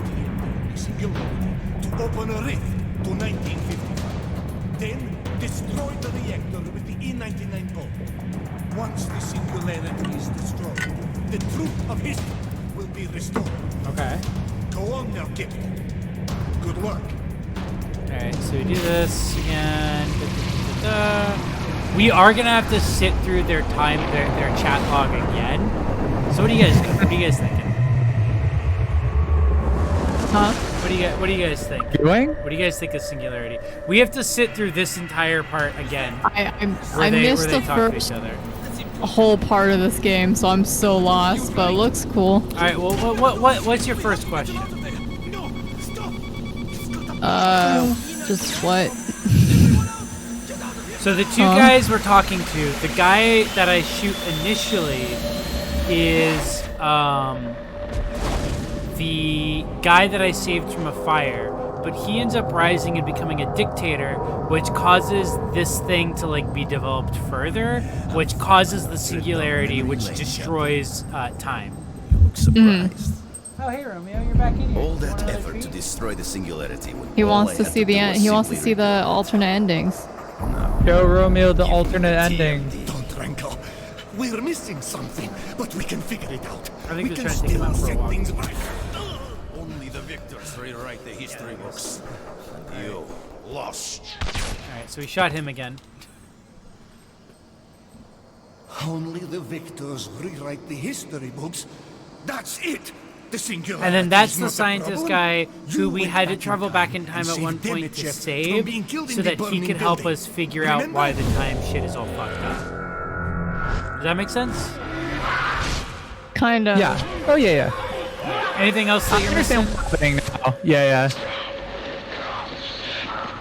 Speaker 8: Singularity to open a rift to 1955. Then destroy the reactor with the E-99 bomb. Once the Singularity is destroyed, the truth of history will be restored.
Speaker 3: Okay.
Speaker 8: Go on now, Captain. Good luck.
Speaker 3: Alright, so we do this again. We are gonna have to sit through their chat log again. So what do you guys think? What are you guys thinking?
Speaker 4: Huh?
Speaker 3: What do you guys think?
Speaker 5: Doing?
Speaker 3: What do you guys think of Singularity? We have to sit through this entire part again.
Speaker 4: I
Speaker 3: where
Speaker 4: missed
Speaker 3: they
Speaker 4: the
Speaker 3: talk to
Speaker 4: first
Speaker 3: each other.
Speaker 4: whole part of this game, so I'm so lost, but it looks cool.
Speaker 3: Alright, well what's your first question?
Speaker 4: Just what?
Speaker 3: So the two guys we're talking to, the guy that I shoot initially is the guy that I saved from a fire, but he ends up rising and becoming a dictator, which causes this thing to like be developed further, which causes the Singularity, which destroys time.
Speaker 11: You look surprised.
Speaker 3: Oh hey Romeo, you're back in here.
Speaker 11: All that effort to destroy the Singularity when
Speaker 4: He
Speaker 11: all
Speaker 4: wants
Speaker 11: I
Speaker 4: to
Speaker 11: had
Speaker 4: see the
Speaker 11: do
Speaker 4: end.
Speaker 11: was
Speaker 4: He wants to
Speaker 11: simply
Speaker 4: see the alternate endings.
Speaker 5: Show Romeo the alternate ending.
Speaker 8: Don't rankle. We're missing something, but we can figure it out.
Speaker 3: I think
Speaker 8: We
Speaker 3: they're
Speaker 8: can
Speaker 3: trying to take him
Speaker 8: still
Speaker 3: out for a
Speaker 8: set
Speaker 3: walk.
Speaker 8: things right.
Speaker 10: Only the victors rewrite the history books. And you lost.
Speaker 3: Alright, so we shot him again.
Speaker 8: Only the victors rewrite the history books. That's it. The Singularity.
Speaker 3: And then that's
Speaker 8: is
Speaker 3: the
Speaker 8: not
Speaker 3: scientist
Speaker 8: problem.
Speaker 3: guy who
Speaker 8: You
Speaker 3: we
Speaker 8: went
Speaker 3: had to
Speaker 8: back
Speaker 3: travel
Speaker 8: in
Speaker 3: back in
Speaker 8: time
Speaker 3: time
Speaker 8: and
Speaker 3: at one
Speaker 8: saved
Speaker 3: point to
Speaker 8: Demichev
Speaker 3: save,
Speaker 8: from being killed in
Speaker 3: so
Speaker 8: the
Speaker 3: that he
Speaker 8: burning
Speaker 3: could help
Speaker 8: building.
Speaker 3: us figure out
Speaker 8: Remember?
Speaker 3: why the time shit is all fucked up. Does that make sense?
Speaker 4: Kinda.
Speaker 5: Yeah. Oh yeah.
Speaker 3: Anything else that
Speaker 5: I
Speaker 3: you're
Speaker 5: understand
Speaker 3: missing?
Speaker 5: what's happening now. Yeah.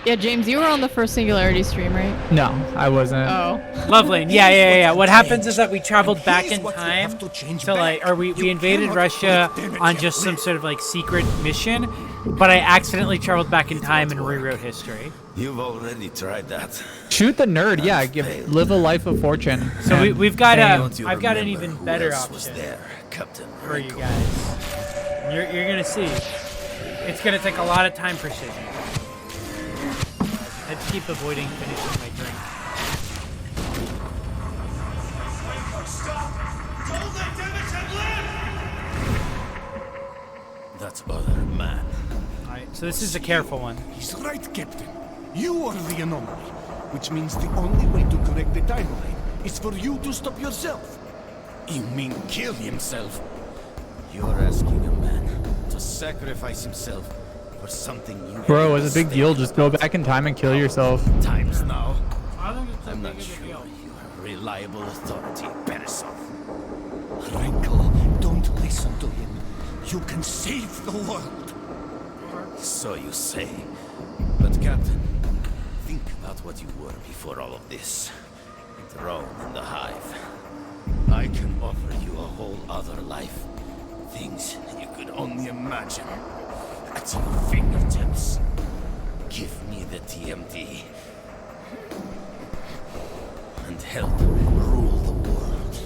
Speaker 4: Yeah, James, you were on the first Singularity stream, right?
Speaker 5: No, I wasn't.
Speaker 4: Oh.
Speaker 3: Lovely. Yeah. What happens is that we traveled
Speaker 8: And
Speaker 3: back
Speaker 8: here's
Speaker 3: in
Speaker 8: what you
Speaker 3: time
Speaker 8: have to change
Speaker 3: to like,
Speaker 8: back.
Speaker 3: or we
Speaker 8: You
Speaker 3: invaded
Speaker 8: cannot
Speaker 3: Russia
Speaker 8: let Demichev
Speaker 3: on just some
Speaker 8: live.
Speaker 3: sort of like secret mission, but I accidentally traveled back in time and rewrote history.
Speaker 10: You've already tried that.
Speaker 5: Shoot the nerd. Yeah,
Speaker 10: Failed.
Speaker 5: live a life of fortune.
Speaker 3: So
Speaker 5: And
Speaker 3: we've got
Speaker 10: Don't you
Speaker 3: I've got an
Speaker 10: remember
Speaker 3: even
Speaker 10: who
Speaker 3: better
Speaker 10: else was
Speaker 3: option
Speaker 10: there, Captain
Speaker 3: for you
Speaker 10: Rico?
Speaker 3: guys. You're gonna see. It's gonna take a lot of time precision. I have to keep avoiding finishing my drink.
Speaker 10: That other man.
Speaker 3: Alright, so this is a careful one.
Speaker 8: He's right, Captain. You are the anomaly, which means the only way to correct the timeline is for you to stop yourself. You mean kill himself?
Speaker 10: You're asking a man to sacrifice himself for something you
Speaker 5: Bro, it's a big deal. Just go back in time and kill yourself.
Speaker 10: times now.
Speaker 3: I'm
Speaker 10: not sure you are reliable authority, Beresov.
Speaker 8: Rankle, don't listen to him. You can save the world.
Speaker 10: So you say. But Captain, think about what you were before all of this. Thrown in the hive. I can offer you a whole other life. Things you could only imagine. At your fingertips. Give me the TMD. And help rule the world.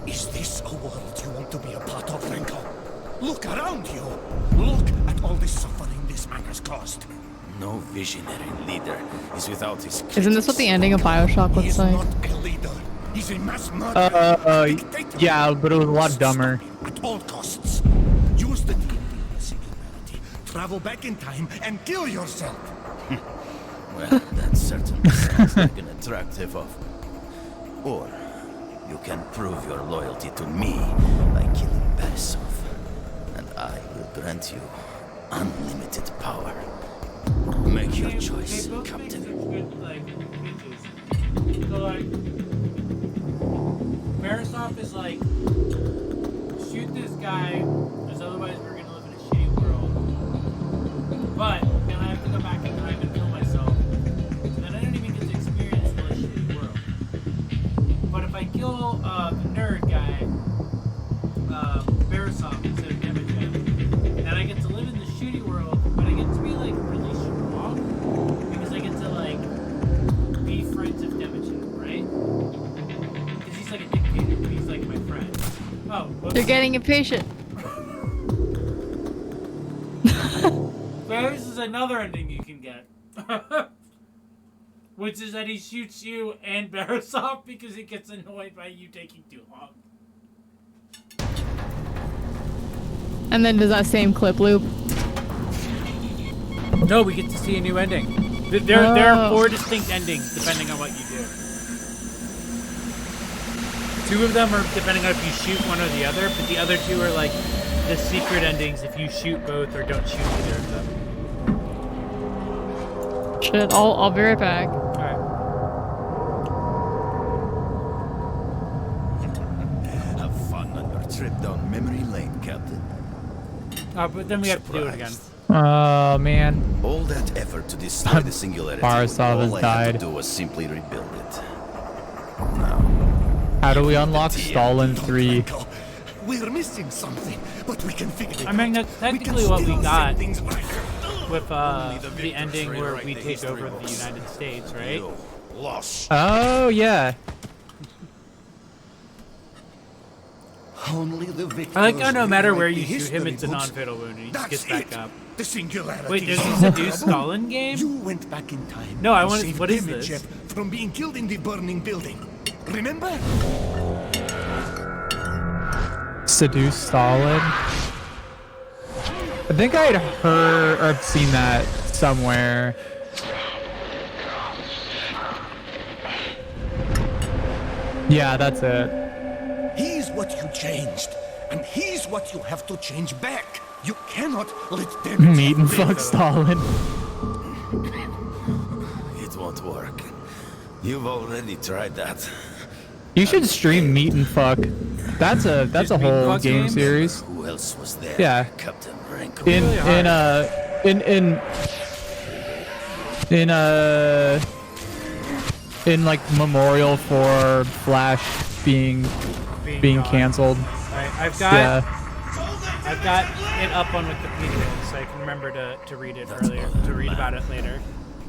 Speaker 8: Is this a world you want to be a part of, Rankle? Look around you. Look at all the suffering this man has caused.
Speaker 10: No visionary leader is without his
Speaker 4: Isn't this what the ending of Bioshock
Speaker 8: He
Speaker 4: looks
Speaker 8: is
Speaker 4: like?
Speaker 8: not a leader. He's a mass murderer. Dictator.
Speaker 5: Yeah, but it was a lot dumber.
Speaker 8: Stop him at all costs. Use the TMD Singularity. Travel back in time and kill yourself.
Speaker 10: Well, that certainly sounds like an attractive offer. Or you can prove your loyalty to me by killing Beresov. And I will grant you unlimited power. Make your choice, Captain.
Speaker 3: So like, Beresov is like, shoot this guy, because otherwise we're gonna live in a shitty world. But then I have to go back in time and kill myself, and then I don't even get to experience the shitty world. But if I kill the nerd guy, Beresov instead of Demichev, then I get to live in the shitty world, but I get to be like really strong. Oh, whoops.
Speaker 4: You're getting impatient.
Speaker 3: This is another ending you can get. Which is that he shoots you and Borisov because he gets annoyed by you taking too long.
Speaker 4: And then does that same clip loop?
Speaker 3: No, we get to see a new ending. There are 4 distinct endings depending on what you do. 2 of them are depending on if you shoot one or the other, but the other 2 are like the secret endings if you shoot both or don't shoot either of them.
Speaker 4: Shit, I'll be right back.
Speaker 3: Alright.
Speaker 10: Have fun on your trip down memory lane, Captain.
Speaker 3: But then we have to do it again.
Speaker 5: Oh man.
Speaker 10: All that effort to destroy the Singularity,
Speaker 5: Borisov
Speaker 10: all
Speaker 5: has
Speaker 10: I had
Speaker 5: died.
Speaker 10: to do was simply rebuild it. Now,
Speaker 5: How do we unlock
Speaker 10: TM.
Speaker 5: Stalin 3?
Speaker 8: Franco, we're missing something, but we can figure it out.
Speaker 3: I mean, that's
Speaker 8: We can
Speaker 3: technically what we
Speaker 8: still
Speaker 3: got
Speaker 8: set things right.
Speaker 3: with the ending where we take over the United States, right?
Speaker 10: lost.
Speaker 5: Oh yeah.
Speaker 8: Only the victors
Speaker 3: I like how no matter where
Speaker 8: rewrite
Speaker 3: you
Speaker 8: the
Speaker 3: shoot him,
Speaker 8: history
Speaker 3: it's a
Speaker 8: books.
Speaker 3: non-fatal wound and he just
Speaker 8: That's
Speaker 3: gets back
Speaker 8: it.
Speaker 3: up.
Speaker 8: The Singularity.
Speaker 3: Wait, there's
Speaker 8: is
Speaker 3: a
Speaker 8: not
Speaker 3: seduce
Speaker 8: problem.
Speaker 3: Stalin game?
Speaker 8: You went back in time.
Speaker 3: No, I
Speaker 8: and
Speaker 3: wanted-
Speaker 8: saved
Speaker 3: what is this?
Speaker 8: Demichev from being killed in the burning building. Remember?
Speaker 5: Seduce Stalin. I think I'd heard or seen that somewhere. Yeah, that's it.
Speaker 8: He's what you changed, and he's what you have to change back. You cannot let Demichev
Speaker 5: Meet and
Speaker 8: live.
Speaker 5: fuck Stalin.
Speaker 10: It won't work. You've already tried that.
Speaker 5: You should stream Meet and Fuck. That's a
Speaker 3: Just Meet and
Speaker 5: whole
Speaker 3: Fuck
Speaker 5: game
Speaker 3: games?
Speaker 5: series.
Speaker 10: Who else was there?
Speaker 5: Yeah.
Speaker 10: Captain Renko.
Speaker 5: In like memorial for Flash being
Speaker 3: gone.
Speaker 5: canceled.
Speaker 3: Alright, I've
Speaker 5: Yeah.
Speaker 3: got it up on Wikipedia so I can remember to read it earlier, to read about it later.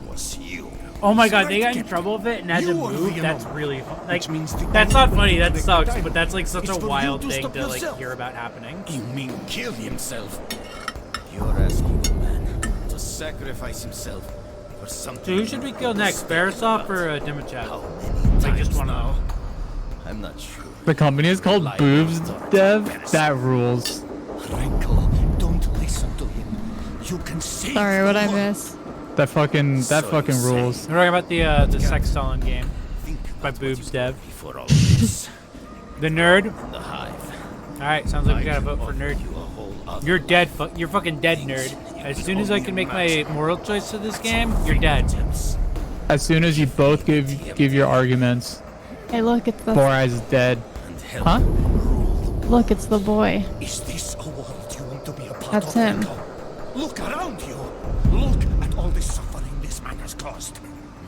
Speaker 10: Was you.
Speaker 3: Oh my god, they got in trouble with it and had to
Speaker 8: You are
Speaker 3: move?
Speaker 8: the
Speaker 3: That's
Speaker 8: anomaly,
Speaker 3: really fun. Like,
Speaker 8: means the
Speaker 3: that's not
Speaker 8: only
Speaker 3: funny,
Speaker 8: way to
Speaker 3: that
Speaker 8: make
Speaker 3: sucks,
Speaker 8: the
Speaker 3: but that's like such
Speaker 8: It's
Speaker 3: a
Speaker 8: for you
Speaker 3: wild
Speaker 8: to
Speaker 3: thing
Speaker 8: stop
Speaker 3: to like
Speaker 8: yourself.
Speaker 3: hear about happening.
Speaker 10: You mean kill himself? You're asking a man to sacrifice himself for something.
Speaker 3: So who should we kill next, Borisov or Demichev?
Speaker 10: How many
Speaker 3: Like just
Speaker 10: times
Speaker 3: one of
Speaker 10: now?
Speaker 3: them.
Speaker 10: I'm not sure.
Speaker 5: The company is called Boobs Dev. That rules.
Speaker 8: Renko, don't listen to him. You can save
Speaker 4: Sorry, what
Speaker 8: the
Speaker 4: I
Speaker 8: world.
Speaker 4: miss?
Speaker 5: That fucking rules.
Speaker 3: We're talking about the Sex Stalin game
Speaker 10: Think
Speaker 3: by
Speaker 10: about what
Speaker 3: Boobs
Speaker 10: you
Speaker 3: Dev.
Speaker 10: were before all this.
Speaker 3: The nerd?
Speaker 10: The Hive.
Speaker 3: Alright, sounds like we gotta
Speaker 10: I
Speaker 3: vote for
Speaker 10: offer
Speaker 3: nerd.
Speaker 10: you a whole other
Speaker 3: You're dead,
Speaker 10: life.
Speaker 3: you're fucking dead, nerd. As soon as I can make my moral choice to this game, you're dead.
Speaker 5: As soon as you both give your arguments,
Speaker 4: Hey, look, it's
Speaker 5: Four
Speaker 4: the
Speaker 5: Eyes is dead.
Speaker 10: And help
Speaker 5: Huh?
Speaker 4: look, it's the boy.
Speaker 8: Is this a world you want to be a part
Speaker 4: That's
Speaker 8: of?
Speaker 4: him.
Speaker 8: Renko? Look around you. Look at all the suffering this man has caused.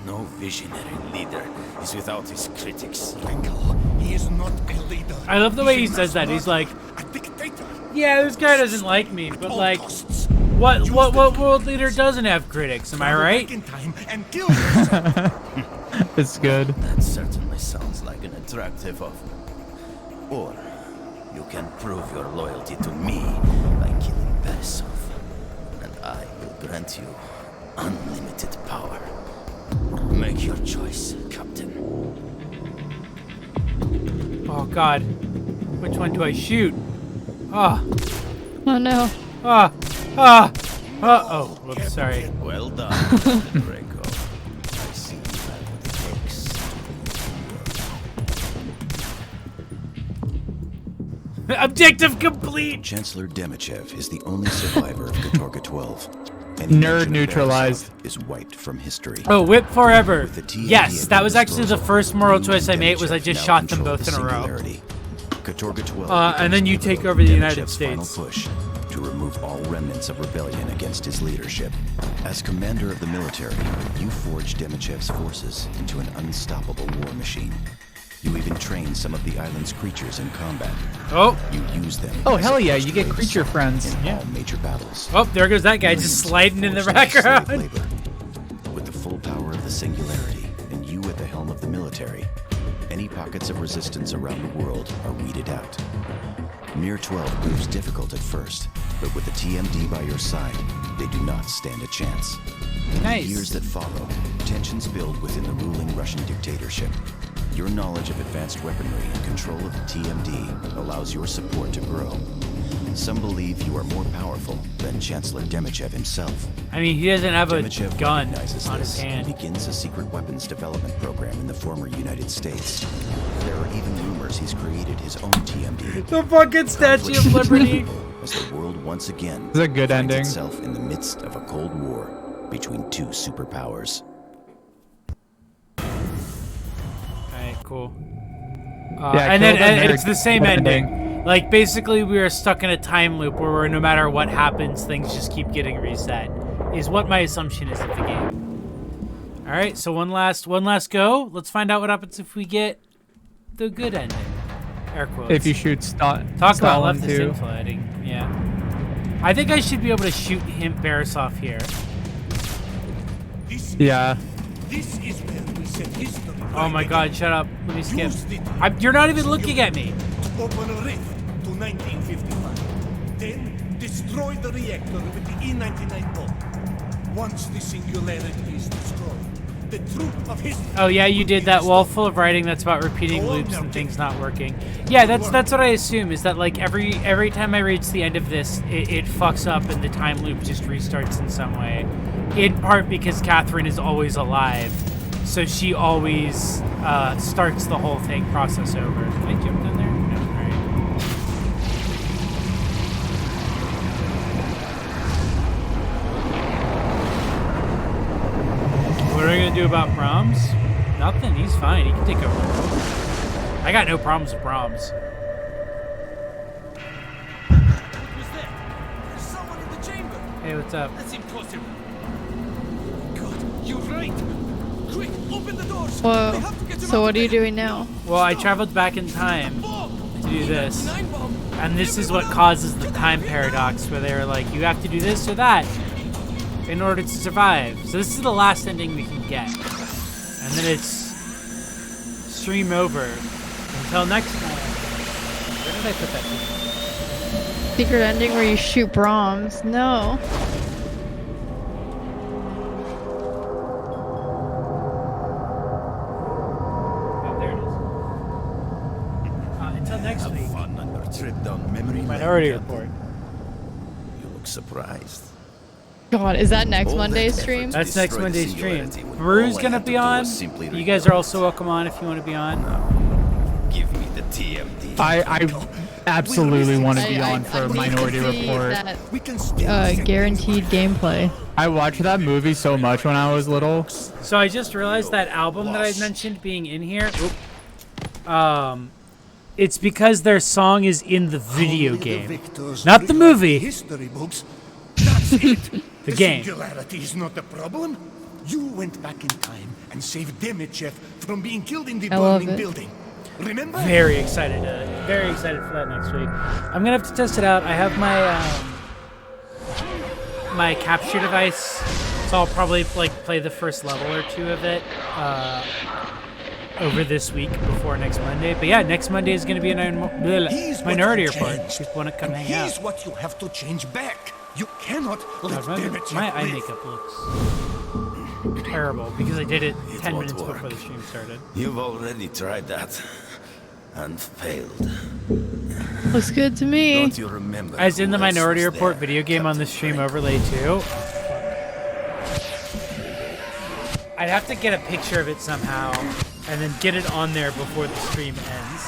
Speaker 10: No visionary leader is without his critics.
Speaker 8: Renko, he is not a leader.
Speaker 3: I love the way he
Speaker 8: He's a
Speaker 3: says that.
Speaker 8: mass
Speaker 3: He's like,
Speaker 8: murderer, a dictator.
Speaker 3: yeah, this guy doesn't like me,
Speaker 8: At
Speaker 3: but
Speaker 8: all
Speaker 3: like,
Speaker 8: costs.
Speaker 3: what world leader doesn't have critics? Am I
Speaker 8: Travel
Speaker 3: right?
Speaker 8: back in time and kill yourself.
Speaker 5: It's good.
Speaker 10: That certainly sounds like an attractive offer. Or you can prove your loyalty to me by killing Borisov, and I will grant you unlimited power. Make your choice, Captain.
Speaker 3: Oh god, which one do I shoot? Ah,
Speaker 4: Oh no.
Speaker 3: oh, whoops, sorry.
Speaker 10: Well done, Renko. I see you have what it takes.
Speaker 3: Objective complete!
Speaker 11: Chancellor Demichev is the only survivor of Katorga 12. Any
Speaker 5: Nerd
Speaker 11: mention of
Speaker 5: neutralized.
Speaker 11: Borisov is wiped from history.
Speaker 3: Oh, whip forever.
Speaker 11: With the TNT
Speaker 3: Yes,
Speaker 11: at
Speaker 3: that
Speaker 11: their
Speaker 3: was actually the
Speaker 11: disposal,
Speaker 3: first moral
Speaker 11: you
Speaker 3: choice I
Speaker 11: and
Speaker 3: made was I
Speaker 11: Demichev
Speaker 3: just
Speaker 11: now
Speaker 3: shot them
Speaker 11: control
Speaker 3: both
Speaker 11: the
Speaker 3: in a row.
Speaker 11: Singularity. Katorga 12
Speaker 3: And
Speaker 11: becomes
Speaker 3: then you
Speaker 11: the
Speaker 3: take
Speaker 11: pivotal
Speaker 3: over the United
Speaker 11: Demichev's final
Speaker 3: States.
Speaker 11: push to remove all remnants of rebellion against his leadership. As commander of the military, you forged Demichev's forces into an unstoppable war machine. You even trained some of the island's creatures in combat.
Speaker 3: Oh,
Speaker 11: You use them.
Speaker 5: Oh,
Speaker 11: as
Speaker 5: hell
Speaker 11: a
Speaker 5: yeah,
Speaker 11: first
Speaker 5: you get
Speaker 11: wave
Speaker 5: creature
Speaker 11: assault
Speaker 5: friends.
Speaker 11: in
Speaker 3: Yeah.
Speaker 11: all major battles.
Speaker 3: oh, there goes that guy just sliding in the background.
Speaker 11: Slave labor. With the full power of the Singularity, and you at the helm of the military, any pockets of resistance around the world are weeded out. Mir 12 proves difficult at first, but with the TMD by your side, they do not stand a chance. In
Speaker 3: Nice.
Speaker 11: the years that follow, tensions build within the ruling Russian dictatorship. Your knowledge of advanced weaponry and control of the TMD allows your support to grow. Some believe you are more powerful than Chancellor Demichev himself.
Speaker 3: I mean, he doesn't have a
Speaker 11: Demichev
Speaker 3: gun
Speaker 11: recognizes
Speaker 3: on his
Speaker 11: this and
Speaker 3: hand.
Speaker 11: begins a secret weapons development program in the former United States. There are even rumors he's created his own TMD.
Speaker 3: The fucking Statue of Liberty.
Speaker 11: As the world once again
Speaker 5: It's a good
Speaker 11: finds
Speaker 5: ending.
Speaker 11: itself in the midst of a Cold War between two superpowers.
Speaker 3: Alright, cool.
Speaker 5: Yeah,
Speaker 3: and then
Speaker 5: kill them
Speaker 3: and
Speaker 5: there.
Speaker 3: it's the same
Speaker 5: Good
Speaker 3: ending.
Speaker 5: ending.
Speaker 3: Like, basically, we are stuck in a time loop where no matter what happens, things just keep getting reset. Is what my assumption is of the game. All right, so one last go. Let's find out what happens if we get the good ending. Air quotes.
Speaker 5: If you shoot
Speaker 3: talk about
Speaker 5: Stalin
Speaker 3: leftist
Speaker 5: too.
Speaker 3: inflating, yeah. I think I should be able to shoot him Borisov here.
Speaker 5: Yeah.
Speaker 8: This is where we set history.
Speaker 3: Oh my God! Shut up. Let me skip.
Speaker 8: Used it
Speaker 3: You're not even looking at me.
Speaker 8: to open a rift to 1955. Then destroy the reactor with the E-99 bomb. Once the singularity is destroyed, the truth of history.
Speaker 3: Oh yeah, you did
Speaker 8: will
Speaker 3: that
Speaker 8: be
Speaker 3: wall
Speaker 8: restored.
Speaker 3: full of writing that's about repeating
Speaker 8: Go on
Speaker 3: loops
Speaker 8: now,
Speaker 3: and things
Speaker 8: Dick.
Speaker 3: not working. Yeah, that's what I assume is that like every time I reach the end of this, it fucks up and the time loop just restarts in some way. In part because Catherine is always alive, so she always starts the whole thing process over. Can I jump in there? No, all right. What are we gonna do about Brahms? Nothing. He's fine. He can take over. I got no problems with Brahms.
Speaker 1: Who's there? There's someone in the chamber.
Speaker 3: Hey, what's up?
Speaker 1: That's impossible. God, you're right. Quick, open the doors.
Speaker 4: Whoa.
Speaker 1: We have to get him
Speaker 4: So
Speaker 1: out
Speaker 4: what
Speaker 1: of
Speaker 4: are you
Speaker 1: there.
Speaker 4: doing now?
Speaker 3: Well, I traveled back in time to do this.
Speaker 1: E-99 bomb.
Speaker 3: And this is what causes the time paradox, where they were like, you have to do this or that in order to survive. So this is the last ending we can get. And then it's stream over. Until next time. Where did I put that thing?
Speaker 4: Secret ending where you shoot Brahms. No.
Speaker 3: Oh, there it is. Until next week.
Speaker 10: Fun on your trip down memory lane,
Speaker 3: Minority
Speaker 10: Captain.
Speaker 3: Report.
Speaker 10: You look surprised.
Speaker 4: God, is that next
Speaker 10: All that
Speaker 4: Monday's
Speaker 10: effort
Speaker 4: stream?
Speaker 10: to
Speaker 3: That's next
Speaker 10: destroy the
Speaker 3: Monday's stream.
Speaker 10: singularity when
Speaker 3: Bru's
Speaker 10: all I
Speaker 3: gonna
Speaker 10: had to
Speaker 3: be
Speaker 10: do
Speaker 3: on.
Speaker 10: was simply
Speaker 3: You guys are
Speaker 10: rebuild.
Speaker 3: also welcome on if you want to be on.
Speaker 10: Give me the TMD.
Speaker 5: I absolutely want to be on for
Speaker 4: I need to
Speaker 5: Minority
Speaker 4: see
Speaker 5: Report.
Speaker 4: that,
Speaker 8: We can still
Speaker 4: guaranteed gameplay.
Speaker 5: I watched that movie so much when I was little.
Speaker 3: So I just realized that album that I mentioned being in here. It's because their song is in the video
Speaker 8: Only
Speaker 3: game,
Speaker 8: victors
Speaker 3: not the
Speaker 8: rewrite
Speaker 3: movie.
Speaker 8: History books. That's it.
Speaker 3: The game.
Speaker 8: Singularity is not the problem. You went back in time and saved Demichev from being killed in the
Speaker 4: I love
Speaker 8: burning
Speaker 4: it.
Speaker 8: building. Remember?
Speaker 3: Very excited for that next week. I'm gonna have to test it out. I have my my capture device, so I'll probably like play the first level or two of it over this week before next Monday. But yeah, next Monday is gonna be a
Speaker 8: He's what
Speaker 3: Minority
Speaker 8: you
Speaker 3: Report.
Speaker 8: changed,
Speaker 3: Just want to come
Speaker 8: and
Speaker 3: hang
Speaker 8: he's
Speaker 3: out.
Speaker 8: what you have to change back. You cannot let
Speaker 3: God,
Speaker 8: Demichev
Speaker 3: my eye
Speaker 8: live.
Speaker 3: makeup looks terrible because I did it 10
Speaker 10: won't
Speaker 3: minutes
Speaker 10: work.
Speaker 3: before the stream started.
Speaker 10: You've already tried that and failed.
Speaker 4: Looks good to me.
Speaker 10: Don't you remember?
Speaker 3: As in the
Speaker 10: who else
Speaker 3: Minority
Speaker 10: was
Speaker 3: Report
Speaker 10: there,
Speaker 3: video game on the
Speaker 10: Captain
Speaker 3: stream
Speaker 10: Frank?
Speaker 3: overlay too. I'd have to get a picture of it somehow and then get it on there before the stream ends.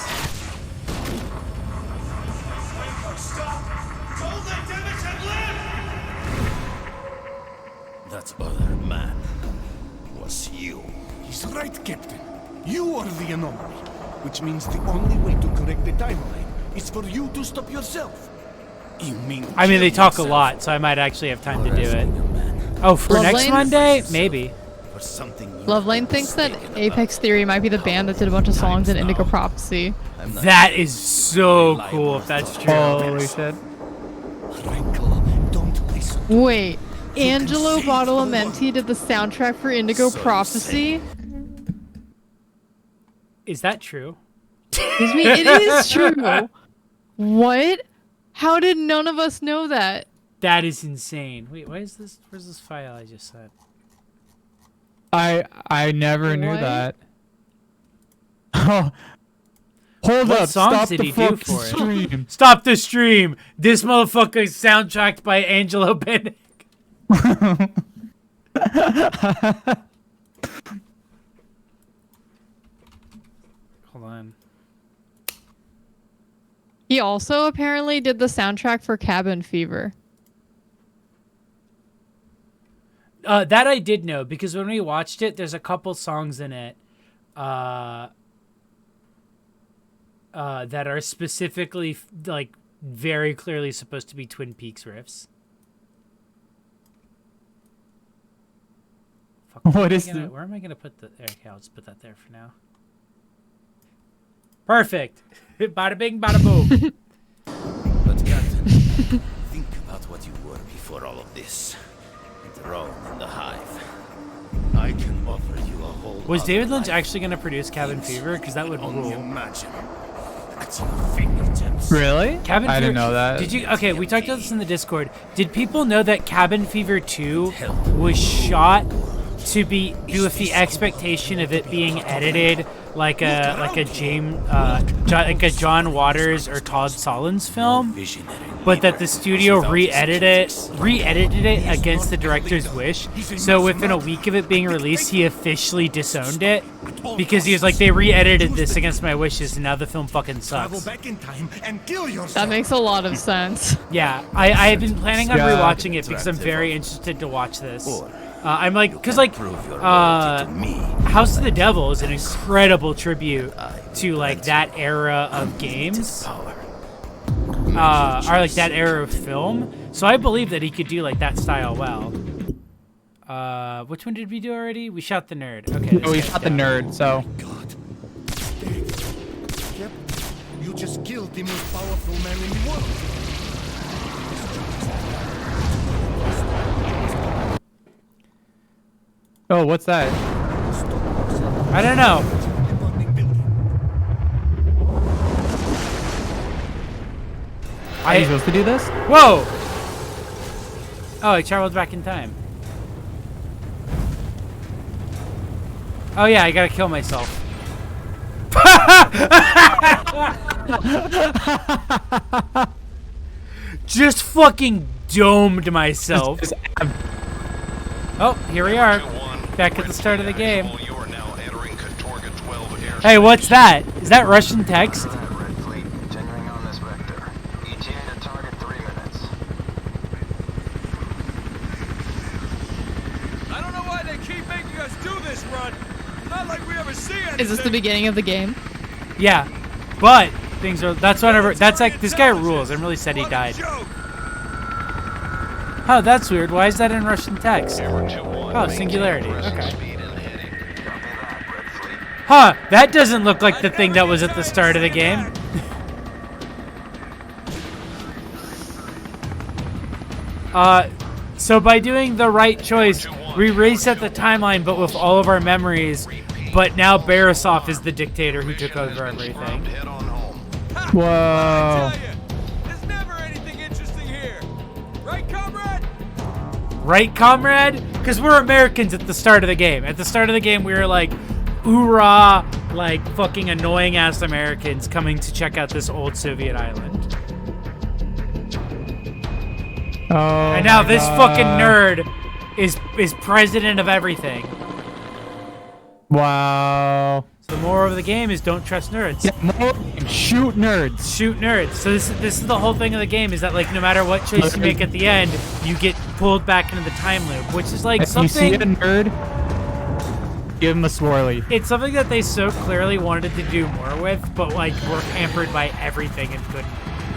Speaker 10: That other man was you.
Speaker 8: He's right, Captain. You are the anomaly, which means the only way to correct the timeline is for you to stop yourself. You mean?
Speaker 3: I mean, they
Speaker 8: kill
Speaker 3: talk a
Speaker 8: yourself?
Speaker 3: lot, so I might actually have time to do it.
Speaker 10: Young man,
Speaker 3: Oh, for
Speaker 4: Love
Speaker 3: next
Speaker 4: Lane?
Speaker 3: Monday? Maybe.
Speaker 10: for something you
Speaker 4: Lovelane thinks that Apex Theory might be the band that did a bunch of songs in Indigo Prophecy.
Speaker 10: I'm not
Speaker 3: That is so cool if that's true.
Speaker 5: Holy shit.
Speaker 8: Frankel, don't listen.
Speaker 4: Wait, Angelo
Speaker 8: save the world.
Speaker 4: Badalamenti did the soundtrack for Indigo
Speaker 10: So you
Speaker 4: Prophecy?
Speaker 3: Is that true?
Speaker 4: Excuse me? It is true. What? How did none of us know that?
Speaker 3: That is insane. Wait, why is this? Where's this file I just sent?
Speaker 5: I never knew
Speaker 4: What?
Speaker 5: that. Oh, hold
Speaker 3: What
Speaker 5: up!
Speaker 3: songs
Speaker 5: Stop
Speaker 3: did
Speaker 5: the
Speaker 3: he do
Speaker 5: fucking
Speaker 3: for it?
Speaker 5: stream.
Speaker 3: Stop the stream! This motherfucker is soundtracked by Angelo Bennett. Hold on.
Speaker 4: He also apparently did the soundtrack for Cabin Fever.
Speaker 3: That I did know because when we watched it, there's a couple songs in it that are specifically like very clearly supposed to be Twin Peaks riffs. Fuck,
Speaker 5: What is the-
Speaker 3: where am I gonna put the? Okay, I'll just put that there for now. Perfect. Bada bing, bada boom.
Speaker 10: But Captain, think about what you were before all of this. Enthroned in the hive. I can offer you a whole.
Speaker 3: Was
Speaker 10: other
Speaker 3: David Lynch
Speaker 10: life.
Speaker 3: actually gonna produce Cabin Fever? Because that would
Speaker 10: Only
Speaker 3: rule.
Speaker 10: imagine. At your fingertips.
Speaker 5: Really?
Speaker 3: Cabin
Speaker 5: I
Speaker 3: Fever,
Speaker 5: didn't know that.
Speaker 3: Did you? Okay, we talked about this in the Discord. Did people know that Cabin Fever 2 was shot to be with the expectation of it being edited like a John Waters or Todd Solondz film, but that the studio re-edited it against the director's wish. So within a week of it being released, he officially disowned it because he was like, they re-edited this against my wishes, and now the film fucking
Speaker 8: Travel
Speaker 3: sucks.
Speaker 8: back in time and kill yourself.
Speaker 4: That makes a lot of sense.
Speaker 3: Yeah, I have been planning on
Speaker 5: Yeah.
Speaker 3: rewatching it because I'm very interested to watch this. I'm like, because like, House of the Devil is an incredible tribute to like that era of games, or like that era of film. So I believe that he could do like that style well. Which one did we do already? We shot the nerd. Okay.
Speaker 5: Oh, we
Speaker 3: this
Speaker 5: shot
Speaker 3: guy's
Speaker 5: the
Speaker 3: down.
Speaker 5: nerd, so.
Speaker 8: God. Yep. You just killed the most powerful man in the world.
Speaker 5: Oh, what's that?
Speaker 3: I don't know.
Speaker 8: Abandoned building.
Speaker 5: Are you supposed to do this?
Speaker 3: Whoa! Oh, I traveled back in time. Oh yeah, I gotta kill myself. Just fucking domed myself. Oh, here we are. Back at the start of the game. Hey, what's that? Is that Russian text?
Speaker 9: Red Fleet, continuing on this vector. ETA to target 3 minutes.
Speaker 7: I don't know why they keep making us do this run. Not like we ever see anything.
Speaker 4: Is this the beginning of the game?
Speaker 3: Yeah. But things are that's whenever that's like this guy rules. I'm really sad he died. Oh, that's weird. Why is that in Russian text? Oh, Singularity. Okay. Huh, that doesn't look like the thing that was at the start of the game. So by doing the right choice, we reset the timeline, but with all of our memories. But now Borisov is the dictator who took over everything.
Speaker 5: Whoa.
Speaker 7: There's never anything interesting here. Right, comrade?
Speaker 3: Right, comrade? Because we're Americans at the start of the game. At the start of the game, we were like, hoorah, like fucking annoying ass Americans coming to check out this old Soviet island.
Speaker 5: Oh.
Speaker 3: And now
Speaker 5: my
Speaker 3: this
Speaker 5: God.
Speaker 3: fucking nerd is president of everything.
Speaker 5: Wow.
Speaker 3: So the moral of the game is don't trust nerds.
Speaker 5: Yeah, more shoot nerds.
Speaker 3: Shoot nerds. So this is the whole thing of the game is that like no matter what choice you make at the end, you get pulled back into the time loop, which is like
Speaker 5: If you see a
Speaker 3: something.
Speaker 5: nerd, give him a swirly.
Speaker 3: It's something that they so clearly wanted to do more with, but like were hampered by everything and couldn't.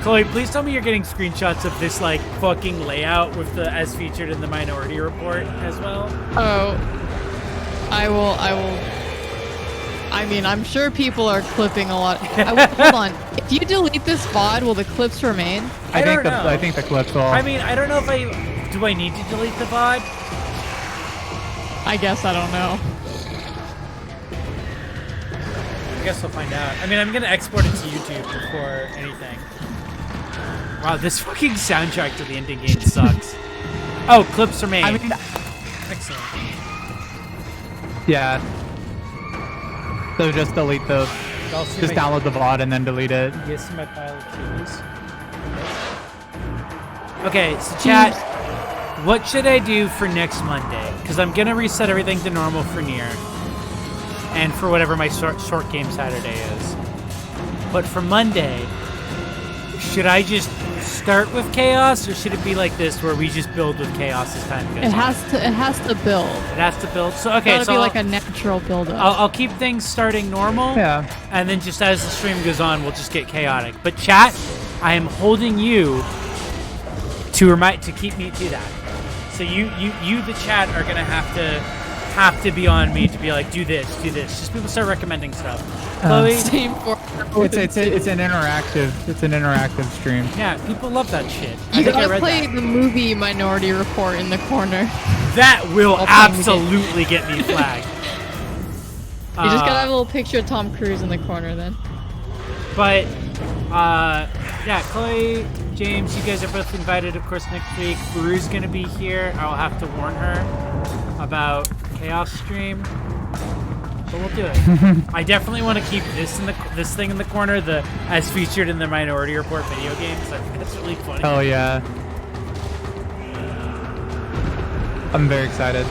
Speaker 3: Chloe, please tell me you're getting screenshots of this like fucking layout with the as featured in the Minority Report as well.
Speaker 4: Oh, I will. I mean, I'm sure people are clipping a lot. Hold on. If you delete this VOD, will the clips remain?
Speaker 3: I don't know.
Speaker 5: I think the clips will.
Speaker 3: I mean, I don't know if do I need to delete the VOD?
Speaker 4: I guess I don't know.
Speaker 3: guess we'll find out. I mean, I'm gonna export it to YouTube before anything. Wow, this fucking soundtrack to the ending game sucks. Oh, clips are made.
Speaker 5: I mean,
Speaker 3: Excellent.
Speaker 5: yeah. So just delete the, just download the VOD and then delete it.
Speaker 3: You guys see my pile of keys? Okay, so chat, what should I do for next Monday? Because I'm gonna reset everything to normal for Nier, and for whatever my short game Saturday is. But for Monday, should I just start with chaos, or should it be like this, where we just build with chaos as time goes?
Speaker 4: It has to build.
Speaker 3: It has to build. So okay,
Speaker 4: It's
Speaker 3: so
Speaker 4: gotta be like a natural build up.
Speaker 3: I'll keep things starting normal.
Speaker 5: Yeah.
Speaker 3: And then just as the stream goes on, we'll just get chaotic. But chat, I am holding you to keep me to that. So you the chat are gonna have to be on me to be like, do this. Just people start recommending stuff. Chloe,
Speaker 4: Same for
Speaker 5: It's an interactive stream.
Speaker 3: yeah, people love that shit.
Speaker 4: You
Speaker 3: I think I
Speaker 4: gotta
Speaker 3: read
Speaker 4: play
Speaker 3: that.
Speaker 4: the movie Minority Report in the corner.
Speaker 3: That will
Speaker 4: I'll play the
Speaker 3: absolutely get me flagged.
Speaker 4: You just gotta have a little picture of Tom Cruise in the corner then.
Speaker 3: But yeah, Chloe, James, you guys are both invited, of course, next week. Baru's gonna be here. I'll have to warn her about Chaos Stream, but we'll do it. I definitely want to keep this thing in the corner, the as featured in the Minority Report video game, because I think that's really funny.
Speaker 5: Oh yeah. I'm very excited.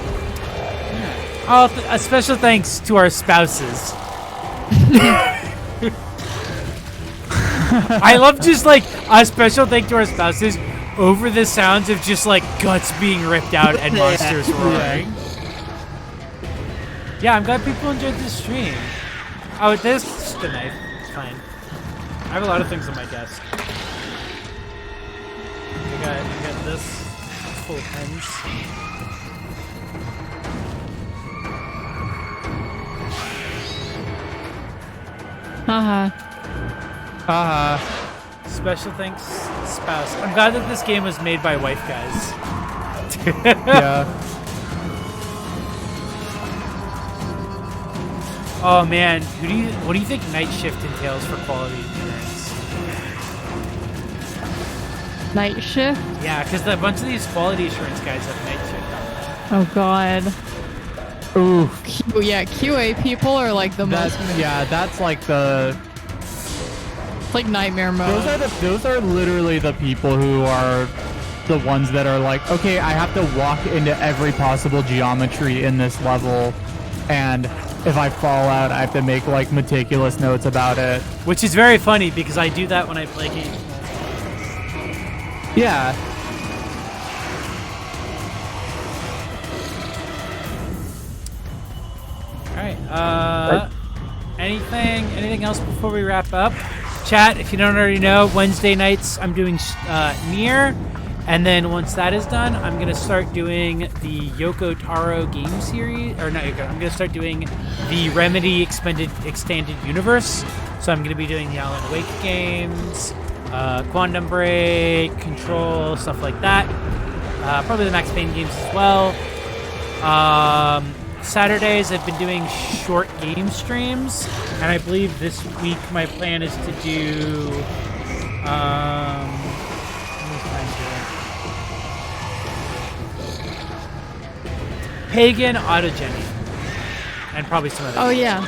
Speaker 3: Oh, a special thanks to our spouses. I love just like a special thank to our spouses over the sounds of just like guts being ripped out and monsters roaring. Yeah, I'm glad people enjoyed this stream. Oh, this is just a knife. It's fine. I have a lot of things on my desk. I got this. It's full of pens.
Speaker 4: Haha.
Speaker 3: Special thanks, spouse. I'm glad that this game was made by wife guys.
Speaker 5: Yeah.
Speaker 3: Oh man, what do you think Night Shift entails for quality assurance?
Speaker 4: Night Shift?
Speaker 3: Yeah, because a bunch of these quality assurance guys have Night Shift on them.
Speaker 4: Oh god.
Speaker 5: Ooh.
Speaker 4: Yeah, QA people are like the most.
Speaker 5: That's like the.
Speaker 4: It's like nightmare mode.
Speaker 5: Those are literally the people who are the ones that are like, okay, I have to walk into every possible geometry in this level, and if I fall out, I have to make like meticulous notes about it.
Speaker 3: Which is very funny because I do that when I play games.
Speaker 5: Yeah.
Speaker 3: Alright, anything else before we wrap up? Chat, if you don't already know, Wednesday nights I'm doing Nier, and then once that is done, I'm going to start doing the Yoko Taro game series, or not Yoko, I'm going to start doing the Remedy Extended Universe. So I'm going to be doing the Alan Wake games, Quantum Break, Control, stuff like that. Probably the Max Payne games as well. Saturdays I've been doing short game streams, and I believe this week my plan is to do let me find it. Pagan Autogeny, and probably some other
Speaker 4: Oh
Speaker 3: games.
Speaker 4: yeah.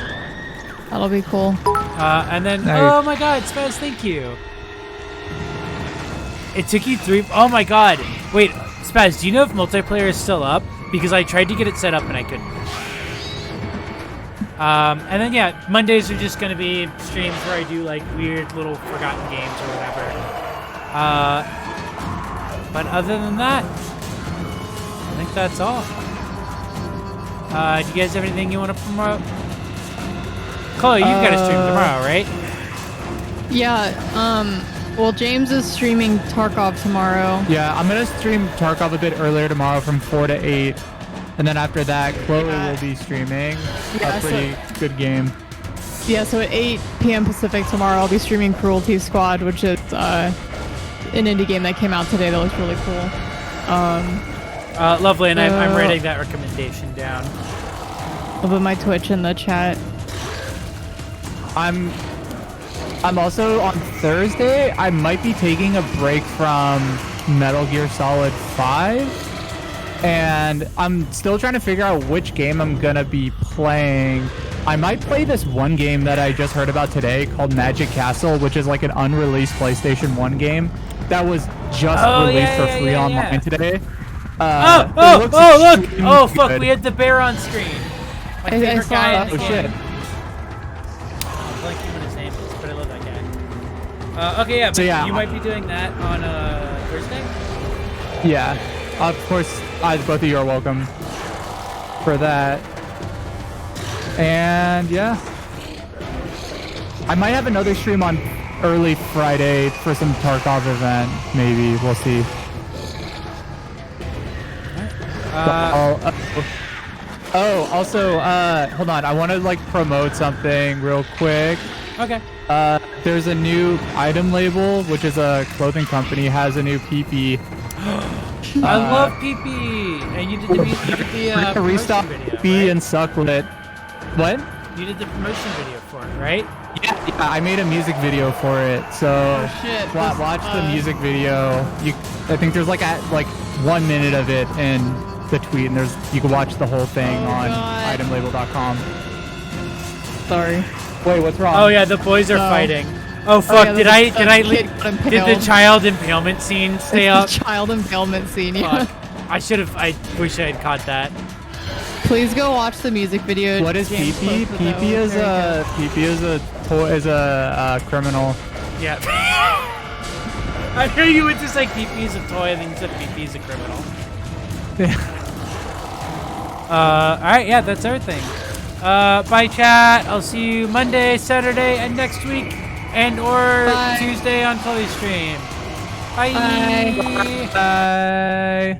Speaker 4: That'll be cool.
Speaker 3: And then
Speaker 5: Nice.
Speaker 3: oh my god, Spaz, thank you. It took you 3. Oh my god. Wait, Spaz, do you know if multiplayer is still up? Because I tried to get it set up and I couldn't. And then yeah, Mondays are just gonna be streams where I do like weird little forgotten games or whatever. But other than that, I think that's all. Do you guys have anything you want to promote? Chloe, you've got a stream tomorrow, right?
Speaker 4: Yeah, well, James is streaming Tarkov tomorrow.
Speaker 5: Yeah, I'm gonna stream Tarkov a bit earlier tomorrow from 4 to 8, and then after that, Chloe will be streaming a pretty good game.
Speaker 4: Yeah, so at 8 p.m. Pacific tomorrow, I'll be streaming Cruelty Squad, which is an indie game that came out today that looks really cool.
Speaker 3: Lovely, and I'm writing that recommendation down.
Speaker 4: I'll put my Twitch in the chat.
Speaker 5: I'm also on Thursday. I might be taking a break from Metal Gear Solid 5, and I'm still trying to figure out which game I'm gonna be playing. I might play this one game that I just heard about today called Magic Castle, which is like an unreleased PlayStation 1 game that was just released for free online today.
Speaker 3: Look! Oh, fuck, we had the bear on screen. My favorite guy in the game.
Speaker 5: Shit.
Speaker 3: I'm blanking on his name, but I love that guy. Okay, yeah, but you might be doing that on Thursday?
Speaker 5: Yeah, of course, both of you are welcome for that. And yeah, I might have another stream on early Friday for some Tarkov event, maybe. We'll see. Also, hold on. I want to like promote something real quick.
Speaker 3: Okay.
Speaker 5: There's a new item label, which is a clothing company, has a new PP.
Speaker 3: I love PP. And you did the
Speaker 5: restock
Speaker 3: video,
Speaker 5: PP
Speaker 3: right?
Speaker 5: and Sucklet. What?
Speaker 3: You did the promotion video for it, right?
Speaker 5: Yeah, I made a music video for it. So watch the music video. I think there's like 1 minute of it in the tweet, and you can watch the whole thing on itemlabel.com.
Speaker 4: Sorry.
Speaker 5: Wait, what's wrong?
Speaker 3: Oh yeah, the boys are fighting. Oh fuck! Did the child impalement scene stay up?
Speaker 4: The child impalement scene. Yeah.
Speaker 3: Fuck. I wish I had caught that.
Speaker 4: Please go watch the music video.
Speaker 5: What is PP? PP is a criminal.
Speaker 3: Yeah. I knew you would just like PP is a toy, and then you said PP is a criminal. Alright, yeah, that's everything. Bye chat. I'll see you Monday, Saturday, and next week, and or Tuesday on Tully's stream. Bye.
Speaker 5: Bye.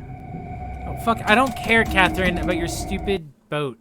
Speaker 3: Oh fuck! I don't care, Catherine, about your stupid boat.